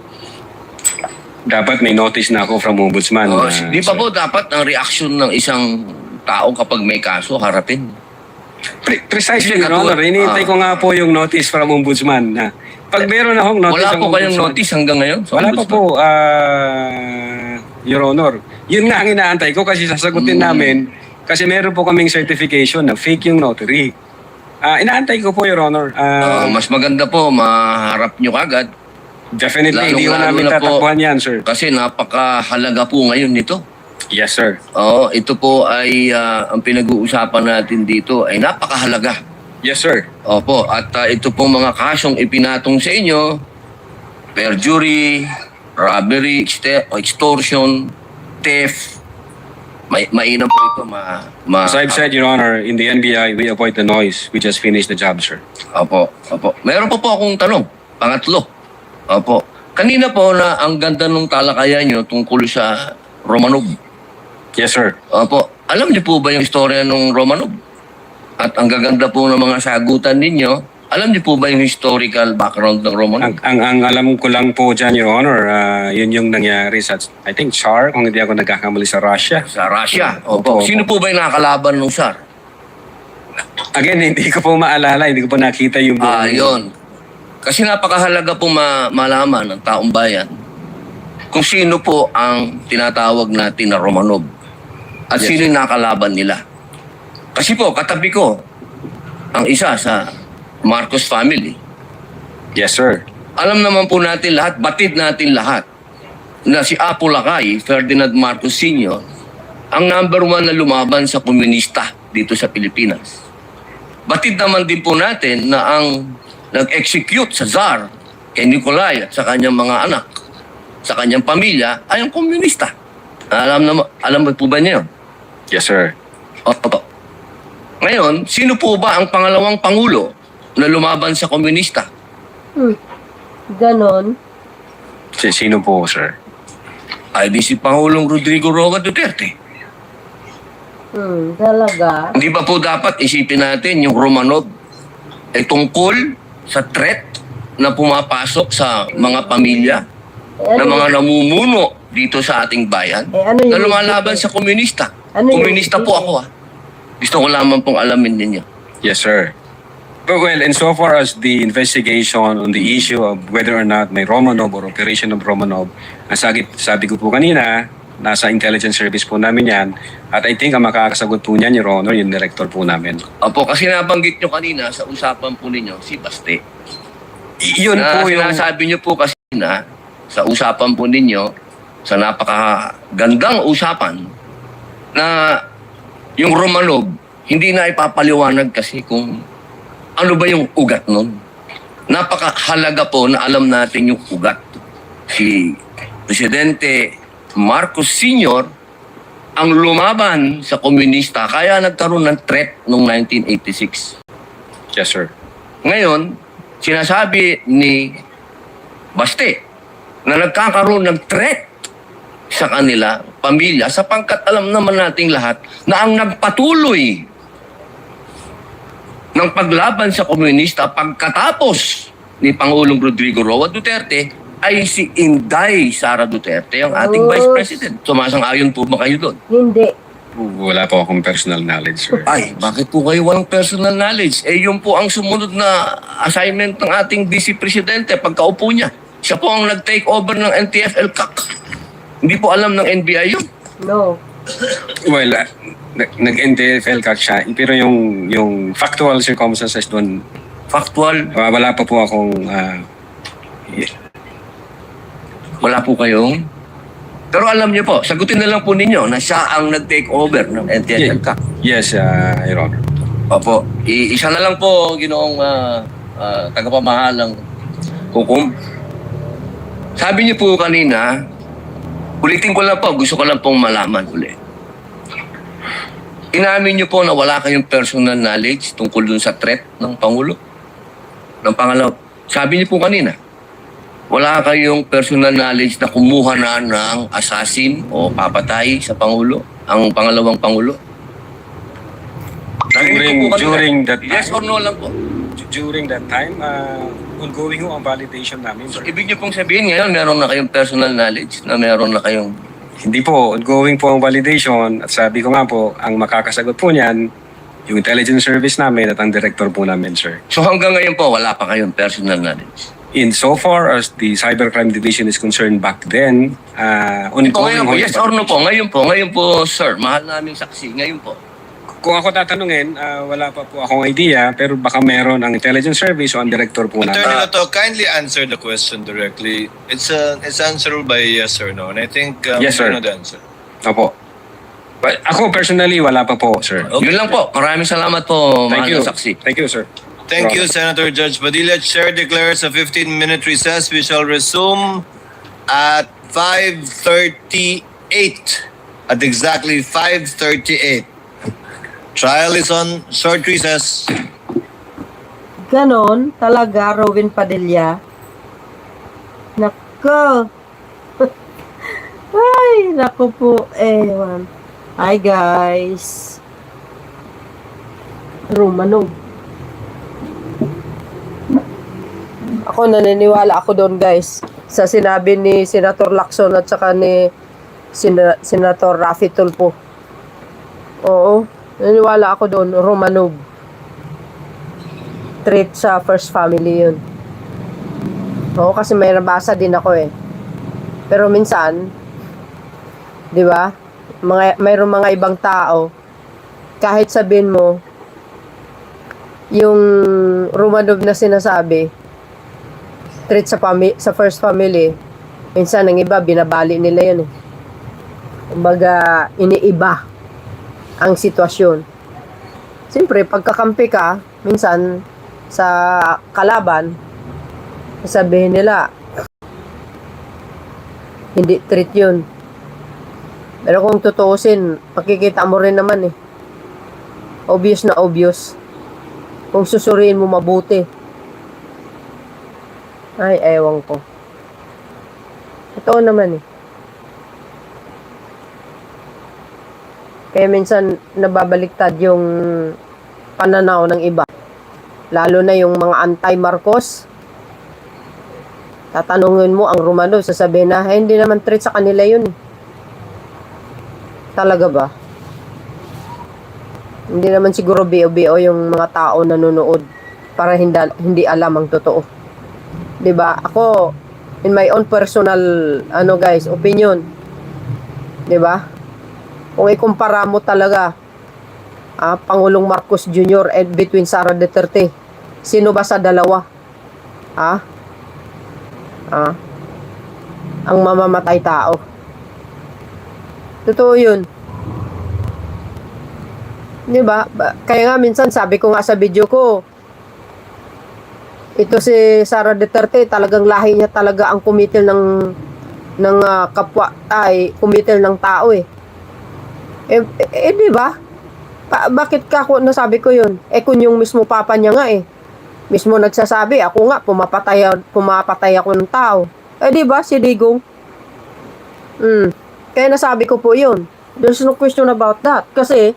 [SPEAKER 2] Dapat may notice na ako from Ombudsman.
[SPEAKER 17] Di pa po dapat ang reaction ng isang tao kapag may kaso, harapin?
[SPEAKER 2] Precisely, Your Honor. Hinihintay ko nga po yung notice from Ombudsman. Pag meron akong notice
[SPEAKER 17] Wala
[SPEAKER 2] ng
[SPEAKER 17] po kayong
[SPEAKER 2] Ombudsman-
[SPEAKER 17] notice hanggang ngayon? sa
[SPEAKER 2] Wala pa
[SPEAKER 17] Ombudsman?
[SPEAKER 2] po, Your Honor. Yun nga ang inaantay ko kasi sasagutin namin kasi meron po kaming certification na fake yung notary. Inaantay ko po, Your Honor.
[SPEAKER 17] Mas maganda po, maharap nyo kagad.
[SPEAKER 2] Definitely, hindi ko
[SPEAKER 17] Lalong-lalo
[SPEAKER 2] namin
[SPEAKER 17] na po,
[SPEAKER 2] tatakbuhan yan, sir.
[SPEAKER 17] Kasi napakahalaga po ngayon nito.
[SPEAKER 2] Yes, sir.
[SPEAKER 17] Oo, ito po ay ang pinag-uusapan natin dito ay napakahalaga.
[SPEAKER 2] Yes, sir.
[SPEAKER 17] Opo, at ito pong mga kasong ipinatong sa inyo, perjury, robbery, extortion, theft, mainam po ito.
[SPEAKER 2] As I've said, Your Honor, in the NBI, we avoid the noise. We just finish the job, sir.
[SPEAKER 17] Opo. Meron po akong tanong, pangatlo. Opo. Kanina po na ang ganda ng talakayan nyo tungkol sa Romanov.
[SPEAKER 2] Yes, sir.
[SPEAKER 17] Opo. Alam niyo po ba yung istorya ng Romanov? At ang gaganda po ng mga sagutan ninyo, alam niyo po ba yung historical background ng Romanov?
[SPEAKER 2] Ang alam ko lang po dyan, Your Honor, yun yung nangyari sa, I think, SAR, kung hindi ako nagkakamali sa Russia.
[SPEAKER 17] Sa Russia? Opo. Sino po ba yung nakakalaban ng SAR?
[SPEAKER 2] Again, hindi ko po maalala, hindi ko po nakita yung...
[SPEAKER 17] Yun. Kasi napakahalaga po malaman ng taong bayan kung sino po ang tinatawag natin na Romanov at sino yung nakalaban nila. Kasi po, katabi ko ang isa sa Marcos family.
[SPEAKER 2] Yes, sir.
[SPEAKER 17] Alam naman po natin lahat, batid natin lahat, na si Apo Lakay, Ferdinand Marcos Sr., ang number 1 na lumaban sa komunista dito sa Pilipinas. Batid naman din po natin na ang nag-execute sa Tsar kay Nikolai at sa kanyang mga anak, sa kanyang pamilya, ay ang komunista. Alam mo po ba niyo?
[SPEAKER 2] Yes, sir.
[SPEAKER 17] Opo. Ngayon, sino po ba ang pangalawang pangulo na lumaban sa komunista?
[SPEAKER 7] Ganon.
[SPEAKER 2] Sino po, sir?
[SPEAKER 17] Ay di si Pangulong Rodrigo Roa Duterte.
[SPEAKER 7] Talaga.
[SPEAKER 17] Hindi ba po dapat isipin natin yung Romanov ay tungkol sa threat na pumapasok sa mga pamilya na mga namumuno dito sa ating bayan na lumalaban sa komunista. Komunista po ako. Gusto ko lamang pong alamin ninyo.
[SPEAKER 2] Yes, sir. Well, insofar as the investigation on the issue of whether or not may Romanov or operation of Romanov, sabi ko po kanina, nasa intelligence service po namin yan. At I think ang makakasagot po niyan, Your Honor, yung director po namin.
[SPEAKER 3] Opo, kasi nabanggit nyo kanina sa usapan po ninyo, si Baste.
[SPEAKER 2] Yun po yung...
[SPEAKER 3] Sinasabi nyo po kasi na sa usapan po ninyo, sa napakagandang usapan, na yung Romanov, hindi na ipapaliwanag kasi kung ano ba yung ugat nun. Napakahalaga po na alam natin yung ugat. Si Presidente Marcos Sr. ang lumaban sa komunista kaya nagkaroon ng threat noong 1986.
[SPEAKER 2] Yes, sir.
[SPEAKER 3] Ngayon, sinasabi ni Baste na nagkakaroon ng threat sa kanila, pamilya, sapagkat alam naman nating lahat na ang nagpatuloy ng paglaban sa komunista pagkatapos ni Pangulong Rodrigo Roa Duterte ay si Inday Sara Duterte, ang ating Vice President. Sumasang-ayon po ba kayo doon?
[SPEAKER 7] Hindi.
[SPEAKER 2] Wala po akong personal knowledge, sir.
[SPEAKER 3] Ay, bakit po kayo walang personal knowledge? Eh, yun po ang sumunod na assignment ng ating Vice Presidente pagkaupo niya. Siya po ang nag-take over ng NTF-ELCAC. Hindi po alam ng NBI yun.
[SPEAKER 7] No.
[SPEAKER 2] Well, nag-NTF-ELCAC siya, pero yung factual circumstances doon, wala pa po akong...
[SPEAKER 3] Wala po kayong... Pero alam niyo po, sagutin na lang po ninyo na siya ang nag-take over ng NTF-ELCAC.
[SPEAKER 2] Yes, Your Honor.
[SPEAKER 3] Opo. Isa na lang po, ginoong tagapamahalang hukom. Sabi niyo po kanina, ulitin ko lang po, gusto ko lang pong malaman ulit. Inamin niyo po na wala kayong personal knowledge tungkol dun sa threat ng Pangulo? Ng pangalaw. Sabi niyo po kanina, wala kayong personal knowledge na kumuha na ng assassin o papatay sa Pangulo, ang pangalawang Pangulo?
[SPEAKER 2] During that time?
[SPEAKER 3] Yes or no lang po?
[SPEAKER 2] During that time, ongoing ho ang validation namin.
[SPEAKER 3] So, ibig niyo pong sabihin ngayon, meron na kayong personal knowledge na meron na kayong...
[SPEAKER 2] Hindi po, ongoing po ang validation. At sabi ko nga po, ang makakasagot po niyan, yung intelligence service namin at ang director po namin, sir.
[SPEAKER 3] So hanggang ngayon po, wala pa kayong personal knowledge?
[SPEAKER 2] In so far as the Cybercrime Division is concerned back then, ongoing ho.
[SPEAKER 3] Yes or no po? Ngayon po, sir, mahal naming saksi. Ngayon po.
[SPEAKER 2] Kung ako tatanungin, wala pa po akong idea, pero baka meron ang intelligence service o ang director po namin.
[SPEAKER 1] Attorney Lato, kindly answer the question directly. It's answerable by yes or no. And I think
[SPEAKER 2] Yes, sir.
[SPEAKER 1] you know the answer.
[SPEAKER 2] Opo. But ako personally, wala pa po, sir.
[SPEAKER 3] Yun lang po. Maraming salamat po,
[SPEAKER 2] Thank
[SPEAKER 3] mahal
[SPEAKER 2] you.
[SPEAKER 3] na saksi.
[SPEAKER 2] Thank you, sir.
[SPEAKER 1] Thank you, Senator Judge Padilla. Chair declares a 15-minute recess. We shall resume at 5:38. At exactly 5:38. Trial is on short recess.
[SPEAKER 7] Ganon talaga, Robin Padilla. Nako. Ay, nako po. Ewan. Hi, guys. Romanov. Ako, naniniwala ako doon, guys. Sa sinabi ni Senator Lacson at saka ni Senator Raffy Tulfo. Oo. Naniniwala ako doon, Romanov. Treat sa first family yun. Oo, kasi may nabasa din ako eh. Pero minsan, di ba? Mayroong mga ibang tao, kahit sabihin mo, yung Romanov na sinasabi, treat sa first family, minsan ang iba, binabali nila yun eh. Kumbaga, iniiba ang sitwasyon. Siyempre, pagkakampi ka, minsan, sa kalaban, sabihin nila, hindi treat yun. Pero kung tutuusin, makikita mo rin naman eh. Obvious na obvious. Kung susuriin mo mabuti. Ay, ewan ko. Totoo naman eh. Kaya minsan nababaliktad yung pananaw ng iba. Lalo na yung mga anti-Marcos. Tatanungin mo ang Romanov, sasabihin na, hindi naman treat sa kanila yun. Talaga ba? Hindi naman siguro bio-bio yung mga tao nanonood para hindi alam ang totoo. 'Di ba? Ako, in my own personal guys, opinion, 'di ba? Kung ikumpara mo talaga Pangulong Marcos Jr. and between SARADU30, sino ba sa dalawa? Ang mamamatay tao. Totoo 'yun. 'Di ba? Kaya nga minsan sabi ko nga sa video ko, ito si SARADU30, talagang lahi niya talaga ang kumitil ng kapwa, kumitil ng tao eh. Di ba? Bakit ka ako nasabi ko yun? Kung yung mismo papa niya nga mismo nagsasabi, ako nga, pumapatay ako ng tao. Di ba, si Digong? Kaya nasabi ko po yun. There's no question about that. Kasi,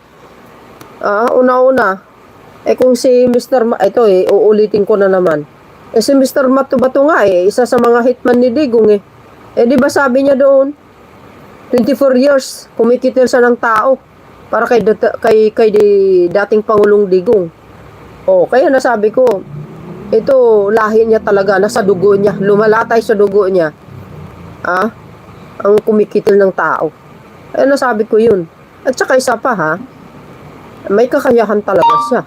[SPEAKER 7] una-una, kung si Mr. uulitin ko na naman. Si Mr. Bato nga isa sa mga hitman ni Digong di ba sabi niya doon, 24 years, kumikitil siya ng tao para kay dating Pangulong Digong. Kaya nasabi ko, ito, lahi niya talaga, nasa dugo niya, lumalatay sa dugo niya, ang kumikitil ng tao. Kaya nasabi ko yun. At saka isa pa may kakayahan talaga siya.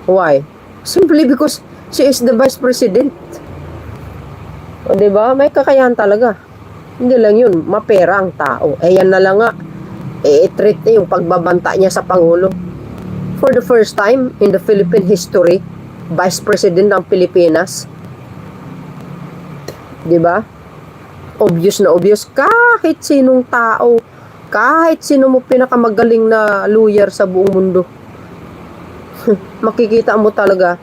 [SPEAKER 7] Why? Simply because she is the Vice President. Diba? May kakayahan talaga. Hindi lang yun, mapera ang tao. Yan na lang nga, i-treat niya yung pagbabanta niya sa Pangulo. For the first time in the Philippine history, Vice President ng Pilipinas. Diba? Obvious na obvious. Kahit sinong tao, kahit sino mo pinakamagaling na lawyer sa buong mundo, makikita mo talaga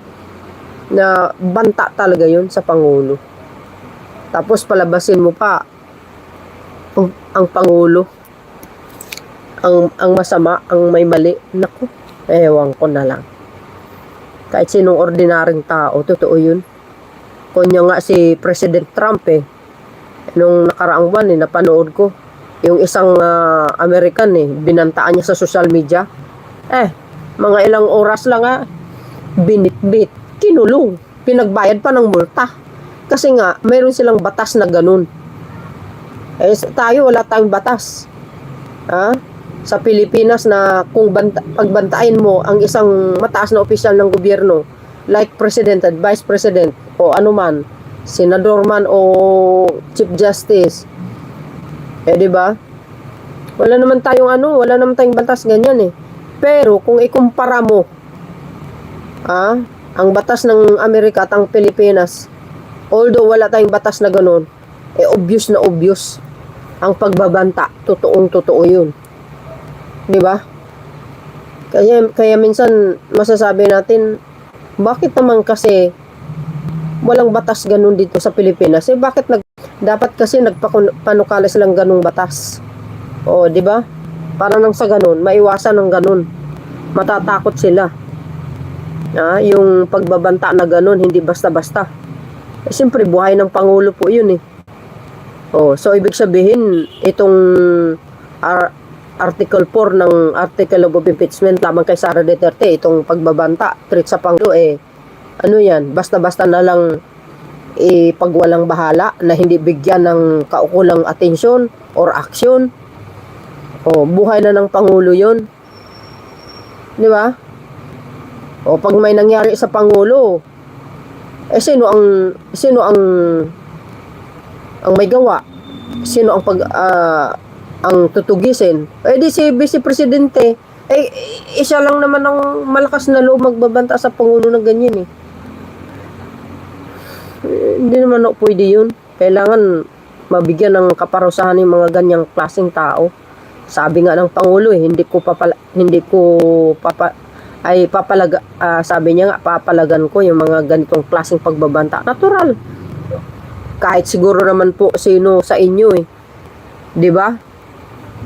[SPEAKER 7] na banta talaga yun sa Pangulo. Tapos palabasin mo pa ang Pangulo, ang masama, ang may mali. Naku, ewan ko na lang. Kahit sinong ordinaryong tao, totoo yun. Kunya nga si President Trump nung nakaraang buwan napanood ko, yung isang American binantaan niya sa social media. Mga ilang oras lang binitbit, kinulong, pinagbayad pa ng multa. Kasi nga, mayroon silang batas na ganun. Tayo, wala tayong batas. Sa Pilipinas na kung pagbantayan mo ang isang mataas na opisyal ng gobyerno, like President at Vice President, o anuman, Senador man o Chief Justice, di ba? Wala naman tayong batas ganyan Pero kung ikumpara mo ang batas ng Amerika at ang Pilipinas, although wala tayong batas na ganun, obvious na obvious ang pagbabanta. Totoong-totoo yun. Di ba? Kaya minsan masasabi natin, bakit naman kasi walang batas ganun dito sa Pilipinas? Dapat kasi nagpanukala silang ganung batas. Di ba? Para nang sa ganun, maiwasan ng ganun. Matatakot sila. Yung pagbabanta na ganun, hindi basta-basta. Siyempre, buhay ng Pangulo po yun so ibig sabihin, itong Article 4 ng Article of Impeachment lamang kay SARADU30, itong pagbabanta, treat sa Pangulo, yan, basta-basta na lang ipagwalang bahala na hindi bigyan ng kaukulang atensyon or aksyon. Buhay na ng Pangulo yun. Di ba? Pag may nangyari sa Pangulo, sino ang may gawa? Sino ang tutugisin? Di si Vice Presidente. Isa lang naman ang malakas na loob magbabanta sa Pangulo ng ganyan Hindi naman pwede yun. Kailangan mabigyan ng kaparusahan yung mga ganyang klaseng tao. Sabi nga ng Pangulo sabi niya nga, papalagan ko yung mga ganitong klaseng pagbabanta. Natural. Kahit siguro naman po sino sa inyo di ba?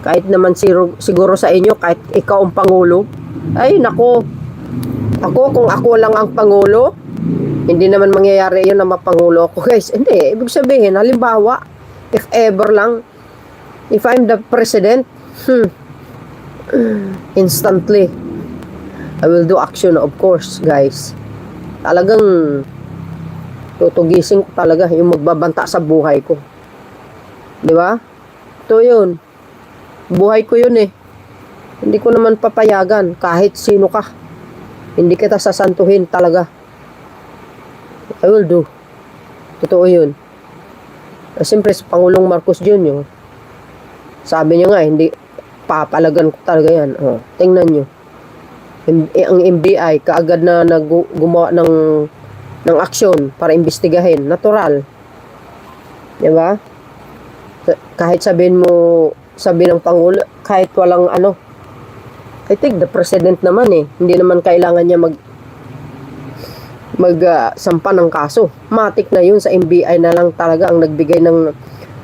[SPEAKER 7] Kahit naman siguro sa inyo, kahit ikaw ang Pangulo, nako, kung ako lang ang Pangulo, hindi naman mangyayari yun na mapangulo ako, guys. Hindi, ibig sabihin, halimbawa, if ever lang, if I'm the president, instantly, I will do action, of course, guys. Talagang tutugisin ko talaga yung magbabanta sa buhay ko. Di ba? Ito yun. Buhay ko yun eh. Hindi ko naman papayagan kahit sino ka. Hindi kita sasantuhin talaga. I will do. Totoo yun. Siyempre, si Pangulong Marcos Jr., sabi niya nga, hindi, papalagan ko talaga yan. Oh, tingnan nyo. Ang NBI, kaagad na gumawa ng aksyon para imbestigahin. Natural. Diba? Kahit sabihin ng Pangulo, kahit walang ano, I think the President naman eh, hindi naman kailangan niya sampa ng kaso. Matik na yun, sa NBI na lang talaga ang nagbigay ng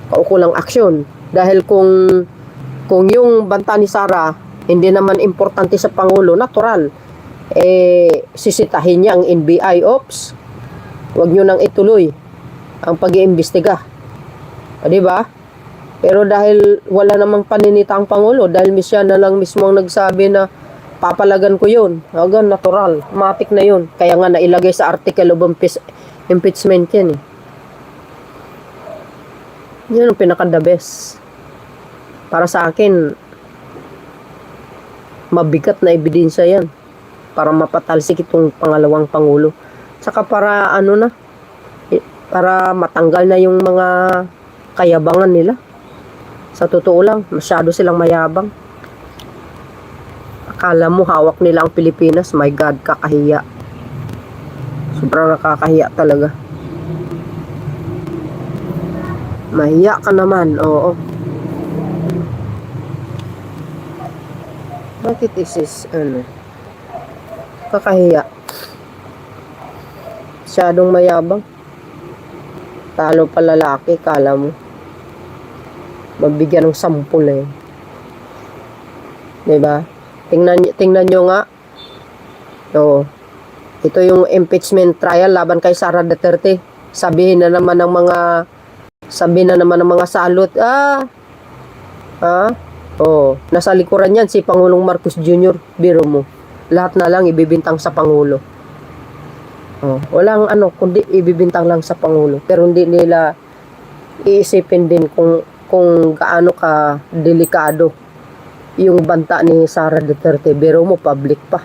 [SPEAKER 7] kaukulang aksyon. Dahil kung yung banta ni Sara hindi naman importante sa Pangulo, natural, sisitahin niya ang NBI. Ops, huwag nyo nang ituloy ang pag-iimbestiga. Diba? Pero dahil wala namang paninita ang Pangulo, dahil siya na lang mismo ang nagsabi na papalagan ko yun. Hanggang natural. Matik na yun. Kaya nga nailagay sa article of impeachment yan eh. Yun ang pinaka-the best. Para sa akin, mabigat na ebidensya yan. Para mapatalsik itong pangalawang Pangulo. Saka para para matanggal na yung mga kayabangan nila. Sa totoo lang, masyado silang mayabang. Akala mo hawak nila ang Pilipinas. My God, kakahiya. Sobrang nakakahiya talaga. Mahiya ka naman, oo. Bakit isis, kakahiya. Masyadong mayabang. Talo pa lalaki, kala mo. Mabigyan ng sampul eh. Diba? Tingnan nyo nga. Oo. Ito yung impeachment trial laban kay SARADU30. Sabihin na naman ng mga salot. Nasa likuran yan si Pangulong Marcos Jr. Biro mo. Lahat na lang ibibintang sa Pangulo. Walang kundi ibibintang lang sa Pangulo. Pero hindi nila iisipin din kung gaano ka delikado yung banta ni SARADU30. Biro mo, public pa.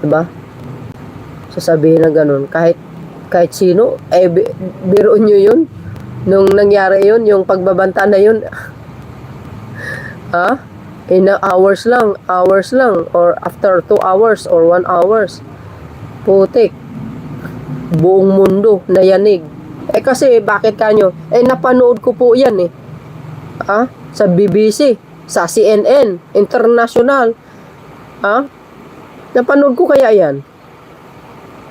[SPEAKER 7] Diba? Sasabihin na ganun. Kahit sino, biro nyo yun. Nung nangyari yun, yung pagbabanta na yun, in hours lang, or after 2 hours, or 1 hours, putik, buong mundo nayanig. Kasi, bakit kanyo? Napanood ko po yan eh. Sa BBC, sa CNN, international. Napanood ko kaya yan.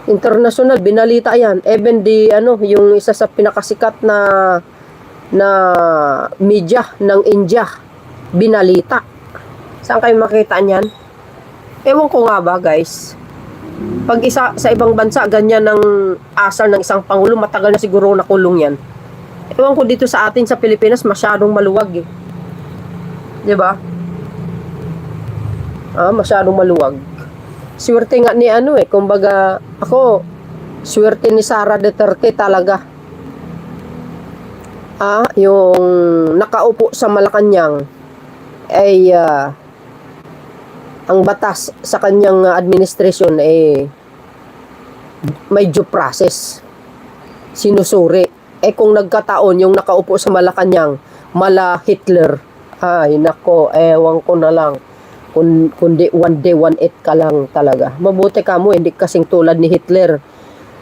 [SPEAKER 7] International, binalita yan. Even yung isa sa pinakasikat na media ng India, binalita. Saan kayo makita niyan? Ewan ko nga ba, guys. Pag sa ibang bansa, ganyan ng asal ng isang Pangulo, matagal na siguro nakulong yan. Ewan ko dito sa atin sa Pilipinas, masyadong maluwag eh. Diba? Masyadong maluwag. Swerte nga ni kumbaga, ako, swerte ni SARADU30 talaga. Yung nakaupo sa Malacanang ay ang batas sa kanyang administrasyon may due process. Sinusuri. Kung nagkataon yung nakaupo sa Malacanang, mala Hitler, nako, ewan ko na lang. Kundi one day, 1-8 ka lang talaga. Mabuti ka mo, hindi kasing tulad ni Hitler,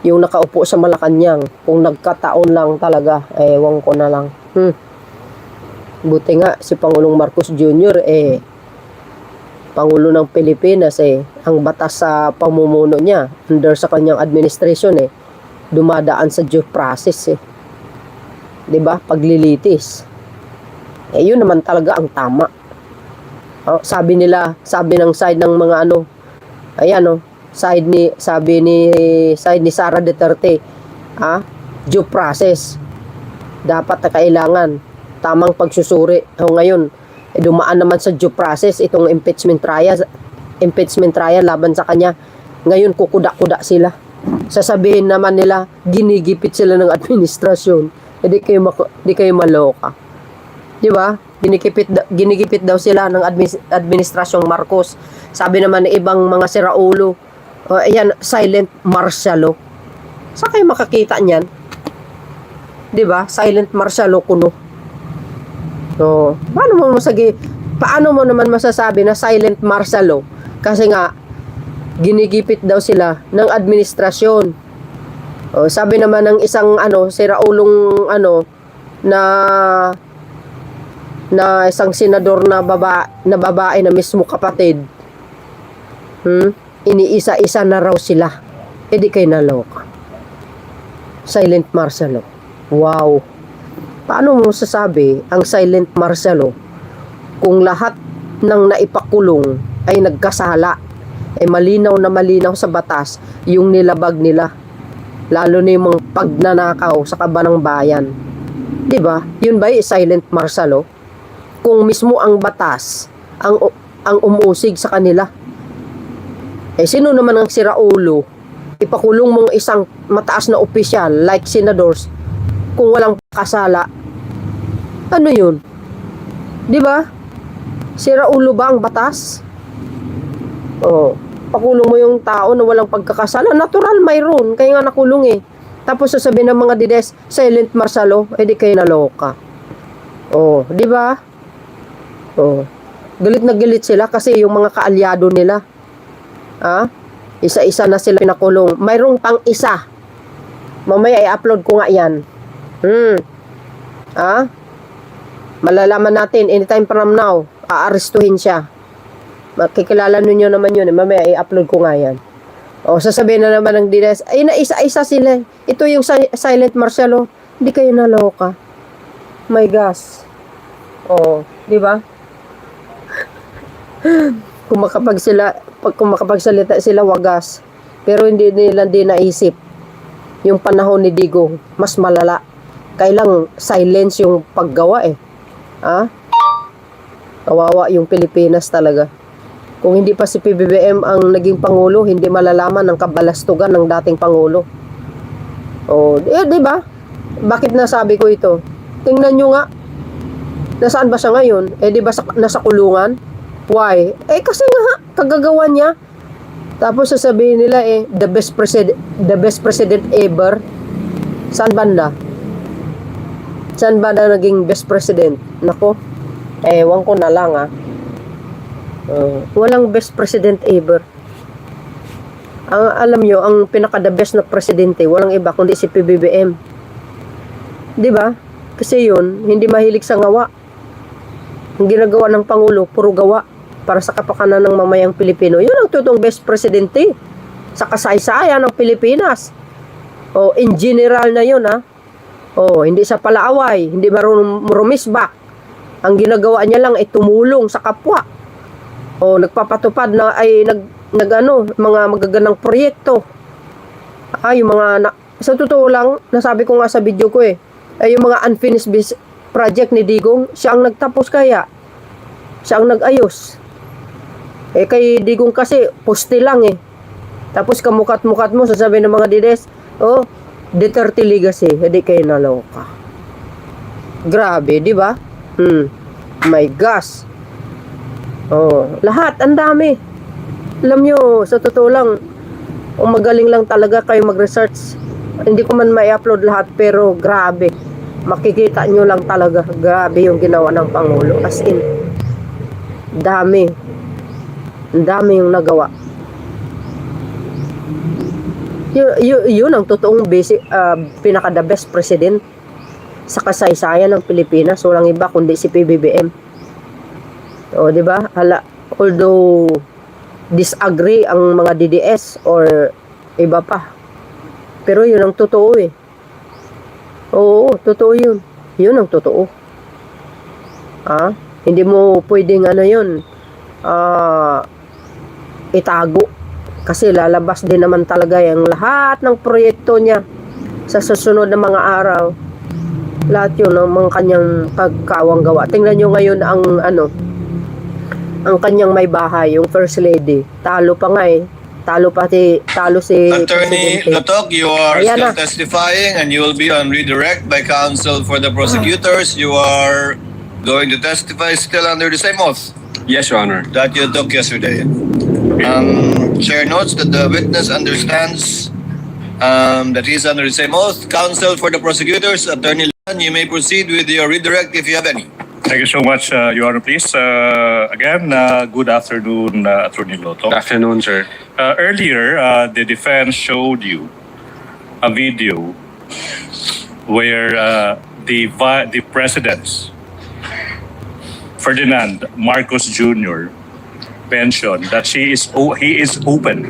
[SPEAKER 7] yung nakaupo sa Malacanang. Kung nagkataon lang talaga, ewan ko na lang. Buti nga, si Pangulong Marcos Jr., Pangulo ng Pilipinas, ang batas sa pamumuno niya, under sa kanyang administration, dumadaan sa due process, diba? Paglilitis. Yun naman talaga ang tama. Sabi ng side ng mga sabi ni SARADU30, due process. Dapat na kailangan tamang pagsusuri. Ngayon, dumaan naman sa due process itong impeachment trial laban sa kanya. Ngayon kukuda-kuda sila. Sasabihin naman nila, ginigipit sila ng administrasyon. Di kayo maloka. Di ba? Ginigipit daw sila ng administrasyong Marcos. Sabi naman ng ibang mga siraulo, ayan, silent martial law. Saan kayo makakita niyan? Di ba? Silent martial law kuno. So, paano mo naman masasabi na silent martial law? Kasi nga, ginigipit daw sila ng administrasyon. Sabi naman ng isang siraulong na isang senador na babae na mismo kapatid. Iniisa-isa na raw sila. Di kayo naloka. Silent martial law. Wow. Paano mo sasabi ang silent martial law kung lahat ng naipakulong ay nagkasala? Malinaw na malinaw sa batas yung nilabag nila. Lalo na yung mga pagnanakaw sa kabanang bayan. Diba? Yun ba yung silent martial law? Kung mismo ang batas ang umusig sa kanila. Sino naman ang siraulo? Ipakulong mong isang mataas na opisyal like senadors kung walang kasala. Ano yun? Diba? Siraulo ba ang batas? Pakulong mo yung tao na walang pagkakasala. Natural, mayroon. Kaya nga nakulong eh. Tapos sasabihin ng mga dides, silent martial law, di kayo naloka. Di ba? Galit na galit sila kasi yung mga kaalyado nila. Isa-isa na sila pinakulong. Mayroong pang isa. Mamaya i-upload ko nga yan. Malalaman natin anytime from now. Aarestuhin siya. Makikilala ninyo naman yun. Mamaya i-upload ko nga yan. Sasabihin na naman ng dides, ay na isa-isa sila. Ito yung silent martial law. Hindi kayo naloka. My gosh. Di ba? Kung makapagsalita sila wagas. Pero hindi nila naisip. Yung panahon ni Digong, mas malala. Kailang silence yung paggawa eh. Kawawa yung Pilipinas talaga. Kung hindi pa si PBBM ang naging Pangulo, hindi malalaman ang kabalastugan ng dating Pangulo. Di ba? Bakit nasabi ko ito? Tingnan nyo nga. Nasaan ba siya ngayon? Di ba nasa kulungan? Why? Kasi nga, kagagawa niya. Tapos sasabihin nila the best president ever. Saan banda? Saan ba na naging best president? Nako, ewan ko na lang walang best president ever. Alam nyo, ang pinaka-the best na presidente, walang iba kundi si PBBM. Diba? Kasi yun, hindi mahilig sa ngawa. Ang ginagawa ng Pangulo, puro gawa para sa kapakanan ng mamayang Pilipino. Yun ang totoong best presidente sa kasaysayan ng Pilipinas. In general na yun hindi sa palaaway, hindi marunong rumisbak. Ang ginagawa niya lang ay tumulong sa kapwa. Nagpapatupad na mga magagandang proyekto. Yung mga sa totoo lang, nasabi ko nga sa video ko yung mga unfinished project ni Digong, siya ang nagtapos kaya. Siya ang nag-ayos. Kay Digong kasi poste lang Tapos kamukat-mukat mo, sasabihin ng mga dides, Duterte legacy, hindi kayo naloka. Grabe, di ba? My gosh. Lahat, ang dami. Alam nyo, sa totoo lang, magaling lang talaga kayo mag-research. Hindi ko man ma-upload lahat, pero grabe. Makikita nyo lang talaga, grabe yung ginawa ng Pangulo. As in, dami. Ang dami yung nagawa. Yun ang totoong pinaka-the best president sa kasaysayan ng Pilipinas. Walang iba kundi si PBBM. Di ba? Although disagree ang mga DDS or iba pa. Pero yun ang totoo Oo, totoo yun. Yun ang totoo. Hindi mo pwedeng itago. Kasi lalabas din naman talaga yung lahat ng proyekto niya sa susunod na mga araw. Lahat yun ang mga kanyang pagkawang gawa. Tingnan nyo ngayon ang kanyang may bahay, yung First Lady. Talo pa nga Talo si
[SPEAKER 1] Attorney
[SPEAKER 7] Presidente.
[SPEAKER 1] Latok, you are
[SPEAKER 7] Ayan
[SPEAKER 1] still
[SPEAKER 7] na.
[SPEAKER 1] testifying and you will be on redirect by counsel for the prosecutors. You are going to testify still under the same oath
[SPEAKER 2] Yes, Your Honor.
[SPEAKER 1] that you took yesterday. Chair notes that the witness understands that he is under the same oath. Counsel for the prosecutors, Attorney Lan, you may proceed with your redirect if you have any.
[SPEAKER 5] Thank you so much, Your Honor. Please, again, good afternoon, Attorney Loto.
[SPEAKER 2] Good afternoon, sir.
[SPEAKER 5] Earlier, the defense showed you a video where the presidents, Ferdinand Marcos Jr., mentioned that he is open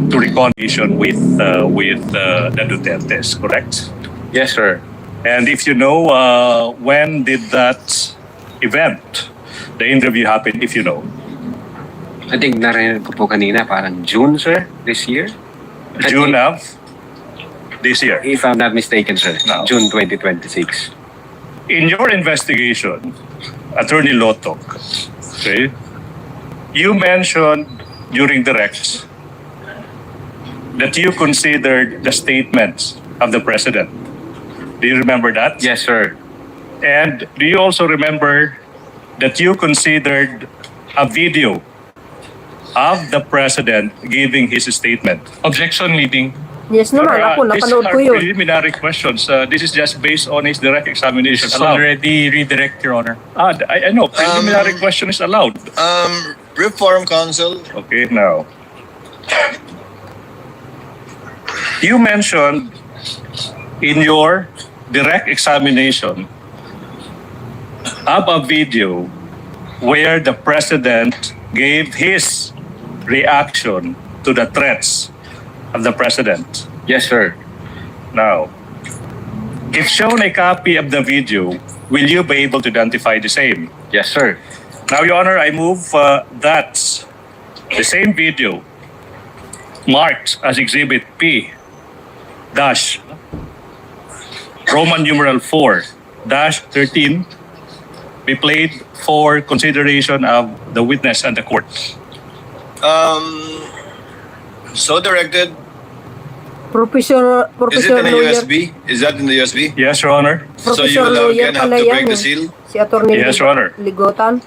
[SPEAKER 5] to reconciliation with the Dutertes, correct?
[SPEAKER 2] Yes, sir.
[SPEAKER 5] And if you know, when did that event, the interview happened, if you know?
[SPEAKER 2] I think narinig ko po kanina, parang June, sir, this year?
[SPEAKER 5] June of this year?
[SPEAKER 2] If I'm not mistaken, sir.
[SPEAKER 5] No.
[SPEAKER 2] June 2026.
[SPEAKER 5] In your investigation, Attorney Lotok, okay, you mentioned during the Rex that you considered the statements of the president. Do you remember that?
[SPEAKER 2] Yes, sir.
[SPEAKER 5] And do you also remember that you considered a video of the president giving his statement?
[SPEAKER 4] Objection, leading.
[SPEAKER 7] Yes naman, ako, napanood ko
[SPEAKER 5] These
[SPEAKER 7] yun.
[SPEAKER 5] are preliminary questions. This is just based on his direct examination.
[SPEAKER 4] It's
[SPEAKER 5] Allowed.
[SPEAKER 4] already redirect, Your Honor.
[SPEAKER 5] I know, preliminary question is allowed.
[SPEAKER 1] Reform counsel.
[SPEAKER 5] Okay, now. You mentioned in your direct examination of a video where the president gave his reaction to the threats of the president.
[SPEAKER 2] Yes, sir.
[SPEAKER 5] Now, if shown a copy of the video, will you be able to identify the same?
[SPEAKER 2] Yes, sir.
[SPEAKER 5] Now, Your Honor, I move that the same video marked as Exhibit P dash Roman numeral 4 dash 13 be played for consideration of the witness and the court.
[SPEAKER 1] So directed.
[SPEAKER 7] Professor
[SPEAKER 1] Is it in the
[SPEAKER 7] lawyer.
[SPEAKER 1] USB? Is that in the USB?
[SPEAKER 5] Yes, Your Honor.
[SPEAKER 1] So you
[SPEAKER 7] Professor
[SPEAKER 1] will
[SPEAKER 7] lawyer
[SPEAKER 1] again have
[SPEAKER 7] pala
[SPEAKER 1] to
[SPEAKER 7] yan
[SPEAKER 1] break the
[SPEAKER 7] eh.
[SPEAKER 1] seal?
[SPEAKER 7] Si Atty.
[SPEAKER 5] Yes, Your Honor.
[SPEAKER 7] Ligotan.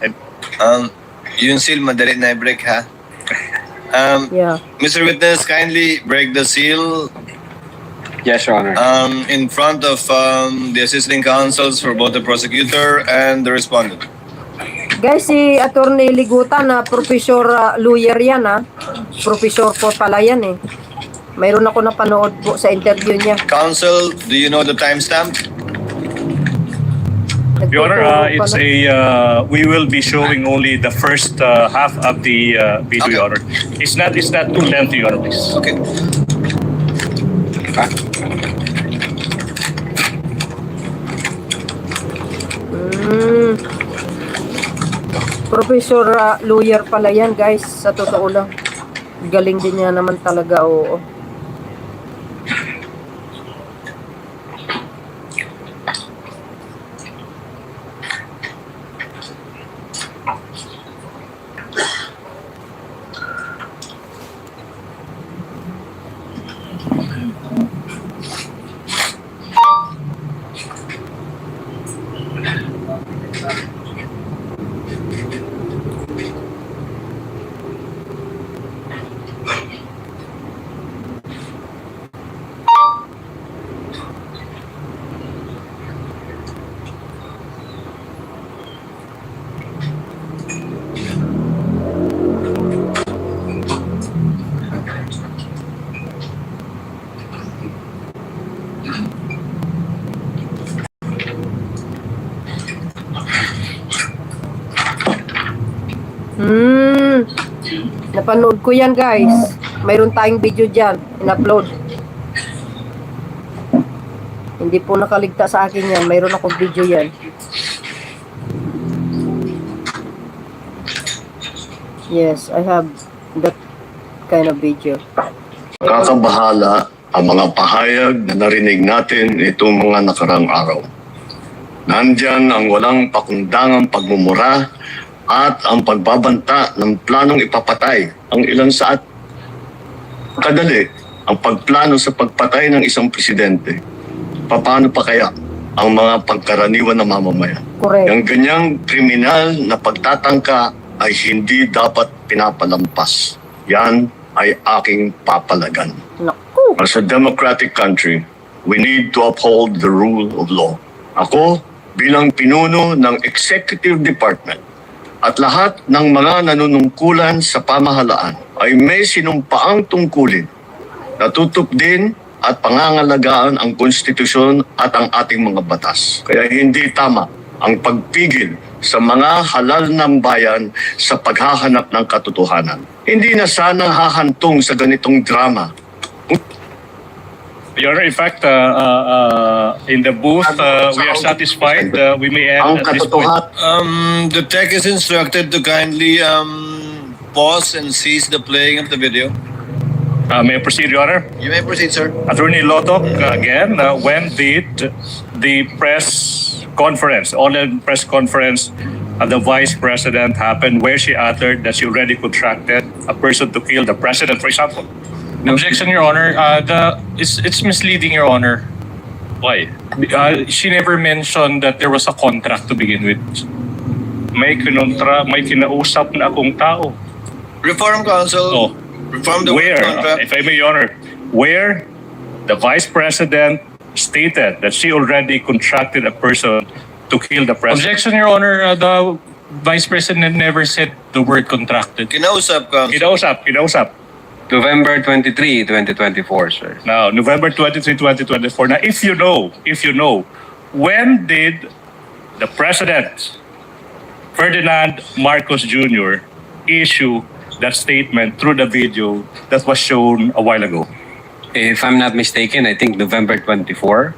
[SPEAKER 1] Yung seal, madali na i-break ha?
[SPEAKER 7] Yeah.
[SPEAKER 1] Mr. Witness, kindly break the seal
[SPEAKER 2] Yes, Your Honor.
[SPEAKER 1] in front of the assisting counsels for both the prosecutor and the respondent.
[SPEAKER 7] Guys, si Atty. Ligotan na professor lawyer yan ha. Professor po pala yan eh. Mayroon ako napanood po sa interview niya.
[SPEAKER 1] Counsel, do you know the timestamp?
[SPEAKER 5] Your Honor, it's we will be showing only the first half of the video,
[SPEAKER 1] Okay.
[SPEAKER 5] Your Honor. It's not too lengthy, Your Honor, please.
[SPEAKER 1] Okay.
[SPEAKER 7] Professor lawyer pala yan guys, sa totoo lang. Galing din niya naman talaga, oo. Napanood ko yan guys. Mayroon tayong video dyan. In-upload. Hindi po nakaligtas sa akin yan. Mayroon akong video yan. Yes, I have that kind of video.
[SPEAKER 11] Kakabahala ang mga pahayag na narinig natin itong mga nakarang araw. Nandyan ang walang pakundangang pagmumura at ang pagbabanta ng planong ipapatay ang ilan sa kadali ang pagplano sa pagpatay ng isang presidente, paano pa kaya ang mga pagkaraniwan na mamamayan?
[SPEAKER 7] Correct.
[SPEAKER 11] Yung ganyang kriminal na pagtatangka ay hindi dapat pinapalampas. Yan ay aking papalagan.
[SPEAKER 7] Naku.
[SPEAKER 11] As a democratic country, we need to uphold the rule of law. Ako, bilang pinuno ng Executive Department at lahat ng mga nanunungkulan sa pamahalaan ay may sinumpaang tungkulin na tutupdin at pangangalagaan ang konstitusyon at ang ating mga batas. Kaya hindi tama ang pagpigil sa mga halal ng bayan sa paghahanap ng katotohanan. Hindi na sana hahantong sa ganitong drama.
[SPEAKER 8] Your Honor, in fact, in the booth, we are satisfied. We may
[SPEAKER 11] Ang
[SPEAKER 8] end at this point.
[SPEAKER 11] katotohanan,
[SPEAKER 1] The tech is instructed to kindly pause and cease the playing of the video.
[SPEAKER 8] May I proceed, Your Honor?
[SPEAKER 1] You may proceed, sir.
[SPEAKER 8] Attorney Lotok, again, when did the press conference, online press conference of the Vice President happen where she uttered that she already contracted a person to kill the President, for example?
[SPEAKER 19] Objection, Your Honor. It's misleading, Your Honor.
[SPEAKER 8] Why?
[SPEAKER 19] She never mentioned that there was a contract to begin with.
[SPEAKER 8] May kinausap na akong tao.
[SPEAKER 1] Reform Council.
[SPEAKER 8] Oh.
[SPEAKER 1] Reform the
[SPEAKER 8] Where,
[SPEAKER 1] contract.
[SPEAKER 8] if I may, Your Honor, where the Vice President stated that she already contracted a person to kill the President.
[SPEAKER 19] Objection, Your Honor. The Vice President never said the word contracted.
[SPEAKER 1] Kinausap, Council.
[SPEAKER 8] Kinausap.
[SPEAKER 2] November 23, 2024, sir.
[SPEAKER 8] Now, November 23, 2024. Now, if you know, when did the President, Ferdinand Marcos Jr., issue that statement through the video that was shown a while ago?
[SPEAKER 2] If I'm not mistaken, I think November 24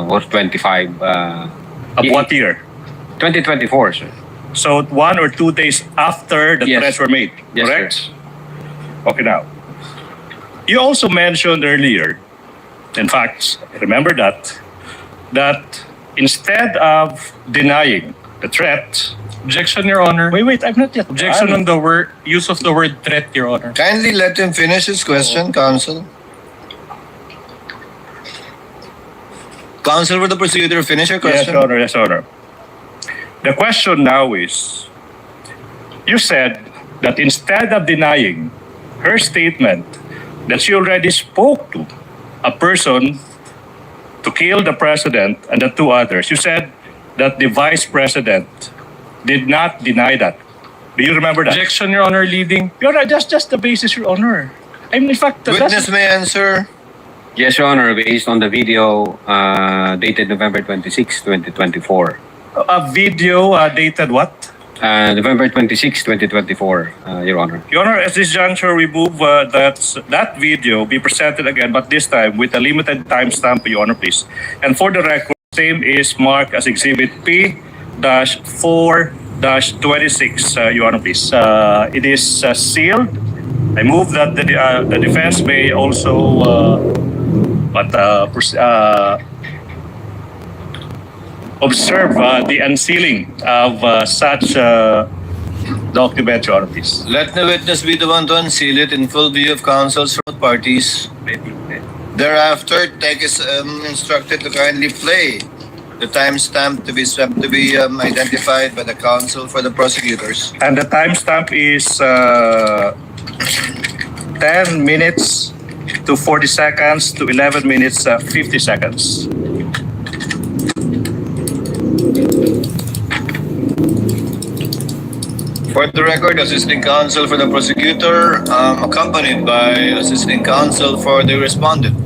[SPEAKER 2] or 25.
[SPEAKER 8] Of what year?
[SPEAKER 2] 2024, sir.
[SPEAKER 8] So 1 or 2 days after the
[SPEAKER 2] Yes.
[SPEAKER 8] threats were made,
[SPEAKER 2] Yes,
[SPEAKER 8] correct?
[SPEAKER 2] sir.
[SPEAKER 8] Okay, now. You also mentioned earlier, in fact, remember that instead of denying the threat,
[SPEAKER 19] Objection, Your Honor.
[SPEAKER 8] wait, I'm not yet
[SPEAKER 19] Objection
[SPEAKER 8] done.
[SPEAKER 19] on the use of the word threat, Your Honor.
[SPEAKER 1] Kindly let him finish his question, Counsel. Counsel for the prosecutor, finish your
[SPEAKER 8] Yes,
[SPEAKER 1] question.
[SPEAKER 8] Your Honor, yes, Your Honor. The question now is, you said that instead of denying her statement that she already spoke to a person to kill the President and the two others, you said that the Vice President did not deny that. Do you remember that?
[SPEAKER 19] Objection, Your Honor, leading.
[SPEAKER 8] Your Honor, that's just the basis, Your Honor. I mean, in fact,
[SPEAKER 1] Witness may answer.
[SPEAKER 2] Yes, Your Honor, based on the video dated November 26, 2024.
[SPEAKER 8] a video dated what?
[SPEAKER 2] November 26, 2024, Your Honor.
[SPEAKER 8] Your Honor, at this juncture, we move that video be presented again, but this time with a limited timestamp, Your Honor, please. And for the record, same is marked as Exhibit P-4-26, Your Honor, please. It is sealed. I move that the defense may also observe the unsealing of such document, Your Honor, please.
[SPEAKER 1] Let the witness be the one to unseal it in full view of counsels from both parties. Thereafter, tech is instructed to kindly play the timestamp to be identified by the counsel for the prosecutors.
[SPEAKER 8] And the timestamp is 10 minutes to 40 seconds to 11 minutes 50 seconds.
[SPEAKER 1] For the record, assisting counsel for the prosecutor, accompanied by assisting counsel for the respondent,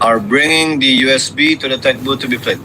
[SPEAKER 1] are bringing the USB to the tech booth to be played.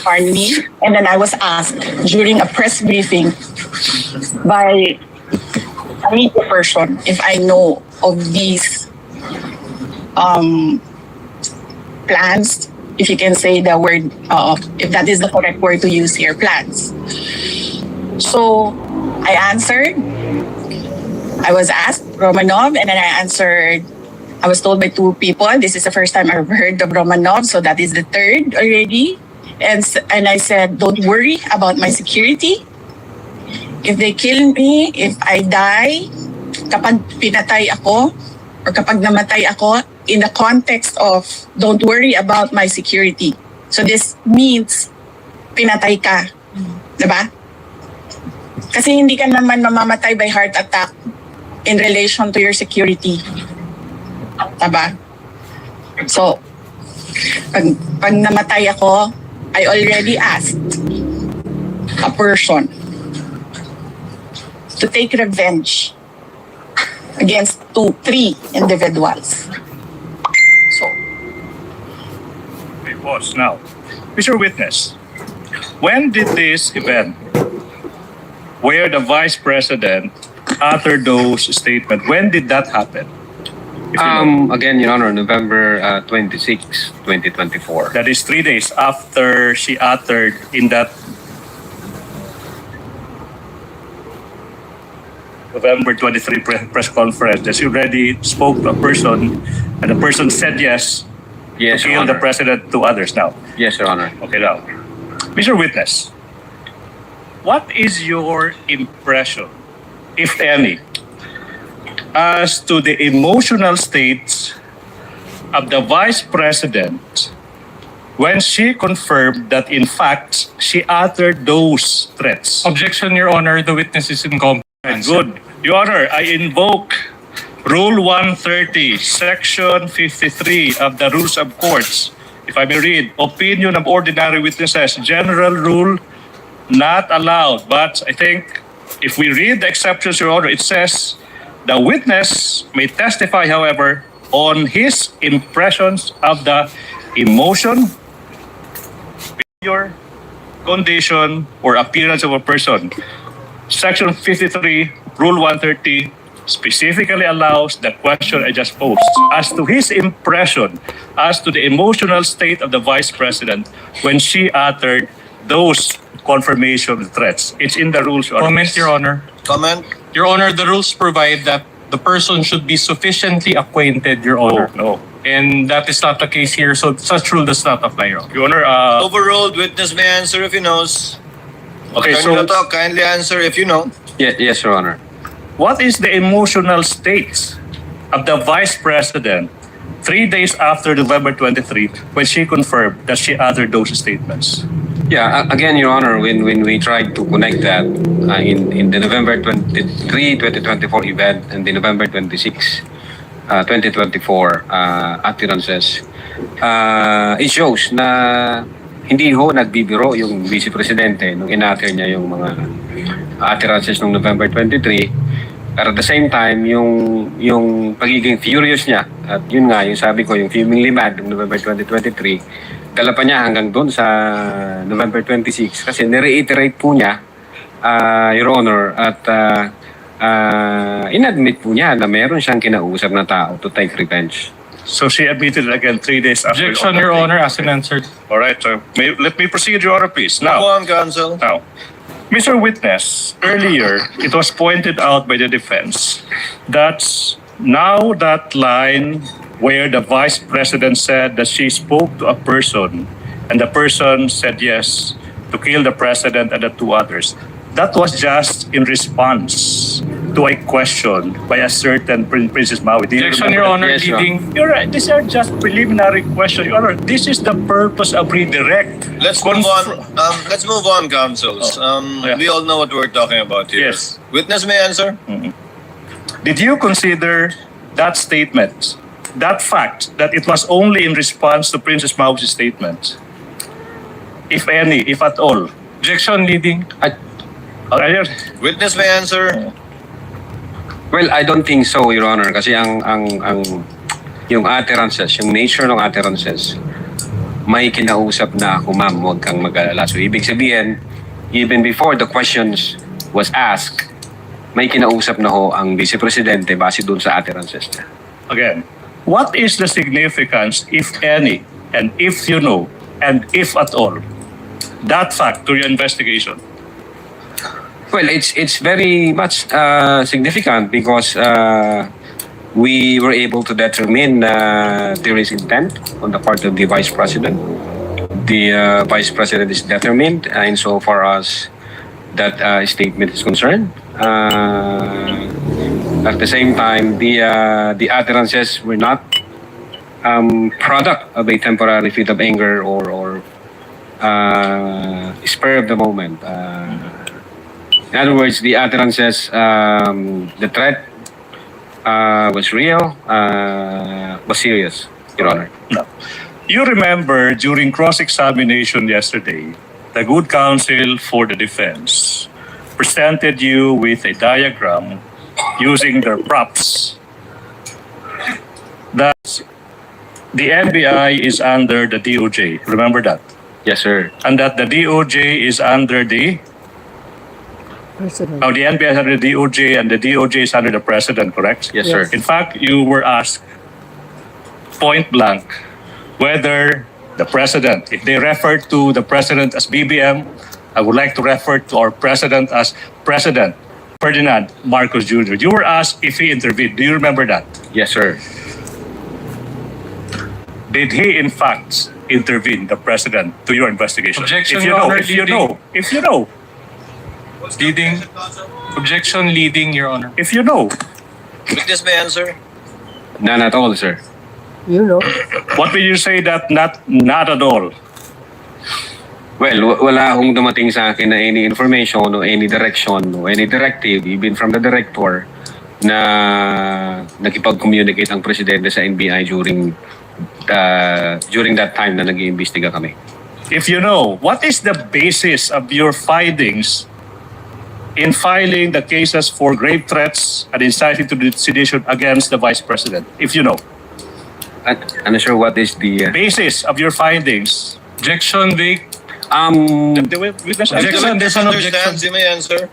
[SPEAKER 6] pardon me. And then I was asked during a press briefing by a media person if I know of these plans, if you can say the word, if that is the correct word to use here, plans. So I answered. I was asked Romanov, and then I answered. I was told by two people, this is the first time I've heard of Romanov, so that is the third already. And I said, don't worry about my security. If they kill me, if I die, kapag pinatay ako, or kapag namatay ako, in the context of don't worry about my security. So this means pinatay ka. Diba? Kasi hindi ka naman mamamatay by heart attack in relation to your security. Diba? So, pag namatay ako, I already asked a person to take revenge against 3 individuals. So,
[SPEAKER 5] Okay, pause now. Mr. Witness, when did this event, where the Vice President uttered those statements, when did that happen? If you know.
[SPEAKER 2] Again, Your Honor, November 26, 2024.
[SPEAKER 5] That is 3 days after she uttered in that November 23 press conference that she already spoke to a person and the person said yes,
[SPEAKER 2] Yes,
[SPEAKER 5] to
[SPEAKER 2] Your
[SPEAKER 5] kill the
[SPEAKER 2] Honor.
[SPEAKER 5] president to others now.
[SPEAKER 2] Yes, Your Honor.
[SPEAKER 5] Okay, now. Mr. Witness, what is your impression, if any, as to the emotional states of the Vice President when she confirmed that in fact she uttered those threats?
[SPEAKER 4] Objection, Your Honor. The witness is incompetent.
[SPEAKER 5] Good. Your Honor, I invoke Rule 130, Section 53 of the Rules of Courts. If I may read, opinion of ordinary witnesses, general rule not allowed. But I think if we read the exceptions, Your Honor, it says the witness may testify, however, on his impressions of the emotion, behavior, condition, or appearance of a person. Section 53, Rule 130, specifically allows the question I just posed as to his impression as to the emotional state of the Vice President when she uttered those confirmation threats. It's in the rules. Your Honor.
[SPEAKER 4] Comment, Your Honor.
[SPEAKER 1] Comment?
[SPEAKER 4] Your Honor, the rules provide that the person should be sufficiently acquainted, Your Honor.
[SPEAKER 5] No.
[SPEAKER 4] And that is not the case here, so such rule does not apply, Your Honor.
[SPEAKER 5] Your Honor,
[SPEAKER 1] Overruled. Witness may answer if he knows.
[SPEAKER 5] okay,
[SPEAKER 1] Attorney
[SPEAKER 5] so
[SPEAKER 1] Lato, kindly answer if you know.
[SPEAKER 2] Yes, Your Honor.
[SPEAKER 5] what is the emotional states of the Vice President 3 days after November 23 when she confirmed that she uttered those statements?
[SPEAKER 2] Yeah, again, Your Honor, when we tried to connect that in the November 23, 2024 event and the November 26, 2024 utterances, it shows na hindi ho nagbibiro yung Vice Presidente nung inatter niya yung mga utterances nung November 23. Pero at the same time, yung pagiging furious niya, at yun nga, yung sabi ko, yung fumingly mad nung November 2023, dala pa niya hanggang doon sa November 26 kasi nireiterate po niya, Your Honor, at inadmit po niya na meron siyang kinausap na tao to take revenge.
[SPEAKER 5] So she admitted it again 3 days after.
[SPEAKER 4] Objection, Your Honor, as answered.
[SPEAKER 5] All right, so let me proceed, Your Honor, please.
[SPEAKER 1] Go
[SPEAKER 5] Now,
[SPEAKER 1] on, counsel.
[SPEAKER 5] Mr. Witness, earlier it was pointed out by the defense that now that line where the Vice President said that she spoke to a person and the person said yes to kill the President and the 2 others, that was just in response to a question by a certain Princess Maui. Do you
[SPEAKER 4] Objection,
[SPEAKER 5] remember
[SPEAKER 4] Your
[SPEAKER 5] that?
[SPEAKER 4] Honor,
[SPEAKER 2] Yes, Your
[SPEAKER 4] leading.
[SPEAKER 5] You're right. These are just preliminary questions. Your Honor, this is the purpose of redirect.
[SPEAKER 1] Let's move on. Let's move on, counsels.
[SPEAKER 5] Yeah.
[SPEAKER 1] We all know what we're talking about here.
[SPEAKER 5] Yes.
[SPEAKER 1] Witness may answer.
[SPEAKER 5] Did you consider that statement, that fact, that it was only in response to Princess Mau's statement? If any, if at all.
[SPEAKER 4] Objection, leading.
[SPEAKER 1] Witness may answer.
[SPEAKER 2] Well, I don't think so, Your Honor, kasi yung utterances, yung nature ng utterances, may kinausap na ako, ma'am, huwag kang mag-alala. So, ibig sabihin, even before the questions was asked, may kinausap na ho ang Vice Presidente base dun sa utterances niya.
[SPEAKER 5] Again, what is the significance, if any, and if you know, and if at all, that fact to your investigation?
[SPEAKER 2] Well, it's very much significant because we were able to determine there is intent on the part of the Vice President. The Vice President is determined insofar as that statement is concerned. At the same time, the utterances were not product of a temporary fit of anger or spur of the moment. In other words, the utterances, the threat was real, was serious, Your Honor.
[SPEAKER 5] No. You remember during cross-examination yesterday, the good counsel for the defense presented you with a diagram using their props that the NBI is under the DOJ. Remember that?
[SPEAKER 2] Yes, sir.
[SPEAKER 5] And that the DOJ is under the... Now, the NBI is under the DOJ and the DOJ is under the President, correct?
[SPEAKER 2] Yes, sir.
[SPEAKER 5] In fact, you were asked point blank whether the President, if they refer to the President as BBM, I would like to refer to our President as President Ferdinand Marcos Jr. You were asked if he intervened. Do you remember that?
[SPEAKER 2] Yes, sir.
[SPEAKER 5] Did he, in fact, intervene, the President, to your investigation?
[SPEAKER 19] Objection,
[SPEAKER 5] if you
[SPEAKER 19] Your
[SPEAKER 5] know,
[SPEAKER 19] Honor,
[SPEAKER 5] if you
[SPEAKER 19] leading.
[SPEAKER 5] know, if you know,
[SPEAKER 19] Leading. Objection leading, Your Honor.
[SPEAKER 5] if you know,
[SPEAKER 1] Witness may answer.
[SPEAKER 2] None at all, sir.
[SPEAKER 7] You know.
[SPEAKER 5] what will you say that not at all?
[SPEAKER 2] Well, wala akong dumating sa akin na any information o any direction o any directive, even from the director, na nakipag-communicate ang Presidente sa NBI during that time na nag-iimbestiga kami.
[SPEAKER 5] If you know, what is the basis of your findings in filing the cases for grave threats and inciting to sedition against the Vice President? If you know.
[SPEAKER 2] I'm not sure what is the...
[SPEAKER 5] Basis of your findings.
[SPEAKER 19] Objection, Vic.
[SPEAKER 5] Objection,
[SPEAKER 19] there's an objection.
[SPEAKER 1] Understands, you may answer.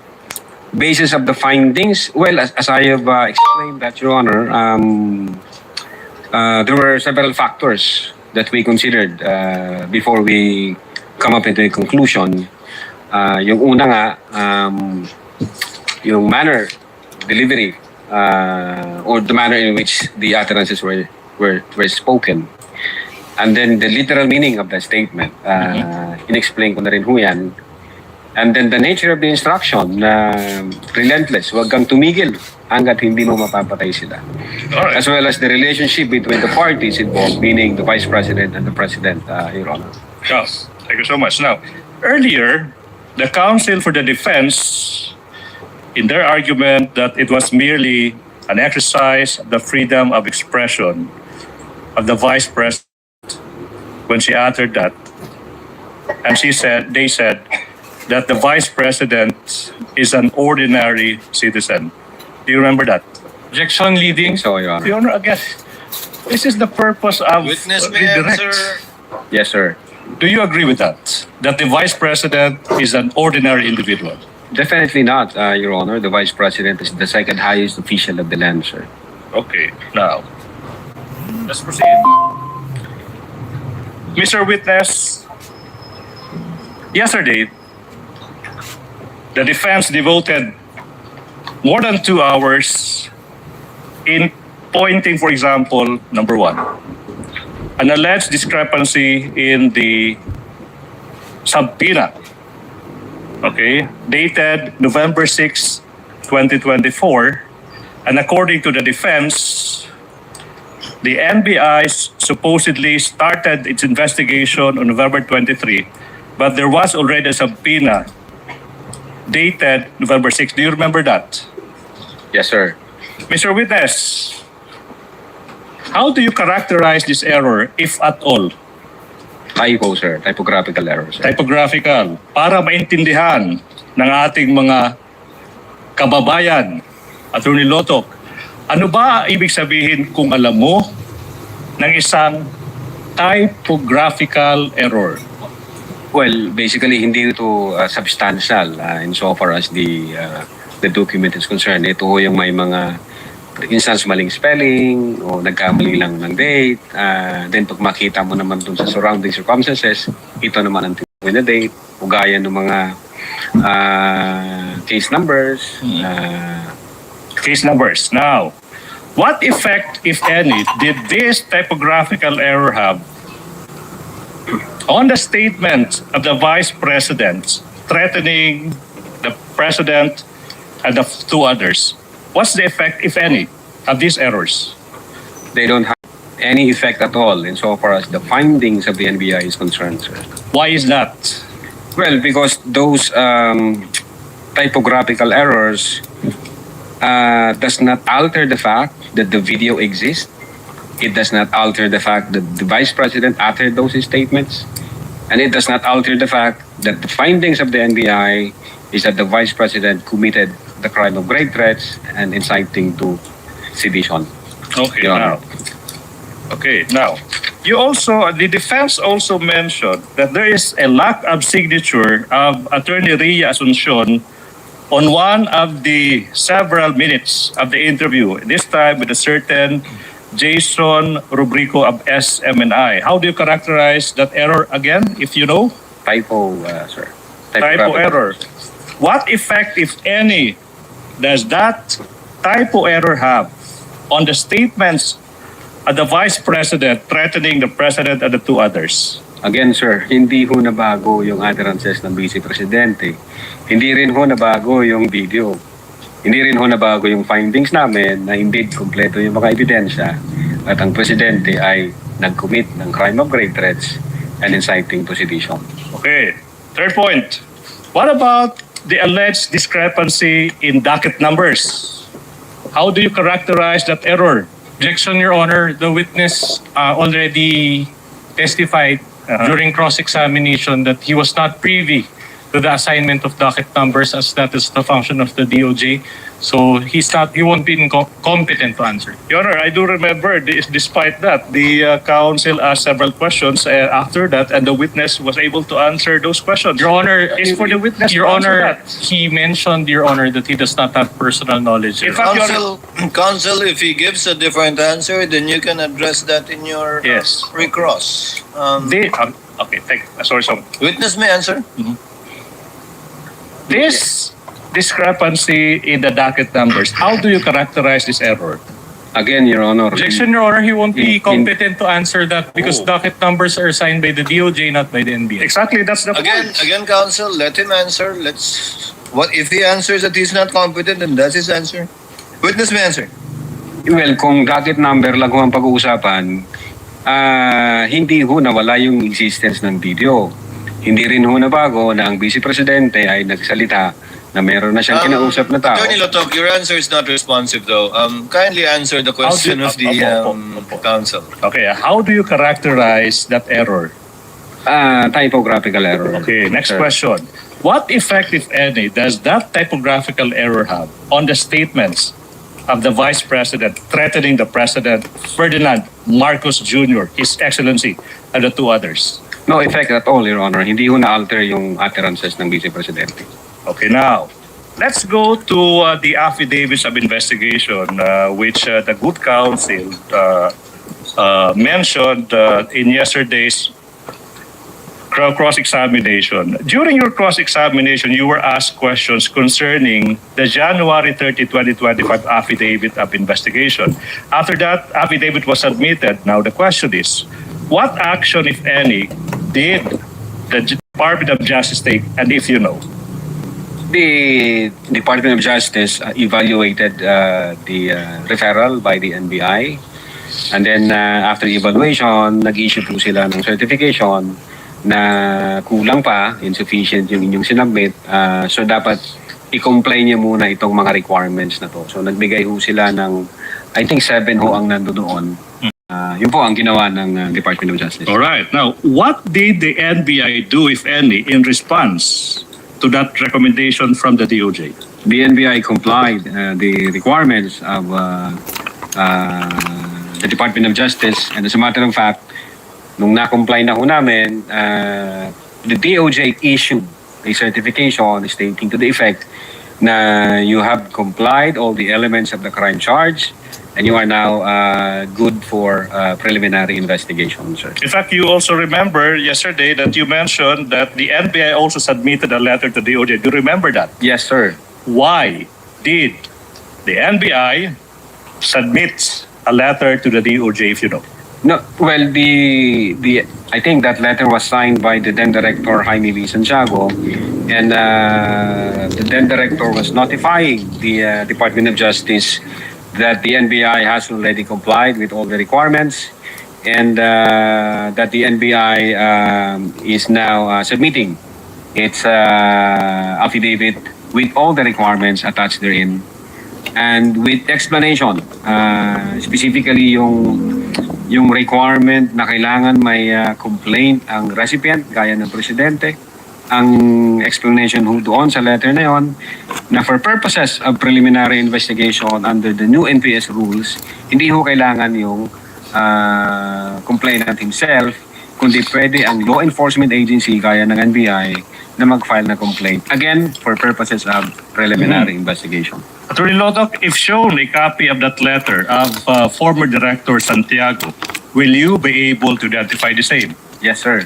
[SPEAKER 2] Basis of the findings, well, as I have explained that, Your Honor, there were several factors that we considered before we come up into a conclusion. Yung una nga, yung manner, delivery, or the manner in which the utterances were spoken. And then the literal meaning of the statement, inexplain ko na rin ho yan. And then the nature of the instruction, relentless, huwag kang tumigil hanggat hindi mo mapapatay sila.
[SPEAKER 5] Alright.
[SPEAKER 2] As well as the relationship between the parties involved, meaning the Vice President and the President, Your Honor.
[SPEAKER 5] Yes, thank you so much. Now, earlier, the counsel for the defense, in their argument that it was merely an exercise of the freedom of expression of the Vice President when she uttered that, and they said that the Vice President is an ordinary citizen. Do you remember that?
[SPEAKER 19] Objection leading.
[SPEAKER 2] So, Your Honor.
[SPEAKER 5] Your Honor, again, this is the purpose of
[SPEAKER 1] Witness
[SPEAKER 5] the
[SPEAKER 1] may
[SPEAKER 5] direct.
[SPEAKER 1] answer.
[SPEAKER 2] Yes, sir.
[SPEAKER 5] Do you agree with that? That the Vice President is an ordinary individual?
[SPEAKER 2] Definitely not, Your Honor. The Vice President is the second highest official of the land, sir.
[SPEAKER 5] Okay, now, let's proceed. Mr. Witness, yesterday, the defense devoted more than 2 hours in pointing, for example, number one, an alleged discrepancy in the subpoena, okay, dated November 6, 2024, and according to the defense, the NBI supposedly started its investigation on November 23, but there was already a subpoena dated November 6. Do you remember that?
[SPEAKER 2] Yes, sir.
[SPEAKER 5] Mr. Witness, how do you characterize this error, if at all?
[SPEAKER 2] Typo, sir. Typographical error, sir.
[SPEAKER 5] Typographical. Para maintindihan ng ating mga kababayan, Attorney Lotok, ano ba ibig sabihin kung alam mo ng isang
[SPEAKER 8] typographical error?
[SPEAKER 2] Well, basically, hindi ito substantial insofar as the document is concerned. Ito ho yung may mga, for instance, maling spelling o nagkamali lang ng date. Then pag makita mo naman dun sa surrounding circumstances, ito naman ang tinutukoy na date, ugaya ng mga case numbers.
[SPEAKER 8] Case numbers. Now, what effect, if any, did this typographical error have on the statement of the Vice President threatening the President and the two others? What's the effect, if any, of these errors?
[SPEAKER 2] They don't have any effect at all insofar as the findings of the NBI is concerned, sir.
[SPEAKER 8] Why is that?
[SPEAKER 2] Well, because those typographical errors does not alter the fact that the video exists. It does not alter the fact that the Vice President uttered those statements. And it does not alter the fact that the findings of the NBI is that the Vice President committed the crime of grave threats and inciting to sedition.
[SPEAKER 8] Okay,
[SPEAKER 2] Your
[SPEAKER 8] now.
[SPEAKER 2] Honor.
[SPEAKER 8] Okay, now, the defense also mentioned that there is a lack of signature of Attorney Ria Asuncion on one of the several minutes of the interview, this time with a certain Jason Rubrico of SMNI. How do you characterize that error again, if you know?
[SPEAKER 2] Typo, sir.
[SPEAKER 8] Typo error. What effect, if any, does that typo error have on the statements of the Vice President threatening the President and the two others?
[SPEAKER 2] Again, sir, hindi ho nabago yung utterances ng Vice Presidente. Hindi rin ho nabago yung video. Hindi rin ho nabago yung findings namin na indeed kompleto yung mga ebidensya at ang Presidente ay nag-commit ng crime of grave threats and inciting to sedition.
[SPEAKER 8] Okay. Third point. What about the alleged discrepancy in docket numbers? How do you characterize that error?
[SPEAKER 19] Objection, Your Honor. The witness already testified during cross-examination that he was not privy to the assignment of docket numbers as that is the function of the DOJ. So he won't be competent to answer.
[SPEAKER 8] Your Honor, I do remember, despite that, the counsel asked several questions after that, and the witness was able to answer those questions.
[SPEAKER 19] Your Honor,
[SPEAKER 8] it's for the witness
[SPEAKER 19] Your
[SPEAKER 8] to answer
[SPEAKER 19] Honor,
[SPEAKER 8] that.
[SPEAKER 19] he mentioned, Your Honor, that he does not have personal knowledge.
[SPEAKER 8] In fact, Your
[SPEAKER 1] Counsel, if he gives a different answer, then you can address that in your
[SPEAKER 8] Yes.
[SPEAKER 1] recross.
[SPEAKER 8] Okay, sorry.
[SPEAKER 1] Witness may answer.
[SPEAKER 8] This discrepancy in the docket numbers, how do you characterize this error?
[SPEAKER 2] Again, Your Honor.
[SPEAKER 19] Objection, Your Honor, he won't be competent to answer that because docket numbers are assigned by the DOJ, not by the NBI.
[SPEAKER 8] Exactly, that's the
[SPEAKER 1] Again, counsel, let him answer. What if he answers that he's not competent, then that's his answer. Witness may answer.
[SPEAKER 2] Well, kung docket number lang ho ang pag-uusapan, hindi ho nawala yung existence ng video. Hindi rin ho nabago na ang Vice Presidente ay nagsalita na meron na siyang kinausap na tao.
[SPEAKER 1] Attorney Lotok, your answer is not responsive though. Kindly answer the question of the counsel.
[SPEAKER 8] Okay, how do you characterize that error?
[SPEAKER 2] Typographical error.
[SPEAKER 8] Okay, next question. What effect, if any, does that typographical error have on the statements of the Vice President threatening the President, Ferdinand Marcos Jr., His Excellency, and the two others?
[SPEAKER 2] No effect at all, Your Honor. Hindi ho na-alter yung utterances ng Vice Presidente.
[SPEAKER 8] Okay, now, let's go to the affidavits of investigation which the good counsel mentioned in yesterday's cross-examination. During your cross-examination, you were asked questions concerning the January 30, 2025 affidavit of investigation. After that affidavit was submitted, now the question is, what action, if any, did the Department of Justice take, and if you know?
[SPEAKER 2] The Department of Justice evaluated the referral by the NBI. And then after evaluation, nag-issue po sila ng certification na kulang pa, insufficient yung inyong sinubmit. So dapat i-comply niya muna itong mga requirements na to. So nagbigay ho sila ng, I think 7 ho ang nandoon. Yun po ang ginawa ng Department of Justice.
[SPEAKER 8] All right. Now, what did the NBI do, if any, in response to that recommendation from the DOJ?
[SPEAKER 2] The NBI complied the requirements of the Department of Justice, and as a matter of fact, Nung na-comply na ho namin, the DOJ issued a certification stating to the effect na you have complied all the elements of the crime charge and you are now good for preliminary investigation, sir.
[SPEAKER 5] In fact, you also remember yesterday that you mentioned that the NBI also submitted a letter to DOJ. Do you remember that?
[SPEAKER 2] Yes, sir.
[SPEAKER 5] Why did the NBI submit a letter to the DOJ, if you know?
[SPEAKER 2] No, well, I think that letter was signed by the then director Jaime V. Santiago, and the then director was notifying the Department of Justice that the NBI has already complied with all the requirements, and that the NBI is now submitting its affidavit with all the requirements attached therein, and with explanation, specifically yung requirement na kailangan may complaint ang recipient, gaya ng presidente. Ang explanation ho doon sa letter na yon, na for purposes of preliminary investigation under the new NPS rules, hindi ho kailangan yung complainant himself, kundi pwede ang law enforcement agency, gaya ng NBI, na mag-file na complaint. Again, for purposes of preliminary investigation.
[SPEAKER 5] Attorney Lodok, if shown a copy of that letter of former Director Santiago, will you be able to identify the same?
[SPEAKER 2] Yes, sir.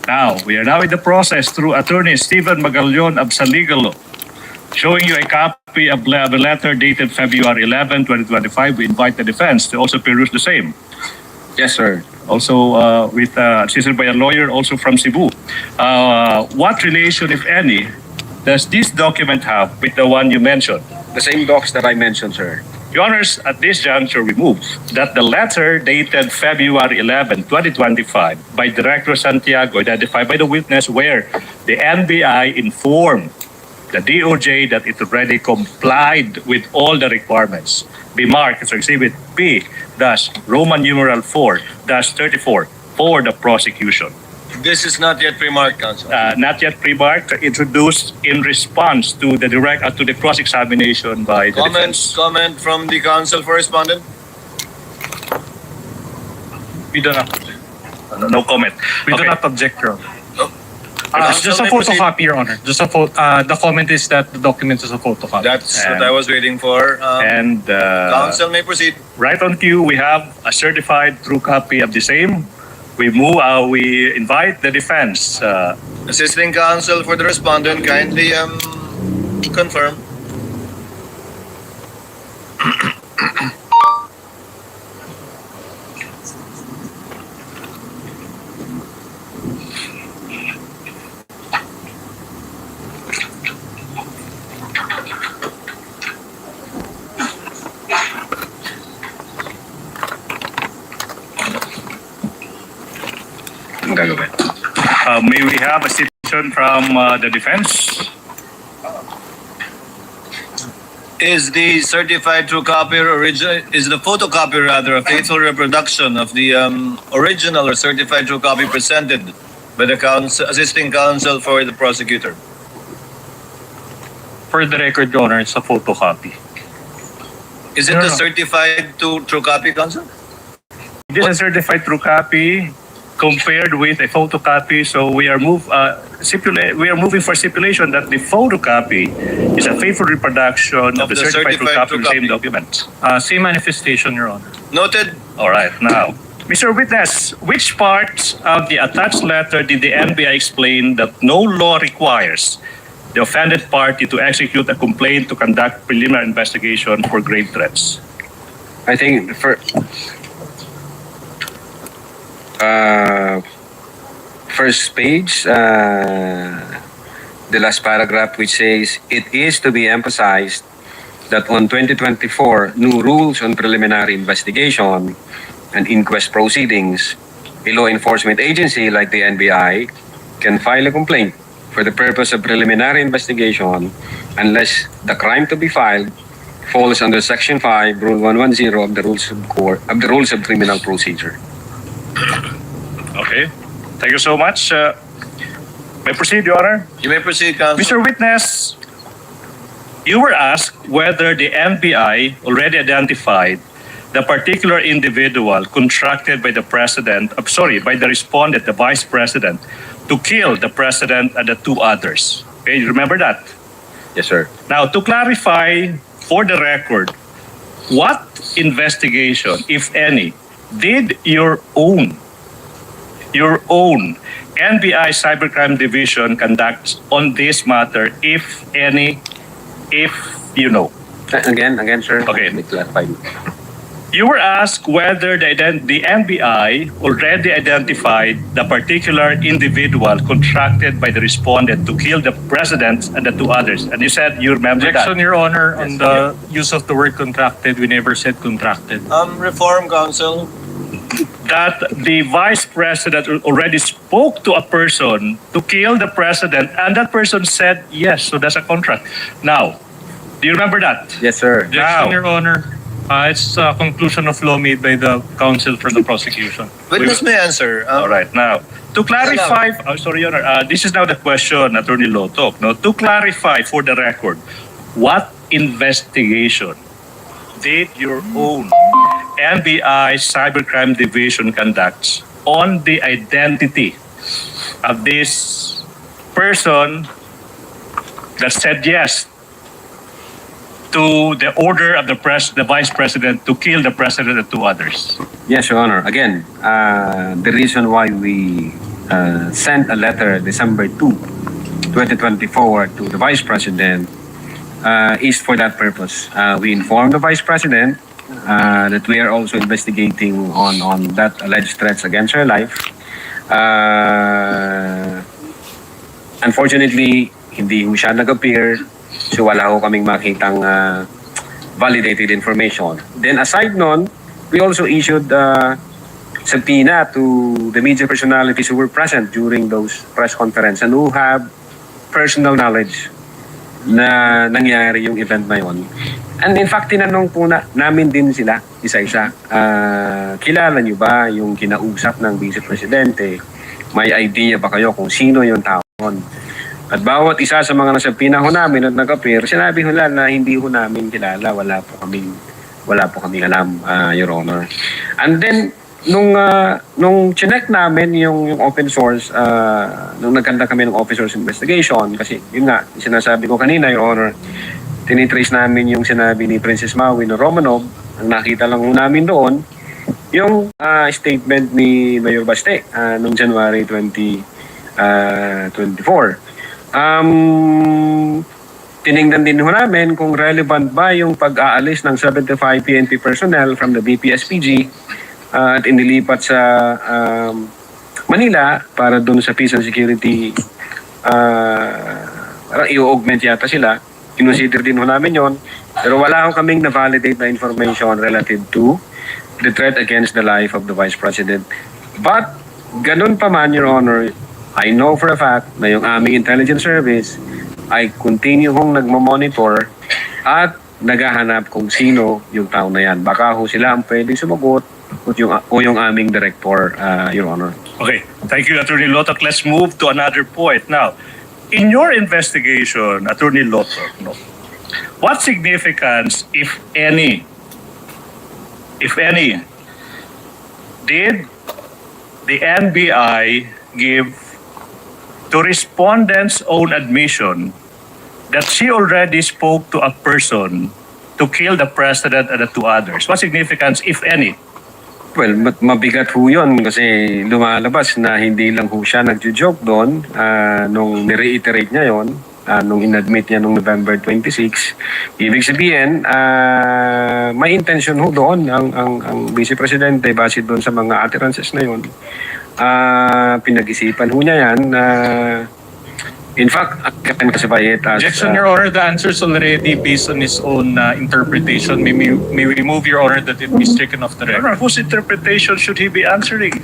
[SPEAKER 5] Now, we are now in the process through Attorney Stephen Magallon of Saligalo, showing you a copy of the letter dated February 11, 2025. We invite the defense to also peruse the same.
[SPEAKER 2] Yes, sir.
[SPEAKER 5] Also assisted by a lawyer also from Cebu. What relation, if any, does this document have with the one you mentioned?
[SPEAKER 2] The same docs that I mentioned, sir.
[SPEAKER 5] Your Honors, at this juncture, we move that the letter dated February 11, 2025 by Director Santiago, identified by the witness, where the NBI informed the DOJ that it already complied with all the requirements, be marked as Exhibit B-Roman numeral 4-34 for the prosecution.
[SPEAKER 1] This is not yet pre-marked, Counsel.
[SPEAKER 5] Not yet pre-marked, introduced in response to the to the cross-examination by the defense.
[SPEAKER 1] Comment from the counsel for respondent?
[SPEAKER 5] We do not. No comment.
[SPEAKER 9] We do not object, Your Honor. Just a photocopy, Your Honor. Just a the comment is that the document is a photocopy.
[SPEAKER 1] That's what I was waiting for. Counsel may proceed.
[SPEAKER 5] Right on cue, we have a certified true copy of the same. We invite the defense.
[SPEAKER 1] Assisting counsel for the respondent, kindly confirm.
[SPEAKER 5] May we have a citation from the defense?
[SPEAKER 1] Is the certified true copy is the photocopy rather a faithful reproduction of the original or certified true copy presented by the assisting counsel for the prosecutor?
[SPEAKER 9] For the record, Your Honor, it's a photocopy.
[SPEAKER 1] Is it the certified true copy, counsel?
[SPEAKER 5] It is a certified true copy compared with a photocopy, so we are moving for stipulation that the photocopy is a faithful reproduction of the certified true copy of the same document.
[SPEAKER 9] Same manifestation, Your Honor.
[SPEAKER 1] Noted.
[SPEAKER 5] All right, now, Mr. Witness, which part of the attached letter did the NBI explain that no law requires the offended party to execute a complaint to conduct preliminary investigation for grave threats?
[SPEAKER 2] I think first page, the last paragraph, which says, it is to be emphasized that on 2024 new rules on preliminary investigation and inquest proceedings, a law enforcement agency like the NBI can file a complaint for the purpose of preliminary investigation unless the crime to be filed falls under Section 5, Rule 110 of the Rules of Criminal Procedure.
[SPEAKER 5] Okay, thank you so much. May I proceed, Your Honor?
[SPEAKER 1] You may proceed, counsel.
[SPEAKER 5] Mr. Witness, you were asked whether the NBI already identified
[SPEAKER 8] the particular individual contracted by the president, by the respondent, the vice president, to kill the president and the two others. Okay, you remember that?
[SPEAKER 2] Yes, sir.
[SPEAKER 8] Now, to clarify for the record, what investigation, if any, did your own NBI Cybercrime Division conduct on this matter, if any, if you know?
[SPEAKER 2] Again, sir.
[SPEAKER 8] Okay.
[SPEAKER 2] Let me clarify.
[SPEAKER 8] You were asked whether the NBI already identified the particular individual contracted by the respondent to kill the president and the two others. And you said you remember
[SPEAKER 9] Objection,
[SPEAKER 8] that.
[SPEAKER 9] Your Honor, on the use of the word contracted. We never said contracted.
[SPEAKER 1] Reform Council.
[SPEAKER 8] That the vice president already spoke to a person to kill the president, and that person said yes, so that's a contract. Now, do you remember that?
[SPEAKER 2] Yes, sir.
[SPEAKER 9] Objection, Your Honor. It's a conclusion of law made by the counsel for the prosecution.
[SPEAKER 1] Witness may answer.
[SPEAKER 8] All right. Now, to clarify, sorry, Your Honor, this is now the question, Attorney Lotok. No, to clarify for the record, what investigation did your own NBI Cybercrime Division conduct on the identity of this person that said yes to the order of the vice president to kill the president and two others?
[SPEAKER 2] Yes, Your Honor. Again, the reason why we sent a letter December 2, 2024 to the Vice President is for that purpose. We informed the Vice President that we are also investigating on that alleged threats against her life. Unfortunately, hindi ho siya nag-appear, so wala ho kaming makitang validated information. Then aside nun, we also issued subpoena to the media personalities who were present during those press conference and who have personal knowledge na nangyari yung event na yun. And in fact, tinanong po namin din sila, isa-isa, kilala niyo ba yung kinausap ng Vice Presidente? May idea ba kayo kung sino yung tao? At bawat isa sa mga nasa pinahon namin at nag-appear, sinabi nila na hindi ho namin kilala, wala po kaming alam, Your Honor. And then, nung chinek namin yung open source, nung nagkanda kami ng open source investigation, kasi yun nga, sinasabi ko kanina, Your Honor, tinitrace namin yung sinabi ni Princess Maui na Romanov, ang nakita lang namin doon, yung statement ni Mayor Baste noong January 2024. Tiningnan din ho namin kung relevant ba yung pag-aalis ng 75 PNP personnel from the BPSPG at inilipat sa Manila para doon sa peace and security, parang i-augment yata sila. Consider din ho namin yon, pero wala ho kaming na-validate na information relative to the threat against the life of the Vice President. But ganun pa man, Your Honor, I know for a fact na yung aming intelligence service ay continue hong nagmamonitor at naghahanap kung sino yung tao na yan. Baka ho sila ang pwedeng sumagot o yung aming director, Your Honor.
[SPEAKER 8] Okay, thank you, Attorney Lotok. Let's move to another point. Now, in your investigation, Attorney Lotok, what significance, if any, did the NBI give to respondent's own admission that she already spoke to a person to kill the president and the two others? What significance, if any?
[SPEAKER 2] Well, mabigat ho yun kasi lumalabas na hindi lang ho siya nagjo-joke doon nung nireiterate niya yon, nung inadmit niya nung November 26. Ibig sabihin, may intention ho doon ang Vice Presidente base doon sa mga utterances na yon. Pinag-isipan ho niya yan. In fact, I can classify it as...
[SPEAKER 9] Objection, Your Honor. The answer is already based on his own interpretation. May we move, Your Honor, that it be stricken off the record?
[SPEAKER 8] Whose interpretation should he be answering?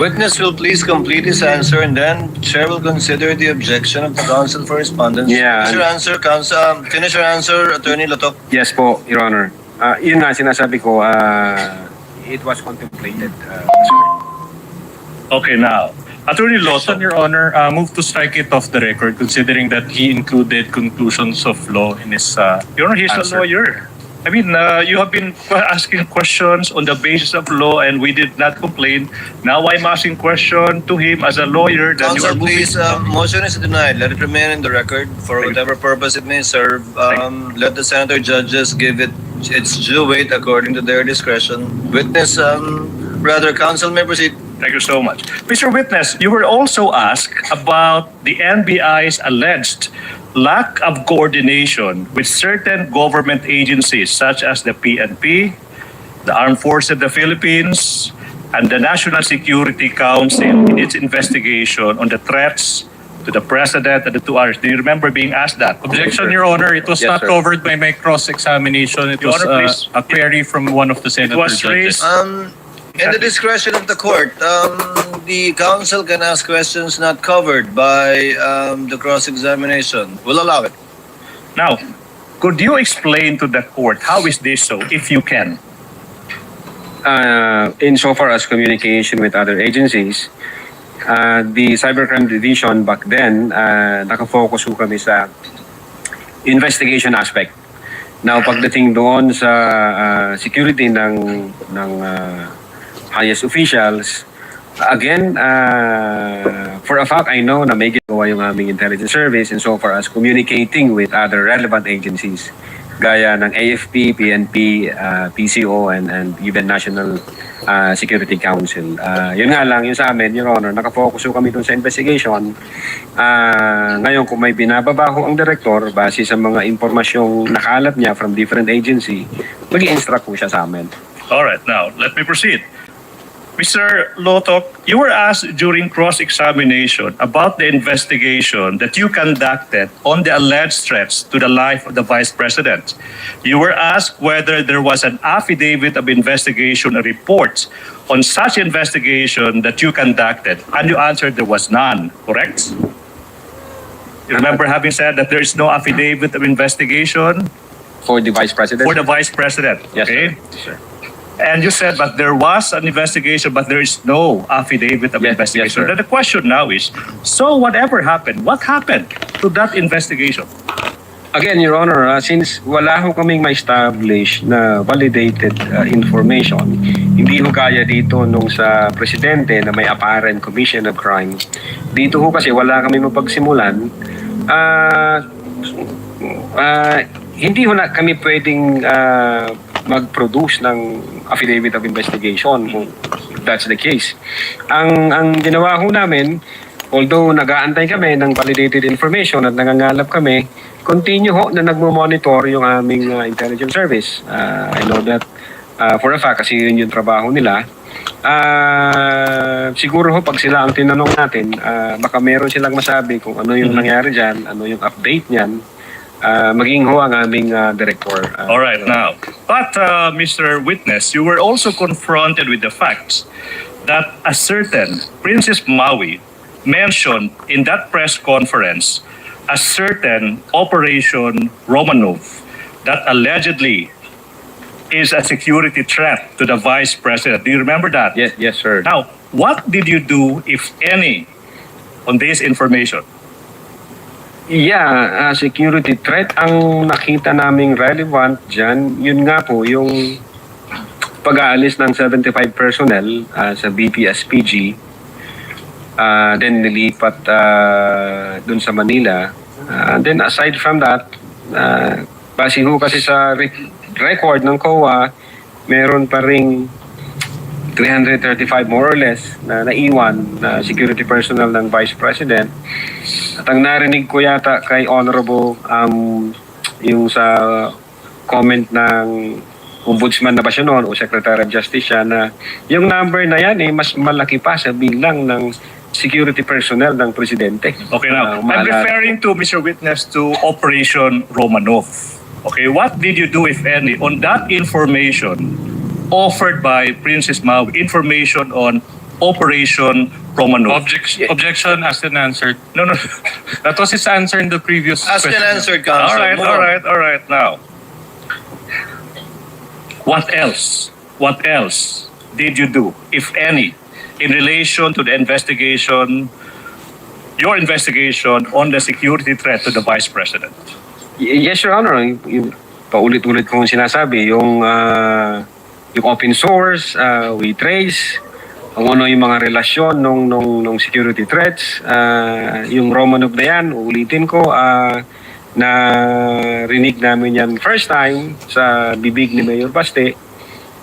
[SPEAKER 1] Witness will please complete his answer and then Chair will consider the objection of the counsel for respondents.
[SPEAKER 2] Yeah.
[SPEAKER 1] Finish your answer, Attorney Lotok.
[SPEAKER 2] Yes po, Your Honor. Yun nga, sinasabi ko, it was contemplated, sir.
[SPEAKER 8] Okay, now, Attorney Lotok,
[SPEAKER 9] Your Honor, move to strike it off the record considering that he included conclusions of law in his
[SPEAKER 8] Your Honor, he's
[SPEAKER 9] answer.
[SPEAKER 8] a lawyer.
[SPEAKER 5] I mean, you have been asking questions on the basis of law and we did not complain. Now I'm asking question to him as a lawyer that you
[SPEAKER 1] Counsel,
[SPEAKER 5] are moving.
[SPEAKER 1] please, motion is denied. Let it remain in the record for whatever purpose it may serve. Let the senator judges give it its due weight according to their discretion. Witness, counsel may proceed.
[SPEAKER 5] Thank you so much. Mr. Witness, you were also asked about the NBI's alleged lack of coordination with certain government agencies such as the PNP, the Armed Forces of the Philippines, and the National Security Council in its investigation on the threats to the President and the two others. Do you remember being asked that?
[SPEAKER 9] Objection, Your Honor. It was
[SPEAKER 5] Yes,
[SPEAKER 9] not
[SPEAKER 5] sir.
[SPEAKER 9] covered by my cross-examination. It
[SPEAKER 5] Your
[SPEAKER 9] was
[SPEAKER 5] Honor, please.
[SPEAKER 9] a query from one of the senator
[SPEAKER 5] was
[SPEAKER 9] judges.
[SPEAKER 5] raised-
[SPEAKER 1] In the discretion of the court, the counsel can ask questions not covered by the cross-examination. We'll allow it.
[SPEAKER 5] Now, could you explain to the court how is this so, if you can?
[SPEAKER 2] Insofar as communication with other agencies, the Cybercrime Division back then, nakafocus ko kami sa investigation aspect. Now, pagdating doon sa security ng highest officials, again, for a fact, I know na may ginagawa yung aming intelligence service insofar as communicating with other relevant agencies gaya ng AFP, PNP, PCO, and even National Security Council. Yun nga lang, yun sa amin, Your Honor, nakafocus kami dun sa investigation. Ngayon, kung may binababaho ang direktor base sa mga impormasyong nakalap niya from different agency, mag-i-instruct po siya sa amin.
[SPEAKER 5] Alright, now, let me proceed. Mr. Lotok, you were asked during cross-examination about the investigation that you conducted on the alleged threats to the life of the Vice President. You were asked whether there was an affidavit of investigation or reports on such investigation that you conducted, and you answered there was none, correct? You remember having said that there is no affidavit of investigation?
[SPEAKER 2] For the Vice President?
[SPEAKER 5] For the Vice President,
[SPEAKER 2] Yes,
[SPEAKER 5] okay?
[SPEAKER 2] sir.
[SPEAKER 5] And you said, but there was an investigation, but there is no affidavit of investigation.
[SPEAKER 2] sir.
[SPEAKER 5] Then the question now is, so whatever happened, what happened to that investigation?
[SPEAKER 2] Again, Your Honor, since wala ho kaming ma-establish na validated information, hindi ho kaya dito nung sa presidente na may apparent commission of crime. Dito ho kasi wala kami mapagsimulan. Hindi ho na kami pwedeng mag-produce ng affidavit of investigation kung that's the case. Ang ginawa ho namin, although nag-aantay kami ng validated information at nangangalap kami, continue ho na nagmo-monitor yung aming intelligence service. I know that for a fact kasi yun yung trabaho nila. Siguro ho pag sila ang tinanong natin, baka meron silang masabi kung ano yung nangyari dyan, ano yung update niyan. Maging ho ang aming director.
[SPEAKER 5] All right, now, but Mr. Witness, you were also confronted with the facts that a certain Princess Maui mentioned in that press conference a certain Operation Romanov that allegedly is a security threat to the Vice President. Do you remember that?
[SPEAKER 2] Yes, sir.
[SPEAKER 5] Now, what did you do, if any, on this information?
[SPEAKER 2] Yeah, security threat ang nakita naming relevant dyan, yun nga po, yung pag-aalis ng 75 personnel sa BPSPG, then nilipat dun sa Manila. And then aside from that, base ho kasi sa record ng COA, meron pa ring 335 more or less na naiwan na security personnel ng Vice President. At ang narinig ko yata kay Honorable yung sa comment ng Ombudsman na ba siya noon o Secretary of Justice siya na yung number na yan mas malaki pa sa bilang ng security personnel ng Presidente.
[SPEAKER 5] Okay, now, I'm referring to, Mr. Witness, to Operation Romanov. Okay, what did you do, if any, on that information offered by Princess Maui, information on Operation Romanov?
[SPEAKER 9] Objection asked and answered.
[SPEAKER 5] No.
[SPEAKER 9] That was his answer in the previous
[SPEAKER 1] Asked
[SPEAKER 9] question.
[SPEAKER 1] and answered, counsel.
[SPEAKER 5] All right. Now, what else did you do, if any, in relation to the investigation, your investigation on the security threat to the Vice President?
[SPEAKER 2] Yes, Your Honor. paulit-ulit kong sinasabi, yung open source, we trace, kung ano yung mga relasyon nung security threats, yung Romanov na yan, uulitin ko, na rinig namin yan first time sa bibig ni Mayor Baste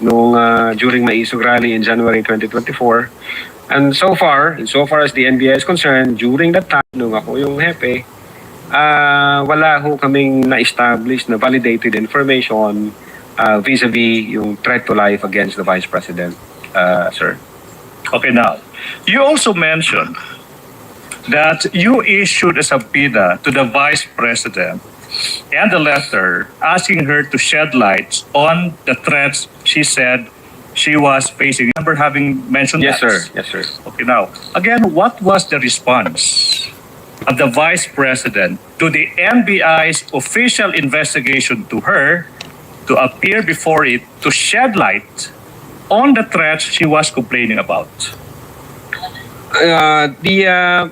[SPEAKER 2] nung during Maisog Rally in January 2024. And so far as the NBI is concerned, during that time, nung ako yung hepe, wala ho kaming na-establish na validated information vis-a-vis yung threat to life against the Vice President, sir.
[SPEAKER 5] Okay, now, you also mentioned that you issued a subpoena to the Vice President and a letter asking her to shed light on the threats she said she was facing. Remember having mentioned
[SPEAKER 2] Yes,
[SPEAKER 5] that?
[SPEAKER 2] sir. Yes, sir.
[SPEAKER 5] Okay, now, again, what was the response of the Vice President to the NBI's official investigation to her to appear before it to shed light on the threats she was complaining about?
[SPEAKER 19] Objection,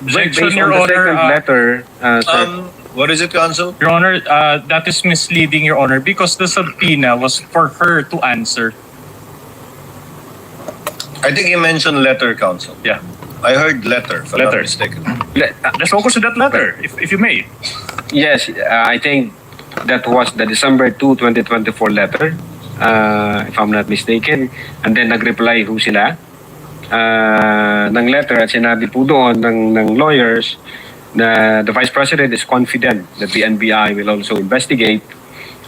[SPEAKER 2] Based
[SPEAKER 19] Your
[SPEAKER 2] on the
[SPEAKER 19] Honor.
[SPEAKER 2] second letter, sir.
[SPEAKER 1] What is it, Counsel?
[SPEAKER 19] Your Honor, that is misleading, Your Honor, because the subpoena was for her to answer.
[SPEAKER 1] I think you mentioned letter, Counsel.
[SPEAKER 5] Yeah.
[SPEAKER 1] I heard letter, if I'm not
[SPEAKER 5] Letter.
[SPEAKER 1] mistaken.
[SPEAKER 5] Let's focus on that letter, if you may.
[SPEAKER 2] Yes, I think that was the December 2, 2024 letter, if I'm not mistaken. And then nag-reply ho sila ng letter at sinabi po doon ng lawyers na the Vice President is confident that the NBI will also investigate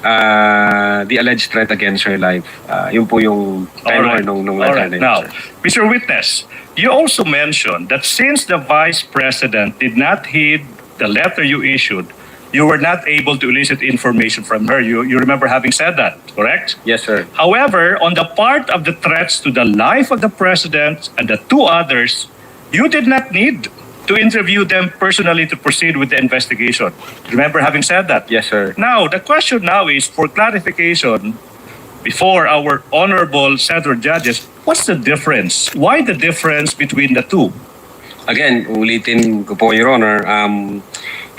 [SPEAKER 2] the alleged threat against her life. Yun po yung tenor nung letter na yun,
[SPEAKER 5] Now,
[SPEAKER 2] sir.
[SPEAKER 5] Mr. Witness, you also mentioned that since the Vice President did not heed the letter you issued, you were not able to elicit information from her. You remember having said that, correct?
[SPEAKER 2] Yes, sir.
[SPEAKER 5] However, on the part of the threats to the life of the President and the two others, you did not need to interview them personally to proceed with the investigation. Remember having said that?
[SPEAKER 2] Yes, sir.
[SPEAKER 5] Now, the question now is for clarification before our honorable Senator judges, what's the difference? Why the difference between the two?
[SPEAKER 2] Again, ulitin ko po, Your Honor,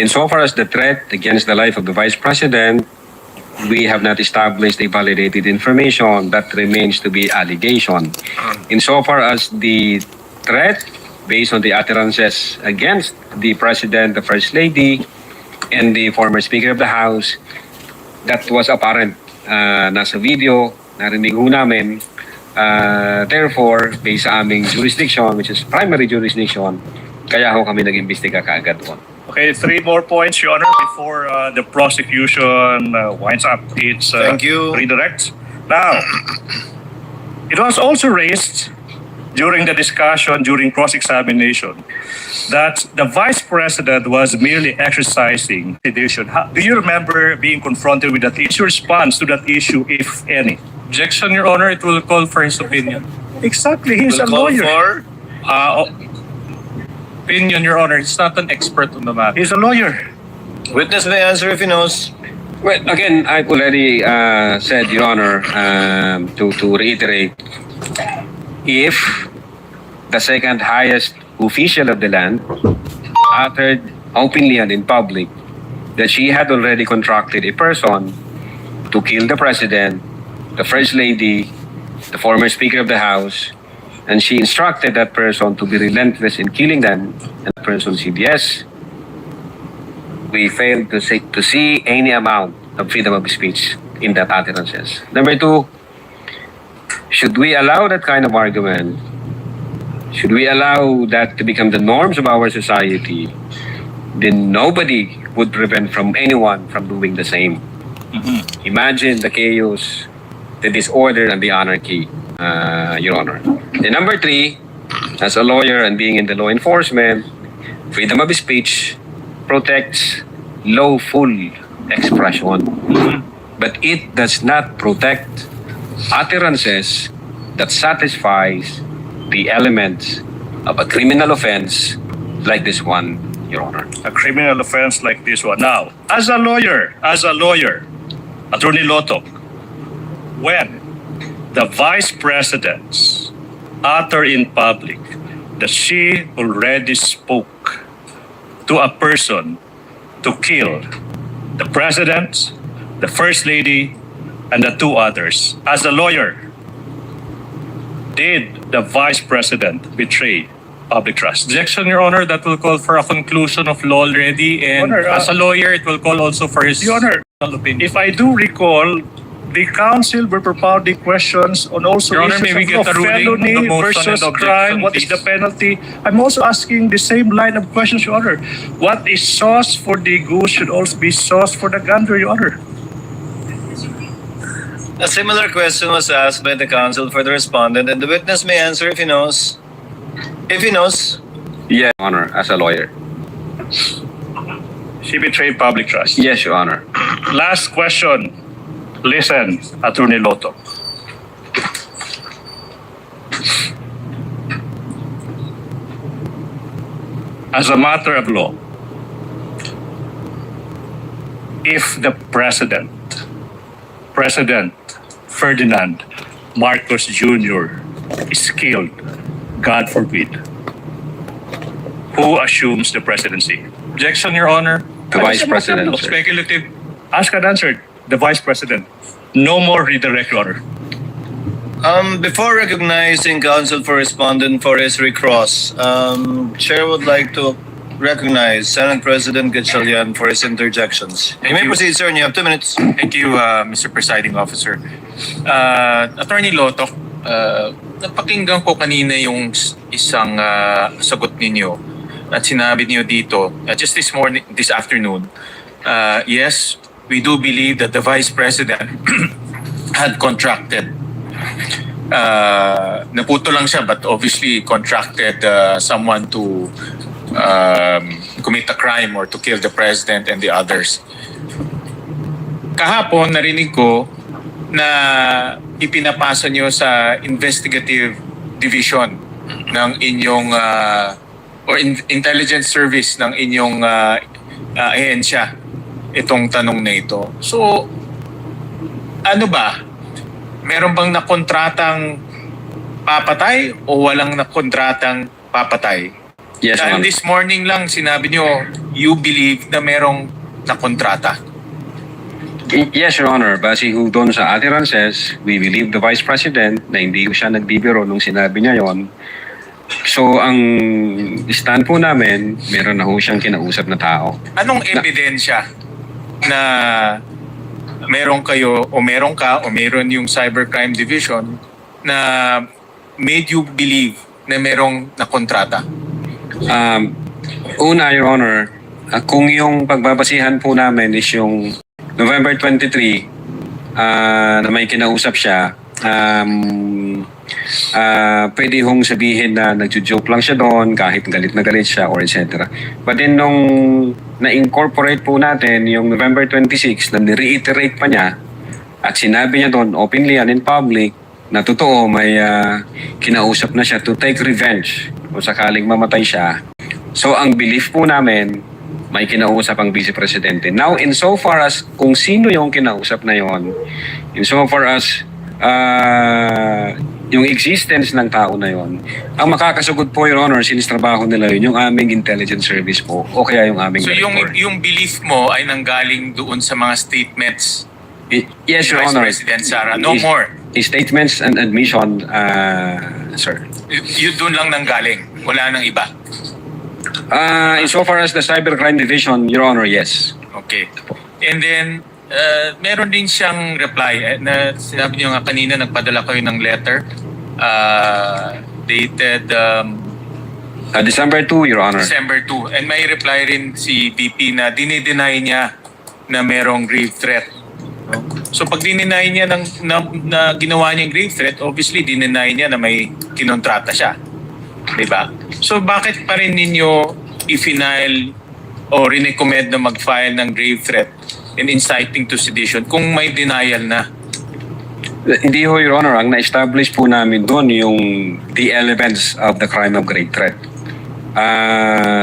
[SPEAKER 2] insofar as the threat against the life of the Vice President, we have not established a validated information. That remains to be allegation. Insofar as the threat based on the utterances against the President, the First Lady, and the former Speaker of the House, that was apparent. Nasa video, narinig ho namin. Therefore, based sa aming jurisdiction, which is primary jurisdiction, kaya ho kami nag-imbestiga kaagad doon.
[SPEAKER 5] Okay, 3 more points, Your Honor, before the prosecution winds up its
[SPEAKER 1] Thank you.
[SPEAKER 5] redirect. Now, it was also raised during the discussion, during cross-examination, that the Vice President was merely exercising sedation. Do you remember being confronted with that issue? Response to that issue, if any?
[SPEAKER 19] Objection, Your Honor, it will call for his opinion.
[SPEAKER 5] Exactly, he's a
[SPEAKER 1] Will call
[SPEAKER 5] lawyer.
[SPEAKER 1] for
[SPEAKER 19] Opinion, Your Honor, he's not an expert on the matter.
[SPEAKER 5] He's a lawyer.
[SPEAKER 1] witness may answer if he knows.
[SPEAKER 2] Well, again, I've already said, Your Honor, to reiterate, if the second highest official of the land uttered openly and in public that she had already contracted a person to kill the President, the First Lady, the former Speaker of the House, and she instructed that person to be relentless in killing them, and the person said yes, we failed to see any amount of freedom of speech in that utterances. Number 2, should we allow that kind of argument? Should we allow that to become the norms of our society? Then nobody would prevent from anyone from doing the same. Imagine the chaos, the disorder, and the anarchy, Your Honor. And number 3, as a lawyer and being in the law enforcement, freedom of speech protects lawful expression. But it does not protect utterances that satisfies the elements of a criminal offense like this one, Your Honor.
[SPEAKER 5] A criminal offense like this one. Now, as a lawyer, Attorney Loto, when the Vice President utter in public that she already spoke to a person to kill the President, the First Lady, and the two others. As a lawyer, did the Vice President betray public trust?
[SPEAKER 9] Objection, Your Honor, that will call for a conclusion of law already, and
[SPEAKER 5] Your Honor,
[SPEAKER 9] as a lawyer, it will call also for his
[SPEAKER 5] Your Honor,
[SPEAKER 9] opinion.
[SPEAKER 5] if I do recall, the council were propounding questions on also
[SPEAKER 9] Your Honor, may we
[SPEAKER 5] issues
[SPEAKER 9] get
[SPEAKER 5] of
[SPEAKER 9] a ruling on the
[SPEAKER 5] felony
[SPEAKER 9] motion
[SPEAKER 5] versus
[SPEAKER 9] and objection,
[SPEAKER 5] crime. What is
[SPEAKER 9] please?
[SPEAKER 5] the penalty? I'm also asking the same line of questions, Your Honor. What is sauce for the goose should also be sauce for the gander, Your Honor.
[SPEAKER 1] A similar question was asked by the counsel for the respondent, and the witness may answer if he knows. If he knows.
[SPEAKER 2] Yes, Your Honor, as a lawyer.
[SPEAKER 5] She betrayed public trust.
[SPEAKER 2] Yes, Your Honor.
[SPEAKER 5] Last question. Listen, Attorney Loto. As a matter of law, if the President Ferdinand Marcos Jr. is killed, God forbid, who assumes the presidency?
[SPEAKER 9] Objection, Your Honor.
[SPEAKER 2] The Vice President, sir.
[SPEAKER 9] Speculative.
[SPEAKER 5] Asked and answered. The Vice President. No more redirect, Your Honor.
[SPEAKER 1] Before recognizing counsel for respondent for his recross, Chair would like to recognize Senate President Gatchalian for his interjections. You may proceed, sir, and you have 2 minutes.
[SPEAKER 19] Thank you, Mr. Presiding Officer. Attorney Loto, napakinggan ko kanina yung isang sagot ninyo at sinabi niyo dito, just this afternoon, yes, we do believe that the Vice President had contracted. Naputo lang siya, but obviously contracted someone to commit a crime or to kill the President and the others. Kahapon, narinig ko na ipinapasa niyo sa investigative division ng inyong or intelligence service ng inyong ahensya itong tanong na ito. So, ano ba? Meron bang nakontratang papatay o walang nakontratang papatay?
[SPEAKER 2] Yes,
[SPEAKER 19] Dahil
[SPEAKER 2] ma'am.
[SPEAKER 19] this morning lang sinabi nyo, you believe na merong nakontrata.
[SPEAKER 2] Yes, Your Honor. Base ho doon sa utterances, we believe the Vice President na hindi siya nagbibiro nung sinabi niya yon. So, ang stand po namin, meron na ho siyang kinausap na tao.
[SPEAKER 19] Anong ebidensya na meron kayo o meron ka o meron yung Cybercrime Division na made you believe na merong nakontrata?
[SPEAKER 2] Una, Your Honor, kung yung pagbabasihan po namin is yung November 23 na may kinausap siya, pwede hong sabihin na nagjo-joke lang siya doon kahit galit na galit siya or etc. But then nung na-incorporate po natin yung November 26 na ni-reiterate pa niya at sinabi niya doon openly and in public na totoo may kinausap na siya to take revenge kung sakaling mamatay siya. So ang belief po namin may kinausap ang Vice Presidente. Now, in so far as kung sino yung kinausap na yon, in so far as yung existence ng tao na yon, ang makakasagot po, Your Honor, since trabaho nila yun, yung aming intelligence service po, o kaya yung aming
[SPEAKER 19] So
[SPEAKER 2] director.
[SPEAKER 19] yung belief mo ay nanggaling doon sa mga statements
[SPEAKER 2] Yes,
[SPEAKER 19] ni
[SPEAKER 2] Your
[SPEAKER 19] Vice
[SPEAKER 2] Honor.
[SPEAKER 19] President Sara. No more.
[SPEAKER 2] Statements and admission, sir.
[SPEAKER 19] Yun doon lang nanggaling. Wala nang iba.
[SPEAKER 2] In so far as the Cybercrime Division, Your Honor, yes.
[SPEAKER 19] Okay. And then, meron din siyang reply na sinabi niyo nga kanina, nagpadala kayo ng letter dated
[SPEAKER 2] December 2, Your Honor.
[SPEAKER 19] December 2. And may reply rin si VP na dinideny niya na merong grave threat. No? So pag dinideny niya na ginawa niya yung grave threat, obviously dinideny niya na may kinontrata siya. Diba? So bakit pa rin ninyo i-file o rinecommend na mag-file ng grave threat and inciting to sedition kung may denial na?
[SPEAKER 2] Hindi ho, Your Honor. Ang na-establish po namin doon yung the elements of the crime of grave threat.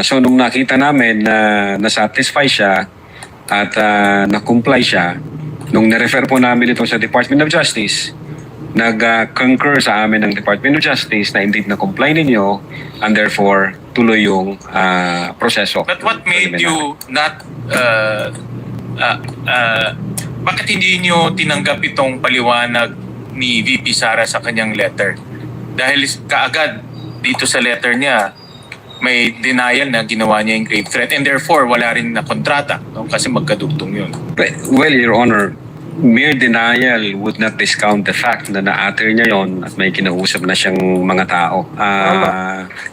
[SPEAKER 2] So nung nakita namin na nasatisfy siya at na-comply siya, nung na-refer po namin ito sa Department of Justice, nag-concur sa amin ng Department of Justice na indeed na-comply ninyo and therefore tuloy yung proseso.
[SPEAKER 19] But what made you not bakit hindi nyo tinanggap itong paliwanag ni VP Sara sa kanyang letter? Dahil kaagad dito sa letter niya, may denial na ginawa niya yung grave threat and therefore wala rin na kontrata, no? Kasi magkadugtong yun.
[SPEAKER 2] Well, Your Honor, mere denial would not discount the fact na na-utter niya yon at may kinausap na siyang mga tao.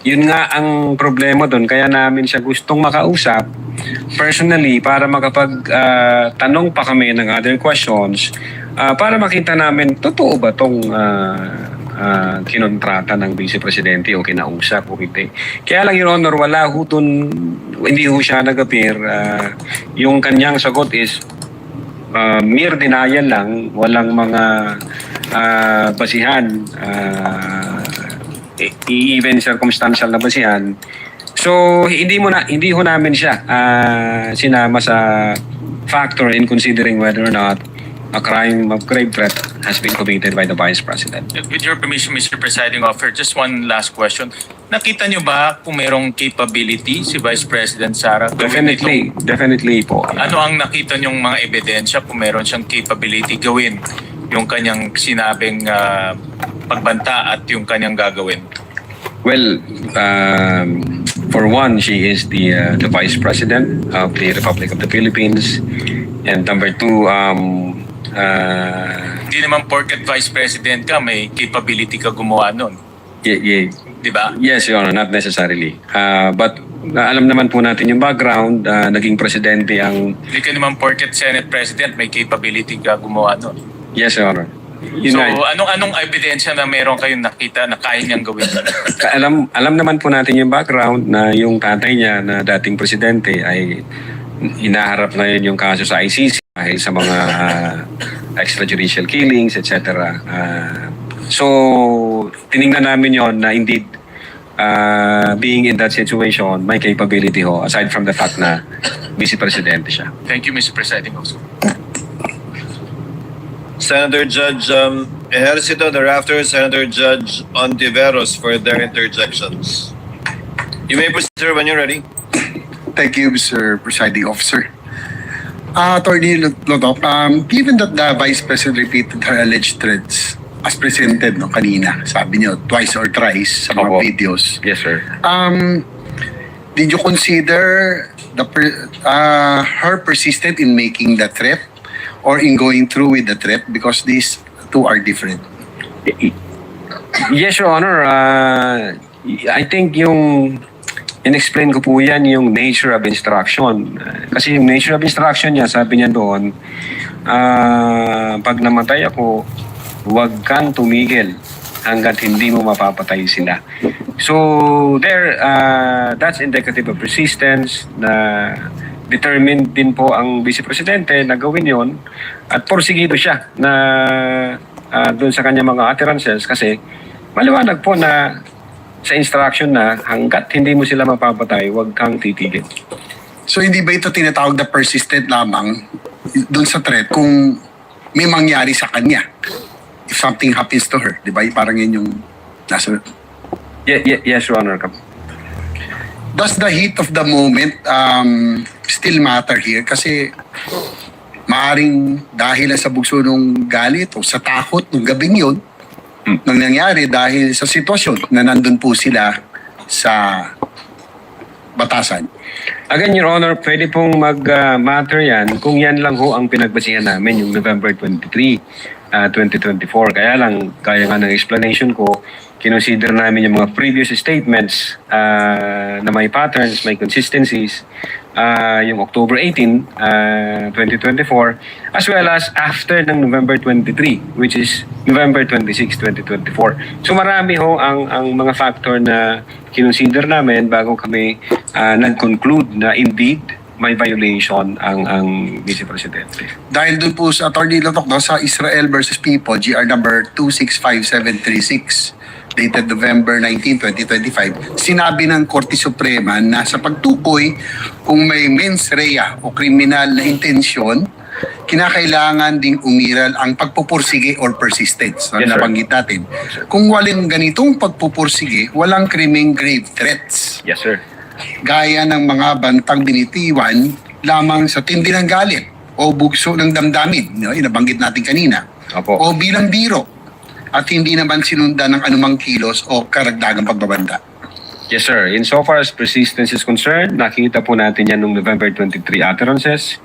[SPEAKER 2] Yun nga ang problema doon, kaya namin siya gustong makausap personally para makapag-tanong pa kami ng other questions para makita namin totoo ba tong kinontrata ng Vice Presidente o kinausap o hindi. Kaya lang, Your Honor, wala ho dun, hindi ho siya nag-appear. Yung kanyang sagot is mere denial lang, walang mga basihan, even circumstantial na basihan. So hindi ho namin siya sinama sa factor in considering whether or not a crime of grave threat has been committed by the Vice President.
[SPEAKER 19] With your permission, Mr. Presiding Officer, just one last question. Nakita nyo ba kung mayroong capability si Vice President Sara?
[SPEAKER 2] Definitely po.
[SPEAKER 19] Ano ang nakita nyong mga ebidensya kung mayroon siyang capability gawin yung kanyang sinabing pagbanta at yung kanyang gagawin?
[SPEAKER 2] Well, for one, she is the Vice President of the Republic of the Philippines. And number two,
[SPEAKER 19] hindi naman porket Vice President ka, may capability ka gumawa nun. Di ba?
[SPEAKER 2] Yes, Your Honor, not necessarily. But alam naman po natin yung background, naging presidente ang...
[SPEAKER 19] Hindi ka naman porket Senate President, may capability ka gumawa nun.
[SPEAKER 2] Yes, Your Honor.
[SPEAKER 19] So, anong ebidensya na meron kayong nakita na kaya niyang gawin?
[SPEAKER 2] Alam naman po natin yung background na yung tatay niya na dating presidente ay hinaharap ngayon yung kaso sa ICC dahil sa mga extrajudicial killings, etc. So, tinignan namin yon na indeed being in that situation, may capability ho aside from the fact na Vice Presidente siya.
[SPEAKER 19] Thank you, Mr. Presiding Officer.
[SPEAKER 1] Senator Judge Ejercito, thereafter Senator Judge Ontiveros for their interjections. You may proceed, sir, when you're ready.
[SPEAKER 14] Thank you, Mr. Presiding Officer. Attorney Lotok, given that the Vice President repeated her alleged threats as presented kanina, sabi niyo twice or thrice sa mga videos.
[SPEAKER 2] Yes, sir.
[SPEAKER 14] Did you consider her persistent in making the threat or in going through with the threat because these two are different?
[SPEAKER 2] Yes, Your Honor. I think yung in-explain ko po yan yung nature of instruction. Kasi yung nature of instruction niya, sabi niya doon, pag namatay ako, huwag kang tumigil hanggat hindi mo mapapatay sila. So there, that's indicative of persistence na determined din po ang Vice Presidente na gawin yon at porsigido siya na doon sa kanya mga utterances kasi maliwanag po na sa instruction na hanggat hindi mo sila mapapatay, huwag kang titigil.
[SPEAKER 14] So hindi ba ito tinatawag na persistent lamang doon sa threat kung may mangyari sa kanya? If something happens to her, di ba? Parang yun yung nasa...
[SPEAKER 2] Yes, Your Honor.
[SPEAKER 14] Does the heat of the moment still matter here? Kasi maaring dahil sa bugso ng galit o sa takot ng gabing yun, nang nangyari dahil sa sitwasyon na nandun po sila sa batasan.
[SPEAKER 2] Again, Your Honor, pwede pong mag-matter yan kung yan lang ho ang pinagbasihan namin yung November 23, 2024. Kaya lang, kaya nga ng explanation ko, kinonsider namin yung mga previous statements na may patterns, may consistencies, yung October 18, 2024, as well as after ng November 23, which is November 26, 2024. So marami ho ang mga factor na kinonsider namin bago kami nag-conclude na indeed may violation ang Vice Presidente.
[SPEAKER 14] Dahil doon po sa Attorney Lotok, sa Israel versus People, GR number 265736, dated November 19, 2025, sinabi ng Korte Suprema na sa pagtukoy kung may mens rea o kriminal na intensyon, kinakailangan ding umiral ang pagpupursige or persistence.
[SPEAKER 2] Yes,
[SPEAKER 14] nabanggit natin. Kung walang ganitong pagpupursige, walang krimeng grave threats.
[SPEAKER 2] Yes, sir.
[SPEAKER 14] Gaya ng mga bantang binitiwan lamang sa tindi ng galit o bugso ng damdamin, yung nabanggit natin kanina, o bilang biro at hindi naman sinundan ng anumang kilos o karagdagang pagbabanta.
[SPEAKER 2] Yes, sir. Insofar as persistence is concerned, nakita po natin yan noong November 23 utterances.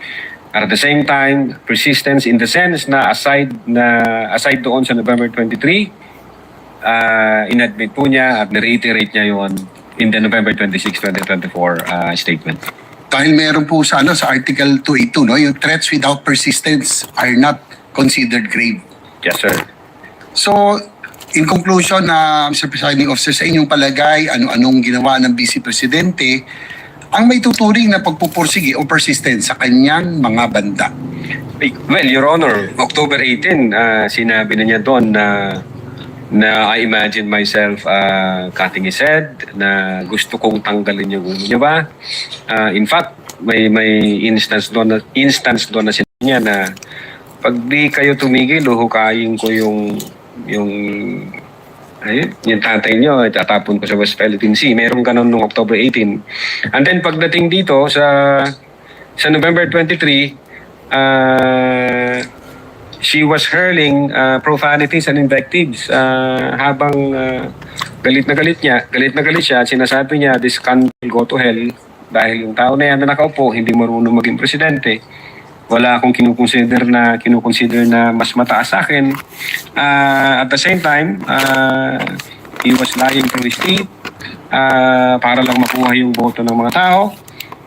[SPEAKER 2] At the same time, persistence in the sense na aside doon sa November 23, inadmit po niya at na-reiterate niya yon in the November 26, 2024 statement.
[SPEAKER 14] Dahil meron po sa Article 282, yung threats without persistence are not considered grave.
[SPEAKER 2] Yes, sir.
[SPEAKER 14] So, in conclusion, Mr. Presiding Officer, sa inyong palagay, ano-anong ginawa ng Vice Presidente ang may tuturing na pagpupursige o persistent sa kanyang mga banda?
[SPEAKER 2] Well, Your Honor, October 18, sinabi na niya doon na I imagine myself cutting his head, na gusto kong tanggalin yung ulo niya ba. In fact, may instance doon na sinabi niya na pag di kayo tumigil, huhukayin ko yung tatay nyo, tatapon ko sa West Philippine Sea. Merong ganun noong October 18. And then pagdating dito sa November 23, she was hurling profanities and invectives habang galit na galit siya. Sinasabi niya, this can go to hell dahil yung tao na yan na nakaupo, hindi marunong maging presidente. Wala akong kinukonsider na mas mataas sa akin. At the same time, he was lying through his teeth para lang makuha yung boto ng mga tao.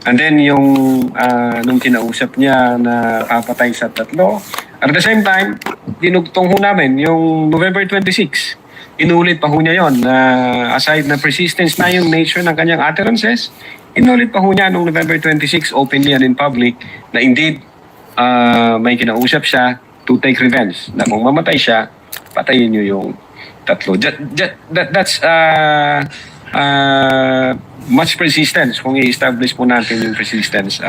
[SPEAKER 2] And then nung kinausap niya na papatay sa 3. At the same time, dinugtong ho namin yung November 26. Inulit pa ho niya yun. Aside na persistence na yung nature ng kanyang utterances, inulit pa ho niya nung November 26 openly and in public na indeed may kinausap siya to take revenge. Na kung mamatay siya, patayin niyo yung 3. That's much persistence kung i-establish po natin yung persistence.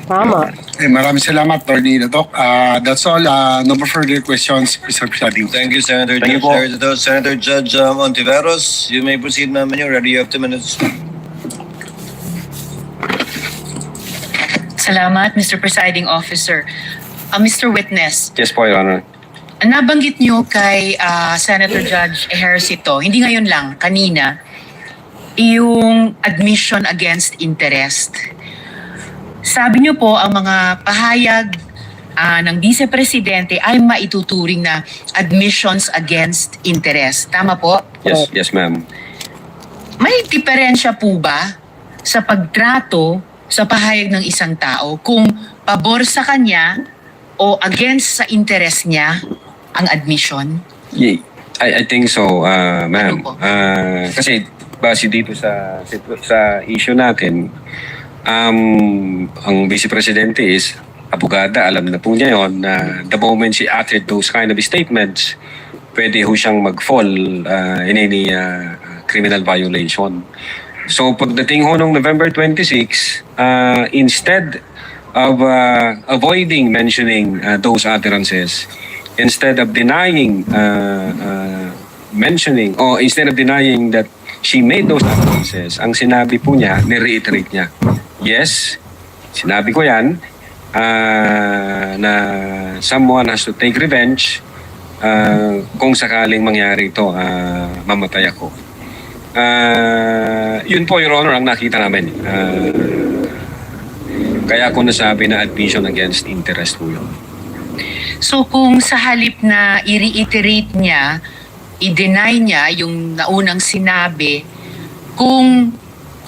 [SPEAKER 7] Tama.
[SPEAKER 14] Maraming salamat, Attorney Latok. That's all. No further questions, Mr. Presiding.
[SPEAKER 1] Thank you, Senator
[SPEAKER 2] Thank you
[SPEAKER 1] Judge.
[SPEAKER 2] po.
[SPEAKER 1] Senator Judge Ontiveros, you may proceed, ma'am, when you're ready. You have 2 minutes.
[SPEAKER 10] Salamat, Mr. Presiding Officer. Mr. Witness,
[SPEAKER 2] Yes po, Your Honor.
[SPEAKER 10] nabanggit niyo kay Senator Judge Ejercito, hindi ngayon lang, kanina, yung admission against interest. Sabi niyo po, ang mga pahayag ng Vice Presidente ay maituturing na admissions against interest. Tama po?
[SPEAKER 2] Yes, ma'am.
[SPEAKER 10] May diferensya po ba sa pagtrato sa pahayag ng isang tao kung pabor sa kanya o against sa interest niya ang admission?
[SPEAKER 2] I think so, ma'am. Kasi base dito sa issue natin, ang Vice Presidente is abogada, alam na po niya yon na the moment she uttered those kind of statements, pwede ho siyang mag-fall in any criminal violation. So pagdating ho nung November 26, instead of avoiding mentioning those utterances, instead of denying mentioning, or instead of denying that she made those utterances, ang sinabi po niya, ni-reiterate niya. Yes, sinabi ko yan, na someone has to take revenge kung sakaling mangyari ito, mamatay ako. Yun po, Your Honor, ang nakita namin. Kaya ako nasabi na admission against interest po yun.
[SPEAKER 10] So kung sa halip na i-reiterate niya, i-deny niya yung naunang sinabi, kung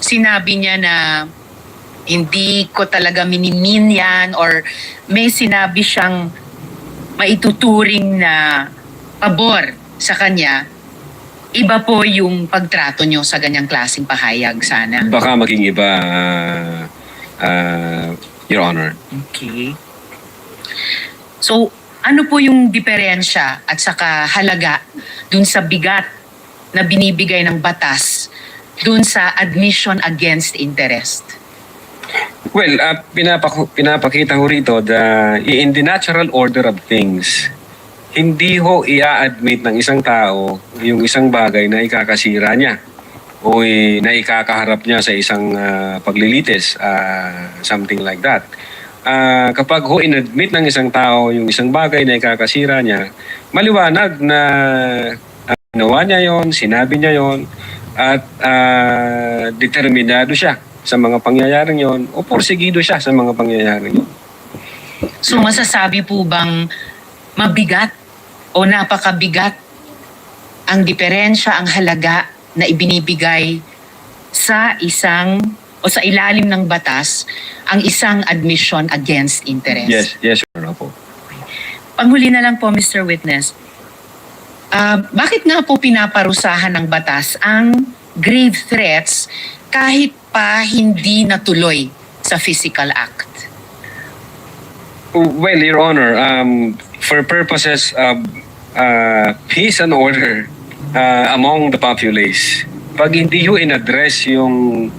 [SPEAKER 10] sinabi niya na hindi ko talaga minimin yan or may sinabi siyang maituturing na pabor sa kanya, iba po yung pagtrato nyo sa ganyang klaseng pahayag sana.
[SPEAKER 2] Baka maging iba, Your Honor.
[SPEAKER 10] Okay. So, ano po yung diferensya at saka halaga dun sa bigat na binibigay ng batas dun sa admission against interest?
[SPEAKER 2] Well, pinapakita ko rito in the natural order of things, hindi ho i-admit ng isang tao yung isang bagay na ikakasira niya o na ikakaharap niya sa isang paglilitis, something like that. kapag ho inadmit ng isang tao yung isang bagay na ikakasira niya, maliwanag na ginawa niya yon, sinabi niya yon, at determinado siya sa mga pangyayaring yon o porsigido siya sa mga pangyayaring yon.
[SPEAKER 10] So masasabi po bang mabigat o napakabigat ang diferensya, ang halaga na ibinibigay sa isang o sa ilalim ng batas ang isang admission against interest?
[SPEAKER 2] Yes, Your Honor po.
[SPEAKER 10] Panghuli na lang po, Mr. Witness. Bakit nga po pinaparusahan ng batas ang grave threats kahit pa hindi natuloy sa physical act?
[SPEAKER 2] Well, Your Honor, for purposes of peace and order among the populace, pag hindi ho in-address yung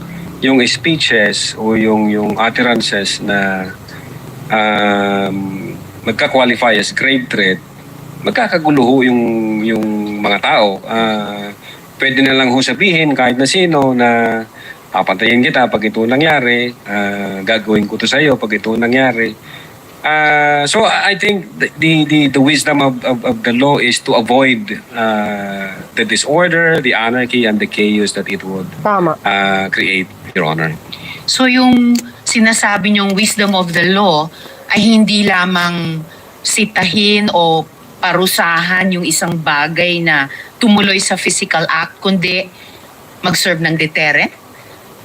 [SPEAKER 2] speeches o yung utterances na magka-qualify as grave threat, magkakagulo ho yung mga tao. Pwede na lang ho sabihin kahit na sino na papantayin kita pag ito nangyari, gagawin ko to sa iyo pag ito nangyari. So I think the wisdom of the law is to avoid the disorder, the anarchy, and the chaos that it would create, Your Honor.
[SPEAKER 10] So yung sinasabi niyong wisdom of the law ay hindi lamang sitahin o parusahan yung isang bagay na tumuloy sa physical act, kundi mag-serve ng deterrent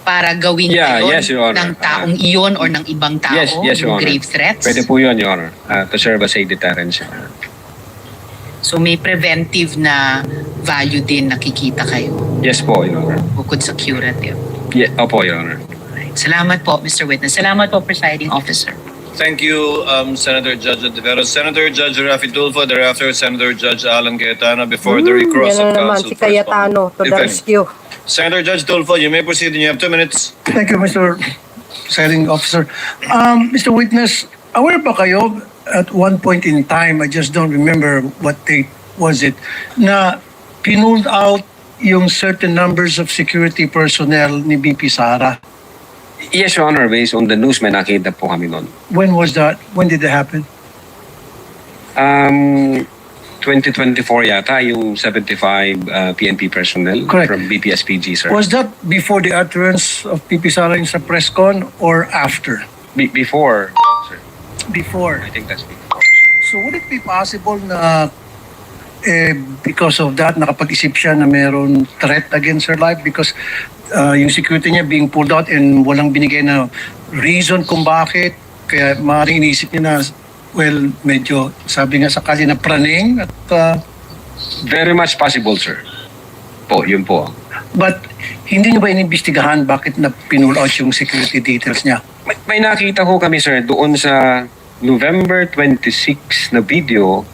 [SPEAKER 10] para gawin
[SPEAKER 2] yes, Your Honor.
[SPEAKER 10] ng taong iyon or ng ibang tao,
[SPEAKER 2] Yes, Your
[SPEAKER 10] yung
[SPEAKER 2] Honor.
[SPEAKER 10] grave threats.
[SPEAKER 2] Pwede po yun, Your Honor, to serve as a deterrent.
[SPEAKER 10] So may preventive na value din nakikita kayo
[SPEAKER 2] Yes po, Your Honor.
[SPEAKER 10] bukod sa curative.
[SPEAKER 2] Opo, Your Honor.
[SPEAKER 10] Salamat po, Mr. Witness. Salamat po, Presiding Officer.
[SPEAKER 1] Thank you, Senator Judge Ontiveros. Senator Judge Rafi Tulfo, thereafter Senator Judge Alan Cayetano before the recross
[SPEAKER 7] Yan
[SPEAKER 1] of
[SPEAKER 7] na naman,
[SPEAKER 1] counsel.
[SPEAKER 7] si Cayetano to the
[SPEAKER 1] If any.
[SPEAKER 7] rescue.
[SPEAKER 1] Senator Judge Tulfo, you may proceed and you have 2 minutes.
[SPEAKER 13] Thank you, Mr. Presiding Officer. Mr. Witness, aware ba kayo at one point in time, I just don't remember what date was it, na pinulled out yung certain numbers of security personnel ni BP Sara?
[SPEAKER 2] Yes, Your Honor, based on the news, may nakita po kami noon.
[SPEAKER 13] When was that? When did that happen?
[SPEAKER 2] 2024 yata, yung 75 PNP personnel
[SPEAKER 13] Correct.
[SPEAKER 2] from BPSPG, sir.
[SPEAKER 13] Was that before the utterance of BP Sara in sa press con or after?
[SPEAKER 2] Before, sir.
[SPEAKER 13] Before.
[SPEAKER 2] I think that's before.
[SPEAKER 13] So would it be possible na because of that, nakapag-isip siya na meron threat against her life because yung security niya being pulled out and walang binigay na reason kung bakit, kaya maaaring iniisip niya na, well, medyo sabi nga sakali na praning at
[SPEAKER 2] Very much possible, sir. Po, yun po.
[SPEAKER 13] but hindi niyo ba inimbestigahan bakit na pinull out yung security details niya?
[SPEAKER 2] May nakita ko kami, sir, doon sa November 26 na video,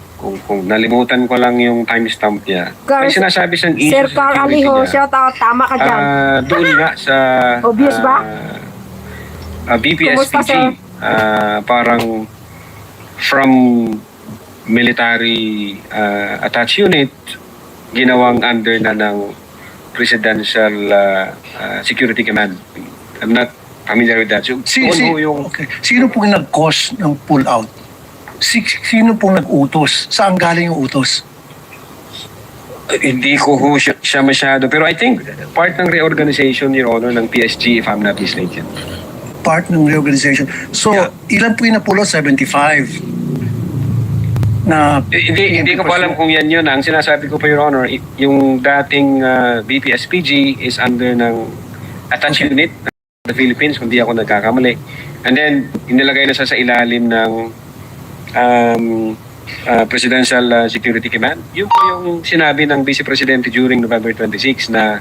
[SPEAKER 2] kung nalimutan ko lang yung timestamp niya. May sinasabi siyang issue
[SPEAKER 7] Sir
[SPEAKER 2] sa
[SPEAKER 7] Carl
[SPEAKER 2] security
[SPEAKER 7] Aliho,
[SPEAKER 2] niya.
[SPEAKER 7] shout out. Tama ka dyan.
[SPEAKER 2] Doon nga sa
[SPEAKER 7] Obvious ba? Kumusta,
[SPEAKER 2] BPSPG,
[SPEAKER 7] sir?
[SPEAKER 2] parang from military attached unit, ginawang under na ng Presidential Security Command. I'm not familiar with that. So,
[SPEAKER 13] Okay. Sino pong nag-cause ng pull out? Sino pong nag-utos? Saan galing yung utos?
[SPEAKER 2] Hindi ko ho siya masyado. Pero I think part ng reorganization, Your Honor, ng PSG, if I'm not mistaken.
[SPEAKER 13] Part ng reorganization. So, ilan po yung napulo? 75. Na
[SPEAKER 2] Hindi ko pa alam kung yan yun. Ang sinasabi ko pa, Your Honor, yung dating BPSPG is under ng attached unit ng the Philippines, kung di ako nagkakamali. And then, inilagay na siya sa ilalim ng Presidential Security Command. Yun po yung sinabi ng Vice Presidente during November 26 na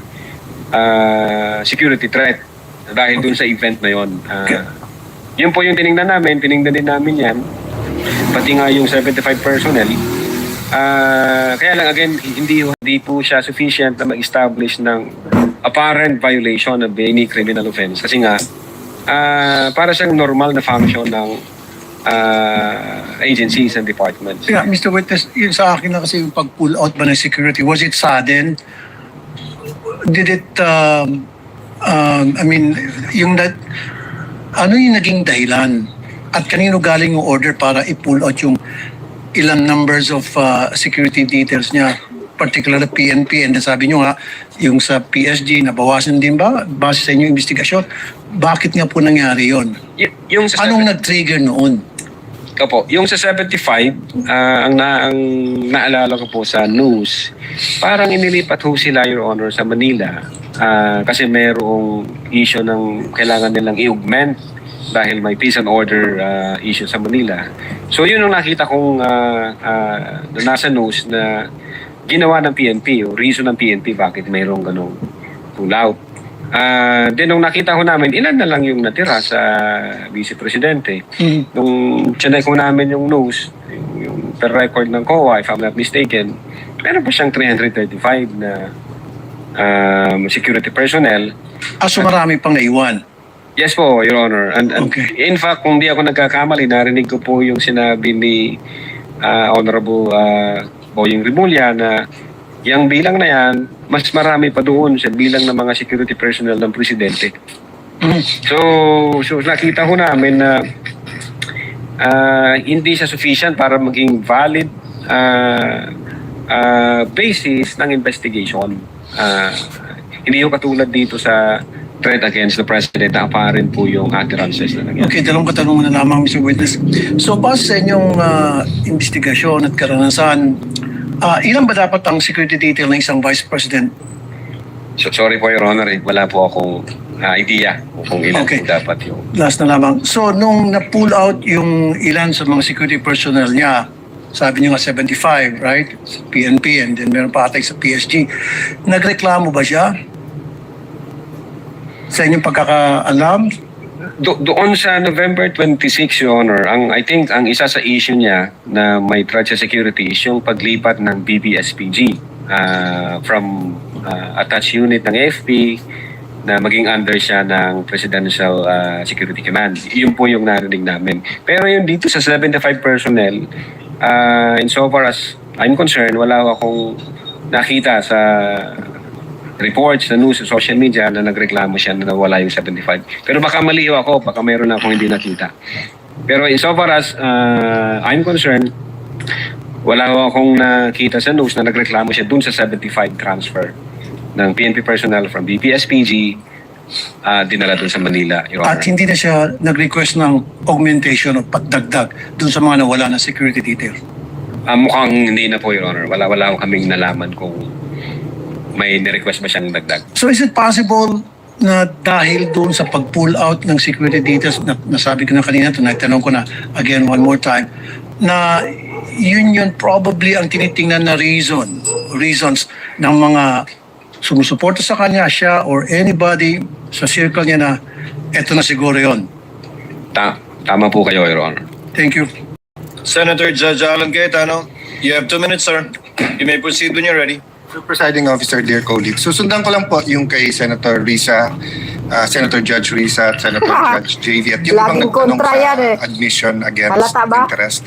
[SPEAKER 2] security threat dahil dun sa event na yun. Yun po yung tiningnan din namin yan. Pati nga yung 75 personnel. Kaya lang again, hindi po siya sufficient na mag-establish ng apparent violation of any criminal offense. Kasi nga, para siyang normal na function ng agencies and departments.
[SPEAKER 13] Yeah, Mr. Witness, yun sa akin na kasi yung pag-pull out ba ng security, was it sudden? Did it, I mean, yung ano yung naging dahilan At kanino galing yung order para i-pull out yung ilang numbers of security details niya, particularly PNP, and sabi nyo nga, yung sa PSG, nabawasan din ba base sa inyong investigasyon? Bakit nga po nangyari yon?
[SPEAKER 2] Yung sa
[SPEAKER 13] Anong nag-trigger noon?
[SPEAKER 2] Opo, yung sa 75, ang naalala ko po sa news, parang inilipat ho sila, Your Honor, sa Manila kasi mayroong issue ng kailangan nilang i-augment dahil may peace and order issue sa Manila. So yun ang nakita kong nasa news na ginawa ng PNP, o reason ng PNP bakit mayroong ganong pull-out. Then nung nakita ko namin, ilan na lang yung natira sa Vice Presidente. Nung chinek ko namin yung news, yung per record ng COA, if I'm not mistaken, meron pa siyang 335 na security personnel.
[SPEAKER 13] So marami pang naiwan?
[SPEAKER 2] Yes po, Your Honor. And in fact, kung di ako nagkakamali, narinig ko po yung sinabi ni Honorable Boying Rimulya na yung bilang na yan, mas marami pa doon sa bilang ng mga security personnel ng Presidente. So nakita ko namin na hindi siya sufficient para maging valid basis ng investigation. Hindi yung katulad dito sa threat against the President na aparent po yung utterances na nangyari.
[SPEAKER 13] Okay, dalawang katanungan na lamang, Mr. Witness. So, base sa inyong investigasyon at karanasan, ilan ba dapat ang security detail ng isang Vice President?
[SPEAKER 2] So, sorry po, Your Honor, wala po akong idea kung ilan po dapat yung...
[SPEAKER 13] Last na lamang. So, nung na-pull out yung ilan sa mga security personnel niya, sabi niyo nga 75, right? PNP, and then meron pa atay sa PSG. Nagreklamo ba siya? Sa inyong pagkakaalam?
[SPEAKER 2] Doon sa November 26, Your Honor, I think ang isa sa issue niya na may threat sa security is yung paglipat ng BPSPG from attached unit ng AFP na maging under siya ng Presidential Security Command. Yun po yung narinig namin. Pero yung dito sa 75 personnel, insofar as I'm concerned, wala akong nakita sa reports sa news, sa social media na nagreklamo siya na nawala yung 75. Pero baka maliho ako, baka mayroon akong hindi nakita. Pero insofar as I'm concerned, wala akong nakita sa news na nagreklamo siya dun sa 75 transfer ng PNP personnel from BPSPG dinala dun sa Manila, Your Honor.
[SPEAKER 13] At hindi na siya nag-request ng augmentation o pagdagdag dun sa mga nawala na security detail?
[SPEAKER 2] Mukhang hindi na po, Your Honor. Wala kaming nalaman kung may ni-request ba siyang dagdag.
[SPEAKER 13] So is it possible na dahil doon sa pag-pull out ng security details, nasabi ko na kanina, tinatanong ko na again one more time, na yun probably ang tinitingnan na reasons ng mga sumusuporta sa kanya, siya or anybody sa circle niya na eto na siguro yun.
[SPEAKER 2] Tama po kayo, Your Honor.
[SPEAKER 13] Thank you.
[SPEAKER 1] Senator Judge Alan Cayetano, you have 2 minutes, sir. You may proceed when you're ready.
[SPEAKER 12] Presiding Officer, dear colleagues, susundan ko lang po yung kay Senator Risa, Senator Judge Risa at Senator Judge JV at yung ibang nagtanong sa admission against interest.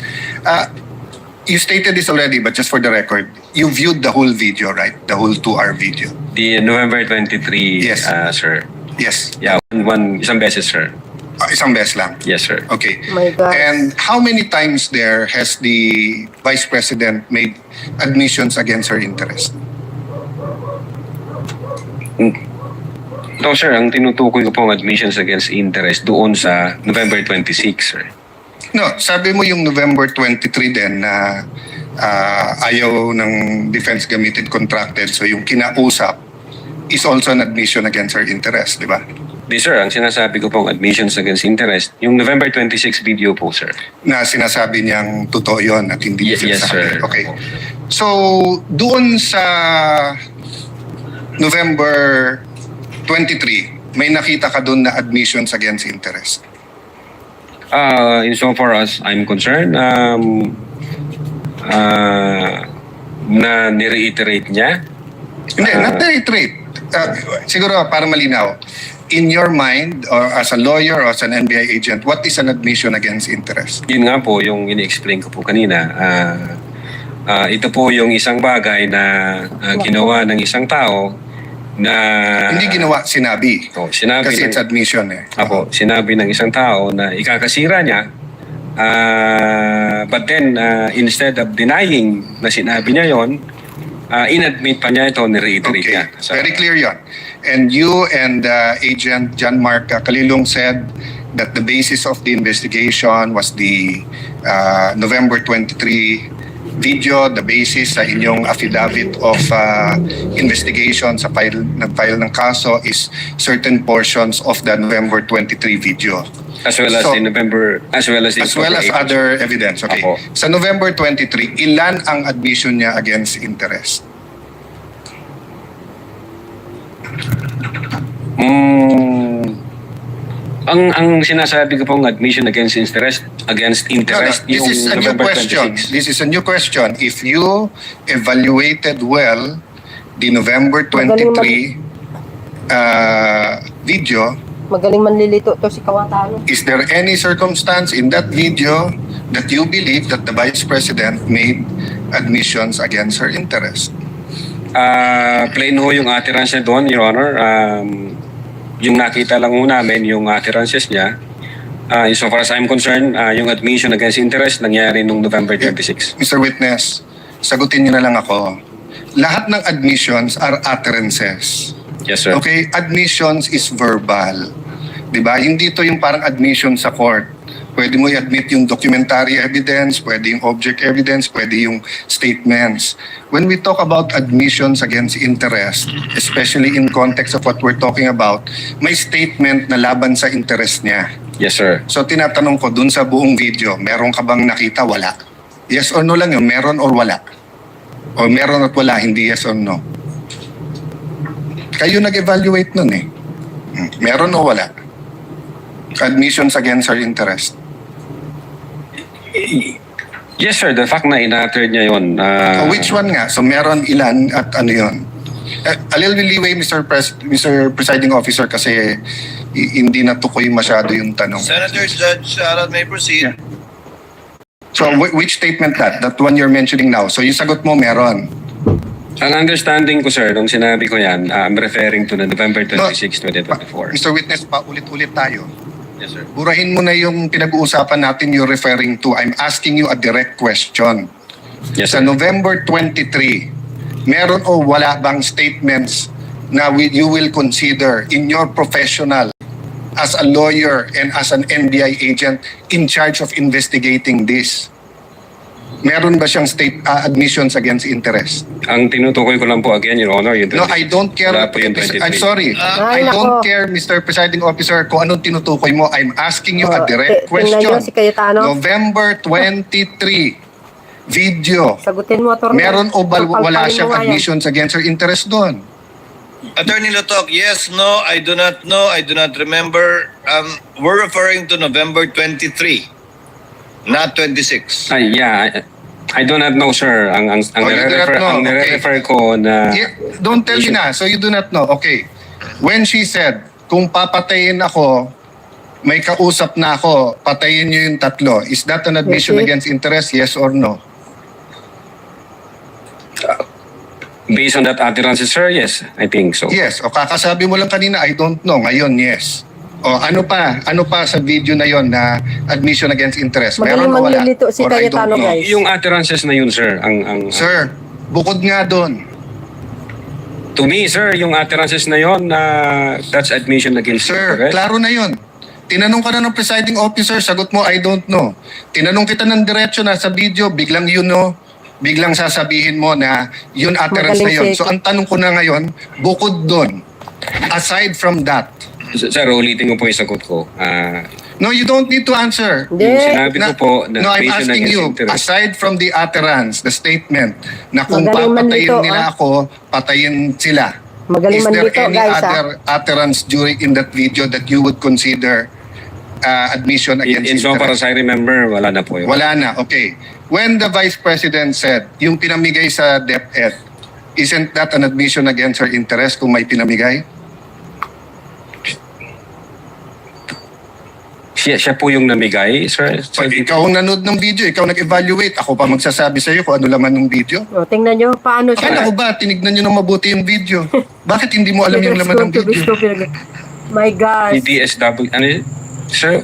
[SPEAKER 12] You stated this already, but just for the record, you viewed the whole video, right? The whole 2-hour video.
[SPEAKER 2] The November 23,
[SPEAKER 12] Yes.
[SPEAKER 2] Sir.
[SPEAKER 12] Yes.
[SPEAKER 2] Yeah, isang beses, sir.
[SPEAKER 12] Isang beses lang?
[SPEAKER 2] Yes, sir.
[SPEAKER 12] Okay.
[SPEAKER 7] My God.
[SPEAKER 12] And how many times there has the Vice President made admissions against her interest?
[SPEAKER 2] No, sir. Ang tinutukoy ko pong admissions against interest doon sa November 26, sir.
[SPEAKER 12] No, sabi mo yung November 23 din na ayaw ng defense gamitin contracted. So yung kinausap is also an admission against her interest, di ba?
[SPEAKER 2] Di, sir. Ang sinasabi ko pong admissions against interest, yung November 26 video po, sir.
[SPEAKER 12] Na sinasabi niyang totoo yun at hindi
[SPEAKER 2] Yes, sir.
[SPEAKER 12] Okay. So, doon sa November 23, may nakita ka doon na admissions against interest?
[SPEAKER 2] Insofar as I'm concerned, na nireiterate niya.
[SPEAKER 12] Hindi, not reiterate. Siguro para malinaw. In your mind, or as a lawyer or as an NBI agent, what is an admission against interest?
[SPEAKER 2] Yun nga po, yung ini-explain ko po kanina. Ito po yung isang bagay na ginawa ng isang tao na...
[SPEAKER 12] Hindi ginawa, sinabi.
[SPEAKER 2] Sinabi
[SPEAKER 12] kasi it's admission
[SPEAKER 2] Apo, sinabi ng isang tao na ikakasira niya But then, instead of denying na sinabi niya yon, inadmit pa niya ito, ni-reiterate niya.
[SPEAKER 12] Very clear yon. And you and Agent John Mark Kalilong said that the basis of the investigation was the November 23 video, the basis sa inyong affidavit of investigation sa nag-file ng kaso is certain portions of the November 23 video.
[SPEAKER 2] As well as the November, as well as
[SPEAKER 12] other evidence. Okay.
[SPEAKER 2] Apo.
[SPEAKER 12] Sa November 23, ilan ang admission niya against interest?
[SPEAKER 2] Ang sinasabi ko pong admission against interest,
[SPEAKER 12] This is a new
[SPEAKER 2] November
[SPEAKER 12] question.
[SPEAKER 2] 26.
[SPEAKER 12] This is a new question. If you evaluated well the November 23 video,
[SPEAKER 7] Magaling manlilito to si Kawatano.
[SPEAKER 12] is there any circumstance in that video that you believe that the Vice President made admissions against her interest?
[SPEAKER 2] Plain ho yung utterances doon, Your Honor. Yung nakita lang ho namin, yung utterances niya. So far as I'm concerned, yung admission against interest nangyari nung November 26.
[SPEAKER 12] Mr. Witness, sagutin niyo na lang ako. Lahat ng admissions are utterances.
[SPEAKER 2] Yes, sir.
[SPEAKER 12] Okay, admissions is verbal. 'Di ba? Hindi to yung parang admission sa court. Pwede mo i-admit yung documentary evidence, pwede yung object evidence, pwede yung statements. When we talk about admissions against interest, especially in context of what we're talking about, may statement na laban sa interest niya.
[SPEAKER 2] Yes, sir.
[SPEAKER 12] So tinatanong ko dun sa buong video, meron ka bang nakita? Wala. Yes or no lang yun, meron or wala. O meron at wala, hindi yes or no. Kayo nag-evaluate nun eh. Meron o wala? Admissions against her interest.
[SPEAKER 2] Yes, sir. The fact na in-utter niya yun.
[SPEAKER 12] Which one nga? So meron ilan at ano yun? A little leeway, Mr. Presiding Officer, kasi hindi natukoy masyado yung tanong.
[SPEAKER 1] Senators, Judge Arad may proceed.
[SPEAKER 12] So which statement that? That one you're mentioning now. So yung sagot mo meron.
[SPEAKER 2] Ang understanding ko, sir, nung sinabi ko yan, I'm referring to the November 26, 2024.
[SPEAKER 12] Mr. Witness, paulit-ulit tayo.
[SPEAKER 2] Yes, sir.
[SPEAKER 12] Burahin mo na yung pinag-uusapan natin you're referring to. I'm asking you a direct question.
[SPEAKER 2] Yes,
[SPEAKER 12] Sa November 23, meron o wala bang statements na you will consider in your professional as a lawyer and as an NBI agent in charge of investigating this? Meron ba siyang admissions against interest?
[SPEAKER 2] Ang tinutukoy ko lang po again, Your Honor, yung 26.
[SPEAKER 12] No, I don't care.
[SPEAKER 2] Wala po yung 23.
[SPEAKER 12] I'm sorry. I don't care, Mr. Presiding Officer, kung anong tinutukoy mo. I'm asking you a direct question.
[SPEAKER 7] Si Cayetano.
[SPEAKER 12] November 23 video.
[SPEAKER 7] Sagutin mo, Atty.
[SPEAKER 12] Meron o wala siyang
[SPEAKER 7] Papalpalin mo nga yan.
[SPEAKER 12] admissions against her interest doon?
[SPEAKER 1] Attorney Lotok, yes, no, I do not know, I do not remember. We're referring to November 23, not 26.
[SPEAKER 2] Yeah, I do not know, sir. Ang
[SPEAKER 12] you do not know.
[SPEAKER 2] nire-refer ko na...
[SPEAKER 12] Yeah, don't tell me na. So you do not know. Okay. When she said, kung papatayin ako, may kausap na ako, patayin niyo yung tatlo. Is that an admission against interest? Yes or no?
[SPEAKER 2] Based on that utterance, sir, yes, I think so.
[SPEAKER 12] Yes. O kakasabi mo lang kanina, I don't know. Ngayon, yes. O ano pa sa video na yon na admission against interest? Meron o wala?
[SPEAKER 7] Manlilito si
[SPEAKER 12] Or I don't
[SPEAKER 7] Cayetano,
[SPEAKER 12] know?
[SPEAKER 7] guys.
[SPEAKER 2] Yung utterances na yun, sir,
[SPEAKER 12] Sir, bukod nga doon.
[SPEAKER 2] to me, sir, yung utterances na yun, that's admission against
[SPEAKER 12] Sir,
[SPEAKER 2] interest.
[SPEAKER 12] klaro na yon. Tinanong ka na ng presiding officer, sagot mo, I don't know. Tinanong kita ng diretso na sa video, biglang you know, biglang sasabihin mo na yun utterance na yun. So ang tanong ko na ngayon, bukod doon, aside from that,
[SPEAKER 2] Sir, ulitin ko po yung sagot ko.
[SPEAKER 12] no, you don't need to answer.
[SPEAKER 2] Yung sinabi ko po na
[SPEAKER 12] No, I'm
[SPEAKER 2] admission
[SPEAKER 12] asking
[SPEAKER 2] against
[SPEAKER 12] you,
[SPEAKER 2] interest.
[SPEAKER 12] aside from the utterance, the statement, na kung
[SPEAKER 7] Magaling
[SPEAKER 12] papatayin
[SPEAKER 7] manlito,
[SPEAKER 12] nila ako, patayin sila.
[SPEAKER 7] Magaling
[SPEAKER 12] Is there
[SPEAKER 7] manlito,
[SPEAKER 12] any
[SPEAKER 7] guys,
[SPEAKER 12] other utterance during in that video that you would consider admission against
[SPEAKER 2] In so far as
[SPEAKER 12] interest?
[SPEAKER 2] I remember, wala na po yun.
[SPEAKER 12] Wala na, okay. When the Vice President said, yung pinamigay sa DepEd, isn't that an admission against her interest kung may pinamigay?
[SPEAKER 2] Siya po yung namigay, sir.
[SPEAKER 12] Pag ikaw ang nanood ng video, ikaw nag-evaluate, ako pa magsasabi sa iyo kung ano laman ng video.
[SPEAKER 7] O, tingnan nyo, paano siya.
[SPEAKER 12] Akala ko ba, tinignan nyo ng mabuti yung video? Bakit hindi mo alam yung laman ng video?
[SPEAKER 7] My gosh.
[SPEAKER 2] DSW, ano yun? Sir,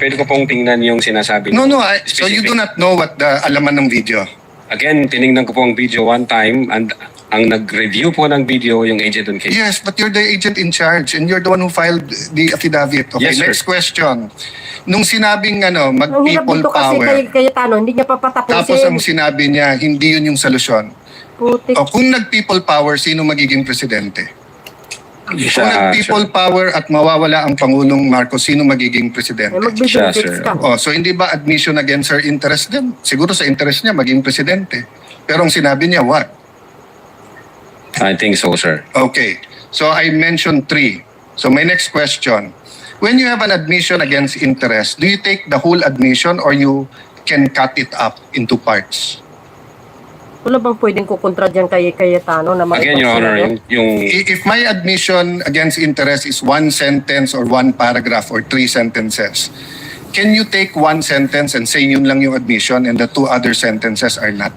[SPEAKER 2] pwede ko pong tingnan yung sinasabi
[SPEAKER 12] No,
[SPEAKER 2] niyo.
[SPEAKER 12] no. So you do not know what the alaman ng video?
[SPEAKER 2] Again, tiningnan ko po ang video one time and ang nag-review po ng video yung agent on case.
[SPEAKER 12] Yes, but you're the agent in charge and you're the one who filed the affidavit. Okay,
[SPEAKER 2] Yes, sir.
[SPEAKER 12] next question. Nung sinabing
[SPEAKER 7] Ang hirap
[SPEAKER 12] mag-people
[SPEAKER 7] dito kasi
[SPEAKER 12] power,
[SPEAKER 7] kay Tano, hindi niya papatapusin.
[SPEAKER 12] tapos ang sinabi niya, hindi yun yung solusyon.
[SPEAKER 7] Putik.
[SPEAKER 12] O kung nag-people power, sino magiging presidente? Kung nag-people power at mawawala ang Pangulong Marcos, sino magiging presidente?
[SPEAKER 7] Magbibigay ka.
[SPEAKER 12] Oh, so hindi ba admission against her interest din? Siguro sa interest niya maging presidente. Pero ang sinabi niya, what?
[SPEAKER 2] I think so, sir.
[SPEAKER 12] Okay. So I mentioned 3. So my next question. When you have an admission against interest, do you take the whole admission or you can cut it up into parts?
[SPEAKER 7] Wala bang pwedeng kukontra dyan kay Cayetano na
[SPEAKER 2] Again, Your Honor, yung
[SPEAKER 12] If my admission against interest is 1 sentence or 1 paragraph or 3 sentences, can you take 1 sentence and say yun lang yung admission and the 2 other sentences are not?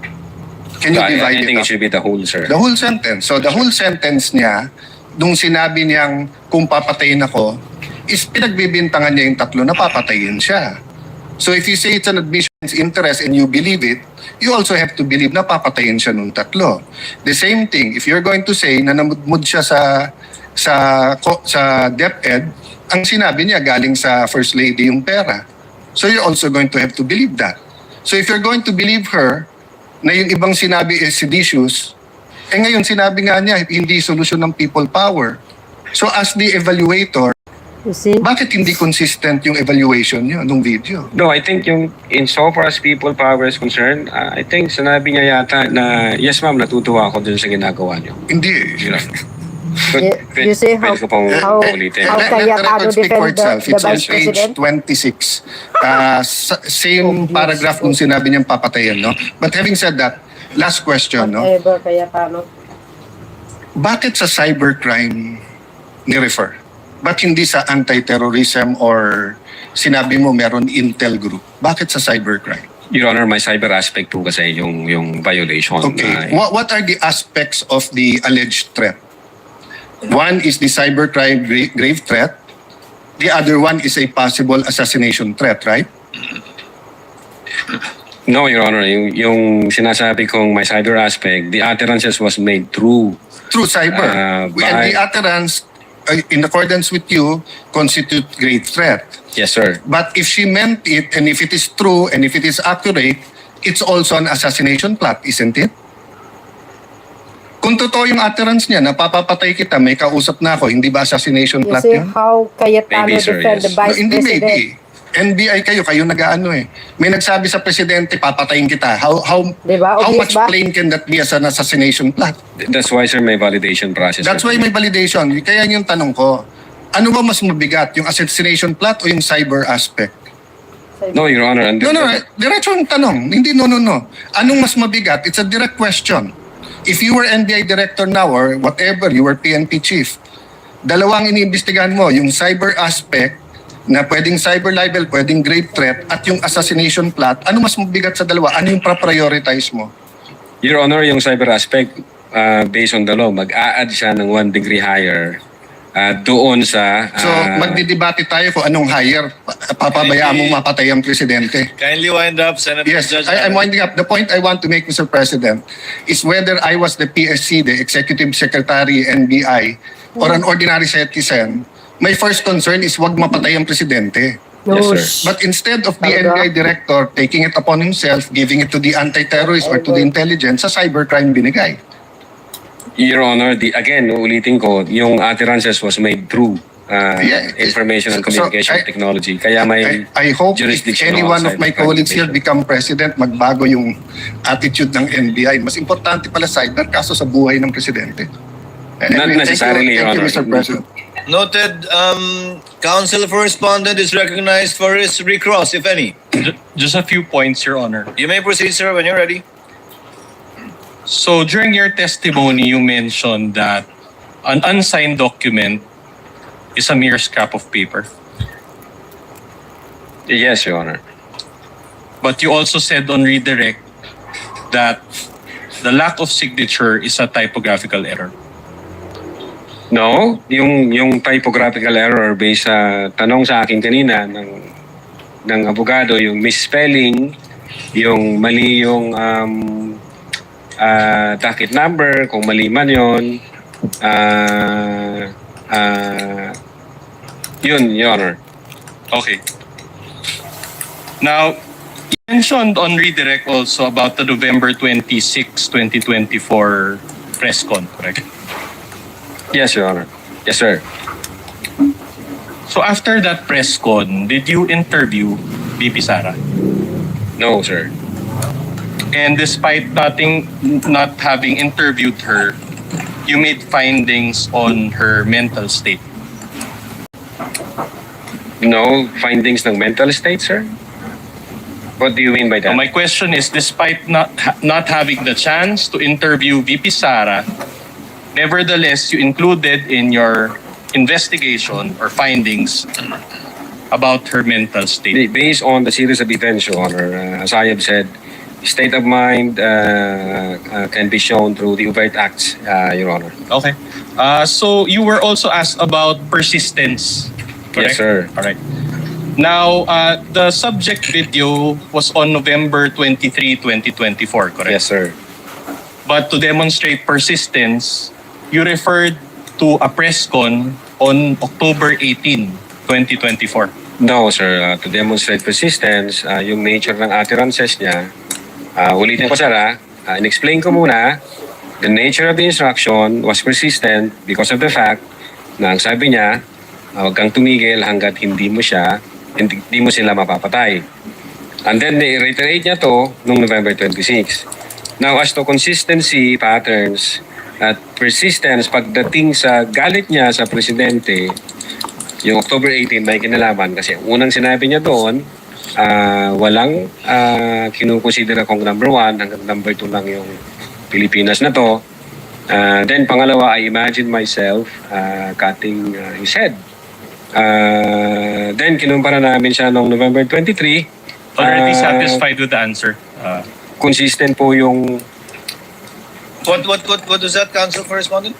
[SPEAKER 12] Can you divide
[SPEAKER 2] I think
[SPEAKER 12] it
[SPEAKER 2] it
[SPEAKER 12] up?
[SPEAKER 2] should be the whole, sir.
[SPEAKER 12] The whole sentence. So the whole sentence niya, nung sinabi niyang kung papatayin ako, is pinagbibintangan niya yung 3 na papatayin siya. So if you say it's an admission against interest and you believe it, you also have to believe na papatayin siya nung 3. The same thing, if you're going to say na namudmud siya sa DepEd, ang sinabi niya galing sa First Lady yung pera. So you're also going to have to believe that. So if you're going to believe her, na yung ibang sinabi is seditious, ngayon sinabi nga niya, hindi solusyon ng people power. So as the evaluator, bakit hindi consistent yung evaluation niyo nung video?
[SPEAKER 2] No, I think yung in so far as people power is concerned, I think sinabi niya yata na, yes ma'am, natutuwa ako dun sa ginagawa niyo.
[SPEAKER 12] Hindi.
[SPEAKER 7] You say how
[SPEAKER 2] ulitin.
[SPEAKER 7] how
[SPEAKER 12] Let the
[SPEAKER 7] Cayetano
[SPEAKER 12] record speak for
[SPEAKER 7] defend
[SPEAKER 12] itself.
[SPEAKER 7] the
[SPEAKER 12] It's on
[SPEAKER 7] Vice
[SPEAKER 12] page
[SPEAKER 7] President?
[SPEAKER 12] 26. Same paragraph kung sinabi niyang papatayin, no? But having said that, last question, no?
[SPEAKER 7] Whatever Cayetano.
[SPEAKER 12] Bakit sa cybercrime ni-refer? Ba't hindi sa anti-terrorism or sinabi mo meron intel group? Bakit sa cybercrime?
[SPEAKER 2] Your Honor, my cyber aspect po kasi yung violation.
[SPEAKER 12] Okay. What are the aspects of the alleged threat? One is the cybercrime grave threat. The other one is a possible assassination threat, right?
[SPEAKER 2] No, Your Honor, yung sinasabi kong my cyber aspect, the utterances was made through
[SPEAKER 12] cyber. And the utterance, in accordance with you, constitute grave threat.
[SPEAKER 2] Yes, sir.
[SPEAKER 12] But if she meant it, and if it is true, and if it is accurate, it's also an assassination plot, isn't it? Kung totoo yung utterance niya, napapapatay kita, may kausap na ako, hindi ba assassination
[SPEAKER 7] You
[SPEAKER 12] plot
[SPEAKER 7] see
[SPEAKER 12] yun?
[SPEAKER 7] how Cayetano
[SPEAKER 2] Maybe, sir,
[SPEAKER 7] defend the
[SPEAKER 2] yes.
[SPEAKER 7] Vice
[SPEAKER 12] Hindi,
[SPEAKER 7] President?
[SPEAKER 12] maybe. NBI kayo nag-aano eh. May nagsabi sa presidente, papatayin kita. How
[SPEAKER 7] Diba?
[SPEAKER 12] how
[SPEAKER 7] Obvious
[SPEAKER 12] much
[SPEAKER 7] ba?
[SPEAKER 12] plain can that be as an assassination plot?
[SPEAKER 2] That's why, sir, may validation process.
[SPEAKER 12] That's why may validation. Kaya yung tanong ko, ano ba mas mabigat? Yung assassination plot o yung cyber aspect?
[SPEAKER 2] No, Your Honor.
[SPEAKER 12] No, diretso ang tanong. Hindi, no. Anong mas mabigat? It's a direct question. If you were NBI director now or whatever, you were PNP chief, dalawang iniimbestigahan mo, yung cyber aspect na pwedeng cyber libel, pwedeng grave threat, at yung assassination plot, ano mas mabigat sa dalawa? Ano yung prioritize mo?
[SPEAKER 2] Your Honor, yung cyber aspect, based on the law, mag-a-add siya ng 1 degree higher doon sa...
[SPEAKER 12] So, magdidebate tayo kung anong higher. Papabayaan mong mapatay ang presidente.
[SPEAKER 1] Kindly wind up, Senator
[SPEAKER 12] Yes,
[SPEAKER 1] Judge.
[SPEAKER 12] I'm winding up. The point I want to make, Mr. President, is whether I was the PSC, the Executive Secretary, NBI, or an ordinary citizen, my first concern is wag mapatay ang presidente.
[SPEAKER 2] Yes, sir.
[SPEAKER 12] But instead of the NBI director taking it upon himself, giving it to the anti-terrorist or to the intelligence, sa cybercrime binigay.
[SPEAKER 2] Your Honor, again, ulitin ko, yung utterances was made through information and communication technology. Kaya may
[SPEAKER 12] I hope if
[SPEAKER 2] jurisdiction
[SPEAKER 12] any one of my
[SPEAKER 2] cybercrime
[SPEAKER 12] colleagues here
[SPEAKER 2] division.
[SPEAKER 12] become president, magbago yung attitude ng NBI. Mas importante pala cyber kaso sa buhay ng presidente.
[SPEAKER 2] Not necessarily, Your
[SPEAKER 12] Thank you,
[SPEAKER 2] Honor.
[SPEAKER 12] Mr. President.
[SPEAKER 1] Noted. Counsel for respondent is recognized for his recross, if any.
[SPEAKER 4] Just a few points, Your Honor.
[SPEAKER 1] You may proceed, sir, when you're ready.
[SPEAKER 4] So during your testimony, you mentioned that an unsigned document is a mere scrap of paper.
[SPEAKER 2] Yes, Your Honor.
[SPEAKER 4] But you also said on redirect that the lack of signature is a typographical error.
[SPEAKER 2] No, yung typographical error based sa tanong sa akin kanina ng ng abogado yung misspelling, yung mali yung docket number, kung mali man yun, yun, Your Honor.
[SPEAKER 4] Okay. Now, you mentioned on redirect also about the November 26, 2024 press con, correct?
[SPEAKER 2] Yes, Your Honor. Yes, sir.
[SPEAKER 4] So after that press con, did you interview VP Sara?
[SPEAKER 2] No, sir.
[SPEAKER 4] And despite not having interviewed her, you made findings on her mental state.
[SPEAKER 2] No findings ng mental state, sir? What do you mean by that?
[SPEAKER 4] My question is, despite not having the chance to interview VP Sara, nevertheless, you included in your investigation or findings about her mental state.
[SPEAKER 2] Based on the series of events, Your Honor, as I have said, state of mind can be shown through the overt acts, Your Honor.
[SPEAKER 4] Okay. So you were also asked about persistence, correct?
[SPEAKER 2] Yes, sir.
[SPEAKER 4] All right. Now, the subject video was on November 23, 2024, correct?
[SPEAKER 2] Yes, sir.
[SPEAKER 4] But to demonstrate persistence, you referred to a press con on October 18, 2024.
[SPEAKER 2] No, sir. To demonstrate persistence, yung nature ng utterances niya, ulitin ko, sir, in-explain ko muna, the nature of the instruction was persistent because of the fact na ang sabi niya, huwag kang tumigil hanggat hindi mo sila mapapatay. And then, reiterate niya to noong November 26. Now, as to consistency patterns at persistence, pagdating sa galit niya sa presidente, yung October 18 may kinalaman kasi unang sinabi niya doon, walang kinukonsidera kong number 1 hanggang number 2 lang yung Pilipinas na to. Then pangalawa, I imagine myself cutting his head. Then kinumpara namin siya noong November 23.
[SPEAKER 4] Already satisfied with the answer?
[SPEAKER 2] Consistent po yung...
[SPEAKER 1] What was that, Council Correspondent?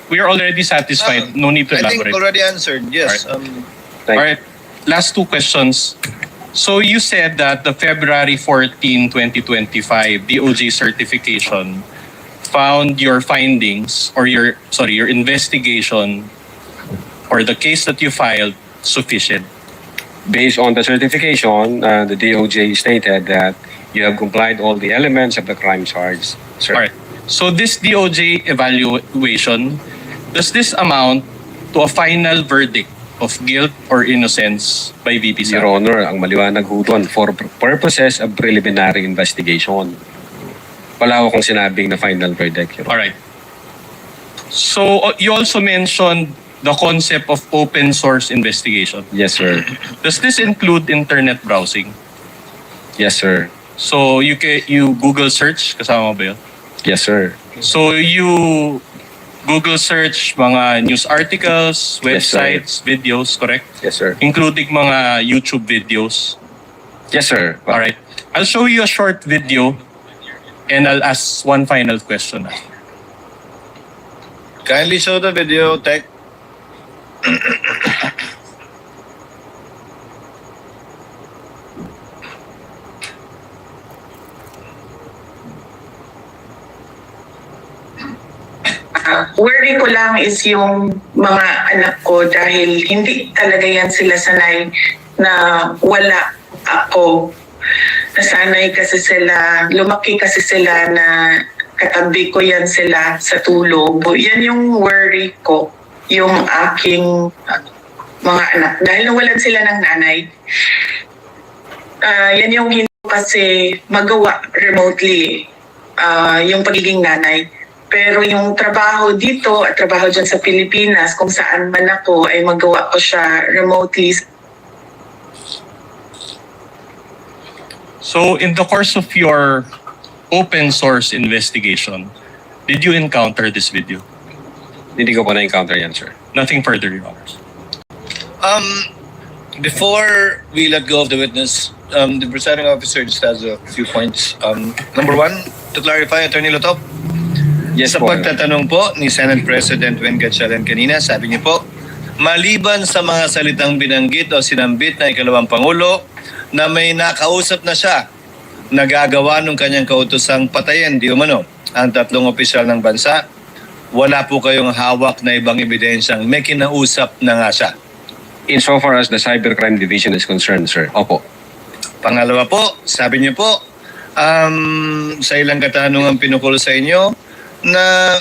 [SPEAKER 4] We are already satisfied. No need to
[SPEAKER 1] I
[SPEAKER 4] elaborate.
[SPEAKER 1] think already answered, yes.
[SPEAKER 4] All right. Last two questions. So you said that the February 14, 2025 DOJ certification found your findings or your investigation or the case that you filed sufficient.
[SPEAKER 2] Based on the certification, the DOJ stated that you have complied all the elements of the crime charge, sir.
[SPEAKER 4] All right. So this DOJ evaluation, does this amount to a final verdict of guilt or innocence by VP Sara?
[SPEAKER 2] Your Honor, ang maliwanag ho doon, for purposes of preliminary investigation. Wala akong sinabing na final verdict.
[SPEAKER 4] All right. So you also mentioned the concept of open source investigation.
[SPEAKER 2] Yes, sir.
[SPEAKER 4] Does this include internet browsing?
[SPEAKER 2] Yes, sir.
[SPEAKER 4] So you Google search, kasama mo ba yun?
[SPEAKER 2] Yes, sir.
[SPEAKER 4] So you Google search mga news articles, websites, videos, correct?
[SPEAKER 2] Yes, sir.
[SPEAKER 4] Including mga YouTube videos.
[SPEAKER 2] Yes, sir.
[SPEAKER 4] All right. I'll show you a short video and I'll ask one final question.
[SPEAKER 1] Kindly show the video, Tech.
[SPEAKER 6] Worry ko lang is yung mga anak ko dahil hindi talaga yan sila sanay na wala ako. Nasanay kasi sila, lumaki kasi sila na katabi ko yan sila sa tulog. Yan yung worry ko, yung aking mga anak. Dahil nawalan sila ng nanay. Yan yung hindi kasi magawa remotely, yung pagiging nanay. Pero yung trabaho dito at trabaho dyan sa Pilipinas, kung saan man ako, ay magawa ko siya remotely.
[SPEAKER 4] So in the course of your open source investigation, did you encounter this video?
[SPEAKER 2] Hindi ko pa na-encounter yan, sir.
[SPEAKER 4] Nothing further, Your Honors.
[SPEAKER 1] Before we let go of the witness, the presiding officer just has a few points. Number 1, to clarify, Attorney Lotop,
[SPEAKER 2] yes,
[SPEAKER 1] sa
[SPEAKER 2] po.
[SPEAKER 1] pagtatanong po ni Senate President Wen Gatchalian kanina, sabi niyo po, maliban sa mga salitang binanggit o sinambit na ikalawang Pangulo, na may nakausap na siya nagagawa ng kanyang kautosang patayin di umano ang 3 opisyal ng bansa, wala po kayong hawak na ibang ebidensyang may kinausap na nga siya.
[SPEAKER 2] Insofar as the Cybercrime Division is concerned, sir, opo.
[SPEAKER 1] Pangalawa po, sabi niyo po, sa ilang katanungan pinukul sa inyo na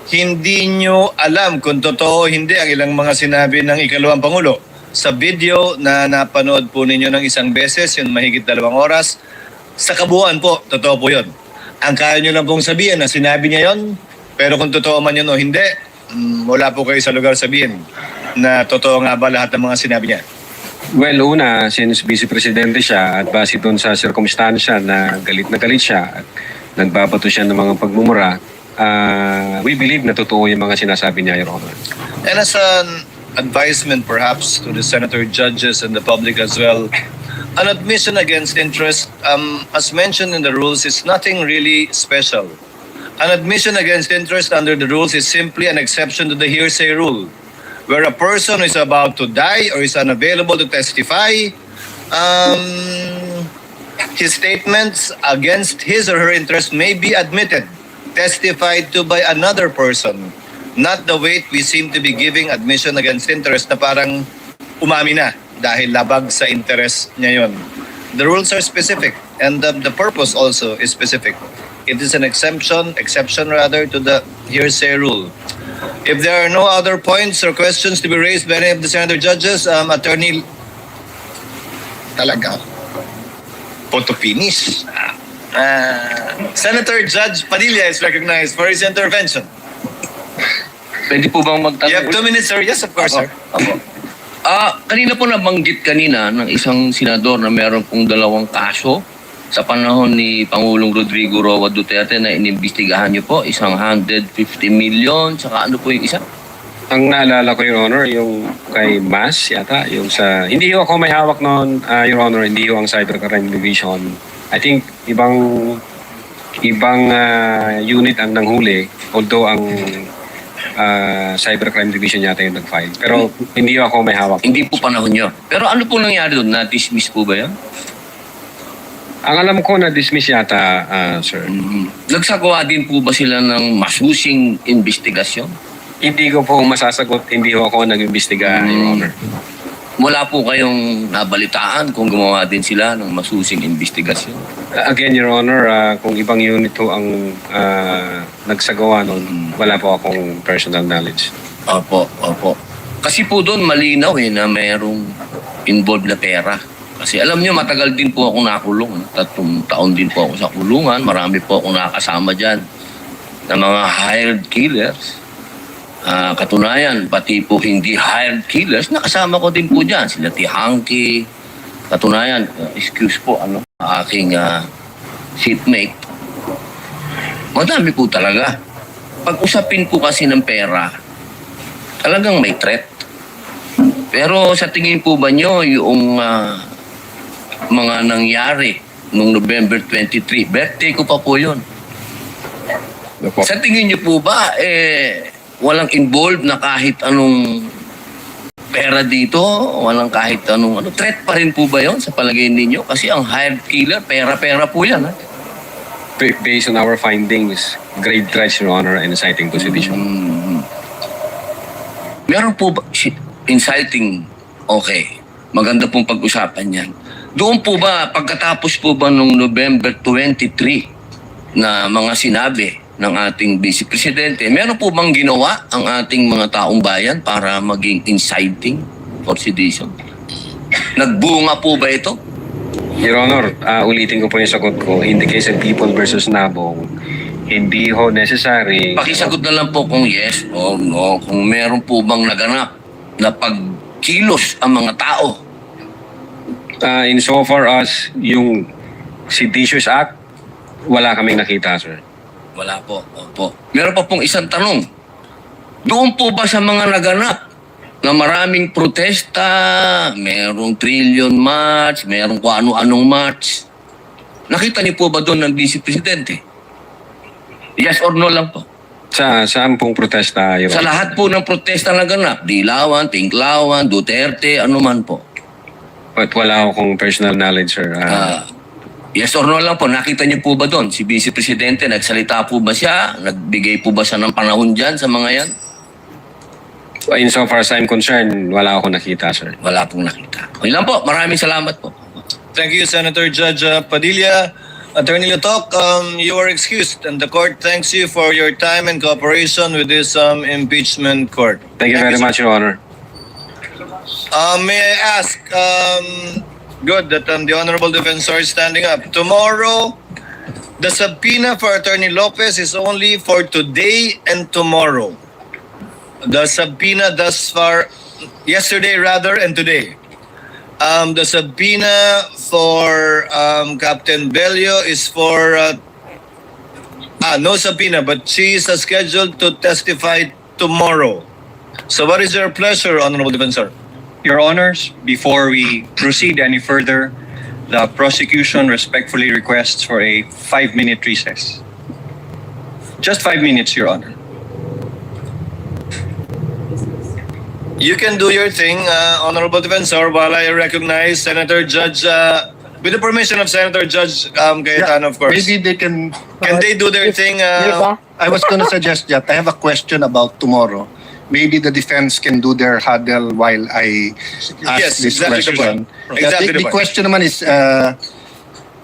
[SPEAKER 1] hindi nyo alam kung totoo o hindi ang ilang mga sinabi ng ikalawang Pangulo. Sa video na napanood po ninyo ng isang beses, yung mahigit 2 oras, sa kabuuan po, totoo po yun. Ang kaya nyo lang pong sabihin na sinabi niya yon, pero kung totoo man yun o hindi, wala po kayo sa lugar sabihin na totoo nga ba lahat ng mga sinabi niya.
[SPEAKER 2] Well, una, since Vice Presidente siya at base doon sa sirkumstansya na galit siya at nagbabato siya ng mga pagmumura, we believe na totoo yung mga sinasabi niya, Your Honor.
[SPEAKER 1] And as an advisement perhaps to the senator judges and the public as well, an admission against interest, as mentioned in the rules, is nothing really special. An admission against interest under the rules is simply an exception to the hearsay rule, where a person is about to die or is unavailable to testify, his statements against his or her interest may be admitted, testified to by another person, not the weight we seem to be giving admission against interest na parang umami na dahil labag sa interest niya yun. The rules are specific and the purpose also is specific. It is an exception to the hearsay rule. If there are no other points or questions to be raised by any of the senator judges, Attorney talaga photo finish. Senator Judge Padilla is recognized for his intervention.
[SPEAKER 3] Pwede po bang magtanong?
[SPEAKER 1] You have 2 minutes, sir. Yes, of course, sir.
[SPEAKER 3] Kanina po nabanggit kanina ng isang senador na meron pong 2 kaso sa panahon ni Pangulong Rodrigo Roa Duterte na inimbestigahan niyo po, isang 150 million, saka ano po yung isa?
[SPEAKER 2] Ang naalala ko, Your Honor, yung kay Mas yata, yung sa... Hindi ako may hawak noon, Your Honor, hindi yung ang Cybercrime Division. I think ibang unit ang nanghuli, although ang Cybercrime Division yata yung nag-file. Pero hindi ako may hawak.
[SPEAKER 3] Hindi po panahon nyo. Pero ano po nangyari doon? Na-dismiss po ba yan?
[SPEAKER 2] Ang alam ko na-dismiss yata, sir.
[SPEAKER 3] Nagsagawa din po ba sila ng masusing investigasyon?
[SPEAKER 2] Hindi ko po masasagot. Hindi ako nag-imbestiga, Your Honor.
[SPEAKER 3] Wala po kayong nabalitaan kung gumawa din sila ng masusing investigasyon?
[SPEAKER 2] Again, Your Honor, kung ibang unit po ang nagsagawa noon, wala po akong personal knowledge.
[SPEAKER 3] Opo. Kasi po doon malinaw na mayroong involved na pera. Kasi alam niyo, matagal din po ako nakulong. 3 taon din po ako sa kulungan. Marami po akong nakasama dyan na mga hired killers. Katunayan, pati po hindi hired killers, nakasama ko din po dyan. Sila Tihanki. Katunayan, excuse po, aking seatmate. Madami po talaga. Pag-usapin po kasi ng pera, talagang may threat. Pero sa tingin po ba nyo, yung mga nangyari noong November 23, birthday ko pa po yun. Sa tingin nyo po ba, walang involved na kahit anong pera dito, walang kahit anong threat pa rin po ba yon sa palagay ninyo? Kasi ang hired killer, pera-pera po yan.
[SPEAKER 2] Based on our findings, grave threats, Your Honor, and inciting to sedition.
[SPEAKER 3] Meron po ba, inciting, okay, maganda pong pag-usapan yan. Doon po ba, pagkatapos po ba nung November 23 na mga sinabi ng ating Vice Presidente, meron po bang ginawa ang ating mga taong bayan para maging inciting for sedition? Nagbunga po ba ito?
[SPEAKER 2] Your Honor, ulitin ko po yung sagot ko. In the case of People versus Nabong, hindi ho necessary...
[SPEAKER 3] Pakisagot na lang po kung yes o no, kung meron po bang naganap na pagkilos ang mga tao.
[SPEAKER 2] Insofar as yung Seditious Act, wala kaming nakita, sir.
[SPEAKER 3] Wala po. Opo. Meron pa pong isang tanong. Doon po ba sa mga naganap na maraming protesta, merong trillion march, merong kung ano-anong march, nakita niyo po ba doon ng Vice Presidente? Yes or no lang po?
[SPEAKER 2] Saan pong protesta, Your
[SPEAKER 3] Sa
[SPEAKER 2] Honor?
[SPEAKER 3] lahat po ng protesta na ganap, Dilawan, Tinklawan, Duterte, ano man po.
[SPEAKER 2] But wala akong personal knowledge, sir.
[SPEAKER 3] Yes or no lang po, nakita niyo po ba doon? Si Vice Presidente, nagsalita po ba siya? Nagbigay po ba siya ng panahon dyan sa mga yan?
[SPEAKER 2] Insofar as I'm concerned, wala akong nakita, sir.
[SPEAKER 3] Wala pong nakita. Okay lang po, maraming salamat po.
[SPEAKER 1] Thank you, Senator Judge Padilla. Attorney Lutok, you are excused and the court thanks you for your time and cooperation with this impeachment court.
[SPEAKER 2] Thank you very much, Your Honor.
[SPEAKER 1] May I ask, good that the Honorable Defensor is standing up. Tomorrow, the subpoena for Attorney Lopez is only for today and tomorrow. The subpoena thus far, yesterday rather, and today. The subpoena for Captain Bello is for no subpoena, but she is scheduled to testify tomorrow. So what is your pleasure, Honorable Defensor?
[SPEAKER 18] Your Honors, before we proceed any further, the prosecution respectfully requests for a 5-minute recess. Just 5 minutes, Your Honor.
[SPEAKER 1] You can do your thing, Honorable Defensor, while I recognize Senator Judge, with the permission of Senator Judge Cayetano, of course.
[SPEAKER 12] Maybe they can...
[SPEAKER 1] Can they do their thing?
[SPEAKER 12] I was going to suggest that. I have a question about tomorrow. Maybe the defense can do their huddle while I ask
[SPEAKER 1] Yes,
[SPEAKER 12] this
[SPEAKER 1] exactly the
[SPEAKER 12] question.
[SPEAKER 1] point. Exactly the
[SPEAKER 12] The
[SPEAKER 1] point.
[SPEAKER 12] question naman is...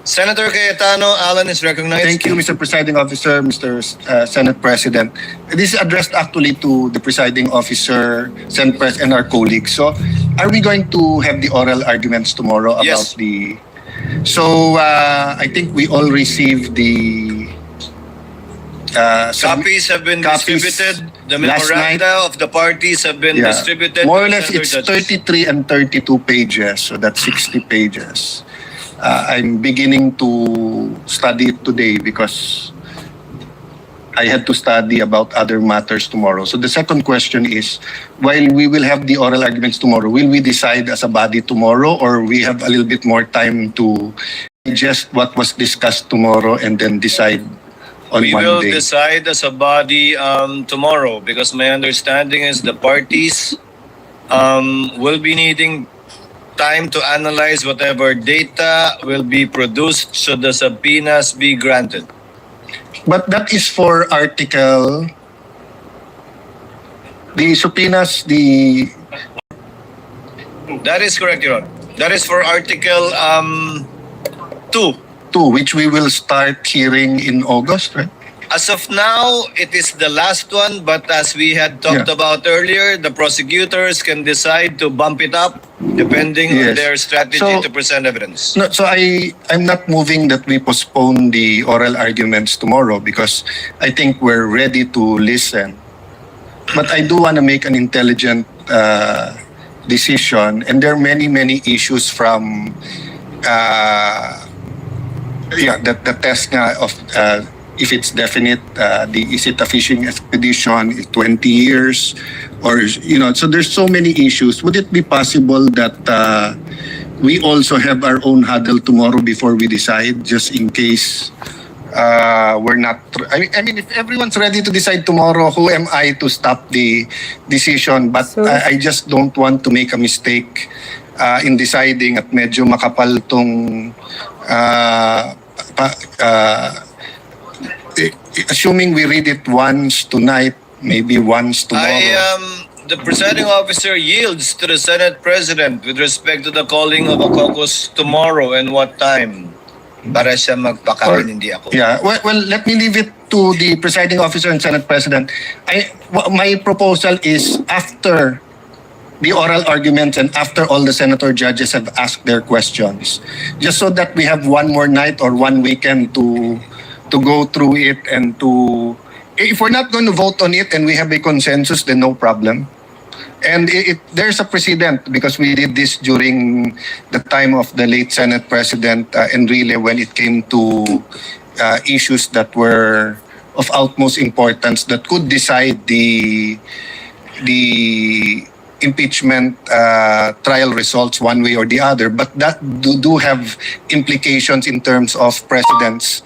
[SPEAKER 1] Senator Cayetano, Alan is recognized.
[SPEAKER 12] Thank you, Mr. Presiding Officer, Mr. Senate President. This is addressed actually to the Presiding Officer, Senate President, and our colleagues. So, are we going to have the oral arguments tomorrow about
[SPEAKER 1] Yes.
[SPEAKER 12] the... So, I think we all received the...
[SPEAKER 1] Copies have been
[SPEAKER 12] copies
[SPEAKER 1] distributed. The
[SPEAKER 12] last night.
[SPEAKER 1] memoranda of the parties have been
[SPEAKER 12] Yeah.
[SPEAKER 1] distributed.
[SPEAKER 12] More or
[SPEAKER 1] to
[SPEAKER 12] less,
[SPEAKER 1] Senator
[SPEAKER 12] it's
[SPEAKER 1] Judges.
[SPEAKER 12] 33 and 32 pages, so that's 60 pages. I'm beginning to study it today because I had to study about other matters tomorrow. So the second question is, while we will have the oral arguments tomorrow, will we decide as a body tomorrow, or we have a little bit more time to digest what was discussed tomorrow and then decide on
[SPEAKER 1] We will
[SPEAKER 12] Monday?
[SPEAKER 1] decide as a body tomorrow because my understanding is the parties will be needing time to analyze whatever data will be produced should the subpoenas be granted.
[SPEAKER 12] But that is for article... The subpoenas, the...
[SPEAKER 1] That is correct, Your Honor. That is for Article 2.
[SPEAKER 12] 2, which we will start hearing in August, right?
[SPEAKER 1] As of now, it is the last one, but as we had talked about earlier, the prosecutors can decide to bump it up depending on
[SPEAKER 12] Yes.
[SPEAKER 1] their strategy
[SPEAKER 12] So-
[SPEAKER 1] to present evidence.
[SPEAKER 12] No, so I'm not moving that we postpone the oral arguments tomorrow because I think we're ready to listen. But I do want to make an intelligent decision, and there are many issues from the test nga of if it's definite, is it a fishing expedition, is 20 years, or, so there's so many issues. Would it be possible that we also have our own huddle tomorrow before we decide, just in case we're not... I mean, if everyone's ready to decide tomorrow, who am I to stop the decision? But I just don't want to make a mistake in deciding at medyo makapal tong assuming we read it once tonight, maybe once tomorrow.
[SPEAKER 1] The presiding officer yields to the Senate President with respect to the calling of a caucus tomorrow and what time. Para siya magpakain, hindi ako.
[SPEAKER 12] Yeah, well, let me leave it to the presiding officer and Senate President. My proposal is after the oral arguments and after all the senator judges have asked their questions, just so that we have one more night or one weekend to go through it and to... If we're not going to vote on it and we have a consensus, then no problem. And there's a precedent because we did this during the time of the late Senate President Enrile when it came to issues that were of utmost importance that could decide the impeachment trial results one way or the other, but that do have implications in terms of precedents,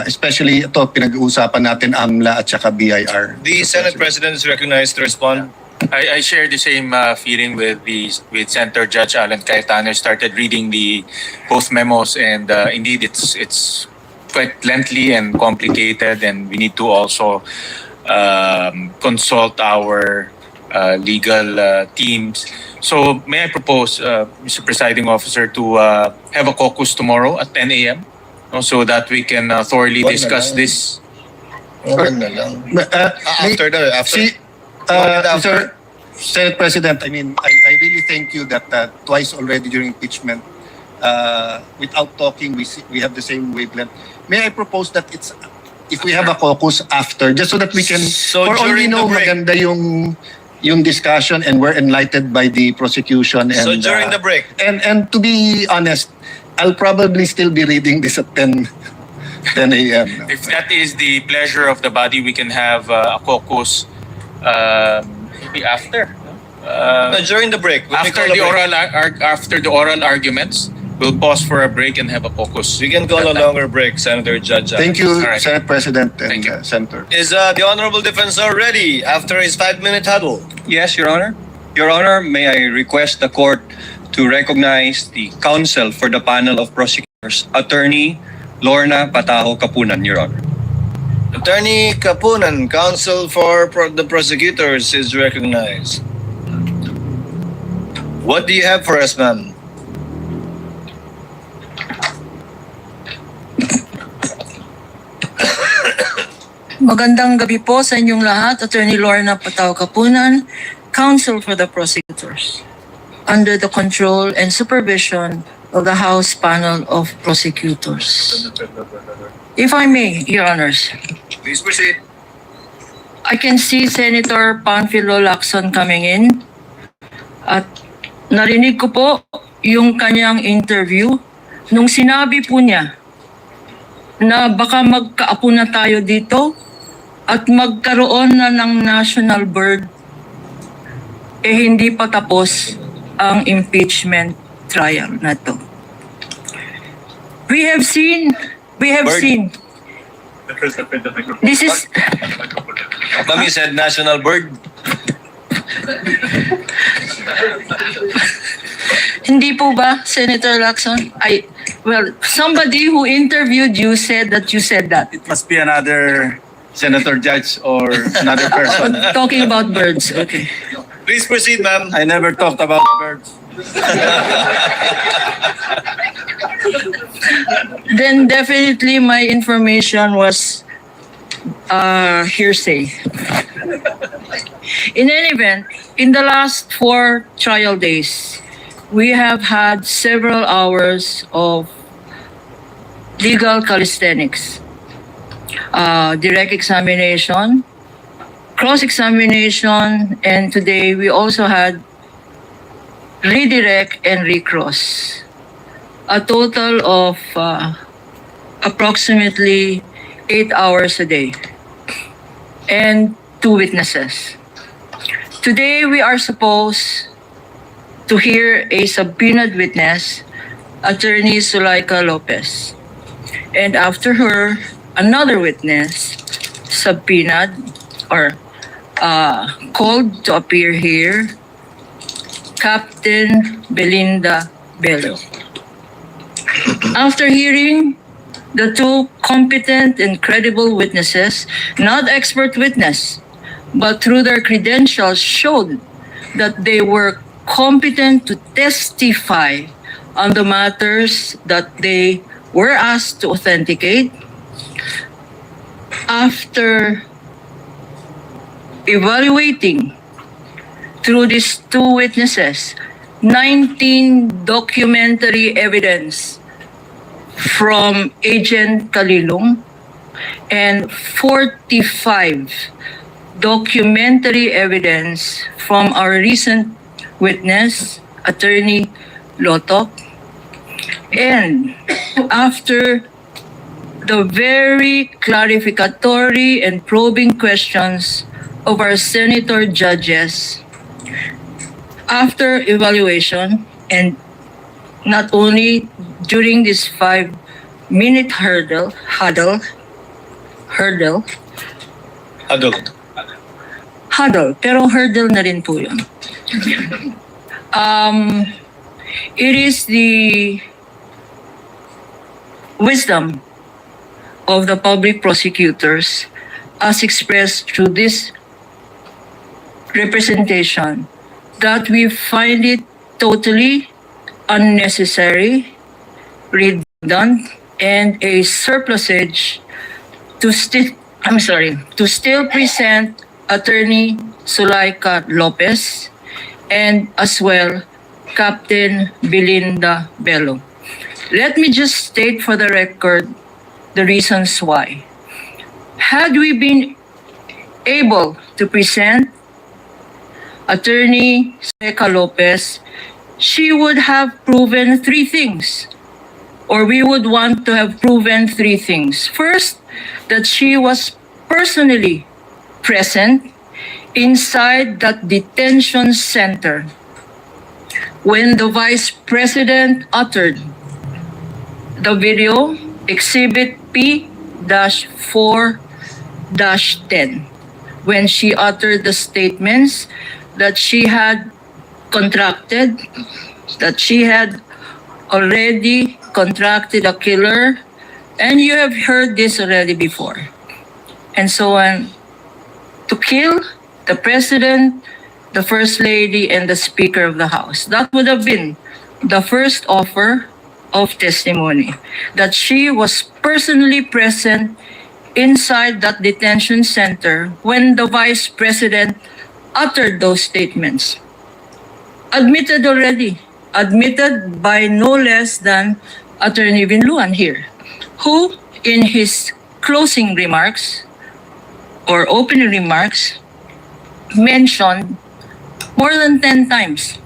[SPEAKER 12] especially ito pinag-uusapan natin AMLA at saka BIR.
[SPEAKER 1] The Senate President is recognized to respond.
[SPEAKER 19] I share the same feeling with Senator Judge Alan Cayetano. I started reading the both memos, and indeed it's quite lengthy and complicated, and we need to also consult our legal teams. So may I propose, Mr. Presiding Officer, to have a caucus tomorrow at 10 a.m. So that we can thoroughly discuss this.
[SPEAKER 1] After
[SPEAKER 12] Mr. Senate President, I mean, I really thank you that twice already during impeachment, without talking, we have the same wavelength. May I propose that if we have a caucus after, just so that we can,
[SPEAKER 1] So
[SPEAKER 12] for all we
[SPEAKER 1] during
[SPEAKER 12] know,
[SPEAKER 1] the break-
[SPEAKER 12] maganda yung discussion and we're enlightened by the prosecution. And,
[SPEAKER 1] So during the break.
[SPEAKER 12] And to be honest, I'll probably still be reading this at 10 a.m.
[SPEAKER 19] If that is the pleasure of the body, we can have a caucus maybe after.
[SPEAKER 1] During the break. when we
[SPEAKER 19] After
[SPEAKER 1] call a
[SPEAKER 19] the
[SPEAKER 1] break.
[SPEAKER 19] after the oral arguments, we'll pause for a break and have a caucus.
[SPEAKER 1] We can call a longer break, Senator Judge.
[SPEAKER 12] Thank you,
[SPEAKER 19] All right.
[SPEAKER 12] Senate President and Senator.
[SPEAKER 1] Is the Honorable Defensor ready after his 5-minute huddle?
[SPEAKER 18] Yes, Your Honor. Your Honor, may I request the court to recognize the counsel for the panel of prosecutors, Attorney Lorna Pataho Kapunan, Your Honor.
[SPEAKER 1] Attorney Kapunan, counsel for the prosecutors, is recognized. What do you have for us, ma'am?
[SPEAKER 20] Magandang gabi po sa inyong lahat. Attorney Lorna Pataho Kapunan, counsel for the prosecutors, under the control and supervision of the House Panel of Prosecutors. If I may, Your Honors,
[SPEAKER 1] Please proceed.
[SPEAKER 20] I can see Senator Panfilo Lacson coming in at narinig ko po yung kanyang interview nung sinabi po niya na baka magkaapo na tayo dito at magkaroon na ng national bird, hindi pa tapos ang impeachment trial na to. We have seen, this is,
[SPEAKER 1] Ma'am, you said national bird.
[SPEAKER 20] hindi po ba, Senator Lacson? Well, somebody who interviewed you said that you said that.
[SPEAKER 16] It must be another senator judge or another person.
[SPEAKER 20] Talking about birds, okay.
[SPEAKER 1] Please proceed, ma'am.
[SPEAKER 16] I never talked about birds.
[SPEAKER 20] Then definitely my information was hearsay. In any event, in the last 4 trial days, we have had several hours of legal calisthenics, direct examination, cross-examination, and today we also had redirect and recross. A total of approximately 8 hours a day and 2 witnesses. Today we are supposed to hear a subpoenaed witness, Attorney Zulaika Lopez. And after her, another witness subpoenaed or called to appear here, Captain Belinda Bello. After hearing the 2 competent and credible witnesses, not expert witness, but through their credentials showed that they were competent to testify on the matters that they were asked to authenticate. After evaluating through these 2 witnesses, 19 documentary evidence from Agent Kalilong and 45 documentary evidence from our recent witness, Attorney Lotok. And after the very clarificatory and probing questions of our senator judges, after evaluation, and not only during this 5-minute huddle, pero hurdle na rin po yun. It is the wisdom of the public prosecutors as expressed through this representation that we find it totally unnecessary, redundant, and a surplusage to still present Attorney Zulaika Lopez and as well Captain Belinda Bello. Let me just state for the record the reasons why. Had we been able to present Attorney Zulaika Lopez, she would have proven three things, or we would want to have proven three things. First, that she was personally present inside that detention center when the Vice President uttered the video Exhibit P-4-10 when she uttered the statements that she had contracted, that she had already contracted a killer, and you have heard this already before, and so on, to kill the President, the First Lady, and the Speaker of the House. That would have been the first offer of testimony, that she was personally present inside that detention center when the Vice President uttered those statements. Admitted already, admitted by no less than Attorney Vinluan here, who in his closing remarks or opening remarks mentioned more than 10 times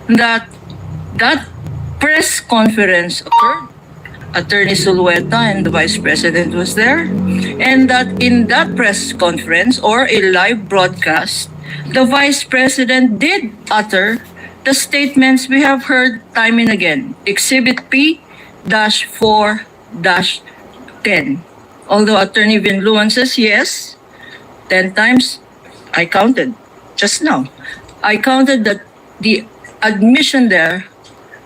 [SPEAKER 20] that that press conference occurred. Attorney Zulueta and the Vice President was there, and that in that press conference or a live broadcast, the Vice President did utter the statements we have heard time and again, Exhibit P-4-10. Although Attorney Vinluan says yes, 10 times, I counted just now. I counted that the admission there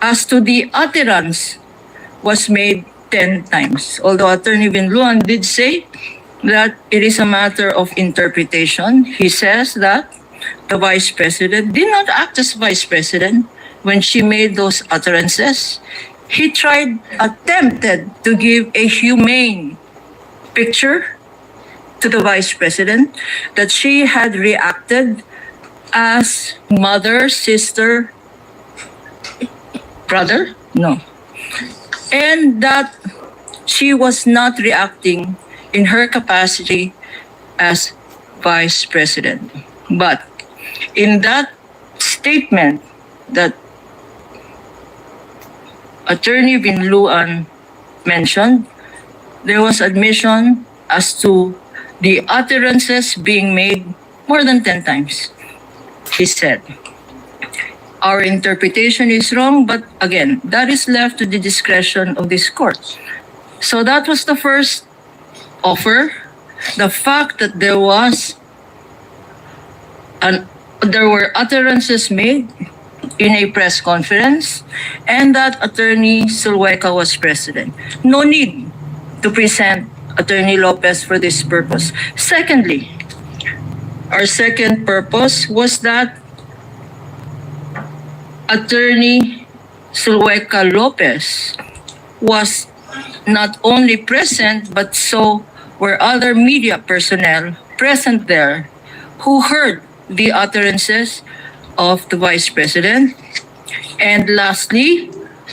[SPEAKER 20] as to the utterance was made 10 times. Although Attorney Vinluan did say that it is a matter of interpretation, he says that the Vice President did not act as Vice President when she made those utterances. He attempted to give a humane picture to the Vice President that she had reacted as mother, sister, brother? No. And that she was not reacting in her capacity as Vice President. But in that statement that Attorney Vinluan mentioned, there was admission as to the utterances being made more than 10 times. He said, our interpretation is wrong, but again, that is left to the discretion of this court. So that was the first offer. The fact that there were utterances made in a press conference and that Attorney Zulueta was president. No need to present Attorney Lopez for this purpose. Secondly, our second purpose was that Attorney Zulueta Lopez was not only present, but so were other media personnel present there who heard the utterances of the Vice President. And lastly,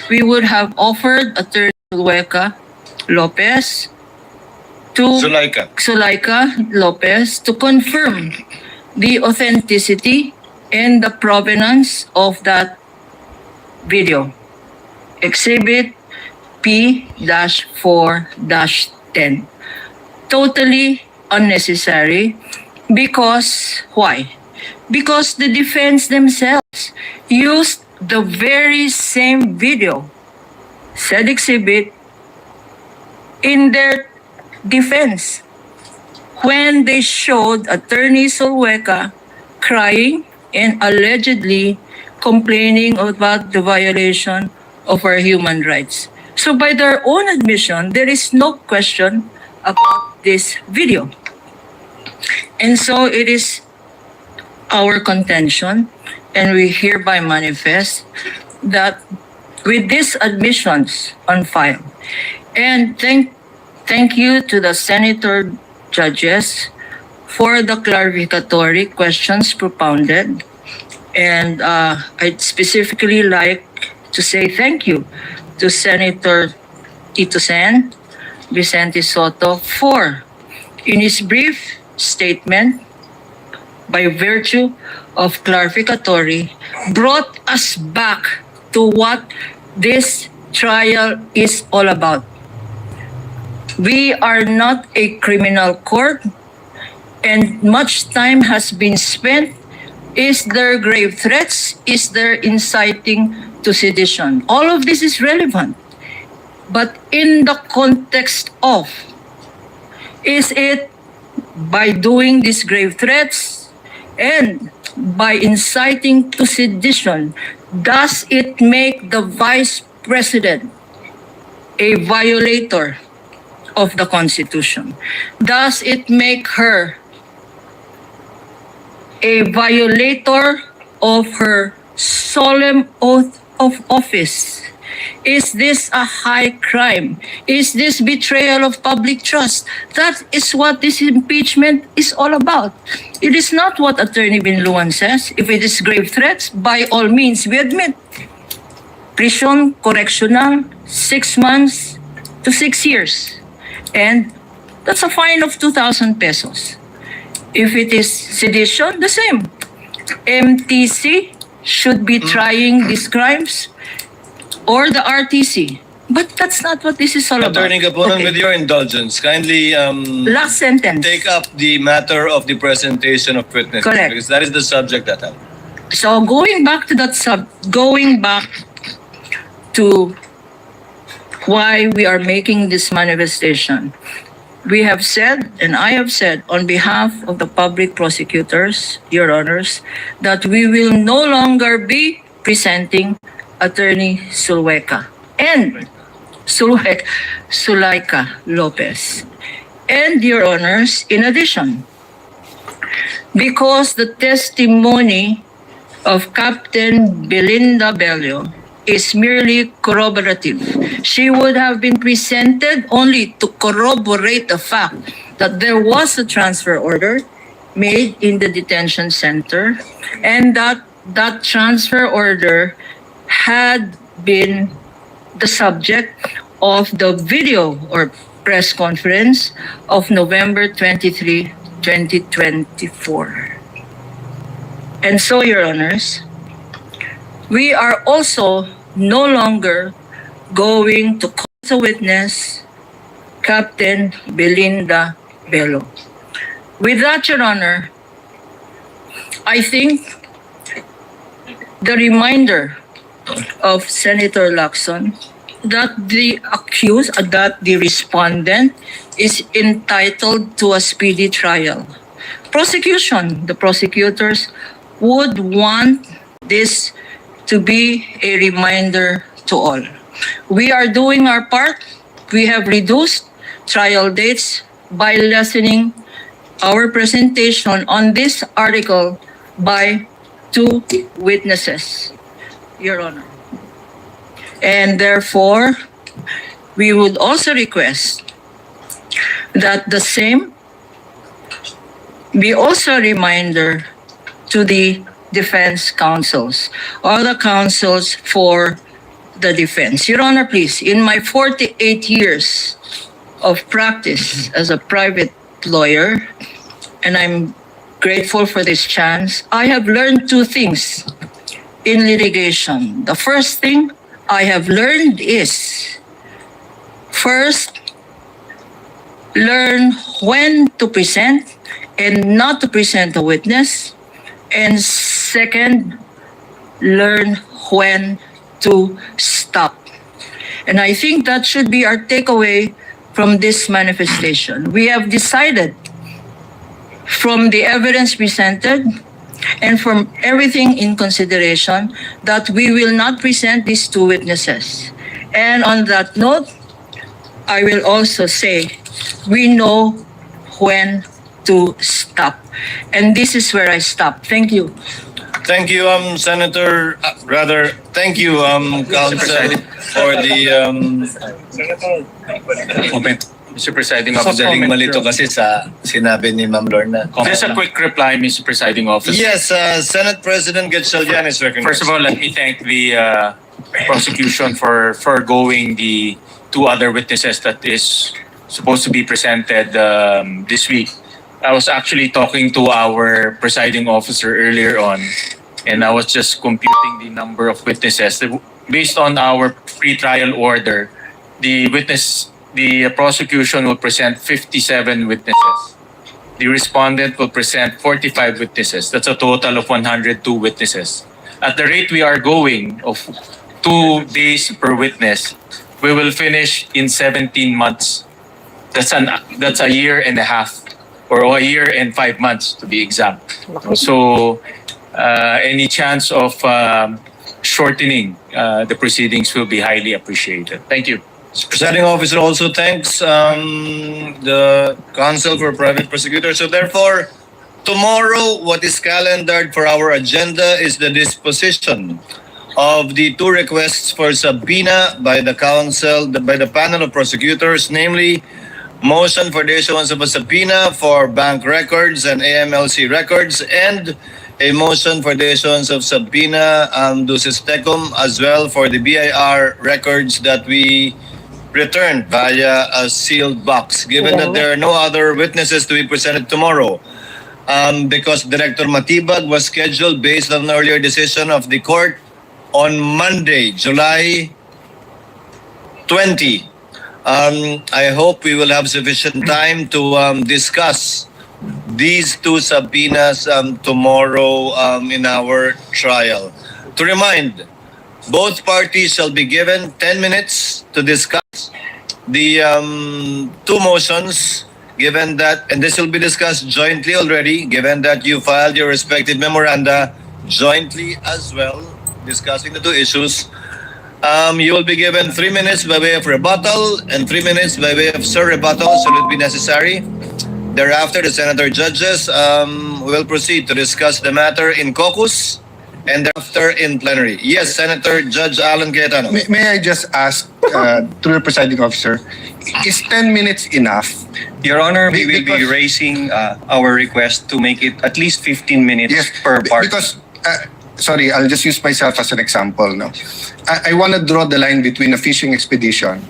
[SPEAKER 20] we would have offered Attorney Zulaika Lopez to confirm the authenticity and the provenance of that video. Exhibit P-4-10. Totally unnecessary. Because, why? Because the defense themselves used the very same video, said exhibit, in their defense when they showed Attorney Zulueta crying and allegedly complaining about the violation of our human rights. So by their own admission, there is no question about this video. And so it is our contention, and we hereby manifest that with these admissions on file, and thank you to the senator judges for the clarificatory questions propounded. And I'd specifically like to say thank you to Senator Tito Sen, Vicente Soto, for, in his brief statement, by virtue of clarificatory, brought us back to what this trial is all about. We are not a criminal court, and much time has been spent. Is there grave threats? Is there inciting to sedition? All of this is relevant. But in the context of, is it by doing these grave threats and by inciting to sedition, does it make the Vice President a violator of the Constitution? Does it make her a violator of her solemn oath of office? Is this a high crime? Is this betrayal of public trust? That is what this impeachment is all about. It is not what Attorney Binluan says. If it is grave threats, by all means, we admit. Prison correctional, 6 months to 6 years. And that's a fine of 2,000 pesos. If it is sedition, the same. MTC should be trying these crimes, or the RTC. But that's not what this is all about.
[SPEAKER 1] Attorney Gapunan, with your indulgence, kindly
[SPEAKER 20] last sentence.
[SPEAKER 1] Take up the matter of the presentation of witnesses.
[SPEAKER 20] Correct.
[SPEAKER 1] Because that is the subject at hand.
[SPEAKER 20] So going back to why we are making this manifestation, we have said, and I have said on behalf of the public prosecutors, Your Honors, that we will no longer be presenting Attorney Sulweca and Sulaika Lopez. And Your Honors, in addition, because the testimony of Captain Belinda Bello is merely corroborative. She would have been presented only to corroborate the fact that there was a transfer order made in the detention center, and that transfer order had been the subject of the video or press conference of November 23, 2024. And so, Your Honors, we are also no longer going to call as a witness Captain Belinda Bello. With that, Your Honor, I think the reminder of Senator Lacson that the accused, that the respondent is entitled to a speedy trial. The prosecutors would want this to be a reminder to all. We are doing our part. We have reduced trial dates by lessening our presentation on this article by 2 witnesses, Your Honor. And therefore, we would also request that the same be also a reminder to the defense counsels or the counsels for the defense. Your Honor, please, in my 48 years of practice as a private lawyer, and I'm grateful for this chance, I have learned 2 things in litigation. The first thing I have learned is, first, learn when to present and not to present a witness. And second, learn when to stop. And I think that should be our takeaway from this manifestation. We have decided from the evidence presented and from everything in consideration, that we will not present these two witnesses. And on that note, I will also say, we know when to stop. And this is where I stop. Thank you.
[SPEAKER 1] Thank you, Senator. Thank you, Counsel, for the
[SPEAKER 19] Mr. Presiding
[SPEAKER 1] Officer.
[SPEAKER 19] Officer.
[SPEAKER 1] Malito kasi sa sinabi ni Ma'am Lorna.
[SPEAKER 19] Just a quick reply, Mr. Presiding Officer.
[SPEAKER 1] Yes, Senate President Gatchalian is recognized.
[SPEAKER 19] First of all, let me thank the prosecution for foregoing the two other witnesses that is supposed to be presented this week. I was actually talking to our presiding officer earlier on, and I was just computing the number of witnesses. Based on our pre-trial order, the prosecution will present 57 witnesses. The respondent will present 45 witnesses. That's a total of 102 witnesses. At the rate we are going of 2 days per witness, we will finish in 17 months. That's a year and a half, or a year and 5 months to be exact. So any chance of shortening the proceedings will be highly appreciated. Thank you.
[SPEAKER 1] Presiding officer also thanks the Counsel for Private Prosecutors. So therefore, tomorrow, what is calendared for our agenda is the disposition of the two requests for subpoena by the by the panel of prosecutors, namely motion for the issuance of a subpoena for bank records and AMLC records, and a motion for the issuance of subpoena ducis tecum as well for the BIR records that we returned via a sealed box. Given that there are no other witnesses to be presented tomorrow, because Director Matibag was scheduled based on an earlier decision of the court on Monday, July 20. I hope we will have sufficient time to discuss these two subpoenas tomorrow in our trial. To remind, both parties shall be given 10 minutes to discuss the two motions, given that, and this will be discussed jointly already, given that you filed your respective memoranda jointly as well, discussing the two issues. You will be given 3 minutes by way of rebuttal and 3 minutes by way of surrebuttal, should it be necessary. Thereafter, the senator judges will proceed to discuss the matter in caucus and thereafter in plenary. Yes, Senator Judge Alan Cayetano.
[SPEAKER 12] May I just ask, through the presiding officer, is 10 minutes enough?
[SPEAKER 18] Your Honor, we will be raising our request to make it at least 15 minutes per part.
[SPEAKER 12] Because, sorry, I'll just use myself as an example. No, I want to draw the line between a fishing expedition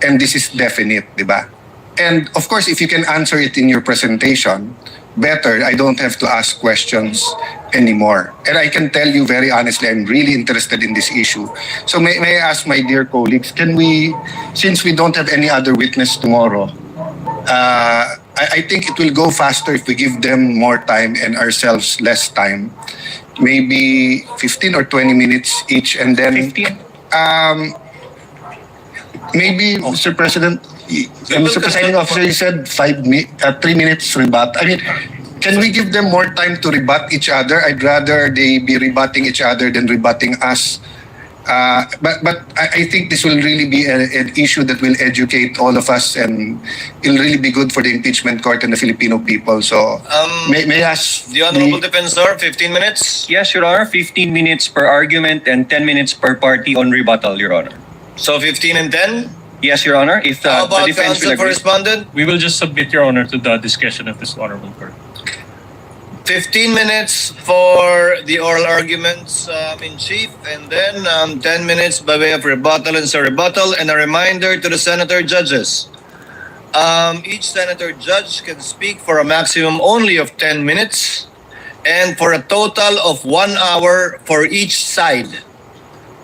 [SPEAKER 12] and this is definite, di ba? And of course, if you can answer it in your presentation, better. I don't have to ask questions anymore. And I can tell you very honestly, I'm really interested in this issue. So may I ask my dear colleagues, can we, since we don't have any other witness tomorrow, I think it will go faster if we give them more time and ourselves less time. Maybe 15 or 20 minutes each, and then
[SPEAKER 18] 15?
[SPEAKER 12] Maybe, Mr. President, Mr. Presiding Officer, you said 3 minutes rebut. I mean, can we give them more time to rebut each other? I'd rather they be rebutting each other than rebutting us. But I think this will really be an issue that will educate all of us, and it'll really be good for the impeachment court and the Filipino people. So, may I ask
[SPEAKER 1] the Honorable Defensor, 15 minutes?
[SPEAKER 18] Yes, Your Honor, 15 minutes per argument and 10 minutes per party on rebuttal, Your Honor.
[SPEAKER 1] So 15 and 10?
[SPEAKER 18] Yes, Your Honor. If
[SPEAKER 1] How
[SPEAKER 18] the
[SPEAKER 1] about
[SPEAKER 18] defense will
[SPEAKER 1] counsel for
[SPEAKER 18] agree.
[SPEAKER 1] respondent?
[SPEAKER 9] We will just submit, Your Honor, to the discussion of this honorable court.
[SPEAKER 1] 15 minutes for the oral arguments in chief, and then 10 minutes by way of rebuttal and surrebuttal. And a reminder to the senator judges. Each senator judge can speak for a maximum only of 10 minutes and for a total of 1 hour for each side.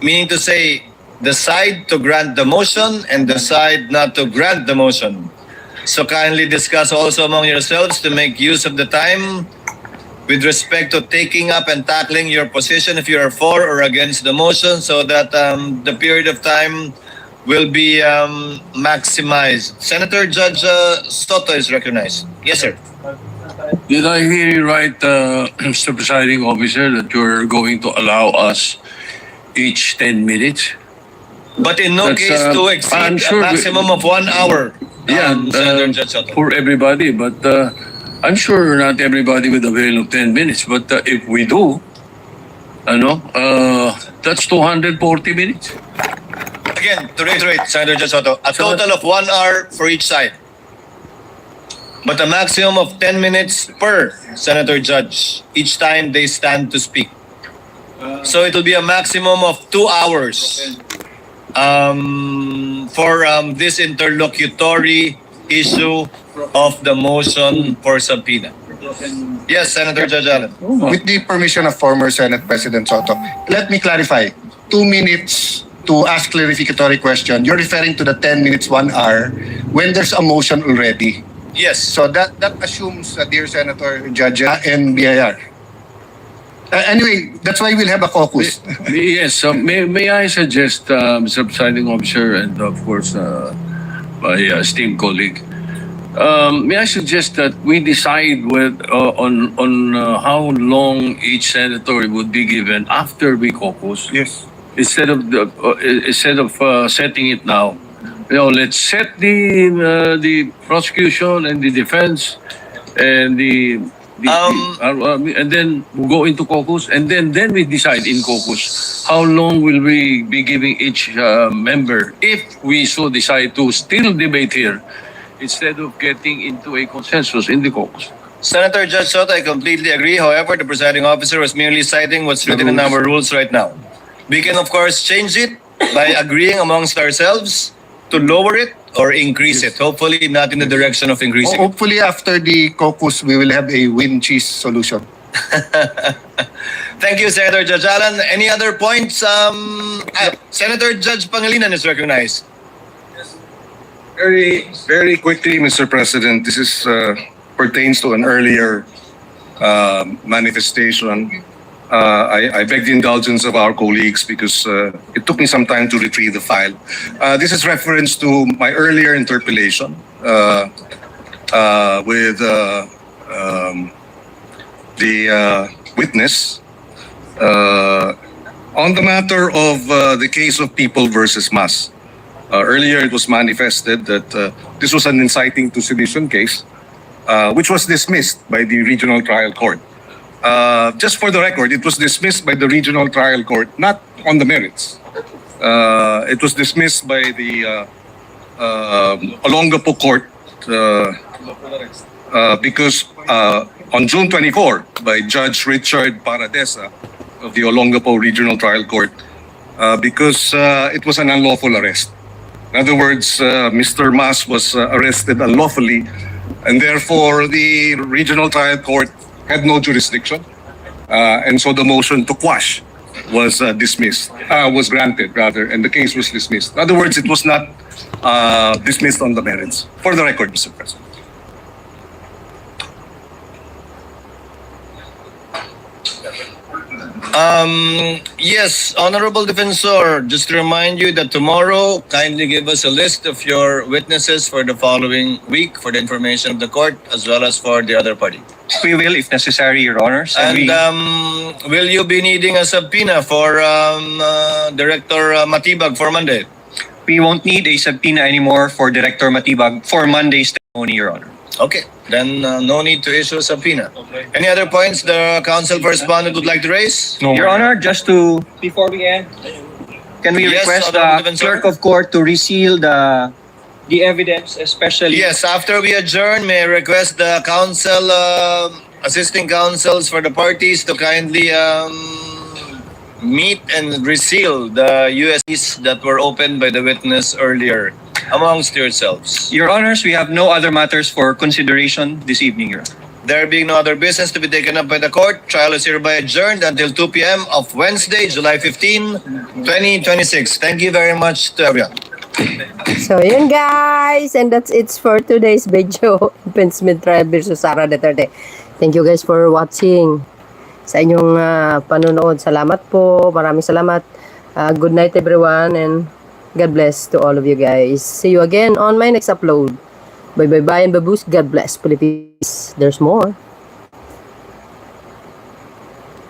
[SPEAKER 1] Meaning to say, the side to grant the motion and the side not to grant the motion. So kindly discuss also among yourselves to make use of the time with respect to taking up and tackling your position if you are for or against the motion, so that the period of time will be maximized. Senator Judge Soto is recognized. Yes, sir.
[SPEAKER 21] Did I hear you right, Mr. Presiding Officer, that you're going to allow us each 10 minutes?
[SPEAKER 1] But in no
[SPEAKER 21] That's,
[SPEAKER 1] case to
[SPEAKER 21] I'm
[SPEAKER 1] exceed
[SPEAKER 21] sure
[SPEAKER 1] a maximum of 1 hour.
[SPEAKER 21] Yeah,
[SPEAKER 1] Senator Judge Soto.
[SPEAKER 21] for everybody, but I'm sure not everybody will avail of 10 minutes. But if we do, that's 240 minutes.
[SPEAKER 1] Again, to reiterate, Senator Judge Soto, a total of 1 hour for each side. But a maximum of 10 minutes per Senator Judge each time they stand to speak. So it will be a maximum of 2 hours for this interlocutory issue of the motion for subpoena. Yes, Senator Judge Allen.
[SPEAKER 12] With the permission of former Senate President Soto, let me clarify. 2 minutes to ask clarificatory question. You're referring to the 10 minutes, 1 hour when there's a motion already.
[SPEAKER 1] Yes.
[SPEAKER 12] So that assumes, dear Senator Judge and BIR. Anyway, that's why we'll have a caucus.
[SPEAKER 21] Yes, may I suggest, Mr. Presiding Officer, and of course, my esteemed colleague, may I suggest that we decide on how long each senator would be given after we caucus?
[SPEAKER 12] Yes.
[SPEAKER 21] Instead of setting it now, let's set the prosecution and the defense and and then we'll go into caucus, and then we decide in caucus how long will we be giving each member if we so decide to still debate here instead of getting into a consensus in the caucus.
[SPEAKER 1] Senator Judge Soto, I completely agree. However, the presiding officer was merely citing what's written in our rules right now. We can, of course, change it by agreeing amongst ourselves to lower it or increase it. Hopefully not in the direction of increasing it.
[SPEAKER 12] Hopefully after the caucus, we will have a win-cheese solution.
[SPEAKER 1] Thank you, Senator Judge Allen. Any other points? Senator Judge Pangilinan is recognized.
[SPEAKER 8] Very, very quickly, Mr. President, this is pertains to an earlier manifestation. I beg the indulgence of our colleagues because it took me some time to retrieve the file. This is reference to my earlier interpellation with the witness on the matter of the case of People versus Mas. Earlier, it was manifested that this was an inciting to sedition case, which was dismissed by the regional trial court. Just for the record, it was dismissed by the regional trial court, not on the merits. It was dismissed by the Olongapo court because on June 24, by Judge Richard Paradesa of the Olongapo Regional Trial Court, because it was an unlawful arrest. In other words, Mr. Mas was arrested unlawfully, and therefore the regional trial court had no jurisdiction, and so the motion to quash was dismissed, was granted rather, and the case was dismissed. In other words, it was not dismissed on the merits. For the record, Mr. President.
[SPEAKER 1] Yes, Honorable Defensor, just to remind you that tomorrow, kindly give us a list of your witnesses for the following week for the information of the court as well as for the other party.
[SPEAKER 18] We will, if necessary, Your Honors.
[SPEAKER 1] And will you be needing a subpoena for Director Matibag for Monday?
[SPEAKER 18] We won't need a subpoena anymore for Director Matibag for Monday's testimony, Your Honor.
[SPEAKER 1] Okay, then no need to issue a subpoena. Any other points the council for respondent would like to raise?
[SPEAKER 18] Your Honor, just to, before we end, can we
[SPEAKER 1] Yes,
[SPEAKER 18] request
[SPEAKER 1] Honorable
[SPEAKER 18] the
[SPEAKER 1] Defensor.
[SPEAKER 18] clerk of court to reseal the evidence, especially...
[SPEAKER 1] Yes, after we adjourn, may I request the council, assisting councils for the parties to kindly meet and reseal the USBs that were opened by the witness earlier amongst yourselves.
[SPEAKER 18] Your Honors, we have no other matters for consideration this evening, Your Honor.
[SPEAKER 1] There being no other business to be taken up by the court, trial is hereby adjourned until 2 p.m. of Wednesday, July 15, 2026. Thank you very much to everyone.
[SPEAKER 7] So, yun guys. And that's it for today's video. Impeachment trial versus SARADU30. Thank you guys for watching. Sa inyong panonood. Salamat po. Maraming salamat. Good night everyone. And God bless to all of you guys. See you again on my next upload. Bye bye bye and baboos. God bless Philippines. There's more.